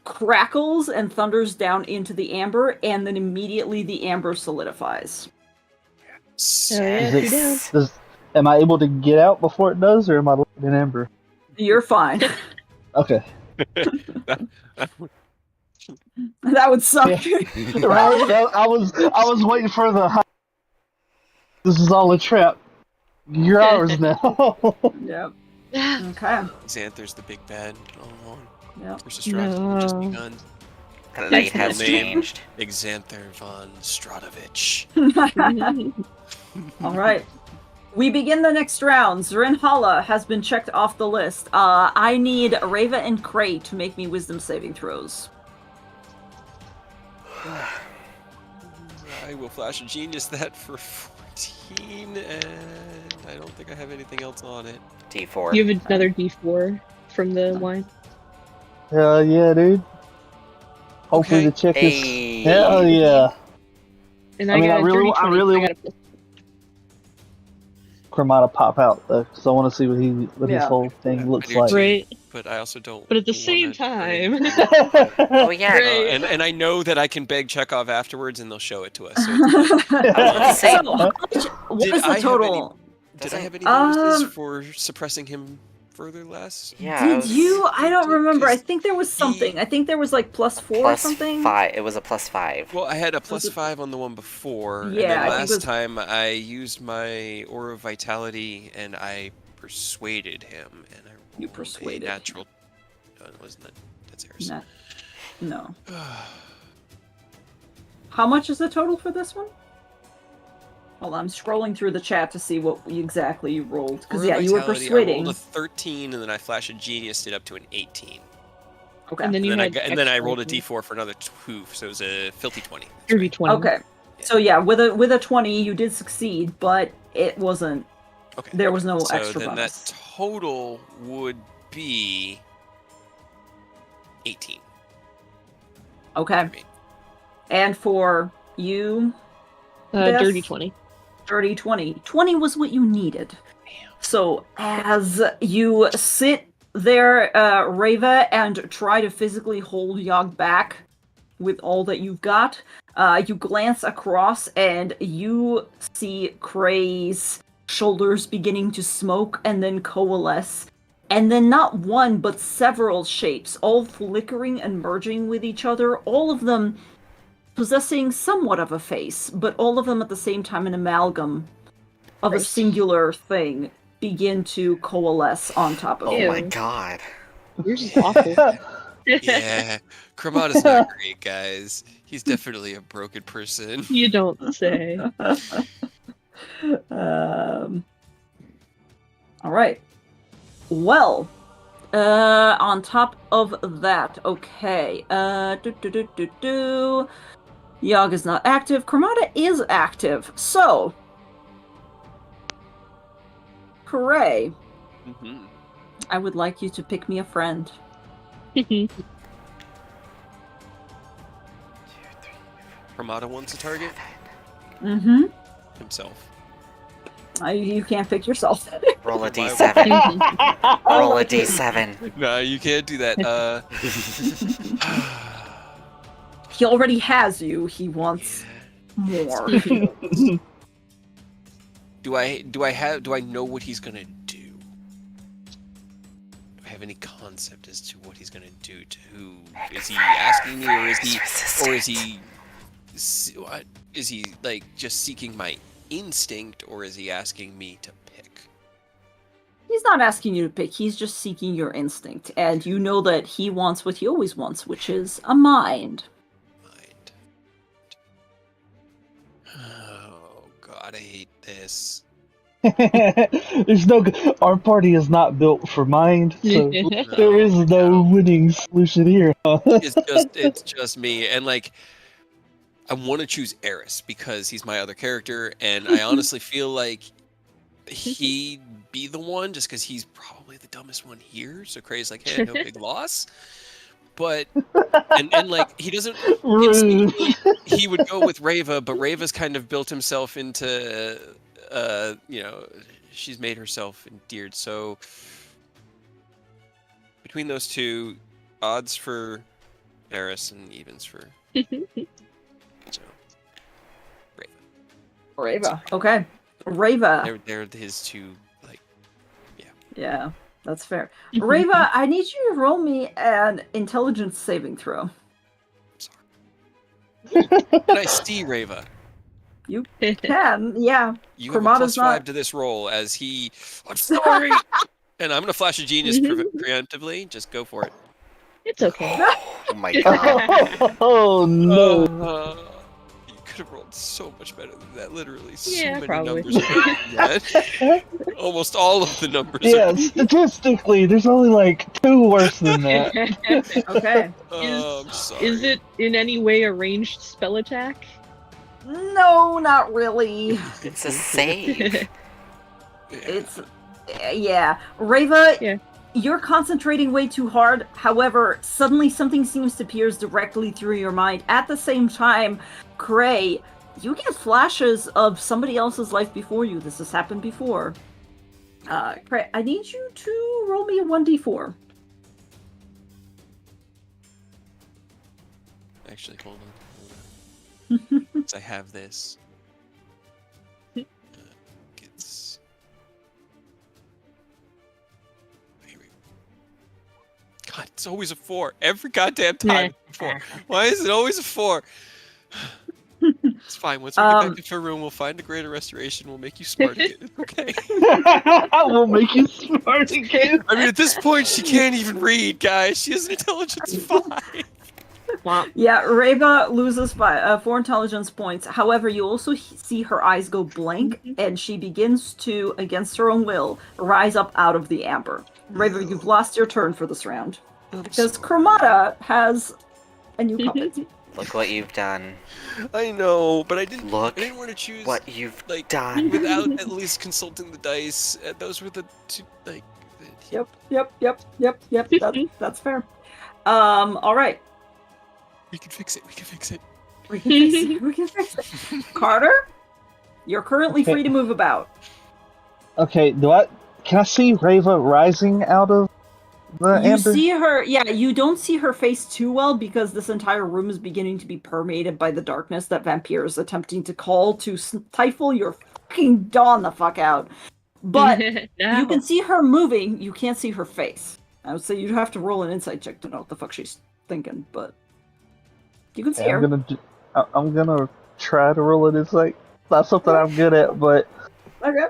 crackles and thunders down into the amber, and then immediately the amber solidifies. Am I able to get out before it does, or am I locked in amber? You're fine. Okay. That would suck. Yeah. Right? I was waiting for the... This is all a trap. You're ours now. Yep. Okay. Xanther's the big bad all along. Yep. Versus Strahd just begun. The light has changed. Xanther von Stradovich. All right. We begin the next round. Zurinhala has been checked off the list. I need Reva and Cray to make me wisdom saving throws. I will flash a genius that for 14, and I don't think I have anything else on it. D4. You have another D4 from the wine? Hell yeah, dude. Hopefully the check is... Hell yeah. And I really Cremata pop out though, because I want to see what his whole thing looks like. Right. But I also don't. But at the same time. Oh yeah. And I know that I can beg Chekhov afterwards, and they'll show it to us. So, what is the total? Did I have any bonuses for suppressing him further last? Yeah. Did you? I don't remember. I think there was something. I think there was like +4 or something. +5. It was a +5. Well, I had a +5 on the one before. Yeah. And then last time I used my Aura of Vitality and I persuaded him, and I rolled a natural. No, it wasn't that. That's Eris. No. How much is the total for this one? Well, I'm scrolling through the chat to see what exactly you rolled. Because, yeah, you were persuading. I rolled a 13, and then I flashed a genius, it up to an 18. Okay. And then I rolled a d4 for another 2, so it was a filthy 20. Dirty 20. Okay. Yeah. So, yeah, with a 20, you did succeed, but it wasn't... Okay. There was no extra bonus. So then that total would be 18. Okay. And for you... Dirty 20. Dirty 20. 20 was what you needed. Damn. So as you sit there, Reva, and try to physically hold Yogg back with all that you've got, you glance across and you see Cray's shoulders beginning to smoke and then coalesce. And then not one, but several shapes, all flickering and merging with each other, all of them possessing somewhat of a face, but all of them at the same time an amalgam of a singular thing begin to coalesce on top of Oh you. my god. You're just awful. Yeah, Cremata's not great, guys. He's definitely a broken person. You don't say. All right. Well, on top of that, okay. Yog is not active. Cremata is active. So, hooray. Mm-hmm. I would like you to pick me a friend. Cremata wants a target? Mm-hmm. Himself. You can't pick yourself. Roll a d7. Roll a d7. No, you can't do that. He already has you. He wants more. Do I know what he's gonna do? Do I have any concept as to what he's gonna do to who? Is he asking me, or is he like just seeking my instinct, or is he asking me to pick? He's not asking you to pick. He's just seeking your instinct, and you know that he wants what he always wants, which is a mind. Oh god, I hate this. There's no. Our party is not built for mind, so there is no winning solution here. It's just me, and like, I want to choose Eris because he's my other character, and I honestly feel like he'd be the one just because he's probably the dumbest one here. So Cray's like, hey, no big loss. But and like he doesn't. He would go with Reva, but Reva's kind of built himself into. She's made herself endeared. So between those two, odds for Eris and evens for Reva. Okay. Reva. They're his two, like, yeah. Yeah, that's fair. Reva, I need you to roll me an intelligence saving throw. Sorry. Can I see Reva? You can, yeah. You have a +5 to this roll as he. I'm sorry. And I'm gonna flash a genius preemptively. Just go for it. It's okay. Oh my god. Oh no. You could have rolled so much better than that. Literally, Yeah, so many probably. numbers. Are that. Almost all of the numbers. Yeah, statistically, there's only like 2 worse than that. Okay. I'm sorry. Is it in any way a ranged spell attack? No, not really. It's a save. It's, yeah. Reva, Yeah. You're concentrating way too hard. However, suddenly something seems to pierce directly through your mind. At the same time, Cray, you get flashes of somebody else's life before you. This has happened before. Cray, I need you to roll me a 1d4. Actually, hold on. I have this. It's. Here we go. God, it's always a 4. Every goddamn time it's a 4. Why is it always a 4? It's fine. Once we get back to her room, we'll find a greater restoration. We'll make you smart again. Okay. We'll make you smart again. I mean, at this point, she can't even read, guys. She has an intelligence 5. Yeah, Reva loses by 4 intelligence points. However, you also see her eyes go blank, and she begins to, against her own will, rise up out of the amber. Reva, you've lost your turn for this round. Because Cremata has a new puppet. Look what you've done. I know, but I didn't want to choose what you've like done without at least consulting the dice. Those were the two, like. Yep. That's fair. All right. We can fix it. We can fix it. Carter, you're currently free to move about. Okay, can I see Reva rising out of the amber? You see her, yeah, you don't see her face too well because this entire room is beginning to be permeated by the darkness that Vampire is attempting to call to stifle your fucking dawn the fuck out. But No. you can see her moving, you can't see her face. I would say you'd have to roll an insight check to know what the fuck she's thinking, but you can see her. I'm gonna try to roll an insight. Not something I'm good at, but Okay.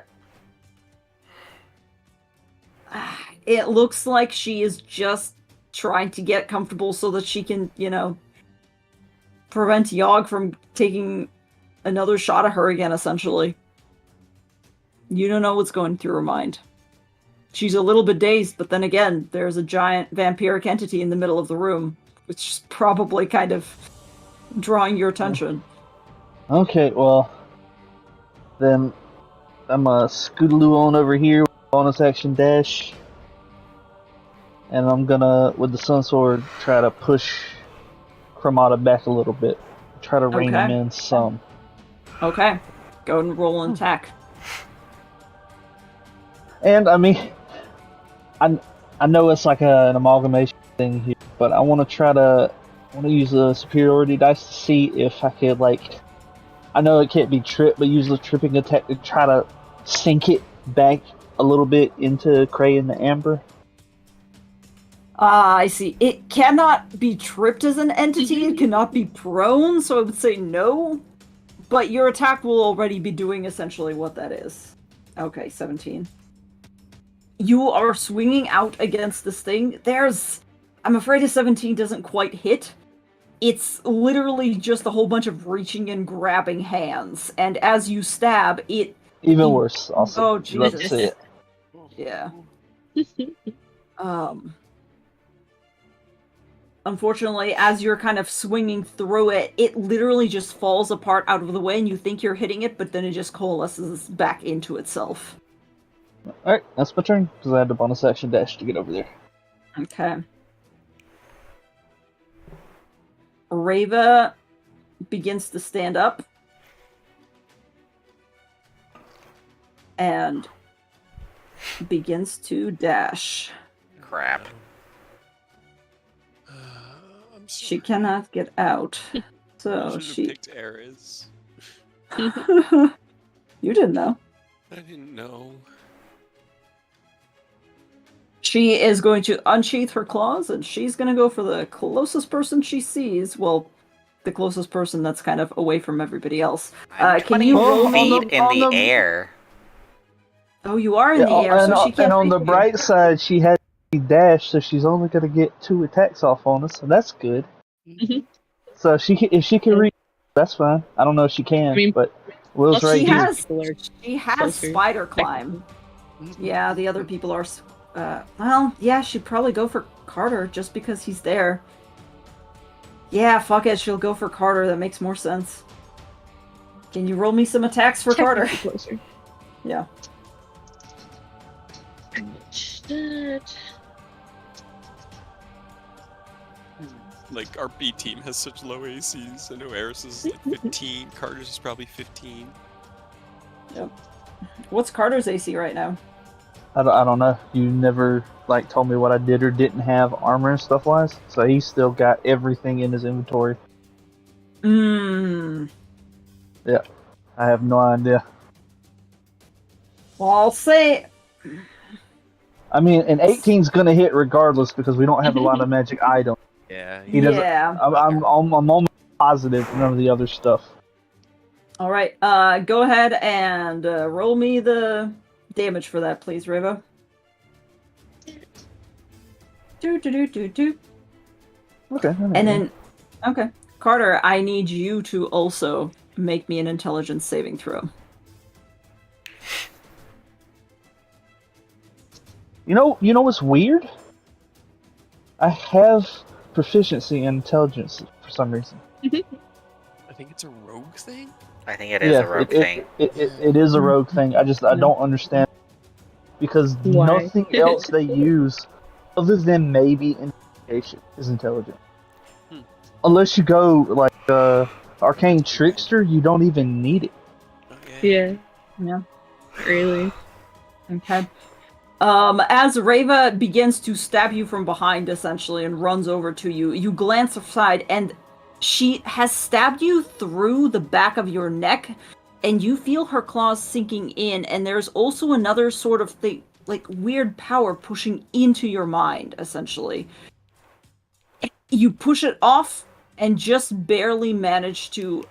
It looks like she is just trying to get comfortable so that she can, prevent Yogg from taking another shot at her again, essentially. You don't know what's going through her mind. She's a little bit dazed, but then again, there's a giant vampiric entity in the middle of the room, which is probably kind of drawing your attention. Okay, well, then I'm gonna scootaloo on over here, bonus action dash, and I'm gonna, with the Sun Sword, try to push Cremata back a little bit. Try to rein him in some. Okay. Go and roll an attack. And, I mean, I know it's like an amalgamation thing here, but I want to use a superiority dice to see if I could, I know it can't be tripped, but use the tripping attack to try to sink it back a little bit into Cray and the Amber. I see. It cannot be tripped as an entity, it cannot be prone, so I would say no. But your attack will already be doing essentially what that is. Okay, 17. You are swinging out against this thing. I'm afraid a 17 doesn't quite hit. It's literally just a whole bunch of reaching and grabbing hands. And as you stab, it... Even worse, also. Oh, Jesus. Let's see it. Yeah. Unfortunately, as you're kind of swinging through it, it literally just falls apart out of the way, and you think you're hitting it, but then it just coalesces back into itself. Alright, that's my turn, because I had the bonus action dash to get over there. Okay. Reva begins to stand up. And begins to dash. Crap. I'm sorry. She cannot get out. So I she picked Ares. You didn't know. I didn't know. She is going to unsheath her claws, and she's going to go for the closest person she sees. Well, the closest person that's kind of away from everybody else. I'm Can 20 you roll feet in the air. Oh, you are in the air, so she can't. And on the reach you. bright side, she had a dash, so she's only going to get 2 attacks off on us, so that's good. So if she can reach, that's fine. I don't know if she can, but Will's right here. She has spider climb. Yeah, the other people are. Well, yeah, she'd probably go for Carter just because he's there. Yeah, fuck it, she'll go for Carter. That makes more sense. Can you roll me some attacks for Carter? Closer. Yeah. Like, our B team has such low ACs. I know Ares is like 15, Carter's is probably 15. Yep. What's Carter's AC right now? I don't know. You never told me what I did or didn't have armor and stuff wise. So he's still got everything in his inventory. Yeah. I have no idea. Well, I'll say. I mean, an 18's gonna hit regardless because we don't have a lot of magic items. Yeah. He doesn't. Yeah. I'm almost positive none of the other stuff. All right. Go ahead and roll me the damage for that, please, Reva. Do. Okay. And then, okay, Carter, I need you to also make me an intelligence saving throw. You know what's weird? I have proficiency in intelligence for some reason. I think it's a rogue thing? I think it is a rogue thing. It is a rogue thing. I don't understand. Because nothing else they use, other than maybe investigation, is intelligent. Unless you go Arcane Trickster, you don't even need it. Okay. Yeah. Really. Okay. As Reva begins to stab you from behind, essentially, and runs over to you, you glance aside, and she has stabbed you through the back of your neck, and you feel her claws sinking in, and there's also another sort of thing, like weird power pushing into your mind, essentially. You push it off and just barely manage to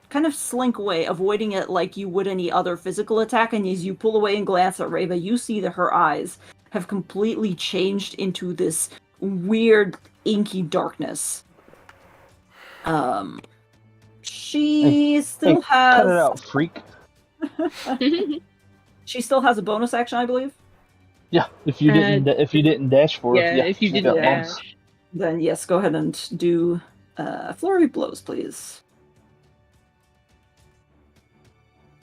kind of slink away, avoiding it like you would any other physical attack, and as you pull away and glance at Reva, you see that her eyes have completely changed into this weird, inky darkness. She still has... Cut it out, freak. She still has a bonus action, I believe? Yeah, if you didn't dash for it. Yeah, if you didn't dash. Bonus. Then yes, go ahead and do flurry blows, please.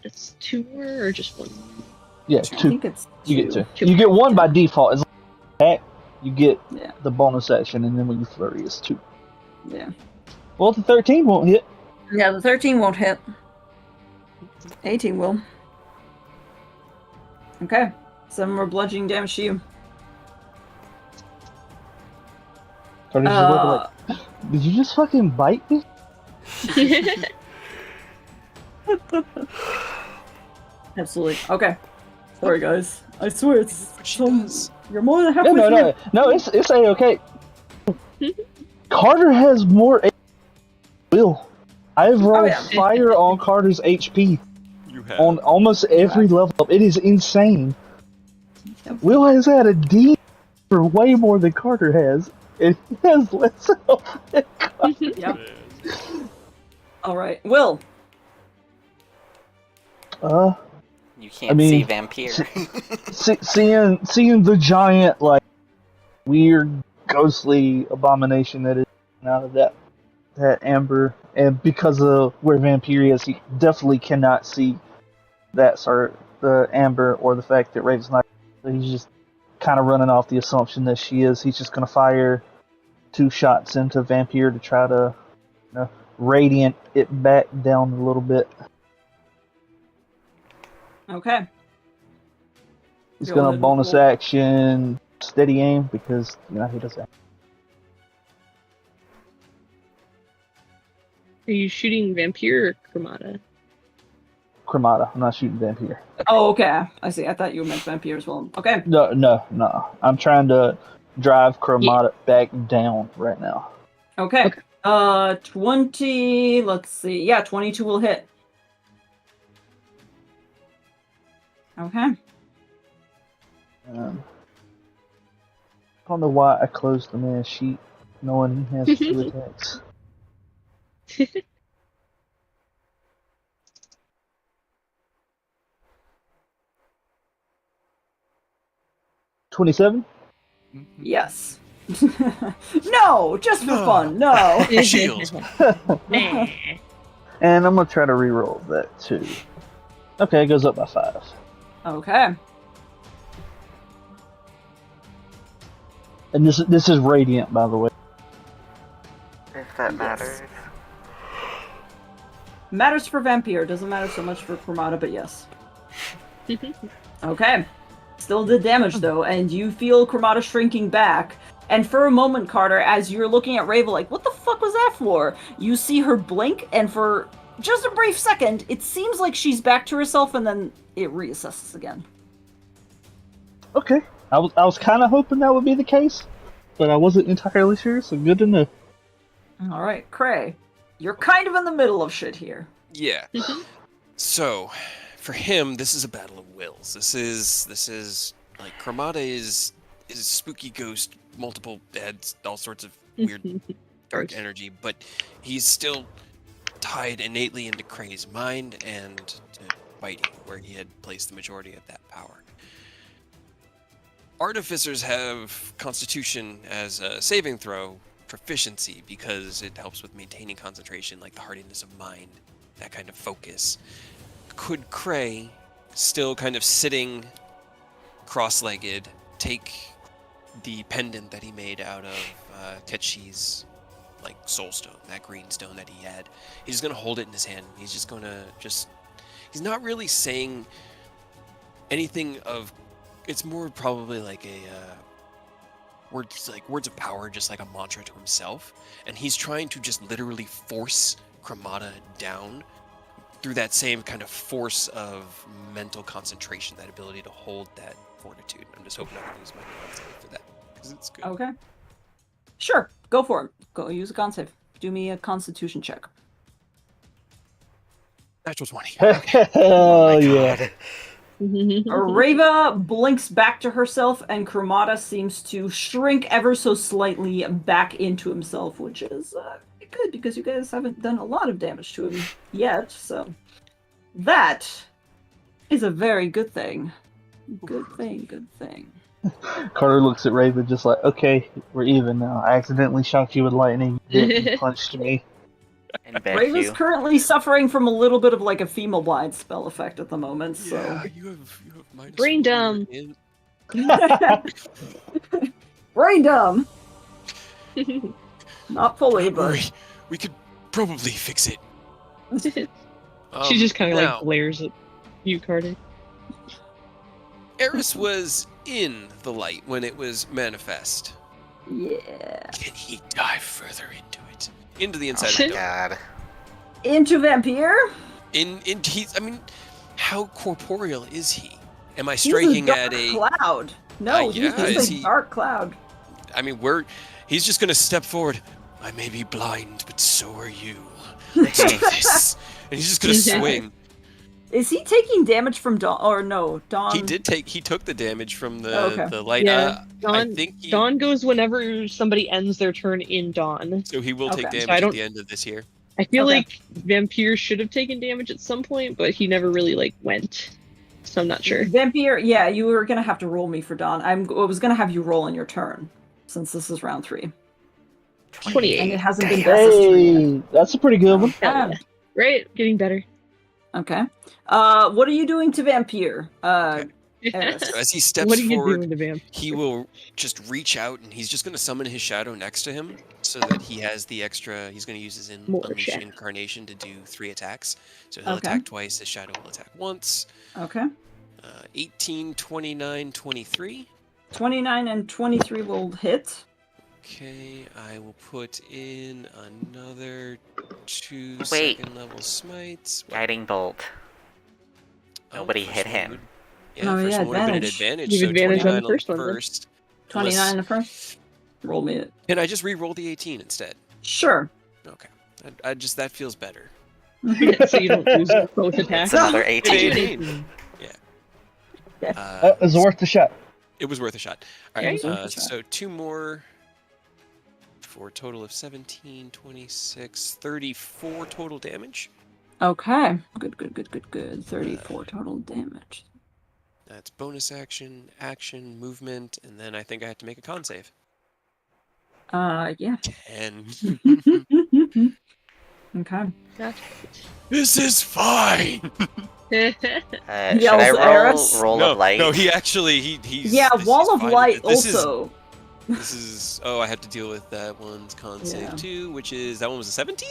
It's 2 more or just 1? Yeah, I 2. think it's You get 2. 2. You get 1 by default. As an attack, you get Yeah. the bonus action, and then when you flurry, it's 2. Yeah. Well, the 13 won't hit. Yeah, the 13 won't hit. 18 will. Okay. 7 more bludgeoning damage to you. Carter's just looking like, did you just fucking bite me? Absolutely. Okay. Sorry, guys. I swear it's you're more than Yeah, halfway no, it's A-okay. Carter has more will. I've rolled fire on Carter's HP You have. on almost every level up. It is insane. Will has had a D for way more than Carter has, and he has less health than Carter. Yep. Alright. Will. You can't see Vampire. Seeing the giant, like, weird, ghostly abomination that is out of that amber, and because of where Vampire is, he definitely cannot see that the amber or the fact that Raven's not. He's just kind of running off the assumption that she is. He's just going to fire 2 shots into Vampire to try to, radiant it back down a little bit. Okay. He's Go going ahead to and bonus roll. action steady aim because he does that. Are you shooting Vampire or Cremata? Cremata. I'm not shooting Vampire. Oh, okay. I see. I thought you meant vampire as well. Okay. No. I'm trying to drive Cremata back down right now. Okay. 20. Let's see. Yeah, 22 will hit. Okay. I don't know why I closed the man's sheet knowing he has 2 attacks. $27? Yes. No, just for fun. No. Shield. Nah. And I'm gonna try to reroll that too. Okay, it goes up by 5. Okay. And this is radiant, by the way. If that matters. Matters for vampire. Doesn't matter so much for Cremata, but yes. Okay. Still did damage though, and you feel Cremata shrinking back. And for a moment, Carter, as you're looking at Ravel like, what the fuck was that for? You see her blink, and for just a brief second, it seems like she's back to herself, and then it reassesses again. Okay. I was kind of hoping that would be the case, but I wasn't entirely sure, so good to know. Alright, Cray. You're kind of in the middle of shit here. Yeah. So, for him, this is a battle of wills. This is like Cremata is a spooky ghost, multiple heads, all sorts of weird dark energy, but he's still tied innately into Cray's mind and to fighting, where he had placed the majority of that power. Artificers have Constitution as a saving throw proficiency because it helps with maintaining concentration, like the hardiness of mind, that kind of focus. Could Cray, still kind of sitting cross-legged, take the pendant that he made out of Ketchi's soul stone, that green stone that he had? He's going to hold it in his hand. He's just going to he's not really saying anything of. It's more probably like a words of power, just like a mantra to himself, and he's trying to just literally force Cremata down through that same kind of force of mental concentration, that ability to hold that fortitude. I'm just hoping I can use my con save for that because it's good. Okay. Sure, go for it. Go use a con save. Do me a Constitution check. Natural 20. Hell yeah. Reva blinks back to herself, and Chromata seems to shrink ever so slightly back into himself, which is good because you guys haven't done a lot of damage to him yet. So that is a very good thing. Good thing. Good thing. Carter looks at Raven just like, okay, we're even now. I accidentally shocked you with lightning. You didn't punched me. Raven's currently suffering from a little bit of like a female blind spell effect at the moment, so... Yeah, you have minus Brain dumb. Brain dumb! Not fully, Don't worry, but... we could probably fix it. She just kind of now, like glares at you, Carter. Eris was in the light when it was manifest. Yeah. Can he dive further into it? Into the inside Oh of my the dome? god. Into Vampire? I mean, how corporeal is he? Am I He's striking a at dark a cloud. No, yeah, he's is a he- dark cloud. I mean, he's just gonna step forward. I may be blind, but so are you. Let's do this. And he's just gonna swing. Is he taking damage from Dawn? Or no, Dawn... He took the damage from the light. Yeah, I Dawn, think Dawn goes whenever somebody ends their turn in Dawn. so he will take Okay. damage So I at don't- the end of this year. I feel Okay. like Vampire should have taken damage at some point, but he never really like went. So I'm not sure. Vampire, yeah, you were gonna have to roll me for Dawn. I was gonna have you roll on your turn, since this is round 3. 28. And it hasn't been Damn. Bess's turn yet. Hey, that's a pretty good one. Hell yeah. Right? Getting better. Okay. What are you doing to Vampire? Eris? So as he steps What are you forward, doing to Vamp? he will just reach out and he's just going to summon his shadow next to him so that he has the extra. He's going to use his More Unleash shadow. Incarnation to do 3 attacks. So he'll Okay. attack twice, his shadow will attack once. Okay. 18, 29, 23. 29 and 23 will hit. Okay, I will put in another 2 Wait. second level smites. Guiding bolt. Oh, Nobody first hit one him. would- Yeah, Oh, first yeah, one would have been an advantage. advantage. You So have advantage on 29 the first one, then. first. 29 in the first. Roll me it. Can I just re-roll the 18 instead? Sure. Okay. I just, that feels better. So you don't lose both attacks. It's another 18. 18. That was worth the shot. It was worth a shot. All Yeah, right, it was worth a shot. so 2 more for a total of 17, 26, 34 total damage. Okay. Good. 34 total damage. That's bonus action, movement, and then I think I have to make a con save. Yeah. 10. Okay. This is fine! Should Yells I Eris. roll no, of light? no, he's Yeah, he's Wall of fine with Light it. This also. This is, oh, I have to deal with that one's con Yeah. save too, which is, that one was a 17?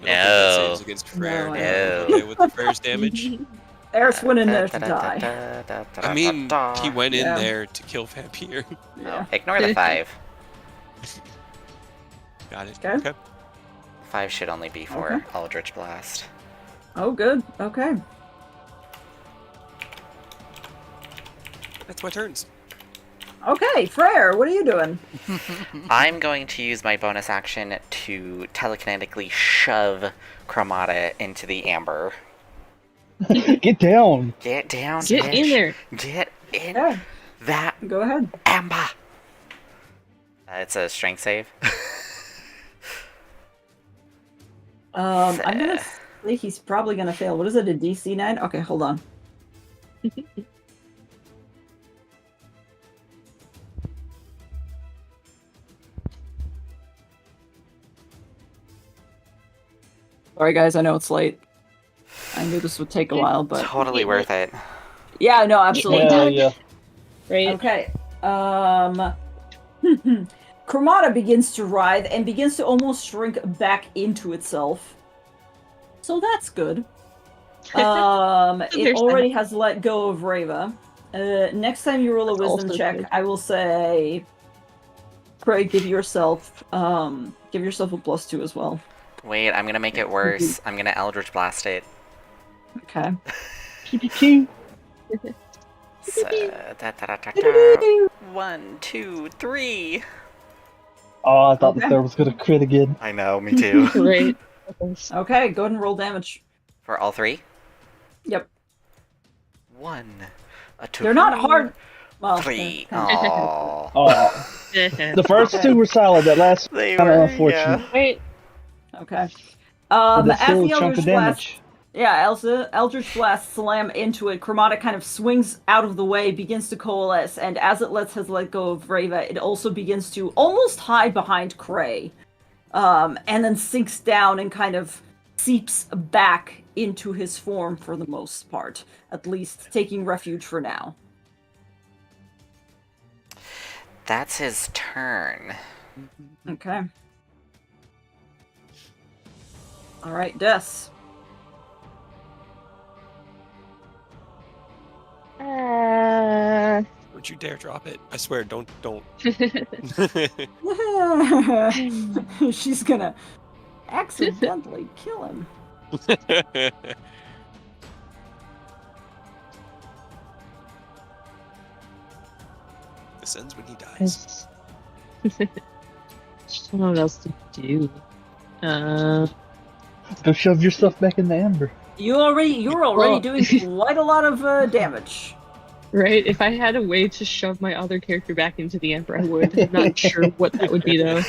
No. That saves against prayer. No, I don't. Okay, with the prayer's damage. Eris went in there to die. I mean, he went in Yeah. there to kill Vampire. Yeah. Ignore the 5. Got it. Okay. 5 should only be for Okay. Eldritch Blast. Oh, good. Okay. That's my turns. Okay, Freyr, what are you doing? I'm going to use my bonus action to telekinetically shove Chromata into the amber. Get down. Get down, Get bitch. in there. Get in Yeah, that go ahead. amber. It's a strength save. I'm gonna say he's probably gonna fail. What is it, a DC 9? Okay, hold on. Sorry guys, I know it's late. I knew this would take a while, but... Totally worth it. Yeah, no, absolutely. Yeah. Right? Okay. Chromata begins to writhe and begins to almost shrink back into itself. So that's good. It There's already has let go of Reva. Next time you roll a That's wisdom also check, good. I will say, Craig, give yourself a +2 as well. Wait, I'm gonna make it worse. I'm gonna Eldritch Blast it. Okay. Pew, pew, pew. So, da. 1, 2, 3. Oh, I thought Okay. the third was gonna crit again. I know, me too. Right. Okay, go ahead and roll damage. For all 3? Yep. 1, a 2. They're not hard. Well, 3. they're kind of- Aww. Oh, the first two were solid. That last They kind of were, unfortunate. yeah. Wait. Okay. But that's As still the a chunk Eldritch of Blast, damage. yeah, Eldritch Blast slam into it. Chromatic kind of swings out of the way, begins to coalesce, and as it has let go of Reva, it also begins to almost hide behind Cray, and then sinks down and kind of seeps back into his form for the most part, at least taking refuge for now. That's his turn. Okay. All right, Des. Don't you dare drop it. I swear, don't. She's gonna accidentally kill him. This ends when he dies. Just don't know what else to do. Go shove yourself back in the amber. You're already Well- doing quite a lot of damage. Right? If I had a way to shove my other character back into the Emperor, I would. I'm not sure what that would be, though.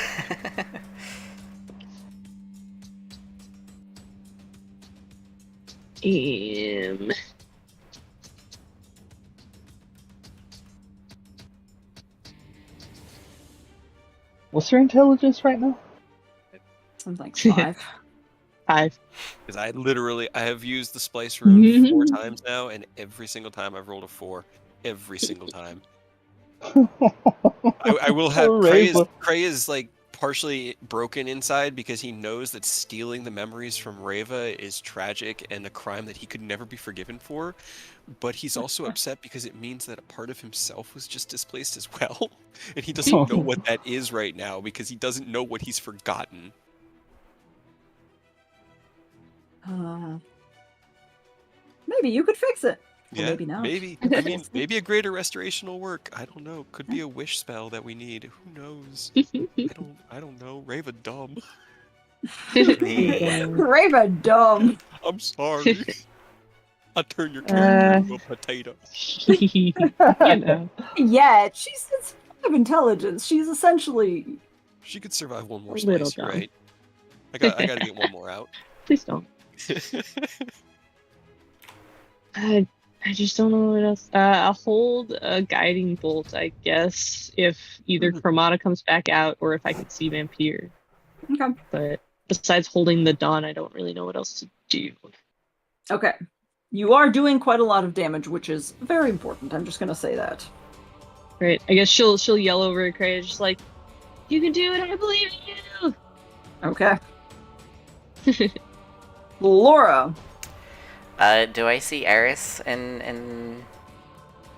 What's your intelligence right now? Something like 5. 5. Because I have used the splice rune 4 times now, and every single time I've rolled a 4. Every single time. I will have Cray is like partially broken inside because he knows that stealing the memories from Reva is tragic and a crime that he could never be forgiven for. But he's also upset because it means that a part of himself was just displaced as well. And he doesn't know what that is right now because he doesn't know what he's forgotten. Maybe you could fix it. Or Yeah, maybe not. Maybe. I mean, maybe a greater restoration will work. I don't know. Could be a wish spell that we need. Who knows? I don't know. Reva dumb. Reva dumb. I'm sorry. I'll turn your character into a potato. You know. Yeah, it's 5 intelligence. She's essentially. She could survive one more Little slice, dumb. right? I gotta get one more out. Please don't. I just don't know what else. I'll hold a guiding bolt, I guess, if either Chromata comes back out or if I can see Vampire. Okay. But besides holding the Dawn, I don't really know what else to do. Okay. You are doing quite a lot of damage, which is very important. I'm just gonna say that. Right. I guess she'll yell over at Cray, just like, "You can do it! I believe in you!" Okay. Laura. Do I see Eris in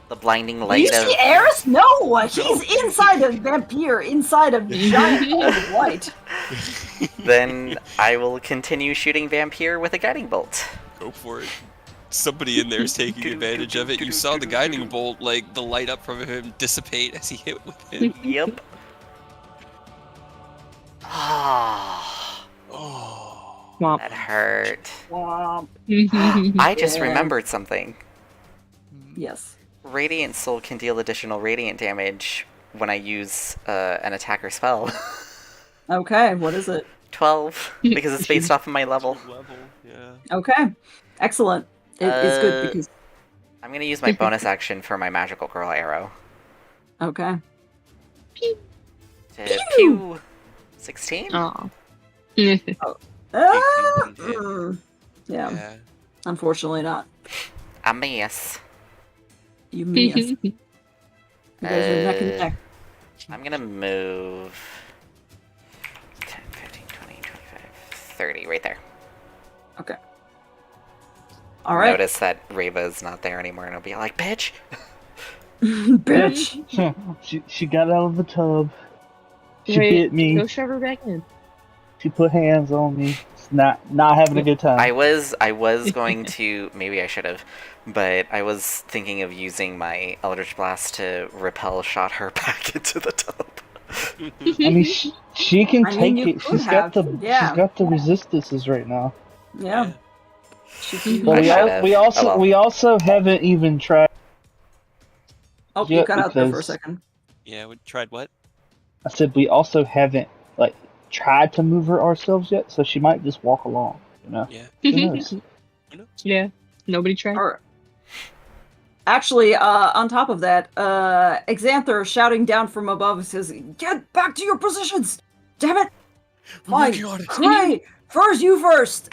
the blinding light You of... see Eris? No! He's inside a vampire, inside a giant ball of light. Then I will continue shooting Vampire with a guiding bolt. Go for it. Somebody in there is taking advantage of it. You saw the guiding bolt, like, the light up from him dissipate as he hit with it. Yep. Ah, Oh. Womp. that hurt. Womp. I just Yeah. remembered something. Yes. Radiant Soul can deal additional radiant damage when I use an attacker spell. Okay, what is it? 12, because it's based off of my level. Level, yeah. Okay. Excellent. It's good because. I'm gonna use my bonus action for my magical girl arrow. Okay. Pew! 16? Aw. Ah, hit. yeah. Yeah. Unfortunately not. A miss. You miss. You guys are neck and neck. I'm gonna move 10, 15, 20, 25, 30, right there. Okay. All right. Notice that Reva's not there anymore, and I'll be like, bitch! Bitch. She got out of the tub. She Wait, bit me. Go shove her back in. She put hands on me. It's not having a good time. I was going to, maybe I should have, but I was thinking of using my Eldritch Blast to repel shot her back into the tub. I mean, she can take it. She's got the resistances right now. Yeah. But we also haven't even tried. Oh, you cut out there for a second. Yeah, we tried what? I said we also haven't tried to move her ourselves yet, so she might just walk along. Yeah. Who knows? Yeah. Nobody tried. Or, actually, on top of that, Xanther shouting down from above says, "Get back to your positions! Damn it! Fine. Cray! You first!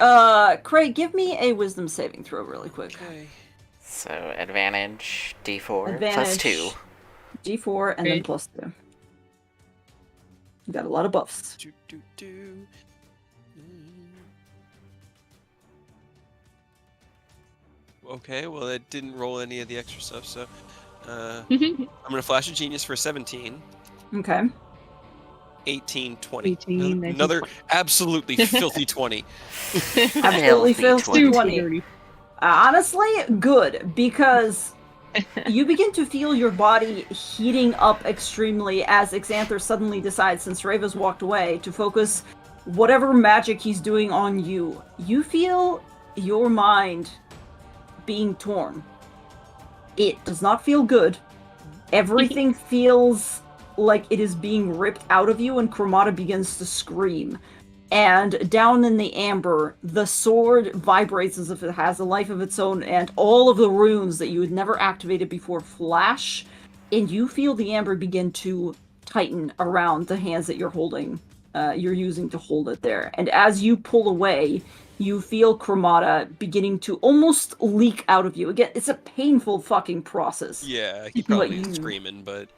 Cray, give me a wisdom saving throw really quick. Okay. So, advantage, D4, plus 2. D4, and then plus 2. You got a lot of buffs. Okay, well, it didn't roll any of the extra stuff, so I'm going to flash a genius for 17. Okay. 18, 20. 18, Another absolutely filthy 20. Absolutely filthy 20. Honestly, good, because you begin to feel your body heating up extremely as Xanther suddenly decides, since Rava's walked away, to focus whatever magic he's doing on you. You feel your mind being torn. It does not feel good. Everything feels like it is being ripped out of you, and Chromata begins to scream. And down in the amber, the sword vibrates as if it has a life of its own, and all of the runes that you had never activated before flash, and you feel the amber begin to tighten around the hands that you're holding, you're using to hold it there. And as you pull away, you feel Chromata beginning to almost leak out of you. Again, it's a painful fucking process. Yeah, he probably is screaming, but...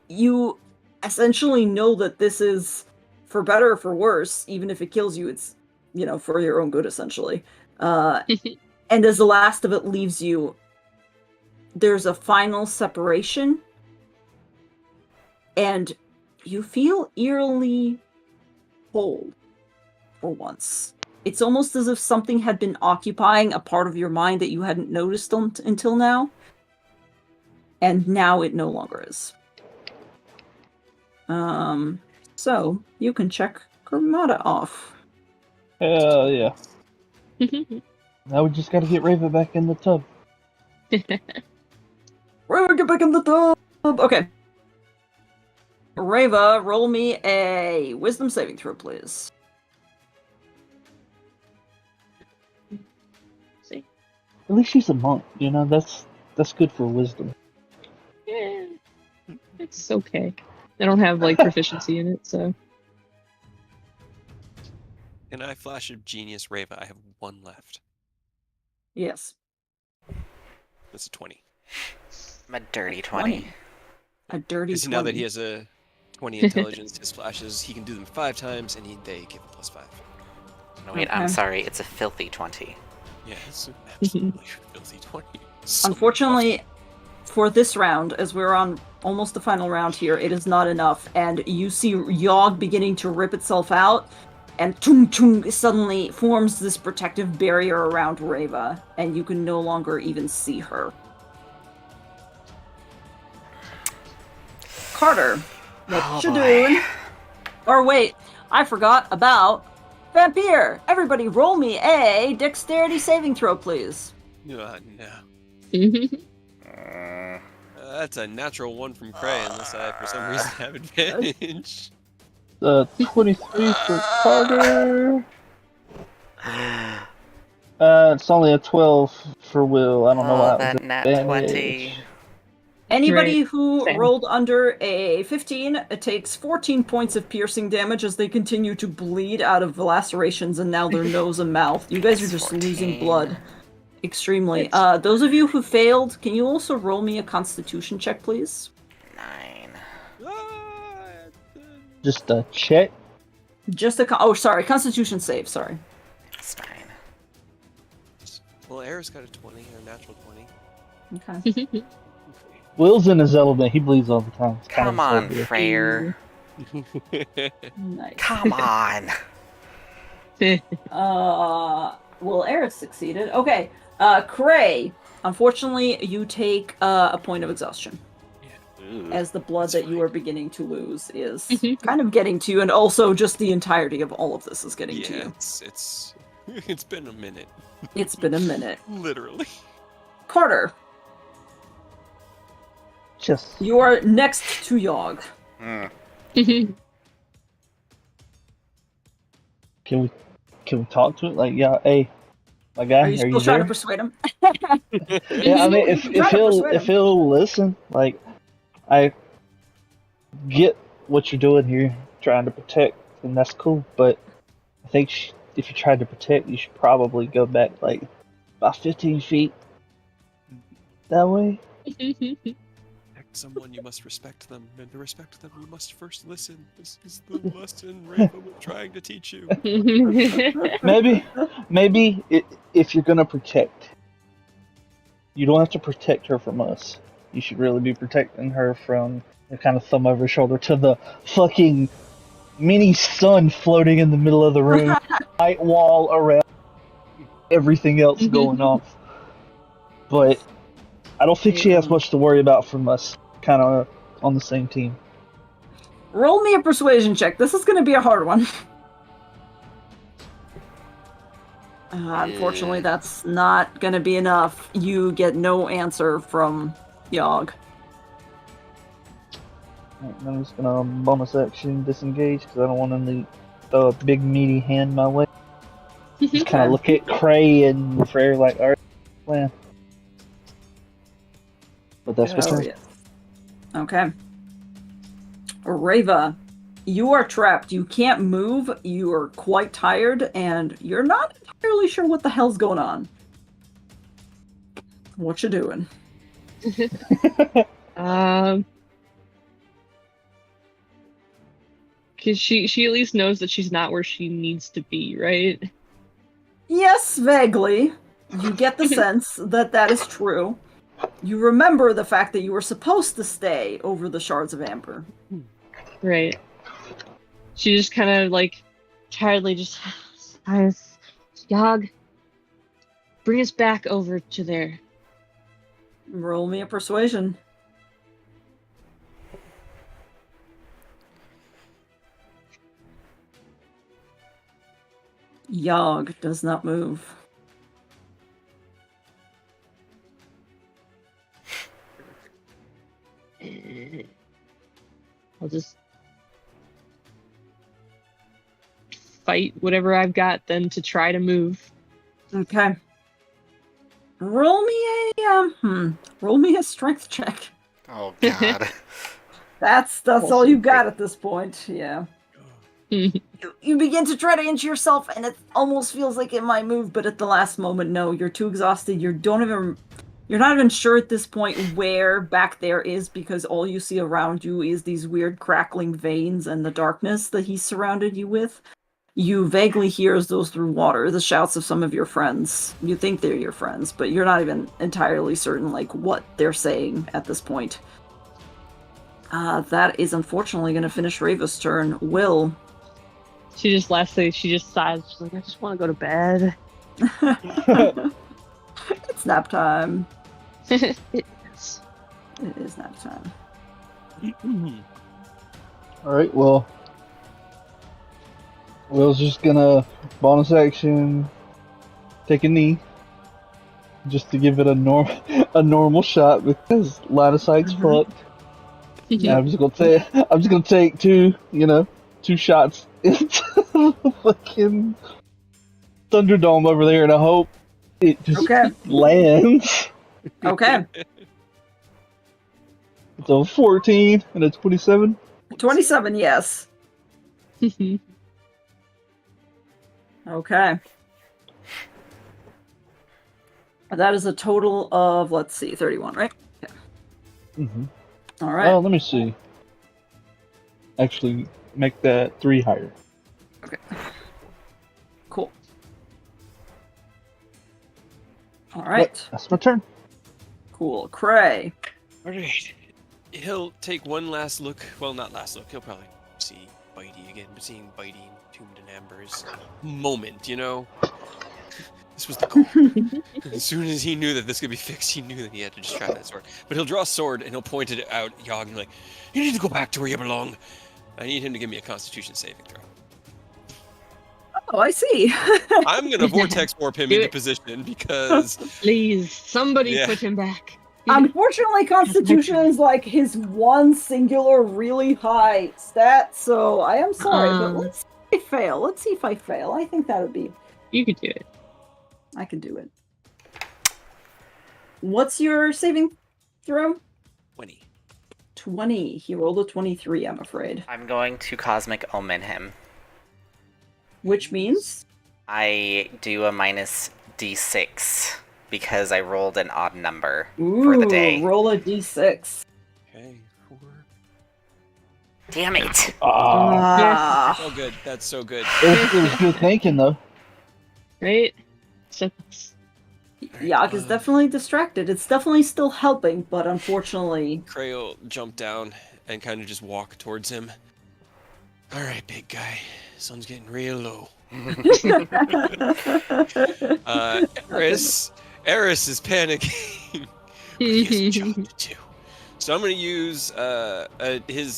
You essentially know that this is, for better or for worse, even if it kills you, it's, for your own good, essentially. And as the last of it leaves you, there's a final separation, and you feel eerily cold for once. It's almost as if something had been occupying a part of your mind that you hadn't noticed until now, and now it no longer is. So you can check Chromata off. Hell yeah. Now we just gotta get Rava back in the tub. Rava, get back in the tub! Okay. Rava, roll me a wisdom saving throw, please. See? At least she's a monk, that's good for wisdom. Yeah. It's okay. I don't have, proficiency in it, so... Can I flash a genius Rava? I have 1 left. Yes. That's a 20. I'm a dirty 20. A dirty 20. Now that he has a 20 intelligence, his flashes, he can do them 5 times, and they give him +5. No, wait, I'm sorry, it's a filthy 20. Yeah, it's absolutely filthy 20. So unfortunately, for this round, as we're on almost the final round here, it is not enough, and you see Yogg beginning to rip itself out, and Tung Tung suddenly forms this protective barrier around Rava, and you can no longer even see her. Carter, what you doing? Or wait, I forgot about Vampire! Everybody roll me a dexterity saving throw, please. No. That's a natural 1 from Cray, unless I, for some reason, have advantage. 23 for Carter. It's only a 12 for Will. I don't know why that nat 20. Anybody who rolled under a 15 takes 14 points of piercing damage as they continue to bleed out of lacerations and now their nose and mouth. You guys are just 14. Losing blood. Extremely. Those of you who failed, can you also roll me a constitution check, please? 9. Just a check? Just a constitution save, sorry. That's 9. Well, Air's got a 20, or natural 20. Okay. Will's in his element, he bleeds all the time. Come on, Freyr. Nice. Come on. Well, Eris succeeded. Okay. Cray, unfortunately, you take a point of exhaustion. As the blood that you are beginning to lose is kind of getting to you, and also just the entirety of all of this is getting to you. It's been a minute. It's been a minute. Literally. Carter. Just. You are next to Yogg. Can we talk to it? Like, yeah, hey, my guy, are you still trying to persuade him? Yeah, I mean, if he'll listen, like, I get what you're doing here, trying to protect, and that's cool. But I think if you tried to protect, you should probably go back like about 15 feet. That way. Protect someone, you must respect them, and to respect them, you must first listen. This is the lesson Raven was trying to teach you. Maybe if you're gonna protect, you don't have to protect her from us. You should really be protecting her from the kind of thumb over her shoulder to the fucking mini sun floating in the middle of the room, white wall around, everything else going off. But I don't think she has much to worry about from us. Kind of on the same team. Roll me a persuasion check. This is going to be a hard one. Unfortunately, that's not going to be enough. You get no answer from Yogg. I'm just gonna bonus action disengage because I don't want him to throw a big meaty hand my way. Just kind of look at Cray and Freyr like, alright, plan. But that's what's yes. Okay. Reva, you are trapped. You can't move. You are quite tired, and you're not entirely sure what the hell's going on. What you doing? Cause she at least knows that she's not where she needs to be, right? Yes, vaguely. You get the sense that is true. You remember the fact that you were supposed to stay over the shards of amber. Right. She just kind of like tiredly just sighs. Yogg, bring us back over to there. Roll me a persuasion. Yogg does not move. I'll just fight whatever I've got then to try to move. Okay. Roll me a strength check. Oh god. That's all you got at this point. Yeah. You begin to try to inch yourself, and it almost feels like it might move, but at the last moment, no. You're too exhausted. You're not even sure at this point where back there is, because all you see around you is these weird crackling veins and the darkness that he's surrounded you with. You vaguely hear as those through water the shouts of some of your friends. You think they're your friends, but you're not even entirely certain like what they're saying at this point. That is unfortunately going to finish Reva's turn. Will. She just sighs. She's like, I just want to go to bed. It's nap time. It is. It is nap time. Alright, well, Will's just gonna bonus action, take a knee, just to give it a normal shot because line of sight's fucked. Yeah, I'm just gonna take two shots into the fucking Thunderdome over there, and I hope it just lands. Okay. It's a 14 and a 27. 27, yes. Okay. That is a total of, let's see, 31, right? Yeah. Mm-hmm. All right. Oh, let me see. Actually, make that 3 higher. Okay. Cool. All right. Yep, that's my turn. Cool. Cray. Alright. He'll take one last look. Well, not last look. He'll probably see bitey again, but seeing bitey and Tombed in Amber's moment, you know? This was the goal. As soon as he knew that this could be fixed, he knew that he had to just try that sword. But he'll draw a sword and he'll point it out Yogg and like, you need to go back to where you belong. I need him to give me a Constitution saving throw. Oh, I see. I'm gonna vortex warp him into position because Please, somebody put him back. Unfortunately, Constitution is like his one singular really high stat, so I am sorry, but let's see if I fail. Let's see if I fail. I think that would be... You could do it. I can do it. What's your saving throw? 20. 20. He rolled a 23, I'm afraid. I'm going to Cosmic Omen him. Which means? I do a minus d6 because I rolled an odd number for the day. Roll a d6. Okay, 4. Damn it! Oh, good. That's so good. It was good thinking, though. Right? So, Yogg is definitely distracted. It's definitely still helping, but unfortunately... Cray will jump down and kind of just walk towards him. Alright, big guy. Sun's getting real low. Eris is panicking. He has a job to do. So I'm going to use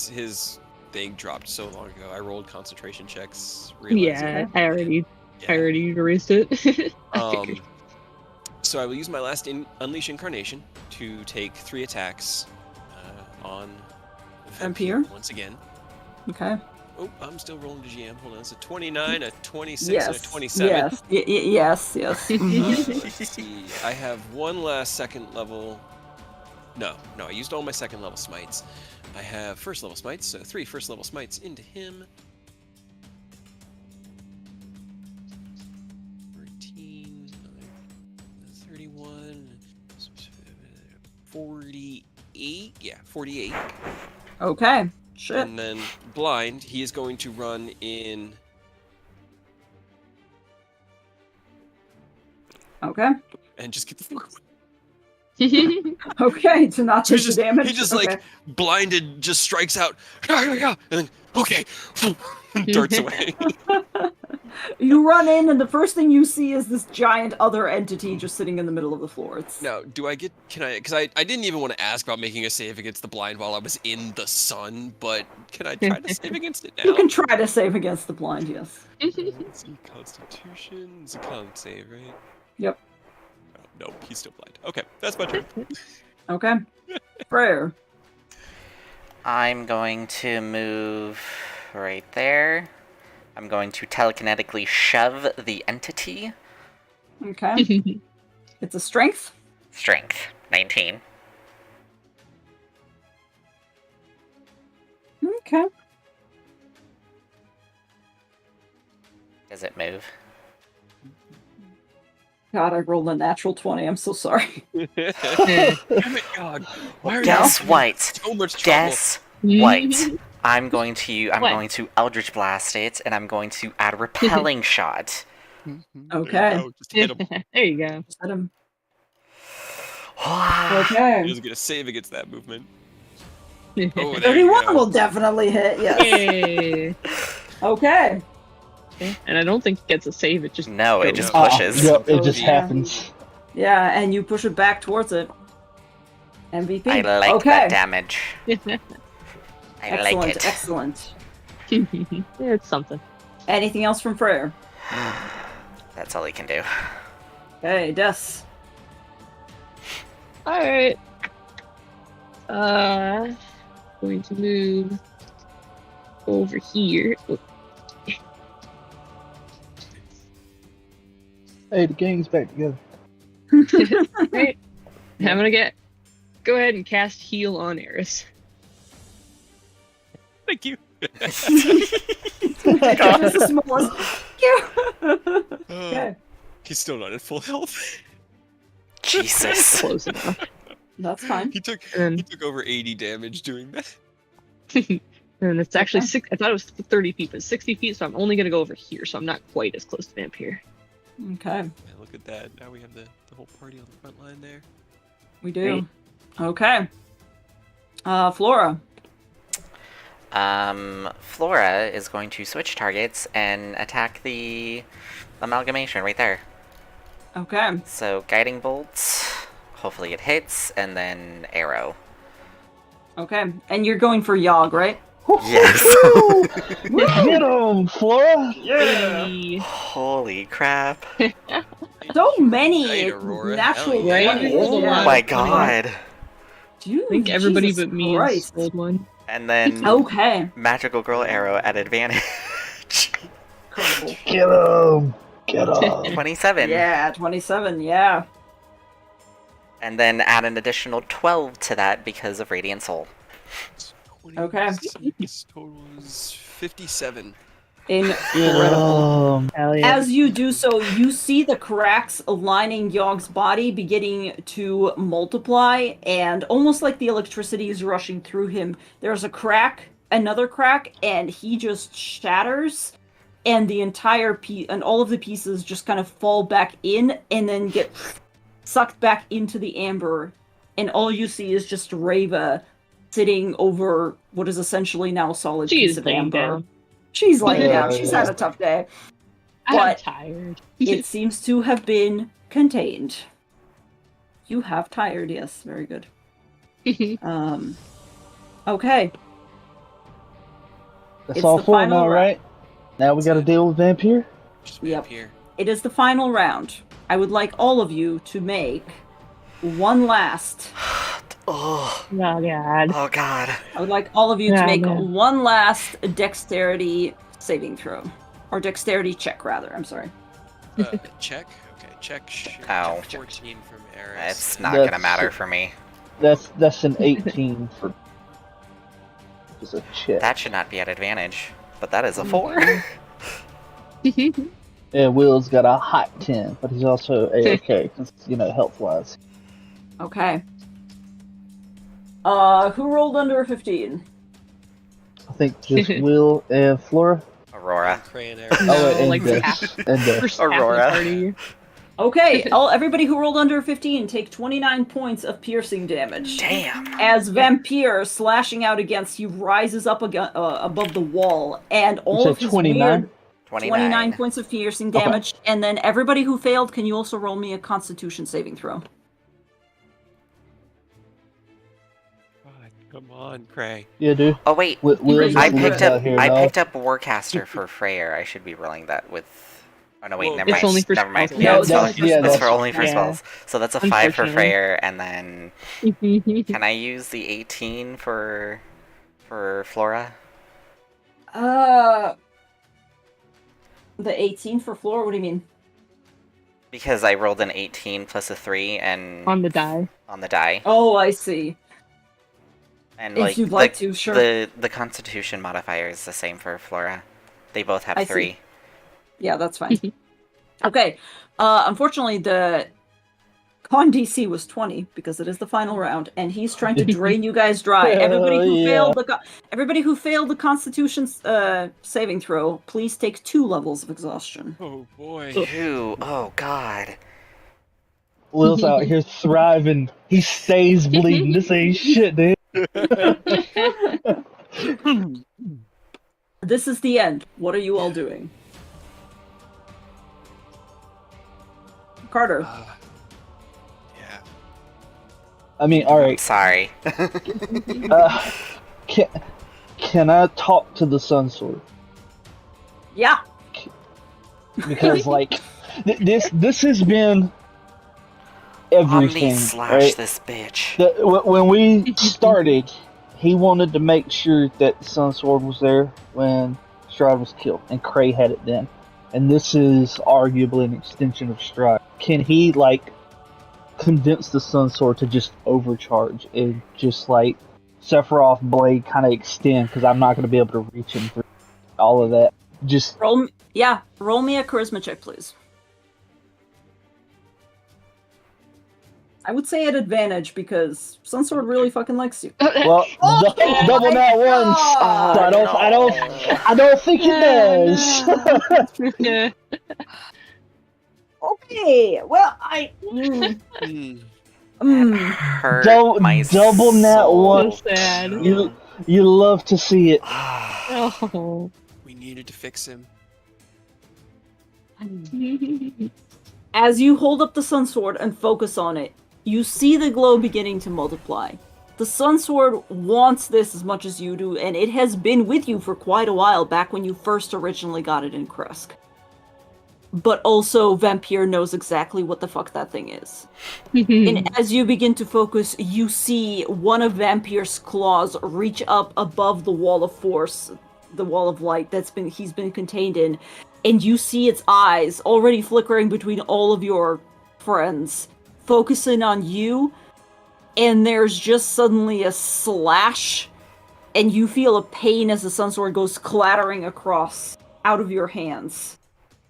his thing dropped so long ago. I rolled concentration checks. I already erased it. So I will use my last Unleash Incarnation to take 3 attacks on Vampire once again. Okay. Oh, I'm still rolling to GM. Hold on. It's a 29, a 26, and a 27. Yes. Let's see. I have one last second level. No, I used all my second level smites. I have first level smites, so 3 first level smites into him. 13, 31, 48. Yeah, 48. Okay. Shit. And then blind, he is going to run in. Okay. And just get the fuck away. Okay, to not take the damage. He just like blinded, just strikes out, and then okay, darts away. You run in, and the first thing you see is this giant other entity just sitting in the middle of the floor. Now, because I didn't even want to ask about making a save against the blind while I was in the sun, but can I try to save against it now? You can try to save against the blind, yes. Let's see, Constitution, it's a con save, right? Yep. Oh, no, he's still blind. Okay, that's my turn. Okay. Prayer. I'm going to move right there. I'm going to telekinetically shove the entity. Okay. It's a strength. Strength, 19. Okay. Does it move? God, I rolled a natural 20. I'm so sorry. Damn it, God. Why are Guess you what? so much trouble? Guess what? I'm going to Eldritch Blast it, and I'm going to add Repelling Shot. Okay. Just hit him. There you go. Just hit him. He He doesn't get a save against that movement. Oh, there 31 will definitely hit, yes. Yay. Okay. And I don't think it gets a save, it just No, it goes. just pushes. Yep, it just Yeah. happens. Yeah, and you push it back towards it. MVP. I like okay. that damage. I Excellent, like it. excellent. It's something. Anything else from Freyr? That's all he can do. Okay, Des. Alright. Going to move over here. Oh, Hey, the gang's back together. right. I'm gonna go ahead and cast heal on Eris. Thank you. Just the smallest. Okay. He's still not at full health. Jesus. Close enough. That's fine. He took over 80 damage doing that. And it's actually I thought it was 30 feet, but 60 feet, so I'm only gonna go over here, so I'm not quite as close to Vampire. Okay. Man, look at that. Now we have the whole party on the front line there. We do. Right. Okay. Flora. Flora is going to switch targets and attack the amalgamation right there. Okay. So guiding bolts, hopefully it hits, and then arrow. Okay. And you're going for Yogg, right? Yes. Get him, Flora! Yeah. Holy crap. So many Right, Aurora. natural Hell yeah. 20s. Rolled a Oh lot. my god. Dude, I think everybody Jesus but me Christ. has rolled one. And then Okay. magical girl arrow at advantage. Incredible. Get him! Get him! 27. Yeah, 27, yeah. And then add an additional 12 to that because of Radiant Soul. Okay. Total is 57. Incredible. Hell yeah. As you do so, you see the cracks lining Yogg's body beginning to multiply, and almost like the electricity is rushing through him, there's a crack, another crack, and he just shatters, and the entire piece, and all of the pieces just kind of fall back in, and then get sucked back into the amber, and all you see is just Reva sitting over what is essentially now a solid She piece is of laying amber. down. She's laying Yeah, down. She's yeah. had a tough day. I'm But tired. it seems to have been contained. You have tired, yes. Very good. Okay. That's It's all the four final now, round. right? Now we gotta deal with Vampire? Just Yep. here. It is the final round. I would like all of you to make one last... Oh, Oh god. oh god. I would like all of you to Yeah, make yeah. one last dexterity saving throw. Or dexterity check, rather. I'm sorry. Check. Okay, check. Ow. 14 from Eris. It's not That's- gonna matter for me. That's an 18 for... Just a check. That should not be at advantage. But that is a 4. Yeah, Will's got a hot 10, but he's also A-okay, health-wise. Okay. Who rolled under a 15? I think just Will and Flora. Aurora. Crayon arrow. Oh, and like Des. half. And Des. First half of the Aurora. party. Okay, everybody who rolled under 15 take 29 points of piercing damage. Damn. As Vampire, slashing out against you, rises up above the wall, and all You of said his 29? weird 29 points of piercing Okay. damage, and then everybody who failed, can you also roll me a Constitution saving throw? God, come on, Cray. Yeah, dude. Oh wait, Will's I lives picked out up here, I dog. picked up Warcaster for Freyr. I should be rolling that with. Oh no, wait, Well, never it's mind. only for Never mind. spells. Yeah, No, it's it's only only for, for spells. that's for only for Yeah. spells. So that's a 5 for Unfortunately. Freyr, and then can I use the 18 for Flora? The 18 for Flora, what do you mean? Because I rolled an 18 plus a 3 and On the die. on the die, Oh, I see. and If like you'd like to, sure. the Constitution modifier is the same for Flora. They both have I see. 3. Yeah, that's fine. Okay. Unfortunately, the con DC was 20 because it is the final round, and he's trying to drain you guys dry. Everybody who failed the Constitution saving throw, please take 2 levels of exhaustion. Oh boy. 2. Oh god. Will's out here thriving. He stays bleeding. This ain't shit, dude. This is the end. What are you all doing? Carter. Yeah. I mean, I'm alright. sorry. Can I talk to the Sun Sword? Yeah. Because, like, this has been everything, Omni slash right? this bitch. When we started, he wanted to make sure that the Sun Sword was there when Strahd was killed, and Cray had it then. And this is arguably an extension of Strahd. Can he, like, condense the Sun Sword to just overcharge and just, like, Sephiroth blade kind of extend, because I'm not going to be able to reach him through all of that. Just Roll me a charisma check, please. I would say at advantage because Sunsword really fucking likes you. well, double that once. So I don't think it does. Okay, well, Hurt Double my that soul. once. So sad. You love to see it. Oh. We needed to fix him. As you hold up the Sun Sword and focus on it, you see the glow beginning to multiply. The Sun Sword wants this as much as you do, and it has been with you for quite a while, back when you first originally got it in Kresk. But also, Vampire knows exactly what the fuck that thing is. And as you begin to focus, you see one of Vampire's claws reach up above the wall of force, the wall of light he's been contained in, and you see its eyes already flickering between all of your friends, focusing on you, and there's just suddenly a slash, and you feel a pain as the Sun Sword goes clattering across out of your hands.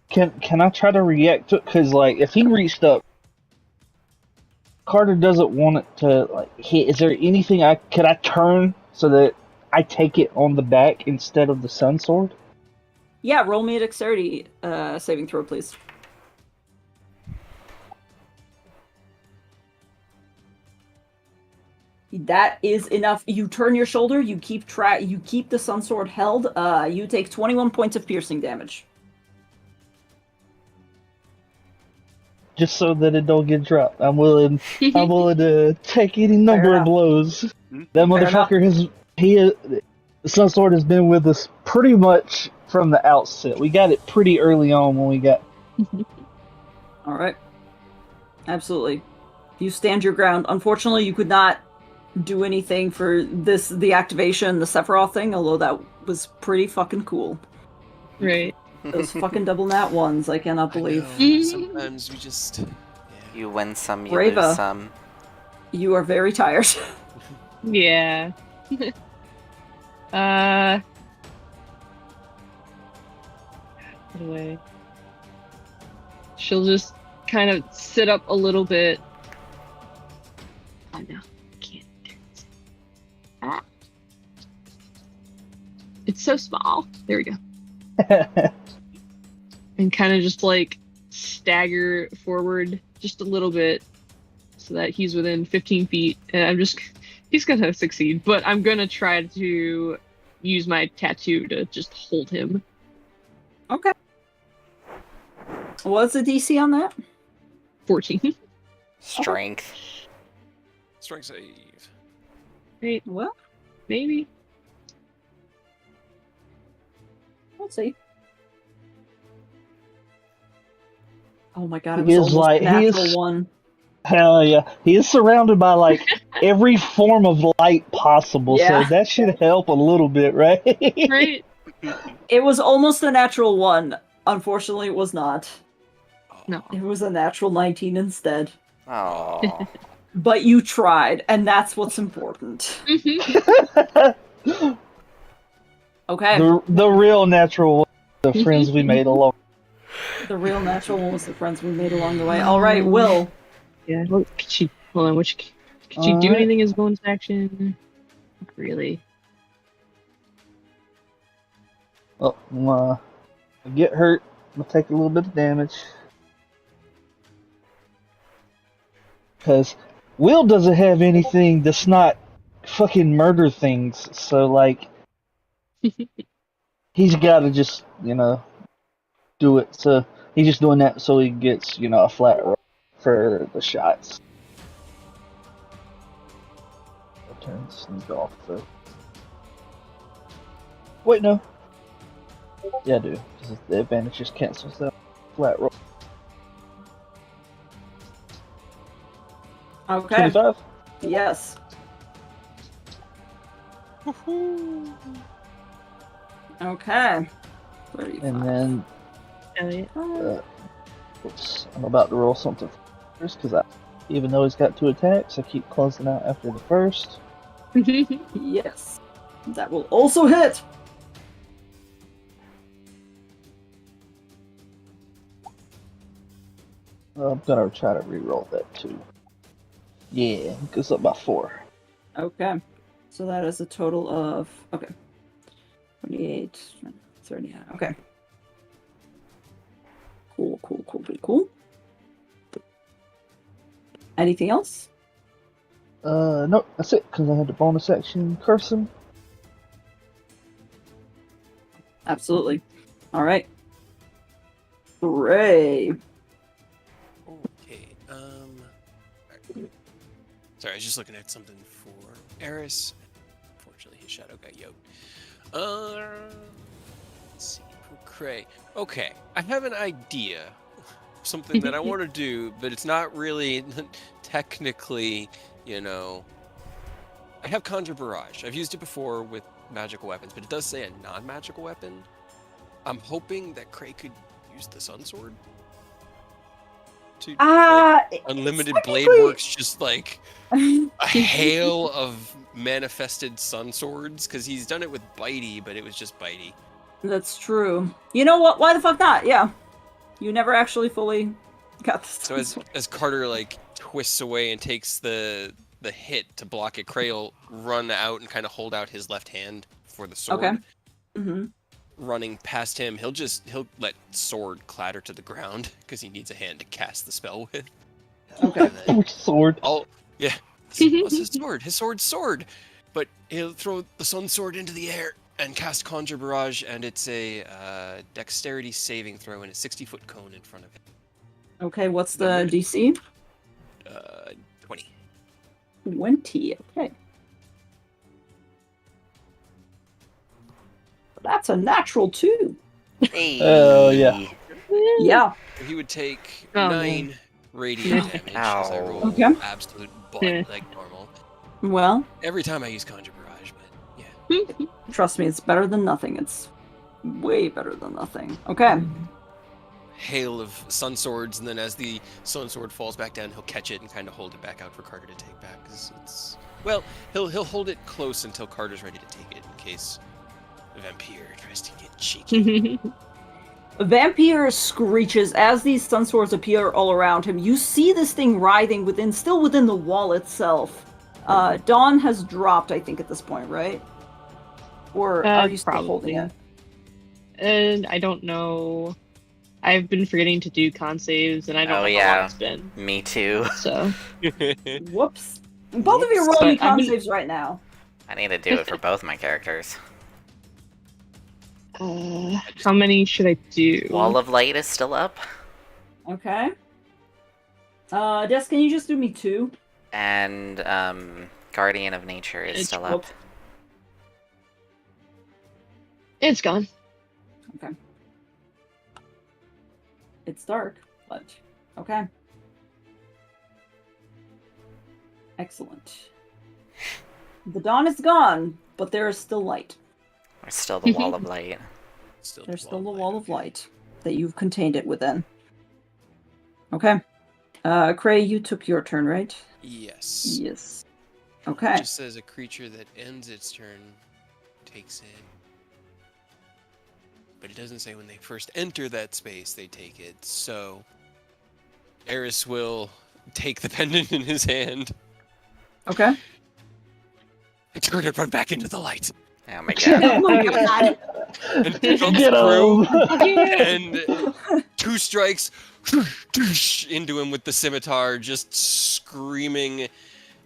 Can I try to react to it? Because, like, if he reached up, Carter doesn't want it to, like, hit. Is there anything could I turn so that I take it on the back instead of the Sun Sword? Yeah, roll me a dexterity saving throw, please. That is enough. You turn your shoulder, you keep the Sun Sword held, you take 21 points of piercing damage. Just so that it don't get dropped. I'm willing to take any number of blows. That motherfucker the Sun Sword has been with us pretty much from the outset. We got it pretty early on when we got. Alright. Absolutely. You stand your ground. Unfortunately, you could not do anything for the activation, the Sephiroth thing, although that was pretty fucking cool. Right. Those fucking double nat ones, I cannot believe. Sometimes we just... Yeah. You win some, you Brava. lose some. You are very tired. Yeah. Anyway. She'll just kind of sit up a little bit. Oh no, can't do it. Ah. It's so small. There we go. And kind of just like stagger forward just a little bit so that he's within 15 feet. And he's gonna succeed, but I'm gonna try to use my tattoo to just hold him. Okay. What's the DC on that? 14. Strength. Strength save. Right, Well, maybe. let's see. Oh my god, it He was is almost like- a he natural is- one. Hell yeah. He is surrounded by, like, every form of light possible, Yeah. so that should help a little bit, right? Right? It was almost a natural one. Unfortunately, it was not. No. It was a natural 19 instead. Oh. But you tried, and that's what's important. Okay. The real natural one, the friends we made along. The real natural one was the friends we made along the way. Alright, Will. Yeah, hold on, could she do Alright. anything as bonus action? Not really. Oh, I get hurt. I'll take a little bit of damage. Because Will doesn't have anything that's not fucking murder things, so, like, he's gotta just, do it. So he's just doing that so he gets, a flat roll for the shots. I'll turn sneak off though. Wait, no. Yeah, I do. Because the advantage just cancels that flat roll. Okay. 25? Yes. Okay. 35. And then, Elliot. oops, I'm about to roll something first because even though he's got 2 attacks, I keep closing out after the first. Yes. That will also hit! I'm gonna try to re-roll that too. Yeah, it goes up by 4. Okay. So that is a total of... Okay. 28, 39. Okay. Cool, cool, cool, pretty cool. Anything else? Nope, that's it, because I had the bonus action curse him. Absolutely. All right. Ray. Okay. Sorry, I was just looking at something for Eris. Unfortunately, his shadow got yoked. Let's see. Cray. Okay, I have an idea. Something that I want to do, but it's not really technically, I have Conjure Barrage. I've used it before with magical weapons, but it does say a non-magical weapon. I'm hoping that Cray could use the Sun Sword. Unlimited Blade works just like a hail of manifested Sun Swords, because he's done it with Bitey, but it was just Bitey. That's true. You know what? Why the fuck not? Yeah. You never actually fully got this. So as Carter twists away and takes the hit to block it, Cray will run out and kind of hold out his left hand for the sword. Okay. Mm-hmm. Running past him, he'll let sword clatter to the ground because he needs a hand to cast the spell with. Okay. Which sword? Oh, yeah. What's his sword? His sword. But he'll throw the Sun Sword into the air and cast Conjure Barrage, and it's a dexterity saving throw in a 60-foot cone in front of it. Okay, what's the DC? 20. 20, okay. That's a natural 2. Hey. Oh, yeah. Yeah. He would take Oh, 9 radiant damage as I roll Okay. absolute butt like normal. Well, Every time I use Conjure Barrage, but yeah. trust me, it's better than nothing. It's way better than nothing. Okay. Hail of Sun Swords, and then as the Sun Sword falls back down, he'll catch it and kind of hold it back out for Carter to take back. He'll hold it close until Carter's ready to take it in case Vampire tries to get cheeky. Vampire screeches as these Sun Swords appear all around him. You see this thing writhing still within the wall itself. Dawn has dropped, I think, at this point, right? Or are you still probably holding it? And I don't know. I've been forgetting to do con saves, and I don't know how long it's been. Me too. So. Whoops. Both of you are rolling But I've con been- saves right now. I need to do it for both my characters. How many should I do? Wall of Light is still up. Okay. Des, can you just do me 2? And Guardian of Nature is It's still up. It's gone. Okay. It's dark, but okay. Excellent. The dawn is gone, but there is still light. There's still the Wall of Light. There's still the wall of light that you've contained it within. Okay. Cray, you took your turn, right? Yes. Yes. Okay. It just says a creature that ends its turn takes it. But it doesn't say when they first enter that space they take it. So Eris will take the pendant in his hand Okay. and turn it run back into the light. Oh my god. Oh my god. And jumps Get through him! and 2 strikes into him with the scimitar, just screaming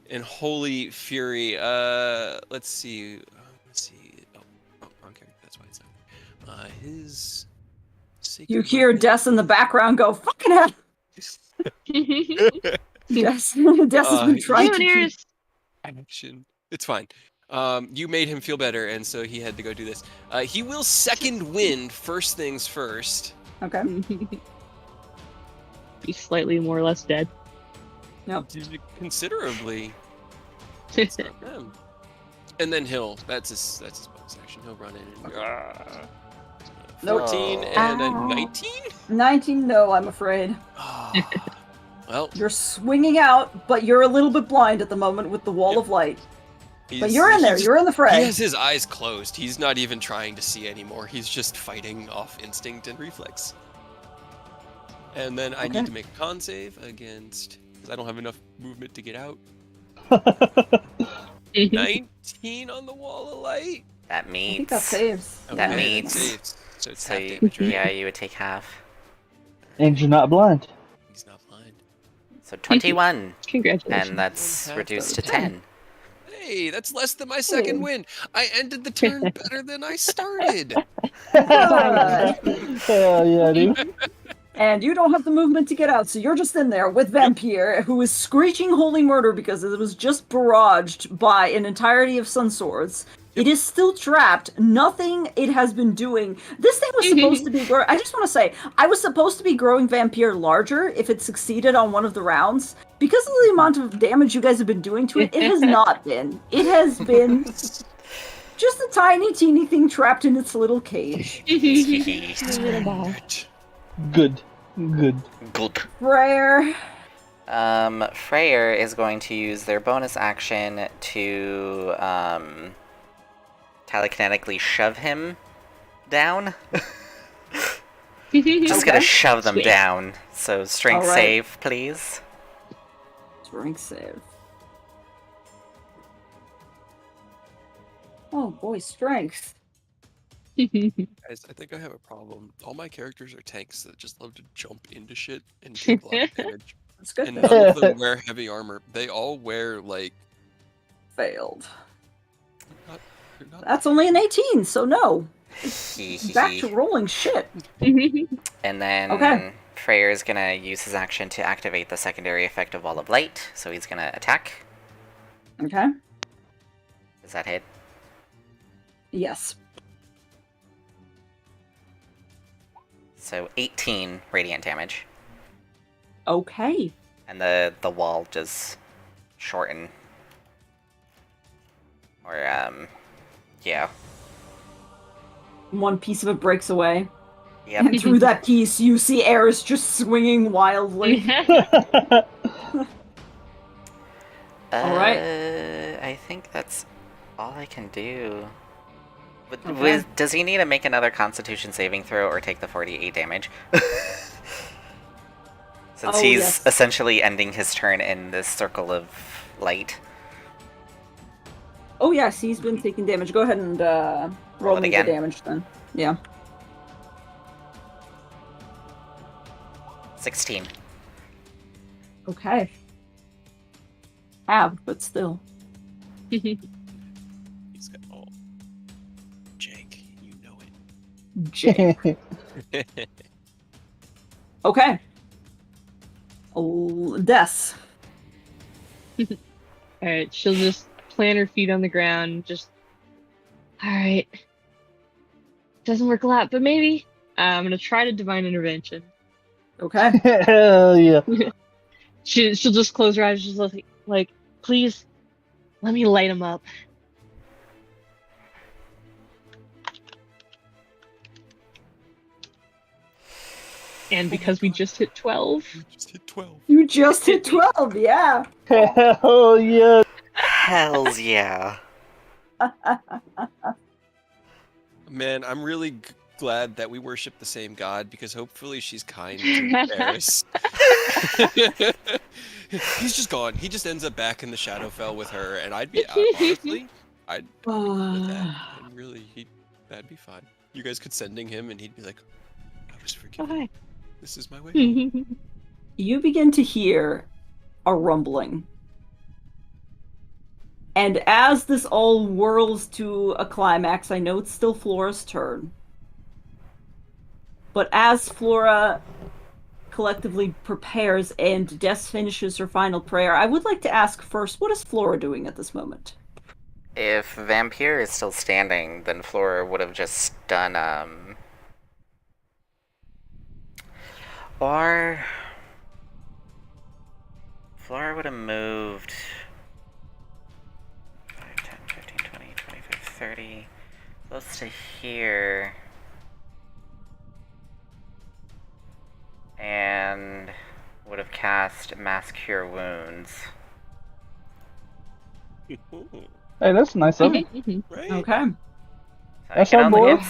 in holy fury. Let's see. Oh, wrong character. That's why it's not. His. You hear Des in the background go, fucking hell! Des has been trying to keep... Action. It's fine. You made him feel better, and so he had to go do this. He will second wind first things first. Okay. Be slightly more or less dead. Yep. Considerably. And then that's his bonus action. He'll run in and 14 and a 19? 19, no, I'm afraid. Well, You're swinging out, but you're a little bit blind at the moment with the wall of light. But you're in there. You're in the fray. He has his eyes closed. He's not even trying to see anymore. He's just fighting off instinct and reflex. And then I need to make a con save against... because I don't have enough movement to get out. 19 on the wall of light. That I think means. that saves. That Okay, means- saves. So it's So half you, damage, right? yeah, you would take half. And you're not blind. He's not blind. So 21. Congratulations. And that's Half reduced the to 10. Hey, that's less than my second win. I ended the turn better than I started. Hell yeah, dude. And you don't have the movement to get out, so you're just in there with Vampire, who is screeching holy murder because it was just barraged by an entirety of Sun Swords. It is still trapped. Nothing it has been doing. This thing was supposed to be growing. I just want to say, I was supposed to be growing Vampire larger if it succeeded on one of the rounds. Because of the amount of damage you guys have been doing to it, it has not been. It has been just a tiny, teeny thing trapped in its little cage. Little ball. Good. Freyr. Freyr is going to use their bonus action to telekinetically shove him down. Just gonna shove them down. So strength save, please. Strength save. Oh boy, strength. Guys, I think I have a problem. All my characters are tanks that just love to jump into shit and take a lot of damage. That's good. And none of them wear heavy armor. They all wear, like... Failed. They're not... That's only an 18, so no. Back to rolling shit. And then Freyr is gonna use his action to activate the secondary effect of Wall of Light, so he's gonna attack. Okay. Does that hit? Yes. So 18 radiant damage. Okay. And the wall just shorten. Or, yeah. One piece of it breaks away. Yep. And through that piece, you see Eris just swinging wildly. Alright. I think that's all I can do. Okay. Does he need to make another Constitution saving throw or take the 48 damage? Since he's essentially ending his turn in this circle of light. Oh yes, he's been taking damage. Go ahead and roll me the damage then. Yeah. 16. Okay. But still. He's got all... Jake, you know it. Jake. Okay. Des. Alright, she'll just plant her feet on the ground, just... Alright. Doesn't work a lot, but maybe. I'm gonna try to Divine Intervention. Okay. Hell yeah. She'll just close her eyes, just like, please, let me light him up. And because we just hit 12. You just hit 12. You just hit 12, yeah. Hell yeah. Hells yeah. Man, I'm really glad that we worship the same God, because hopefully she's kind to Eris. He's just gone. He just ends up back in the Shadowfell with her, and I'd be honestly, I'd with that. And really, that'd be fine. You guys could sending him, and he'd be like, "I was forgiven. This is my way." You begin to hear a rumbling. And as this all whirls to a climax, I know it's still Flora's turn. But as Flora collectively prepares and Des finishes her final prayer, I would like to ask first, what is Flora doing at this moment? If Vampire is still standing, then Flora would have just done, or... Flora would have moved 5, 10, 15, 20, 25, 30, close to here. And would have cast Mass Cure Wounds. Hey, that's nice of him. Right? Okay. So That's I can our only boy. get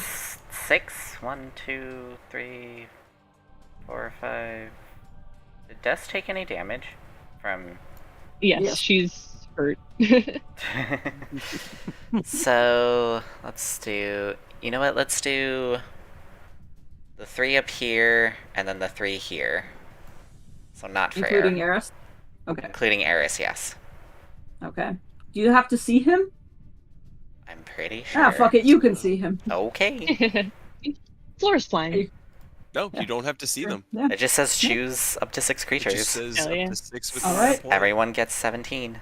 6. 1, 2, 3, 4, 5. Did Des take any damage from... Yes, she's hurt. So, let's do... You know what, let's do... the 3 up here, and then the 3 here. So not Freyr. Including Eris? Okay. Including Eris, yes. Okay. Do you have to see him? I'm pretty sure. Ah, fuck it, you can see him. I'm pretty sure. Ah, fuck it, you can see him. Okay. Floor's fine. No, Yeah. you don't have to see them. Yeah. It just says choose up to 6 It creatures. just says Hell yeah. up to 6 with All the right. point. Everyone gets 17.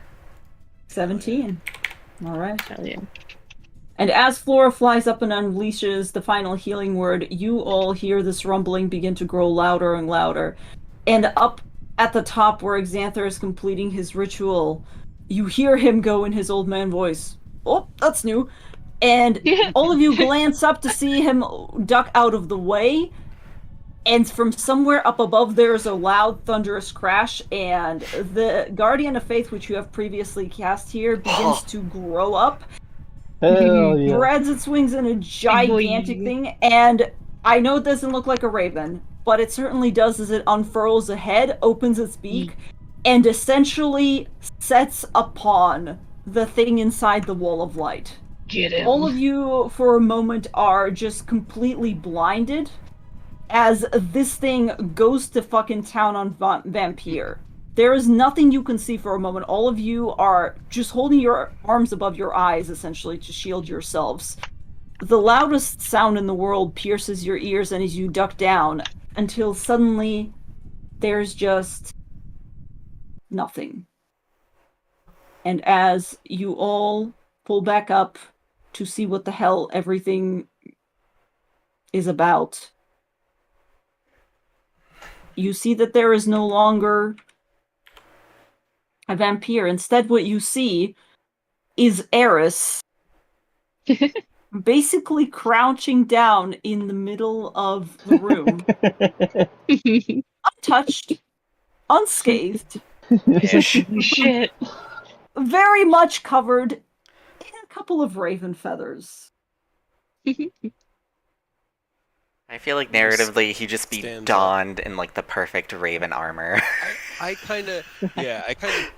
17. All right. Hell yeah. And as Flora flies up and unleashes the final healing word, you all hear this rumbling begin to grow louder and louder. And up at the top where Xanther is completing his ritual, you hear him go in his old man voice. Oh, that's new. And all of you glance up to see him duck out of the way. And from somewhere up above, there is a loud, thunderous crash, and the Guardian of Faith, which you have previously cast here, begins to grow up. Hell yeah. Spreads its wings in a gigantic thing, and I know it doesn't look like a raven, but it certainly does as it unfurls ahead, opens its beak, and essentially sets upon the thing inside the wall of light. Get him. All of you, for a moment, are just completely blinded as this thing goes to fucking town on Vampire. There is nothing you can see for a moment. All of you are just holding your arms above your eyes, essentially, to shield yourselves. The loudest sound in the world pierces your ears, and as you duck down, until suddenly there's just nothing. And as you all pull back up to see what the hell everything is about, you see that there is no longer a vampire. Instead, what you see is Eris basically crouching down in the middle of the room, untouched, unscathed, Shit. very much covered in a couple of raven feathers. I feel like narratively he'd just be Stands donned in like the perfect raven armor. I kind of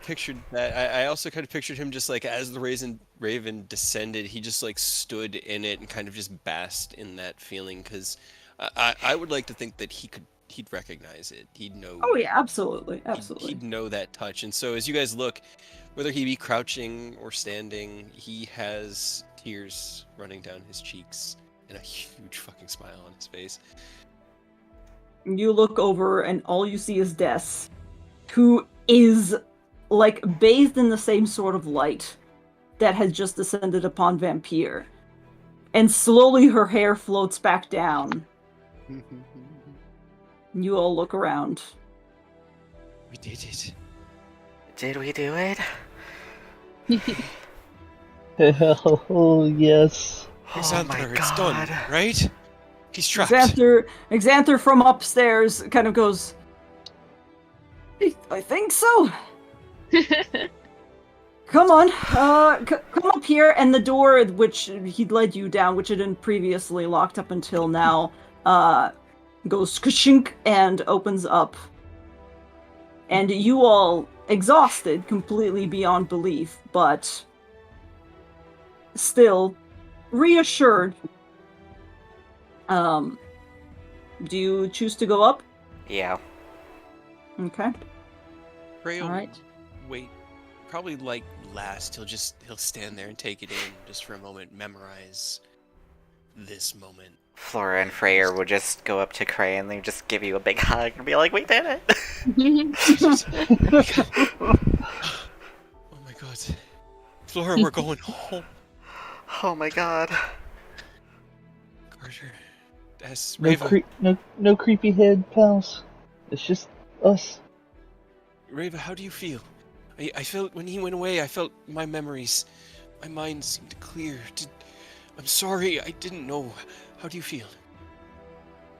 pictured that. I also kind of pictured him just like as the raven descended, he just like stood in it and kind of just basked in that feeling. Because I would like to think that he'd recognize it. He'd know. Oh yeah, absolutely. He'd know that touch. And so as you guys look, whether he be crouching or standing, he has tears running down his cheeks and a huge fucking smile on his face. You look over and all you see is Des, who is like bathed in the same sort of light that has just descended upon Vampire. And slowly her hair floats back down. You all look around. We did it. Did we do it? Hell yes. Oh my Xanther, it's god. done, right? He's trapped. Xanther from upstairs kind of goes, I think so. Come on, come up here, and the door which he'd led you down, which had been previously locked up until now, goes kashink and opens up. And you all, exhausted completely beyond belief, but still reassured. Do you choose to go up? Yeah. Okay. Ray will Alright. wait. Probably like last, he'll stand there and take it in just for a moment, memorize this moment. Flora and Freyr would just go up to Cray and they would just give you a big hug and be like, we did it! Oh my god. Flora, we're going home. Oh my god. Carter. That's No, Rava. no creepy head, pals. It's just us. Rava, how do you feel? I felt when he went away, I felt my memories. My mind seemed to clear. I'm sorry, I didn't know. How do you feel?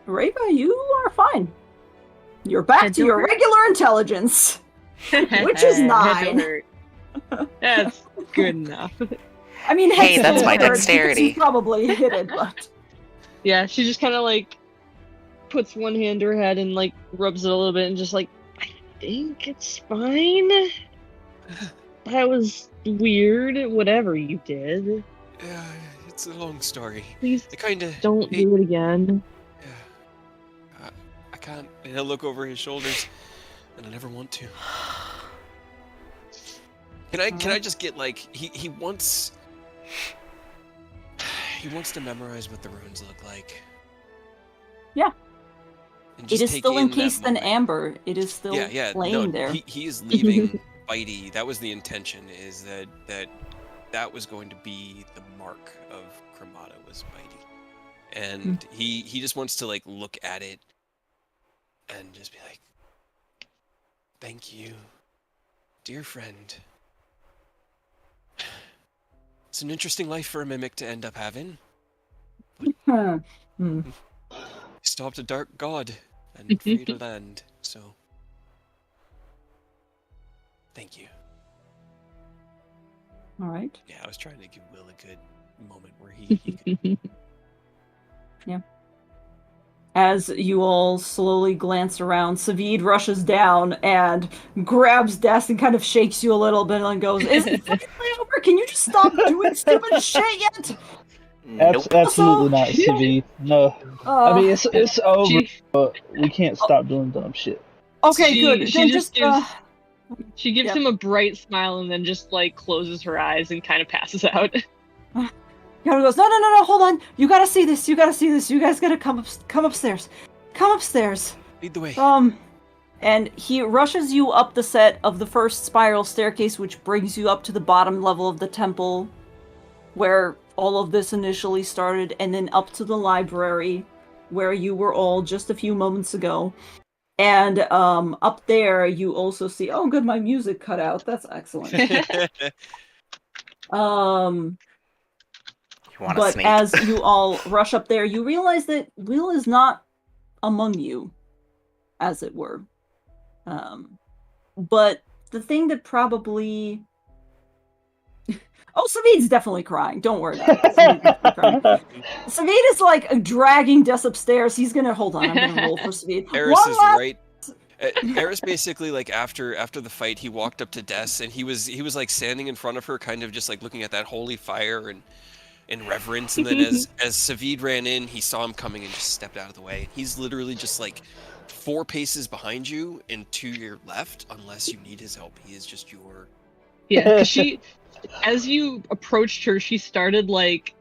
Rava, you are fine. You're back to your regular intelligence, which is 9. That's good enough. I mean, Hey, head that's still my hurts because dexterity. You probably hit it, but Yeah, she just kind of like puts one hand to her head and like rubs it a little bit and just like, I think it's fine. That was weird, whatever you did. Yeah, it's a long story. Please I kinda don't do it again. Yeah. I can't. And he'll look over his shoulders, and I never want to. Can I just get like he wants to memorize what the runes look like. Yeah. It is still encased in amber. It is still laying there. He is leaving Bitey. That was the intention, is that was going to be the mark of Cremata, was Bitey. And he just wants to like look at it and just be like, thank you, dear friend. It's an interesting life for a mimic to end up having. Stopped a dark god and freed a land, so thank you. All right. Yeah, I was trying to give Will a good moment where he could... Yeah. As you all slowly glance around, Savid rushes down and grabs Des and kind of shakes you a little bit and goes, "Is it fucking over? Can you just stop doing stupid shit yet?" Nope. Absolutely not, Savid. No. I mean, it's over, but we can't stop doing dumb shit. Okay, good. She just gives him a bright smile and then just like closes her eyes and kind of passes out. Yoda goes, no, hold on. You gotta see this. You guys gotta come upstairs. Come upstairs. Lead the way. And he rushes you up the set of the first spiral staircase, which brings you up to the bottom level of the temple, where all of this initially started, and then up to the library, where you were all just a few moments ago. And up there, you also see... Oh, good, my music cut out. That's excellent. But as you all rush up there, you realize that Will is not among you, as it were. But the thing that probably... Oh, Savid's definitely crying. Don't worry about it. Savid is like dragging Des upstairs. He's gonna... Hold on, I'm gonna roll for Savid. Eris is right. Eris basically, like, after the fight, he walked up to Des, and he was like standing in front of her, kind of just like looking at that holy fire and in reverence. And then as Savid ran in, he saw him coming and just stepped out of the way. He's literally just like 4 paces behind you and to your left, unless you need his help. He is just your... Yeah, as you approached her, she started like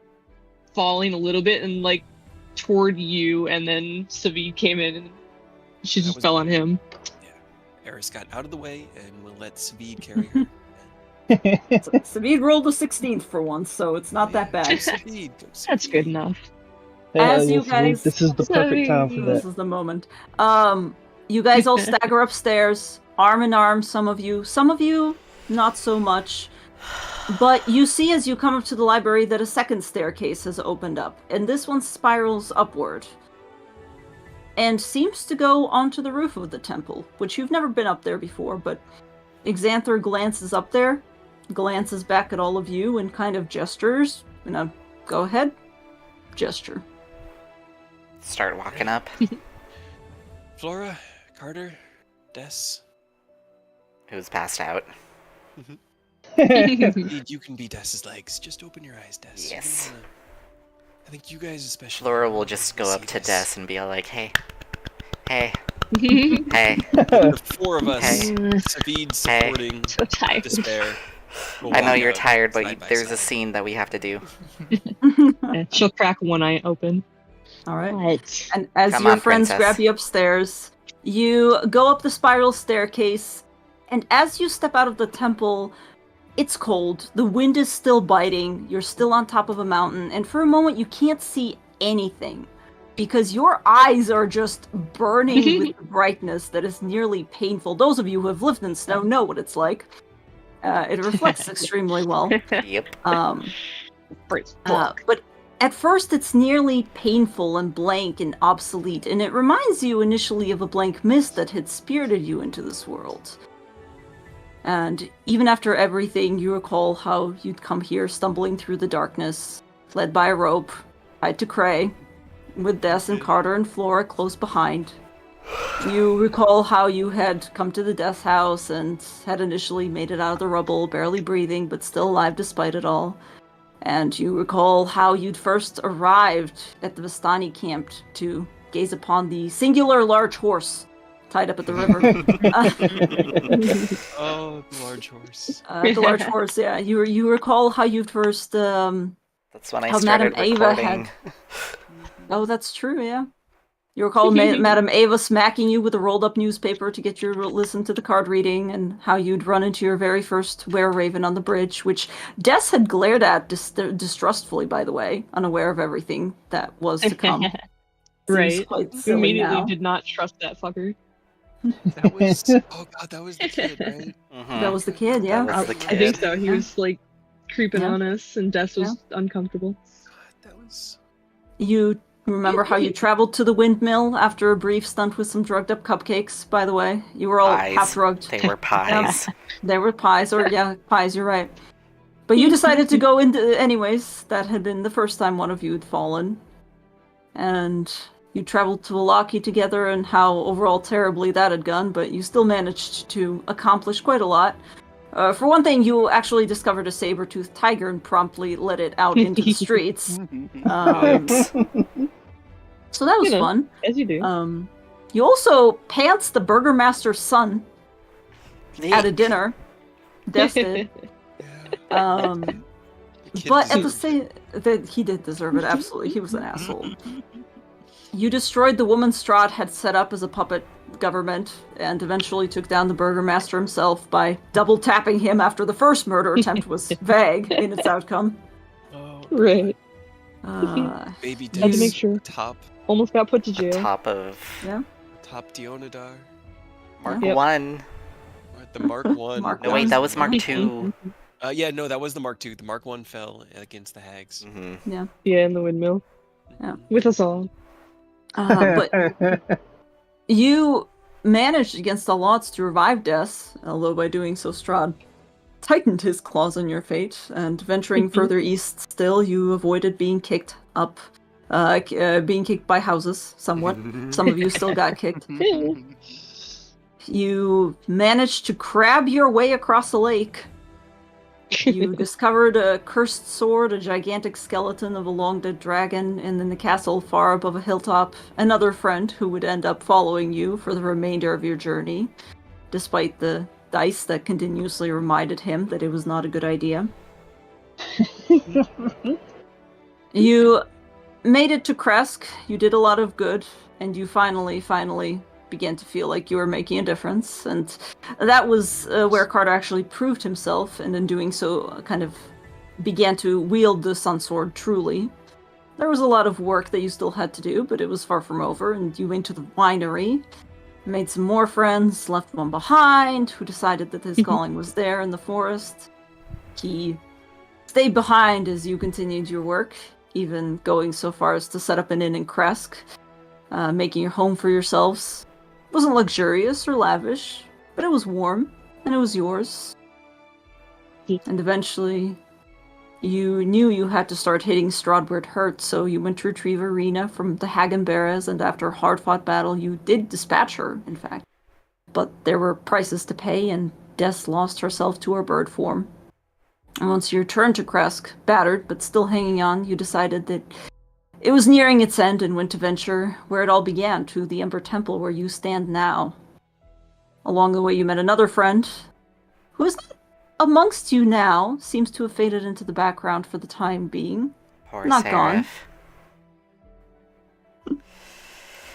falling a little bit and like toward you, and then Savid came in and she just fell on him. Yeah, Eris got out of the way and we'll let Savid carry her. Savid rolled a 16th for once, so it's not that bad. That's good enough. As you guys... This is the perfect time for that. This is the moment. You guys all stagger upstairs, arm in arm, some of you, not so much. But you see as you come up to the library that a second staircase has opened up, and this one spirals upward. And seems to go onto the roof of the temple, which you've never been up there before, but Xanther glances up there, glances back at all of you, and kind of gestures. Go ahead. Gesture. Start walking up. Flora, Carter, Des. Who's passed out? You can be Des's legs. Just open your eyes, Des. Yes. I think you guys especially... Flora will just go up to Des and be like, hey. Hey. Hey. The 4 of us. Hey. Savid supporting So tired. Despair. I know you're tired, but there's a scene that we have to do. She'll crack one eye open. All right. What? And as your friends grab you upstairs, you go up the spiral staircase, and as you step out of the temple, it's cold. The wind is still biting. You're still on top of a mountain, and for a moment you can't see anything because your eyes are just burning with brightness that is nearly painful. Those of you who have lived in snow know what it's like. It reflects extremely well. Yep. But at first it's nearly painful and blank and obsolete, and it reminds you initially of a blank mist that had spirited you into this world. And even after everything, you recall how you'd come here stumbling through the darkness, led by a rope, tied to Cray, with Des and Carter and Flora close behind. You recall how you had come to the Death House and had initially made it out of the rubble, barely breathing, but still alive despite it all. And you recall how you'd first arrived at the Vistani camp to gaze upon the singular large horse tied up at the river. Oh, the large horse. The large horse, yeah. You recall how you first That's when I how started Madame Ava recording. Oh, that's true, yeah. You recall Madame Ava smacking you with a rolled-up newspaper to get you to listen to the card reading, and how you'd run into your very first were-raven on the bridge, which Des had glared at distrustfully, by the way, unaware of everything that was to come. Right. Seems quite silly Immediately now. did not trust that fucker. That was oh god, that was the kid, right? That was the kid, yeah. That was the I think kid. so. He was like creeping on us, and Des was uncomfortable. God, that was. You remember how you traveled to the windmill after a brief stunt with some drugged up cupcakes, by the way? You were all Pies. half drugged. They were pies. They were pies, or yeah, pies, you're right. But you decided to go into anyways. That had been the first time one of you had fallen. And you traveled to Valaki together, and how overall terribly that had gone, but you still managed to accomplish quite a lot. For one thing, you actually discovered a saber-toothed tiger and promptly let it out into the streets. So that was fun. As you do. You also pants the burgomaster's son at a dinner. Destin. But at the same, that he did deserve it. Absolutely, he was an asshole. You destroyed the woman Strahd had set up as a puppet government, and eventually took down the burgomaster himself by double tapping him after the first murder attempt was vague in its outcome. Oh, Right. baby Had to Des, make sure. top Almost got put to jail. Top of Dionadar. Mark Yep. 1. Or the Mark 1. Mark No, wait, that was Mark 2. Yeah, no, that was the Mark 2. The Mark 1 fell against the hags. Mm-hmm. Yeah, in the windmill. Yeah. With us all. But you managed against all odds to revive Des, although by doing so Strahd tightened his claws on your fate, and venturing further east still, you avoided being kicked up, being kicked by houses somewhat. Some of you still got kicked. You managed to crab your way across a lake. You discovered a cursed sword, a gigantic skeleton of a long-dead dragon, and in the castle far above a hilltop, another friend who would end up following you for the remainder of your journey, despite the dice that continuously reminded him that it was not a good idea. You made it to Kresk, you did a lot of good, and you finally began to feel like you were making a difference, and that was where Carter actually proved himself, and in doing so kind of began to wield the Sun Sword truly. There was a lot of work that you still had to do, but it was far from over, and you went to the winery, made some more friends, left one behind, who decided that his calling was there in the forest. He stayed behind as you continued your work, even going so far as to set up an inn in Kresk, making your home for yourselves. It wasn't luxurious or lavish, but it was warm, and it was yours. And eventually, you knew you had to start hitting Strahd where it hurt, so you went to retrieve Irina from the Hagenberes, and after a hard-fought battle, you did dispatch her, in fact. But there were prices to pay, and Des lost herself to her bird form. And once you returned to Kresk, battered but still hanging on, you decided that it was nearing its end and went to venture where it all began, to the Ember Temple where you stand now. Along the way you met another friend, who is not amongst you now, seems to have faded into the background for the time being. Poor Not Seraph. gone.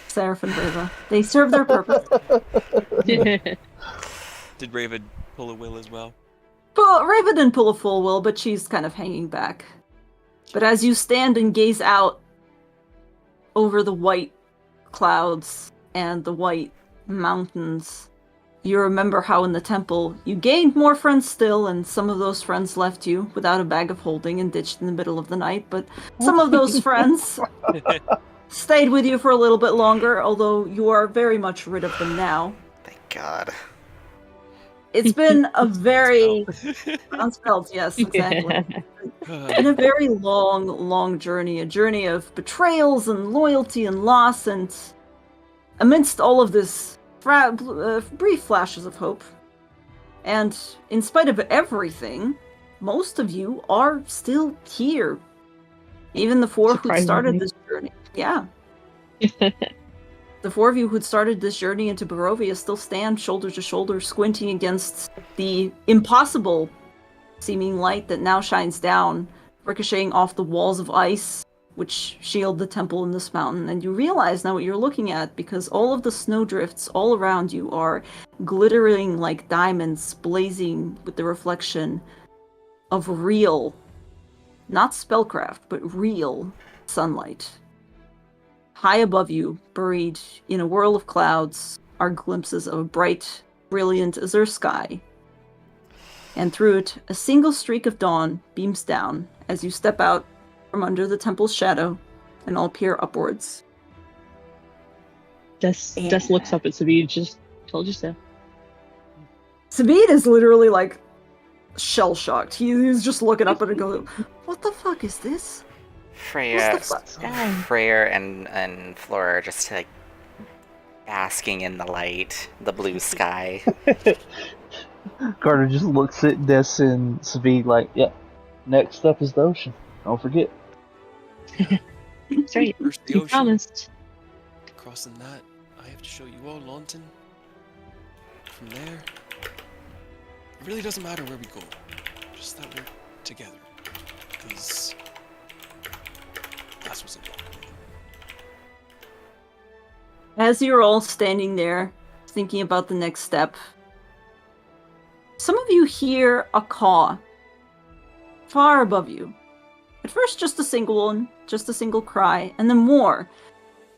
Seraph and Reva. They serve their purpose. Did Raven pull a will as well? Well, Reva didn't pull a full will, but she's kind of hanging back. But as you stand and gaze out over the white clouds and the white mountains, you remember how in the temple you gained more friends still, and some of those friends left you without a bag of holding and ditched in the middle of the night, but some of those friends stayed with you for a little bit longer, although you are very much rid of them now. Thank God. It's been a very unspelled, yes, exactly. It's been a very long journey, a journey of betrayals and loyalty and loss, and amidst all of this, brief flashes of hope. And in spite of everything, most of you are still here. Even the four who started this journey. Yeah. the four of you who'd started this journey into Barovia still stand shoulder to shoulder, squinting against the impossible seeming light that now shines down, ricocheting off the walls of ice which shield the temple in this mountain. And you realize now what you're looking at, because all of the snowdrifts all around you are glittering like diamonds, blazing with the reflection of real, not spellcraft, but real sunlight. High above you, buried in a whirl of clouds, are glimpses of a bright, brilliant azure sky. And through it, a single streak of dawn beams down as you step out from under the temple's shadow and all peer upwards. Des looks up at Sabine, just told you so. Sabine is literally like shell-shocked. He's just looking up at it going, what the fuck is this? Freyr and Flora are just like basking in the light, the blue sky. Carter just looks at Des and Savide like, yeah, next up is the ocean. Don't forget. That's right. First the You ocean. promised. Crossing that, I have to show you all Launton. From there, it really doesn't matter where we go, just that we're together. Because that's what's important. As you're all standing there, thinking about the next step, some of you hear a caw far above you. At first, just a single one, just a single cry, and then more.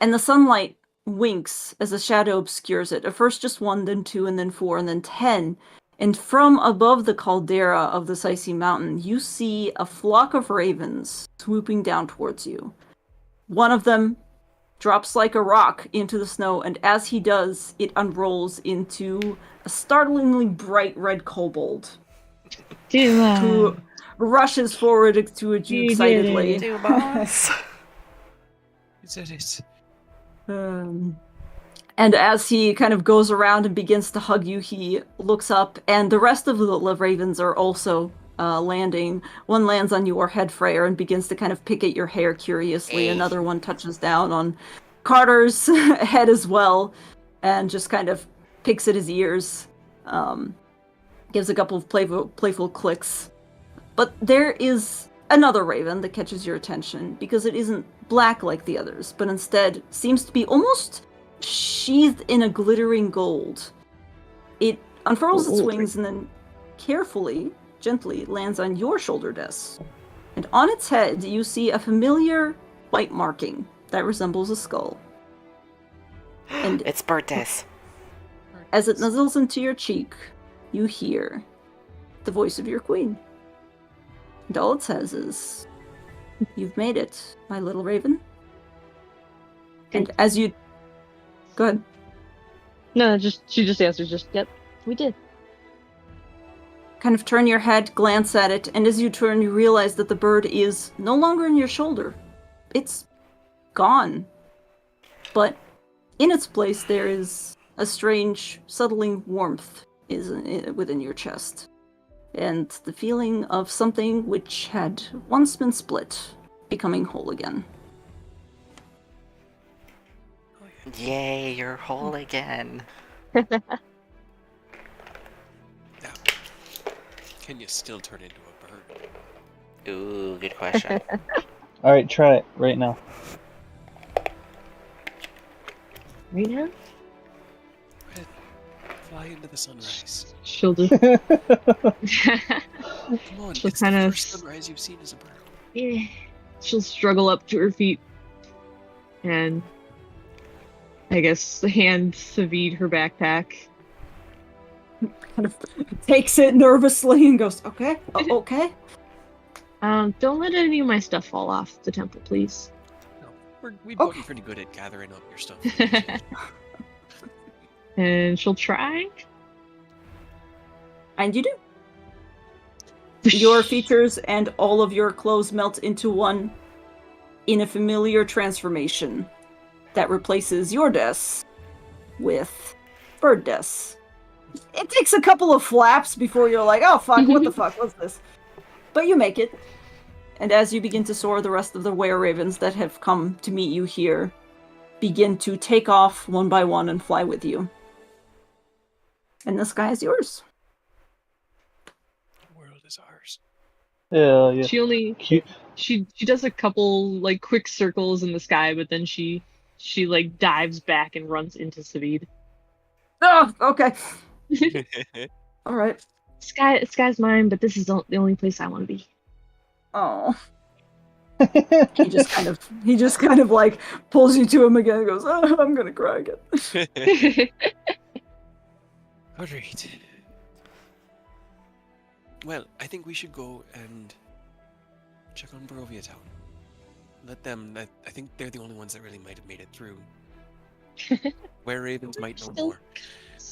And the sunlight winks as a shadow obscures it. At first, just 1, then 2, and then 4, and then 10. And from above the caldera of this icy mountain, you see a flock of ravens swooping down towards you. One of them drops like a rock into the snow, and as he does, it unrolls into a startlingly bright red kobold. Who rushes forward to you excitedly. Do boss. Is that it? And as he kind of goes around and begins to hug you, he looks up, and the rest of the ravens are also landing. One lands on your head, Freyr, and begins to kind of pick at your hair curiously. Hey. Another one touches down on Carter's head as well, and just kind of picks at his ears. Gives a couple of playful clicks. But there is another raven that catches your attention, because it isn't black like the others, but instead seems to be almost sheathed in a glittering gold. It unfurls its wings and then carefully, gently lands on your shoulder, Des. And on its head, you see a familiar white marking that resembles a skull. And It's birthday. as it nuzzles into your cheek, you hear the voice of your queen. And all it says is, "You've made it, my little raven." And as you... Go ahead. No, she just answers, yep, we did. Kind of turn your head, glance at it, and as you turn, you realize that the bird is no longer in your shoulder. It's gone. But in its place, there is a strange, settling warmth within your chest. And the feeling of something which had once been split, becoming whole again. Yay, you're whole again. Now, can you still turn into a bird? Ooh, good question. Alright, try it right now. Right now? Go ahead, fly into the sunrise. She'll just... Come on, She'll it's the kind of- first sunrise you've seen as a bird. Yeah. She'll struggle up to her feet and I guess hand Savide her backpack. Kind of takes it nervously and goes, okay, okay. Don't let any of my stuff fall off the temple, please. No, we've Okay. gotten pretty good at gathering up your stuff. And she'll try. And you do. Your features and all of your clothes melt into one in a familiar transformation that replaces your Des with Bird Des. It takes a couple of flaps before you're like, oh fuck, what the fuck, what's this? But you make it. And as you begin to soar, the rest of the were ravens that have come to meet you here begin to take off one by one and fly with you. And the sky is yours. The world is ours. Hell yeah. She only Cute. she does a couple like quick circles in the sky, but then she like dives back and runs into Savid. Oh, okay. All right. Sky's mine, but this is the only place I want to be. Oh. He just kind of like pulls you to him again and goes, "Oh, I'm gonna cry again." All right. Well, I think we should go and check on Barovia Town. Let them. I think they're the only ones that really might have made it through. Where Ravens might know more.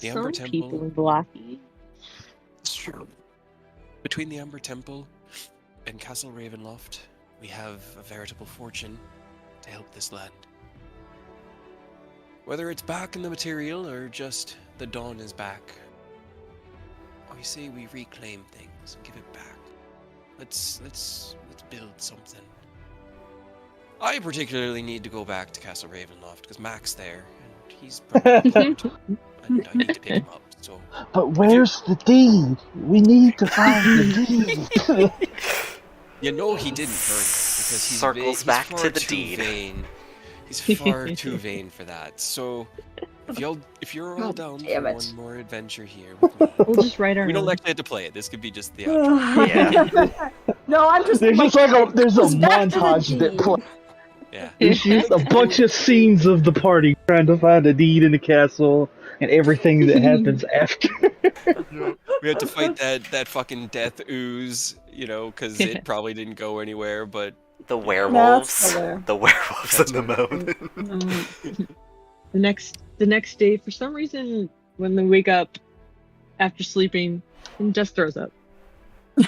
The Amber Some Temple. people in Blocky. It's true. Between the Amber Temple and Castle Ravenloft, we have a veritable fortune to help this land. Whether it's back in the material or just the dawn is back, I say we reclaim things and give it back. Let's build something. I particularly need to go back to Castle Ravenloft because Mac's there and he's probably and I need to pick him up. So, but where's the deed? We need to find the deed. you know he didn't burn it because he's Circles he's back far to the too deed. vain. He's far too vain for that. So, if you're all down for one more adventure here with me, We'll just write our we don't own. actually have to play it. This could be just the outro. Yeah. No, I'm just There's like, just like there's a goes back to the montage that deed. plays. Yeah. There's just a bunch of scenes of the party trying to find a deed in the castle and everything that happens after. We had to fight that fucking death ooze, because it probably didn't go anywhere. But The No, it's werewolves. still there. The werewolves in the mountain. The next day, for some reason, when they wake up after sleeping, and Jess throws up. Yeah,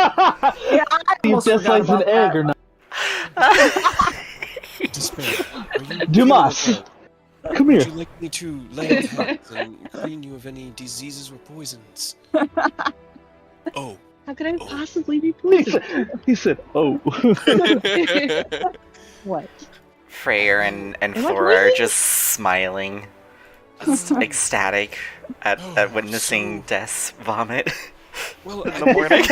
I If almost that's forgot like an about egg that. or not. despair. Are you Dumas, feeling well? come Would here. you like me to lay on hands and clean you of any diseases or poisons? Oh. How could I Oh. possibly be He poisoned? said, "Oh." What? Freyr and Am I Flora are poisoned? just smiling, just ecstatic at Oh, witnessing so- Death's vomit. Well, In the morning.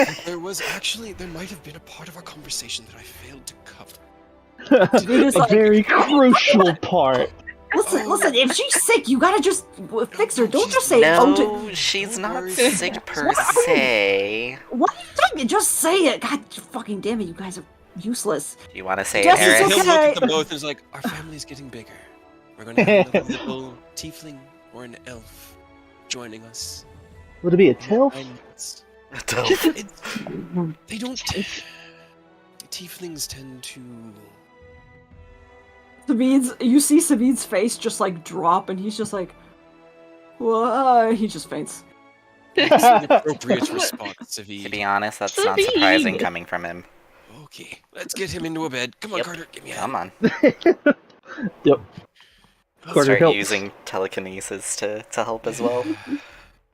there might have been a part of our conversation that I failed to cover. Dude is A like, very crucial part. listen, if she's sick, you gotta just fix her. Don't just say, oh, No, she's Don't not worry. sick per What are you- se. what are you talking? Just say it. God fucking damn it, you guys are useless. Do you want to say it, Jess is Eric? He'll look at okay. them both and is like, our family's getting bigger. We're gonna have another little tiefling or an elf joining us. Would it be a in the tilf? Highlands. Delph. They don't. Tieflings tend to. You see Savid's face just like drop, and he's just like, why? He just faints. That's the appropriate response, To Savid. be honest, that's not Savid. surprising coming from him. Okay, let's get him into a bed. Come on, Yep. Carter, give me a Come hand. on. Yep. Carter Start helps. using telekinesis to help as well.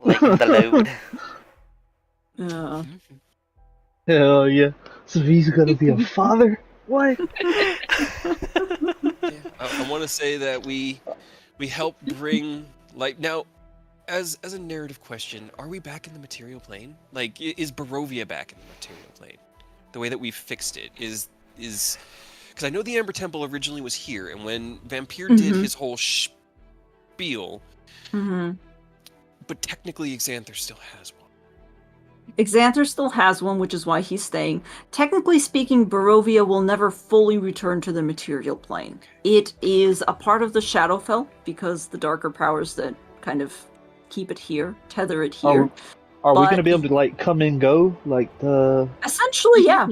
Lighten the load. Yeah. Hell yeah. So he's gonna be a father? What? Yeah, I want to say that we help bring now, as a narrative question, are we back in the material plane? Like, is Barovia back in the material plane? The way that we fixed it is because I know the Amber Temple originally was here, and when Vampire did his whole spiel, Mm-hmm. but technically Xanther still has one. Xanther still has one, which is why he's staying. Technically speaking, Barovia will never fully return to the material plane. It is a part of the Shadowfell, because the darker powers that kind of keep it here, tether it here. Are we But- gonna be able to like come and go like the? Essentially, yeah.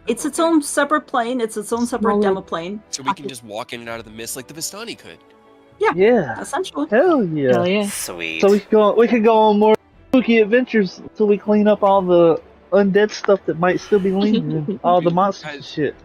It's its own separate plane, it's its own separate Smaller- demo plane. So we can just walk in and out of the mist like the Vistani could. Yeah. Essentially. Hell yeah. Hell yeah. Sweet. So we can go on more spooky adventures until we clean up all the undead stuff that might still be lingering, all the monsters and Guys. shit.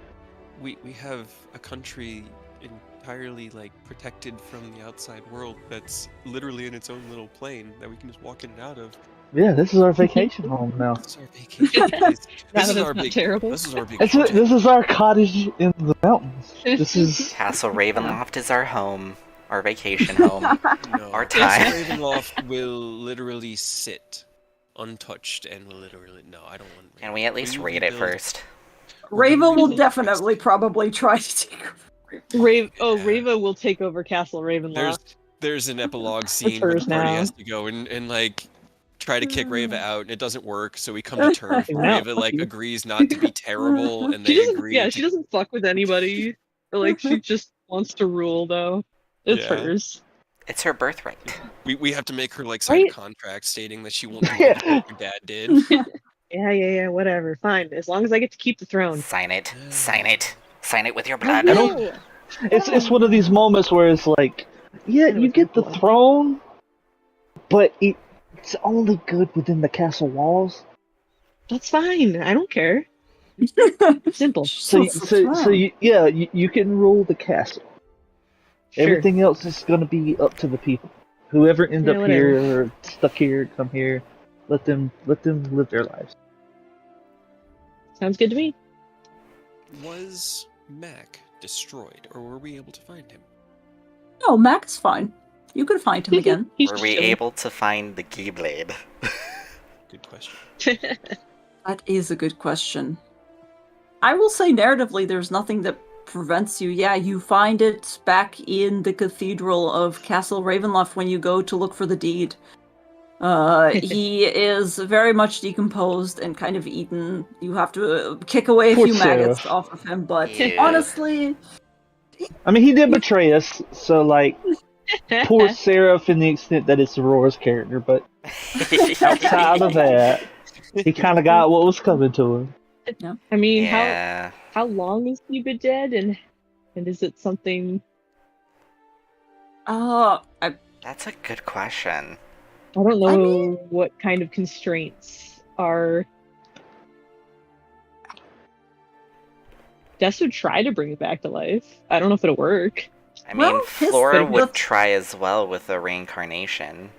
We have a country entirely like protected from the outside world that's literally in its own little plane that we can just walk in and out of. Yeah, this is our vacation home now. This is our vacation place. Now This is that our it's not big. terrible. This is our big. This is our cottage in the mountains. This is Castle Ravenloft is our home, our vacation home, No, our Castle time. Ravenloft will literally sit untouched and will literally. No, I don't want. Can we at least will raid it rebuild- first? Rava will rebuild definitely next. probably try to take over. Rava will take over Castle Ravenloft. There's an epilogue scene where the hers party now. has to go and like try to kick Rava out, and it doesn't work. So we come to terms. No, Rava fuck like you. agrees not to be terrible, and She they doesn't. agree. Yeah, to, she doesn't fuck with anybody. Like she just wants to rule, though. It's Yeah. hers. It's her birthright. We have to make her like sign a Right. contract stating that she won't do anything like her dad did. Yeah, whatever. Fine, as long as I get to keep the throne. Sign it. Sign it. Sign it with your I blood. will. it's one of these moments where it's like, yeah, you get the throne, but it's only good within the castle walls. That's fine. I don't care. Simple. So you can rule the castle. Sure. Everything else is going to be up to the people. Whoever ends Yeah, up whatever. here or stuck here, come here. Let them live their lives. Sounds good to me. Was Mac destroyed, or were we able to find him? No, Mac is fine. You can find him again. He's Were just we chilling. able to find the Keyblade? Good question. That is a good question. I will say narratively, there's nothing that prevents you. Yeah, you find it back in the Cathedral of Castle Ravenloft when you go to look for the deed. He is very much decomposed and kind of eaten. You have to kick away a Poor few maggots Sarah. off of him, but Yeah. honestly, I mean, he did betray us, so like, poor Seraph in the extent that it's Aurora's character, but outside of that, he kind of got what was coming to him. I mean, Yeah. how long has he been dead, and is it something? That's a good question. I don't know I mean- what kind of constraints are. Des would try to bring it back to life. I don't know if it'll work. I Well, mean, his Flora thing- would that's- try as well with the reincarnation.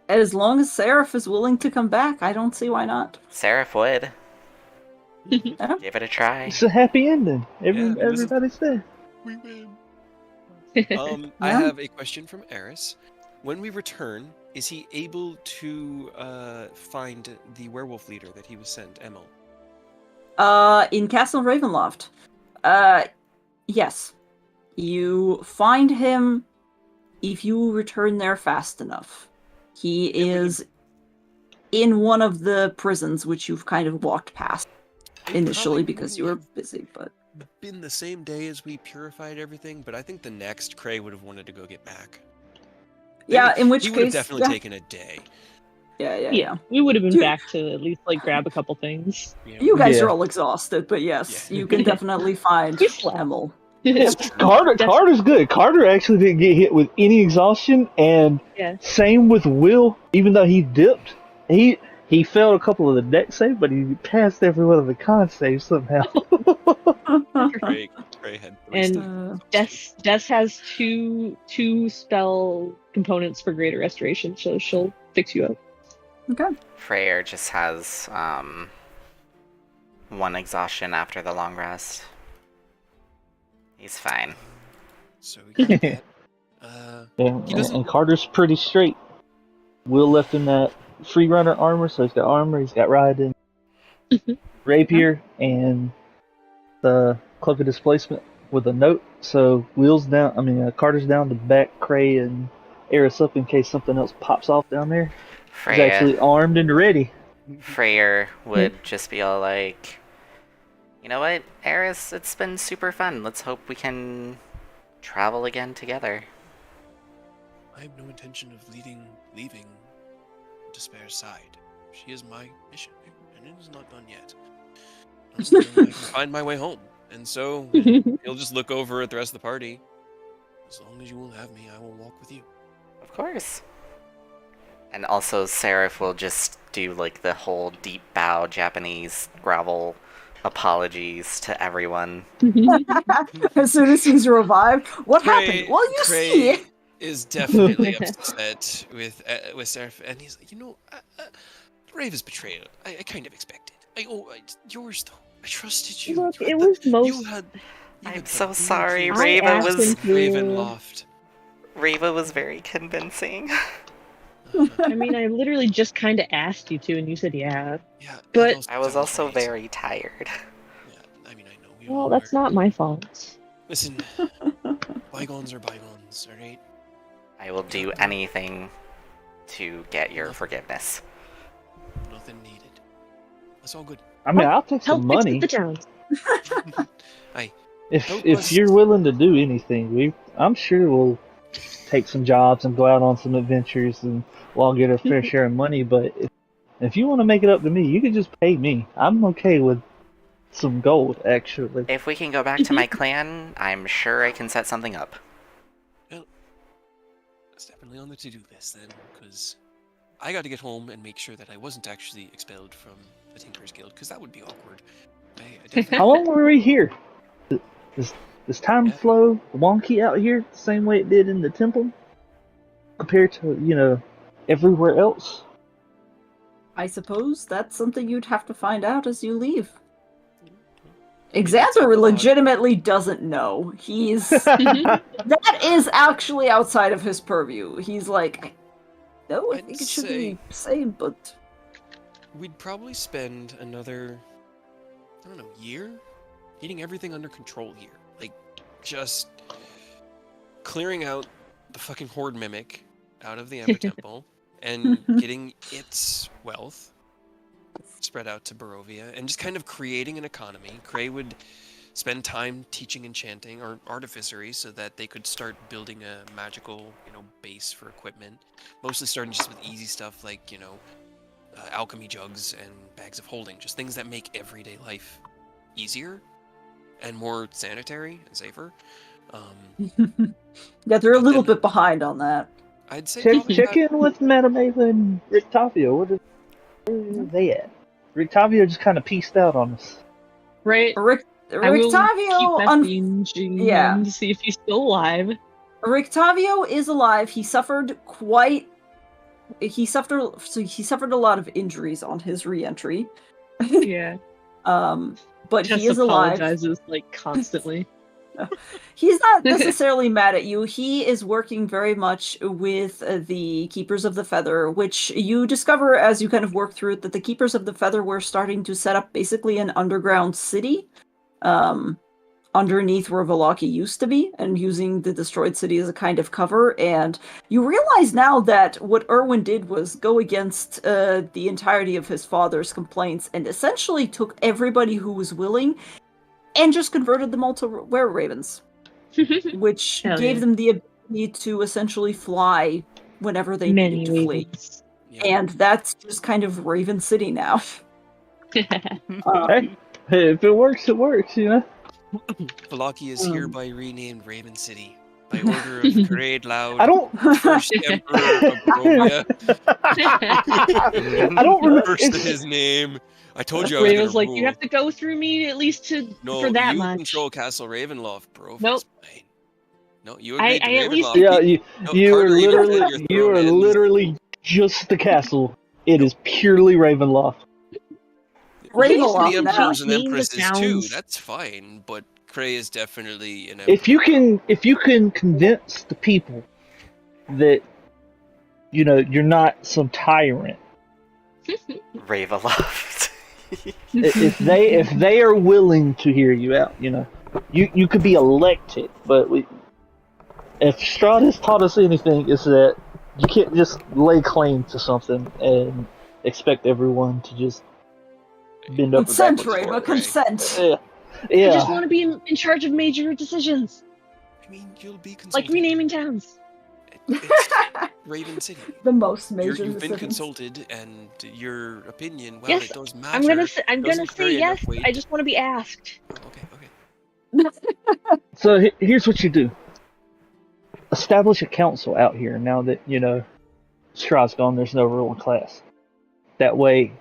as long as Seraph is willing to come back, I don't see why not. Seraph would. Yeah. Give it a try. It's a happy ending. Yeah, this is- Everybody's there. We win. Yeah. I have a question from Eris. When we return, is he able to find the werewolf leader that he was sent, Emil? In Castle Ravenloft. Yes. You find him if you return there fast enough. He is in one of the prisons which you've kind of walked past initially because you were busy, but Been the same day as we purified everything, but I think the next Cray would have wanted to go get Mac. yeah, in which he would have case definitely yeah. taken a day. Yeah. We would have been Dude. back to at least like grab a couple things. You guys Yeah. are all exhausted, but yes, Yeah. you can definitely find We slept. Emil. Carter's good. Carter actually didn't get hit with any exhaustion, and Yeah. same with Will. Even though he dipped, he failed a couple of the deck saves, but he passed every one of the con saves somehow. Cray had 3 And stars. Des has two spell components for greater restoration, so she'll fix you up. Okay. Freyr just has 1 exhaustion after the long rest. He's fine. So we got that. And, He doesn't- and Carter's pretty straight. Will left him that free runner armor, so he's got armor, he's got riding, rapier, and the cloak of displacement with a note. So Will's down. Carter's down to back Cray and Eris up in case something else pops off down there. He's actually armed and ready. Freyr would just be all like, you know what, Eris, it's been super fun. Let's hope we can travel again together. I have no intention of leaving Despair's side. She is my mission, and it is not done yet. Until I can find my way home. And so, he'll just look over at the rest of the party. As long as you will have me, I will walk with you. Of course. And also, Seraph will just do like the whole deep bow Japanese grovel apologies to everyone. As soon as he's revived, what Cray- happened? Well, you Cray- see. is definitely upset with Seraph, and he's like, Raven's betrayal. I kind of expected. Yours though. I trusted you. Look, it was most. You had I'm the so sorry. blueprints. Rava was Ravenloft. Rava was very convincing. I mean, I literally just kind of asked you to, and you said yeah. Yeah, but I was also very tired. Yeah, I mean, I know. Well, that's not my fault. Listen, bygones are bygones, all right? I will do anything to get your forgiveness. Nothing needed. That's all good. I mean, I'll take some money. Help fix the town. If you're willing to do anything, I'm sure we'll take some jobs and go out on some adventures, and we'll all get a fair share of money. But if you want to make it up to me, you can just pay me. I'm okay with some gold, actually. If we can go back to my clan, I'm sure I can set something up. Well, that's definitely on the to-do list then, because I got to get home and make sure that I wasn't actually expelled from the Tinker's Guild, because that would be awkward. How long were we here? Does time flow wonky out here the same way it did in the temple? Compared to, everywhere else? I suppose that's something you'd have to find out as you leave. Xander legitimately doesn't know. That is actually outside of his purview. He's like, no, I think it should be the same, but... We'd probably spend another, year getting everything under control here. Like, just clearing out the fucking Horde Mimic out of the Ember Temple and getting its wealth spread out to Barovia and just kind of creating an economy. Cray would spend time teaching enchanting or artificery so that they could start building a magical, base for equipment. Mostly starting just with easy stuff like, alchemy jugs and bags of holding. Just things that make everyday life easier and more sanitary and safer. Yeah, they're a little bit behind on that. I'd say check in with Madame Ava and Rictavio. Where are they at? Rictavio just kind of pieced out on us. Right. Rictavio, to see if he's still alive. Rictavio is alive. He suffered a lot of injuries on his re-entry. Yeah. But he is alive. Apologizes constantly. He's not necessarily mad at you. He is working very much with the Keepers of the Feather, which you discover as you kind of work through it that the Keepers of the Feather were starting to set up basically an underground city underneath where Vallaki used to be, and using the destroyed city as a kind of cover. And you realize now that what Erwin did was go against the entirety of his father's complaints and essentially took everybody who was willing and just converted them all to were-ravens, which gave them the ability to essentially fly whenever they needed to flee. Yeah. And that's just kind of Raven City now. Hey, if it works, it works, Vallaki is hereby renamed Raven City by order of Parade Loud. I don't. First Emperor of Barovia. I don't remember. First his name. I told you I was like, rule. You have to go through me at least for that much. No, you control Castle Ravenloft, bro. Nope. No, you agreed to Ravenloft. You are literally just the castle. It is purely Ravenloft. The emperors and empresses too. That's fine, but Cray is definitely an emperor. If you can convince the people that you're not some tyrant. Ravenloft. if they are willing to hear you out, you could be elected, but if Strahd has taught us anything, is that you can't just lay claim to something and expect everyone to just bend over consent, backwards. Rava, consent. Yeah. I just want to be in charge of major decisions. I mean, you'll be consulted. Like renaming towns. It's Raven City. The most major You've been decisions. consulted, and your opinion, yes, it does matter. I'm gonna say yes. I just want to be asked. Okay. So here's what you do. Establish a council out here now that, Strahd's gone, there's no ruling class. That way,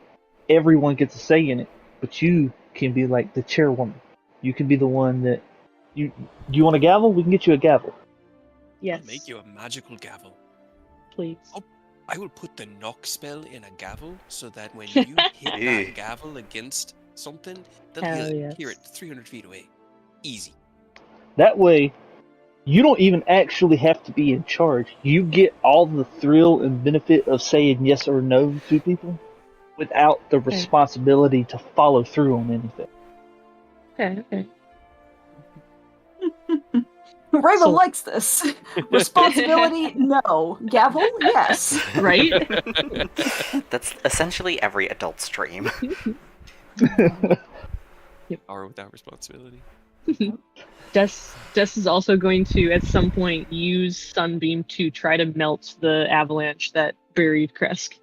everyone gets a say in it, but you can be like the chairwoman. You can be the one that... You want a gavel? We can get you a gavel. Yes. I'll make you a magical gavel. Please. I will put the knock spell in a gavel so that when you hit that gavel against something, they'll hear it 300 feet away. Easy. That way, you don't even actually have to be in charge. You get all the thrill and benefit of saying yes or no to people without the responsibility to follow through on anything. Okay. Raven likes this. Responsibility, no. Gavel, yes. Right? That's essentially every adult's dream. Power without responsibility. Des is also going to, at some point, use Sunbeam to try to melt the avalanche that buried Kresk.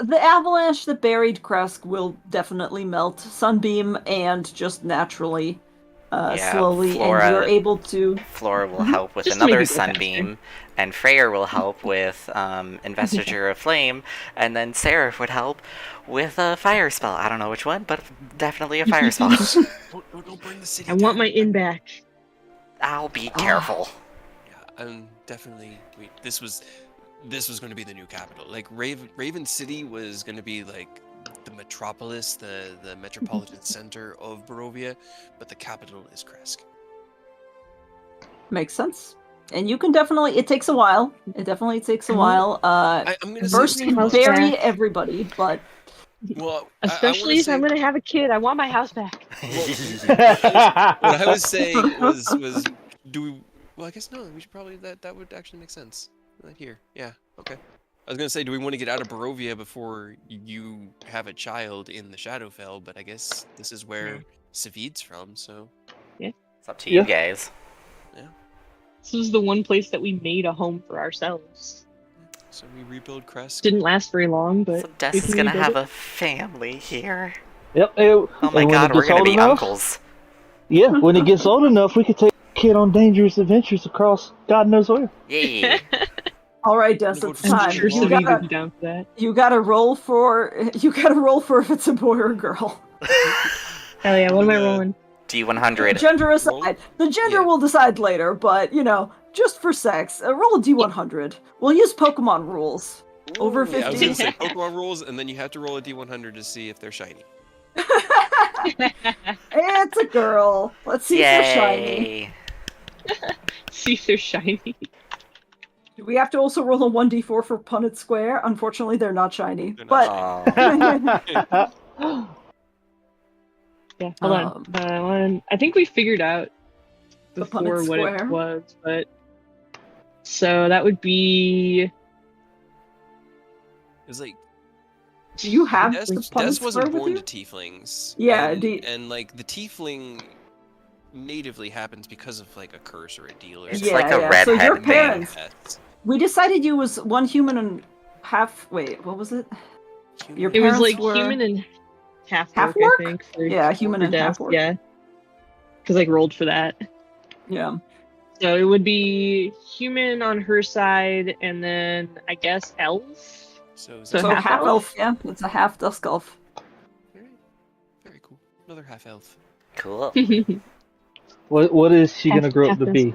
The avalanche that buried Kresk will definitely melt. Sunbeam and just naturally, slowly, Flora, and you're able to... Flora will help with Just another maybe go Sunbeam, and Freyr will help with Investiture of Flame, and then Seraph would help with a fire spell. I don't know which one, but definitely a fire spell. Don't bring the city I want my in back. I'll be careful. Yeah, definitely. This was going to be the new capital. Like Raven City was going to be like the metropolis, the metropolitan center of Barovia, but the capital is Kresk. Makes sense. And you can definitely... It takes a while. It definitely takes a while. I'm gonna first say can bury everybody, but... Well, especially if I'm going to have a kid, I want my house back. What I was saying was do we... Well, I guess no. We should probably... That would actually make sense. Right here. Yeah, okay. I was going to say, do we want to get out of Barovia before you have a child in the Shadowfell? But I guess this is where Savid's from, so... Yeah. It's up to you guys. Yeah. This is the one place that we made a home for ourselves. So we rebuild Kresk. Didn't last very long, but... So Des is going to have a family here. Yep. Oh my god, we're going to be uncles. Yeah, when it gets old enough, we could take a kid on dangerous adventures across God knows where. Yeah. All right, Des, it's time. Sure, be down for that. You gotta roll for if it's a boy or a girl. Hell yeah, what am I rolling? D100. Gender aside. The gender will decide later, but, just for sex, roll a D100. We'll use Pokemon rules. Over 50. Yeah, I was going to say Pokemon rules, and then you have to roll a D100 to see if they're shiny. It's a girl. Let's see if they're shiny. See if they're shiny. Do we have to also roll a 1d4 for Punnett Square? Unfortunately, they're not shiny. Yeah, hold on. I think we figured out before what it was, but... So that would be... It was like... Do you have Des the Punnett wasn't born with to tieflings. Yeah, and like, the tiefling natively happens because of, like, a curse or a deal or It's something. like a redhead so your thing. parents... We decided you was one human and half... Wait, what was it? Your it was like were... human and half orc, I think. Yeah, human and half orc. Yeah. Because I rolled for that. Yeah. So it would be human on her side, and then I guess elf. So half elf. Yeah, it's a half dusk elf. Very cool. Another half elf. Cool. What is she gonna grow up to be?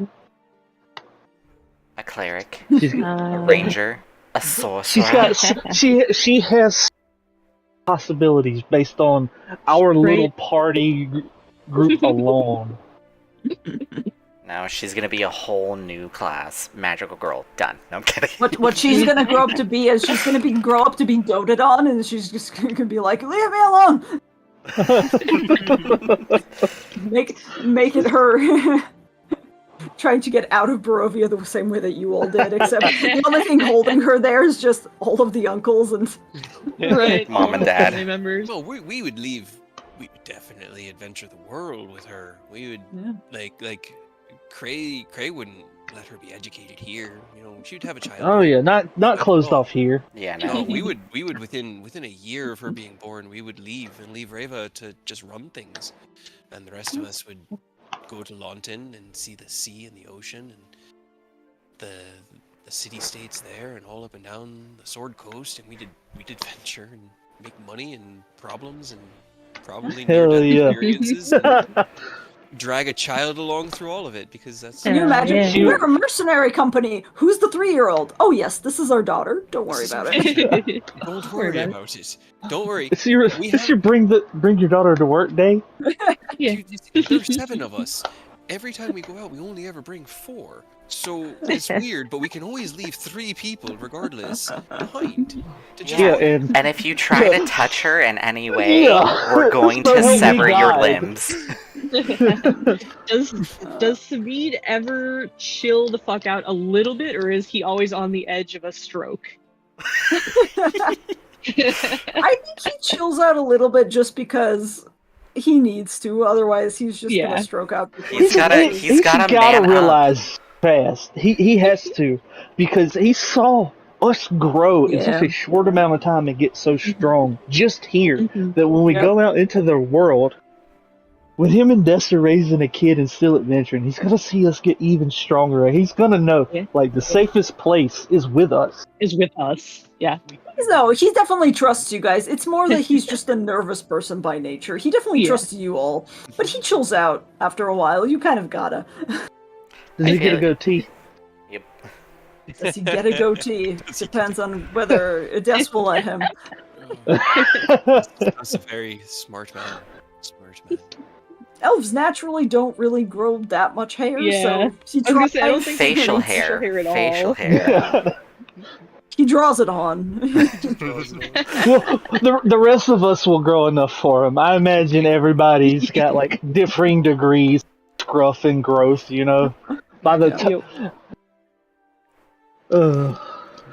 A cleric. She's a ranger. A sorcerer. She has possibilities based on our little party group alone. Now she's gonna be a whole new class. Magical girl. Done. No, I'm kidding. What she's gonna grow up to be is she's gonna grow up to be doted on, and she's just gonna be like, leave me alone. make it her trying to get out of Barovia the same way that you all did, except the only thing holding her there is just all of the uncles and right, mom and dad. Members. Well, we would leave. We would definitely adventure the world with her. We would like Cray wouldn't let her be educated here. She'd have a child. Oh yeah, not closed off here. Yeah, no. We would within a year of her being born, we would leave Reva to just run things, and the rest of us would go to Launton and see the sea and the ocean and the city-states there and all up and down the Sword Coast, and we did venture and make money and problems and probably near-death experiences. drag a child along through all of it because that's. Can you imagine? Yeah. We're a mercenary company. Who's the 3-year-old? Oh yes, this is our daughter. Don't worry about it. Don't worry about it. Don't worry. It's your bring your daughter to work day. Yeah. Dude, there's 7 of us. Every time we go out, we only ever bring 4. So it's weird, but we can always leave 3 people, regardless, behind. And if you try to touch her in any way, we're going to sever your limbs. Does Savid ever chill the fuck out a little bit, or is he always on the edge of a stroke? I think he chills out a little bit just because he needs to. Otherwise, he's just gonna stroke out. He's gotta realize fast. He has to, because he saw us grow in such a short amount of time and get so strong just here that when we go out into the world, with him and Desta raising a kid and still adventuring, he's gonna see us get even stronger. He's gonna know like the safest place is with us. Yeah. No, he definitely trusts you guys. It's more that he's just a nervous person by nature. He definitely trusts you all, but he chills out after a while. You kind of gotta. Does he get a goatee? Yep. Does he get a goatee? Depends on whether Des will let him. That's a very smart man. Elves naturally don't really grow that much hair, so he I don't think facial hair. at all. Facial hair. He draws it on. Well, the rest of us will grow enough for him. I imagine everybody's got like differing degrees of scruff and growth, you know. By the time.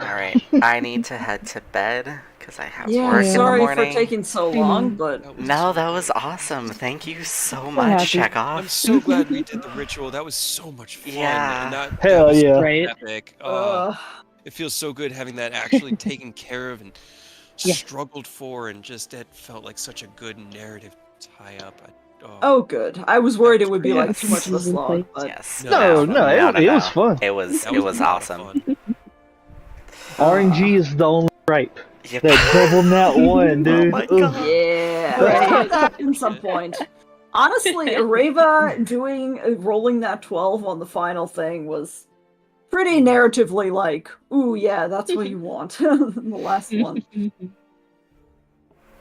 Alright, I need to head to bed because I have work in the sorry morning. for taking so long, but No, that was awesome. Thank you so much, Chekhov. I'm so glad we did the ritual. That was so much fun. Yeah. And that Hell was yeah. Right. epic. It feels so good having that actually taken care of and struggled for, and just it felt like such a good narrative tie-up. Oh, good. I was worried it would be like too much of a slog. But... Yes. No, it was fun. It was awesome. RNG is the only ripe. Yep. That double nat one, dude. Oh my God. Yeah, let's talk that at some point. Honestly, Areva rolling that 12 on the final thing was pretty narratively like, ooh, yeah, that's what you want. The last one.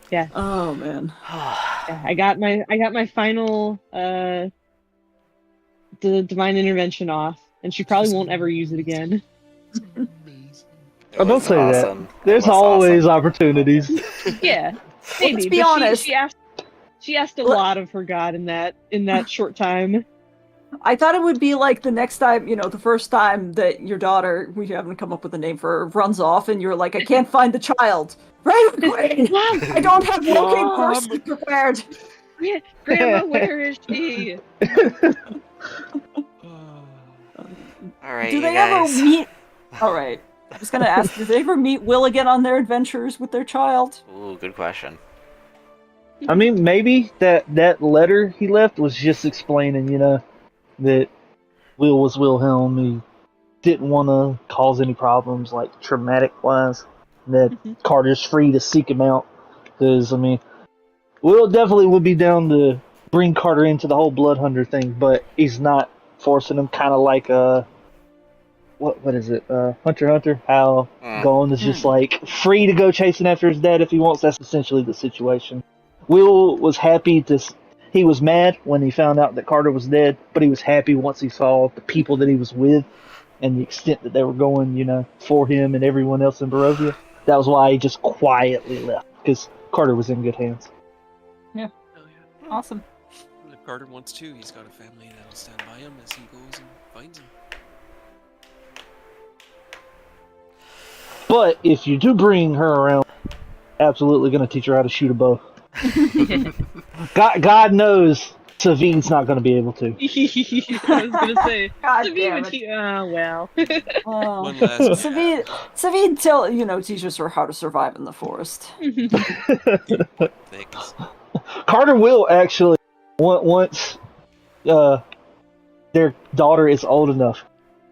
Yeah. Oh man. I got my final the divine intervention off, and she probably won't ever use it again. Oh, don't say awesome. that. There's always opportunities. Yeah, maybe. Let's be but honest. She asked a lot of her god in that short time. I thought it would be like the next time, the first time that your daughter, we haven't come up with a name for her, runs off and you're like, I can't find the child. Right away. I don't have locate person prepared. Grandma, where is she? Alright, Do you they guys. ever meet? Alright. I was gonna ask, do they ever meet Will again on their adventures with their child? Ooh, good question. I mean, maybe that letter he left was just explaining, that Will was Wilhelm. He didn't want to cause any problems, like traumatic-wise. That Carter's free to seek him out. Because, I mean, Will definitely would be down to bring Carter into the whole Blood Hunter thing, but he's not forcing him, kind of like what is it? Hunter x Hunter? How Golan is just like free to go chasing after his dad if he wants. That's essentially the situation. Will was happy he was mad when he found out that Carter was dead, but he was happy once he saw the people that he was with and the extent that they were going, for him and everyone else in Barovia. That was why he just quietly left, because Carter was in good hands. Yeah. Awesome. If Carter wants to, he's got a family that'll stand by him as he goes and finds him. But if you do bring her around, absolutely going to teach her how to shoot a bow. God knows Savid's not going to be able to. I was gonna say, God Savid damn would it. Well. One last Savid teaches her how to survive in the forest. things. Carter will actually, once their daughter is old enough,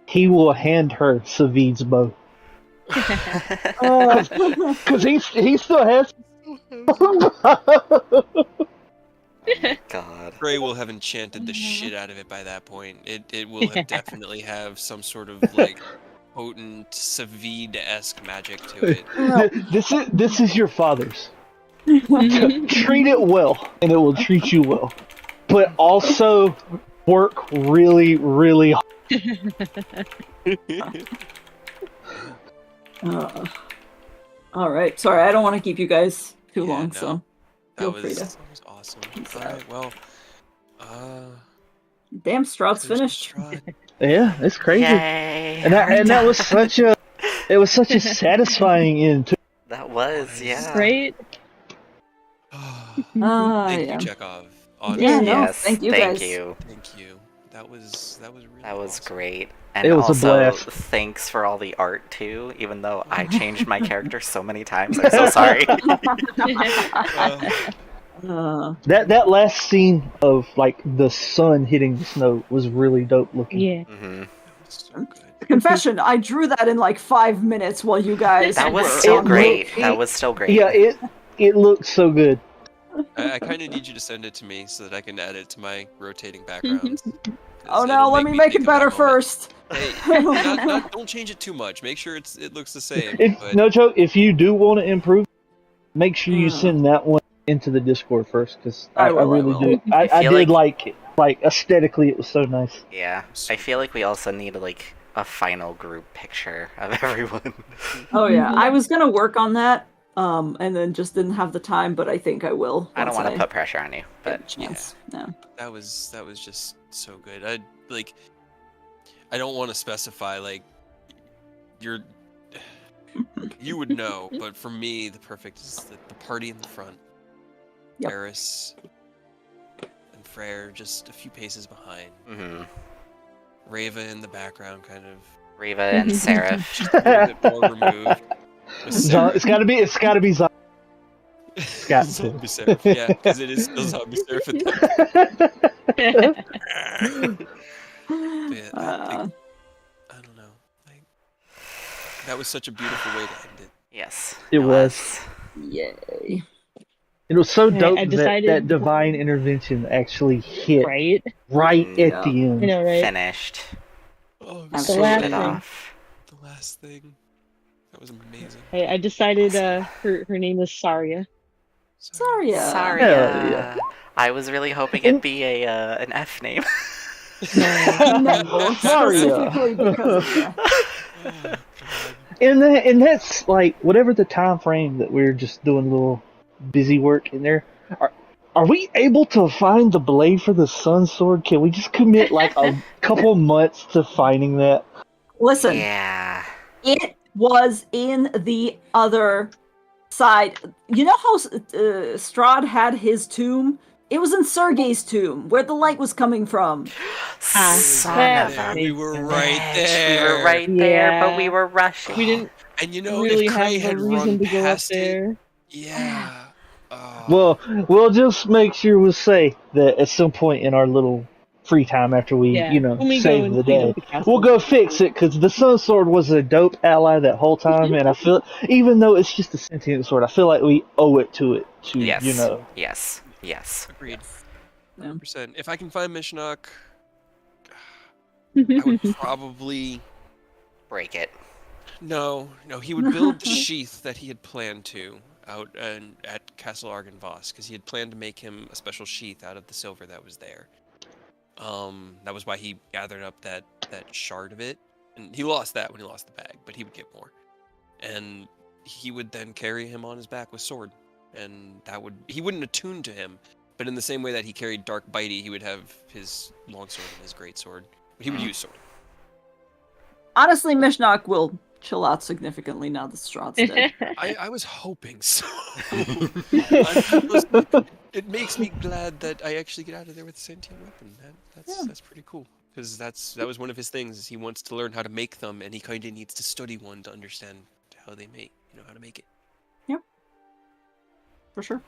he will hand her Savid's bow. Because he still has. God. Gray will have enchanted the shit out of it by that point. It will have definitely have some sort of like potent Savid-esque magic to it. This is your father's. Treat it well, and it will treat you well. But also work really, really hard. All right. Sorry, I don't want to keep you guys too long, no, so feel free to. That was awesome. All right, well, damn, Strahd's Curse of finished. Strahd. Yeah, it's crazy. Yay! And that was such a satisfying end too. That was, yeah. Right? Thank Yeah. you, Chekhov. Honestly. Yeah, no, Yes, thank you guys. you. Thank you. That was really That was awesome. great. And It was a also, blast. thanks for all the art too, even though I changed my character so many times. I'm so sorry. That last scene of like the sun hitting the snow was really dope looking. Yeah. Mm-hmm. So good. Confession, I drew that in like 5 minutes while you guys That was were still on great. the- That was still great. Yeah, it looked so good. I kind of need you to send it to me so that I can add it to my rotating backgrounds. 'cause Oh no, it'll let me make think it of that better moment. first. Hey, don't change it too much. Make sure it looks the same. But No joke. If you do want to improve, make sure you Mm. send that one into the Discord first, because I I will, really I do. will. I feel did like it. Like aesthetically, it was so nice. Yeah. I feel like we also need like a final group picture of everyone. Oh yeah, I was gonna work on that, and then just didn't have the time, but I think I will. I don't once want to put pressure on you, get but a chance. No. that was just so good. I don't want to specify like you would know, but for me the perfect is the party in the front. Yep. Eris and Freyr just a few paces behind. mm-hmm. Reva in the background, kind of Reva and Seraph. just a little bit more removed. With Seraph. It's gotta be zombie. got to. Zombie Seraph, yeah, because it is still Zombie Seraph at that point. Yeah, I don't know. Like, that was such a beautiful way to end it. Yes. It was. Yay. It was so I dope decided- that divine intervention actually hit Right? right Yeah. at the You end. know, right? Finished. Oh, it The was so last good. thing. off. The last thing. That was amazing. I decided her name is Saria. Sorry. Sorry. Hell yeah. I was really hoping it'd be an F name. No, Sorry. specifically because of that. Oh, And that's like whatever the time frame that we're just doing a little busy work in there. Are we able to find the blade for the sun sword? Can we just commit like a couple months to finding that? Listen, Yeah. it was in the other side. You know how Strahd had his tomb? It was in Sergei's tomb, where the light was coming from. Son that of a we were makes right sense. there. We were right there, Yeah. but we were rushing. We didn't And you know, really if Cray have a had reason run to go up past it, there. yeah. Well, we'll just make sure we say that at some point in our little free time after we, Yeah, when we go save and the clean day, up the castle. we'll go fix it, because the sun sword was a dope ally that whole time, and I feel, even though it's just a sentient sword, I feel like we owe it to Yes. Yes. Yes. Agreed. Yeah. 100%. If I can find Mishnok, I would probably... Break it. No, he would build the sheath that he had planned to out at Castle Argynvost, because he had planned to make him a special sheath out of the silver that was there. That was why he gathered up that shard of it, and he lost that when he lost the bag, but he would get more. And he would then carry him on his back with sword, and he wouldn't attune to him, but in the same way that he carried Dark Bitey, he would have his longsword and his greatsword, but he would use sword. Honestly, Mishnok will chill out significantly now that Strahd's dead. I was hoping so. It makes me glad that I actually get out of there with a sentient weapon. That's pretty cool, because that was one of his things. Is he wants to learn how to make them, and he kind of needs to study one to understand how they make, how to make it. Yep, for sure.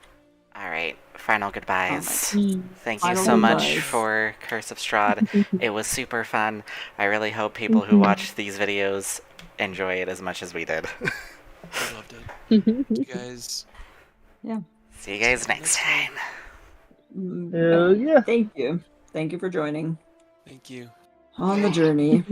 All right. Final goodbyes. Mm. Thank you Final so much goodbyes. for Curse of Strahd. It was super fun. I really hope people who watch these videos enjoy it as much as we did. I loved it. You guys. Yeah. See you guys next time. Hell yeah. Thank you. Thank you for joining Thank you. on the journey.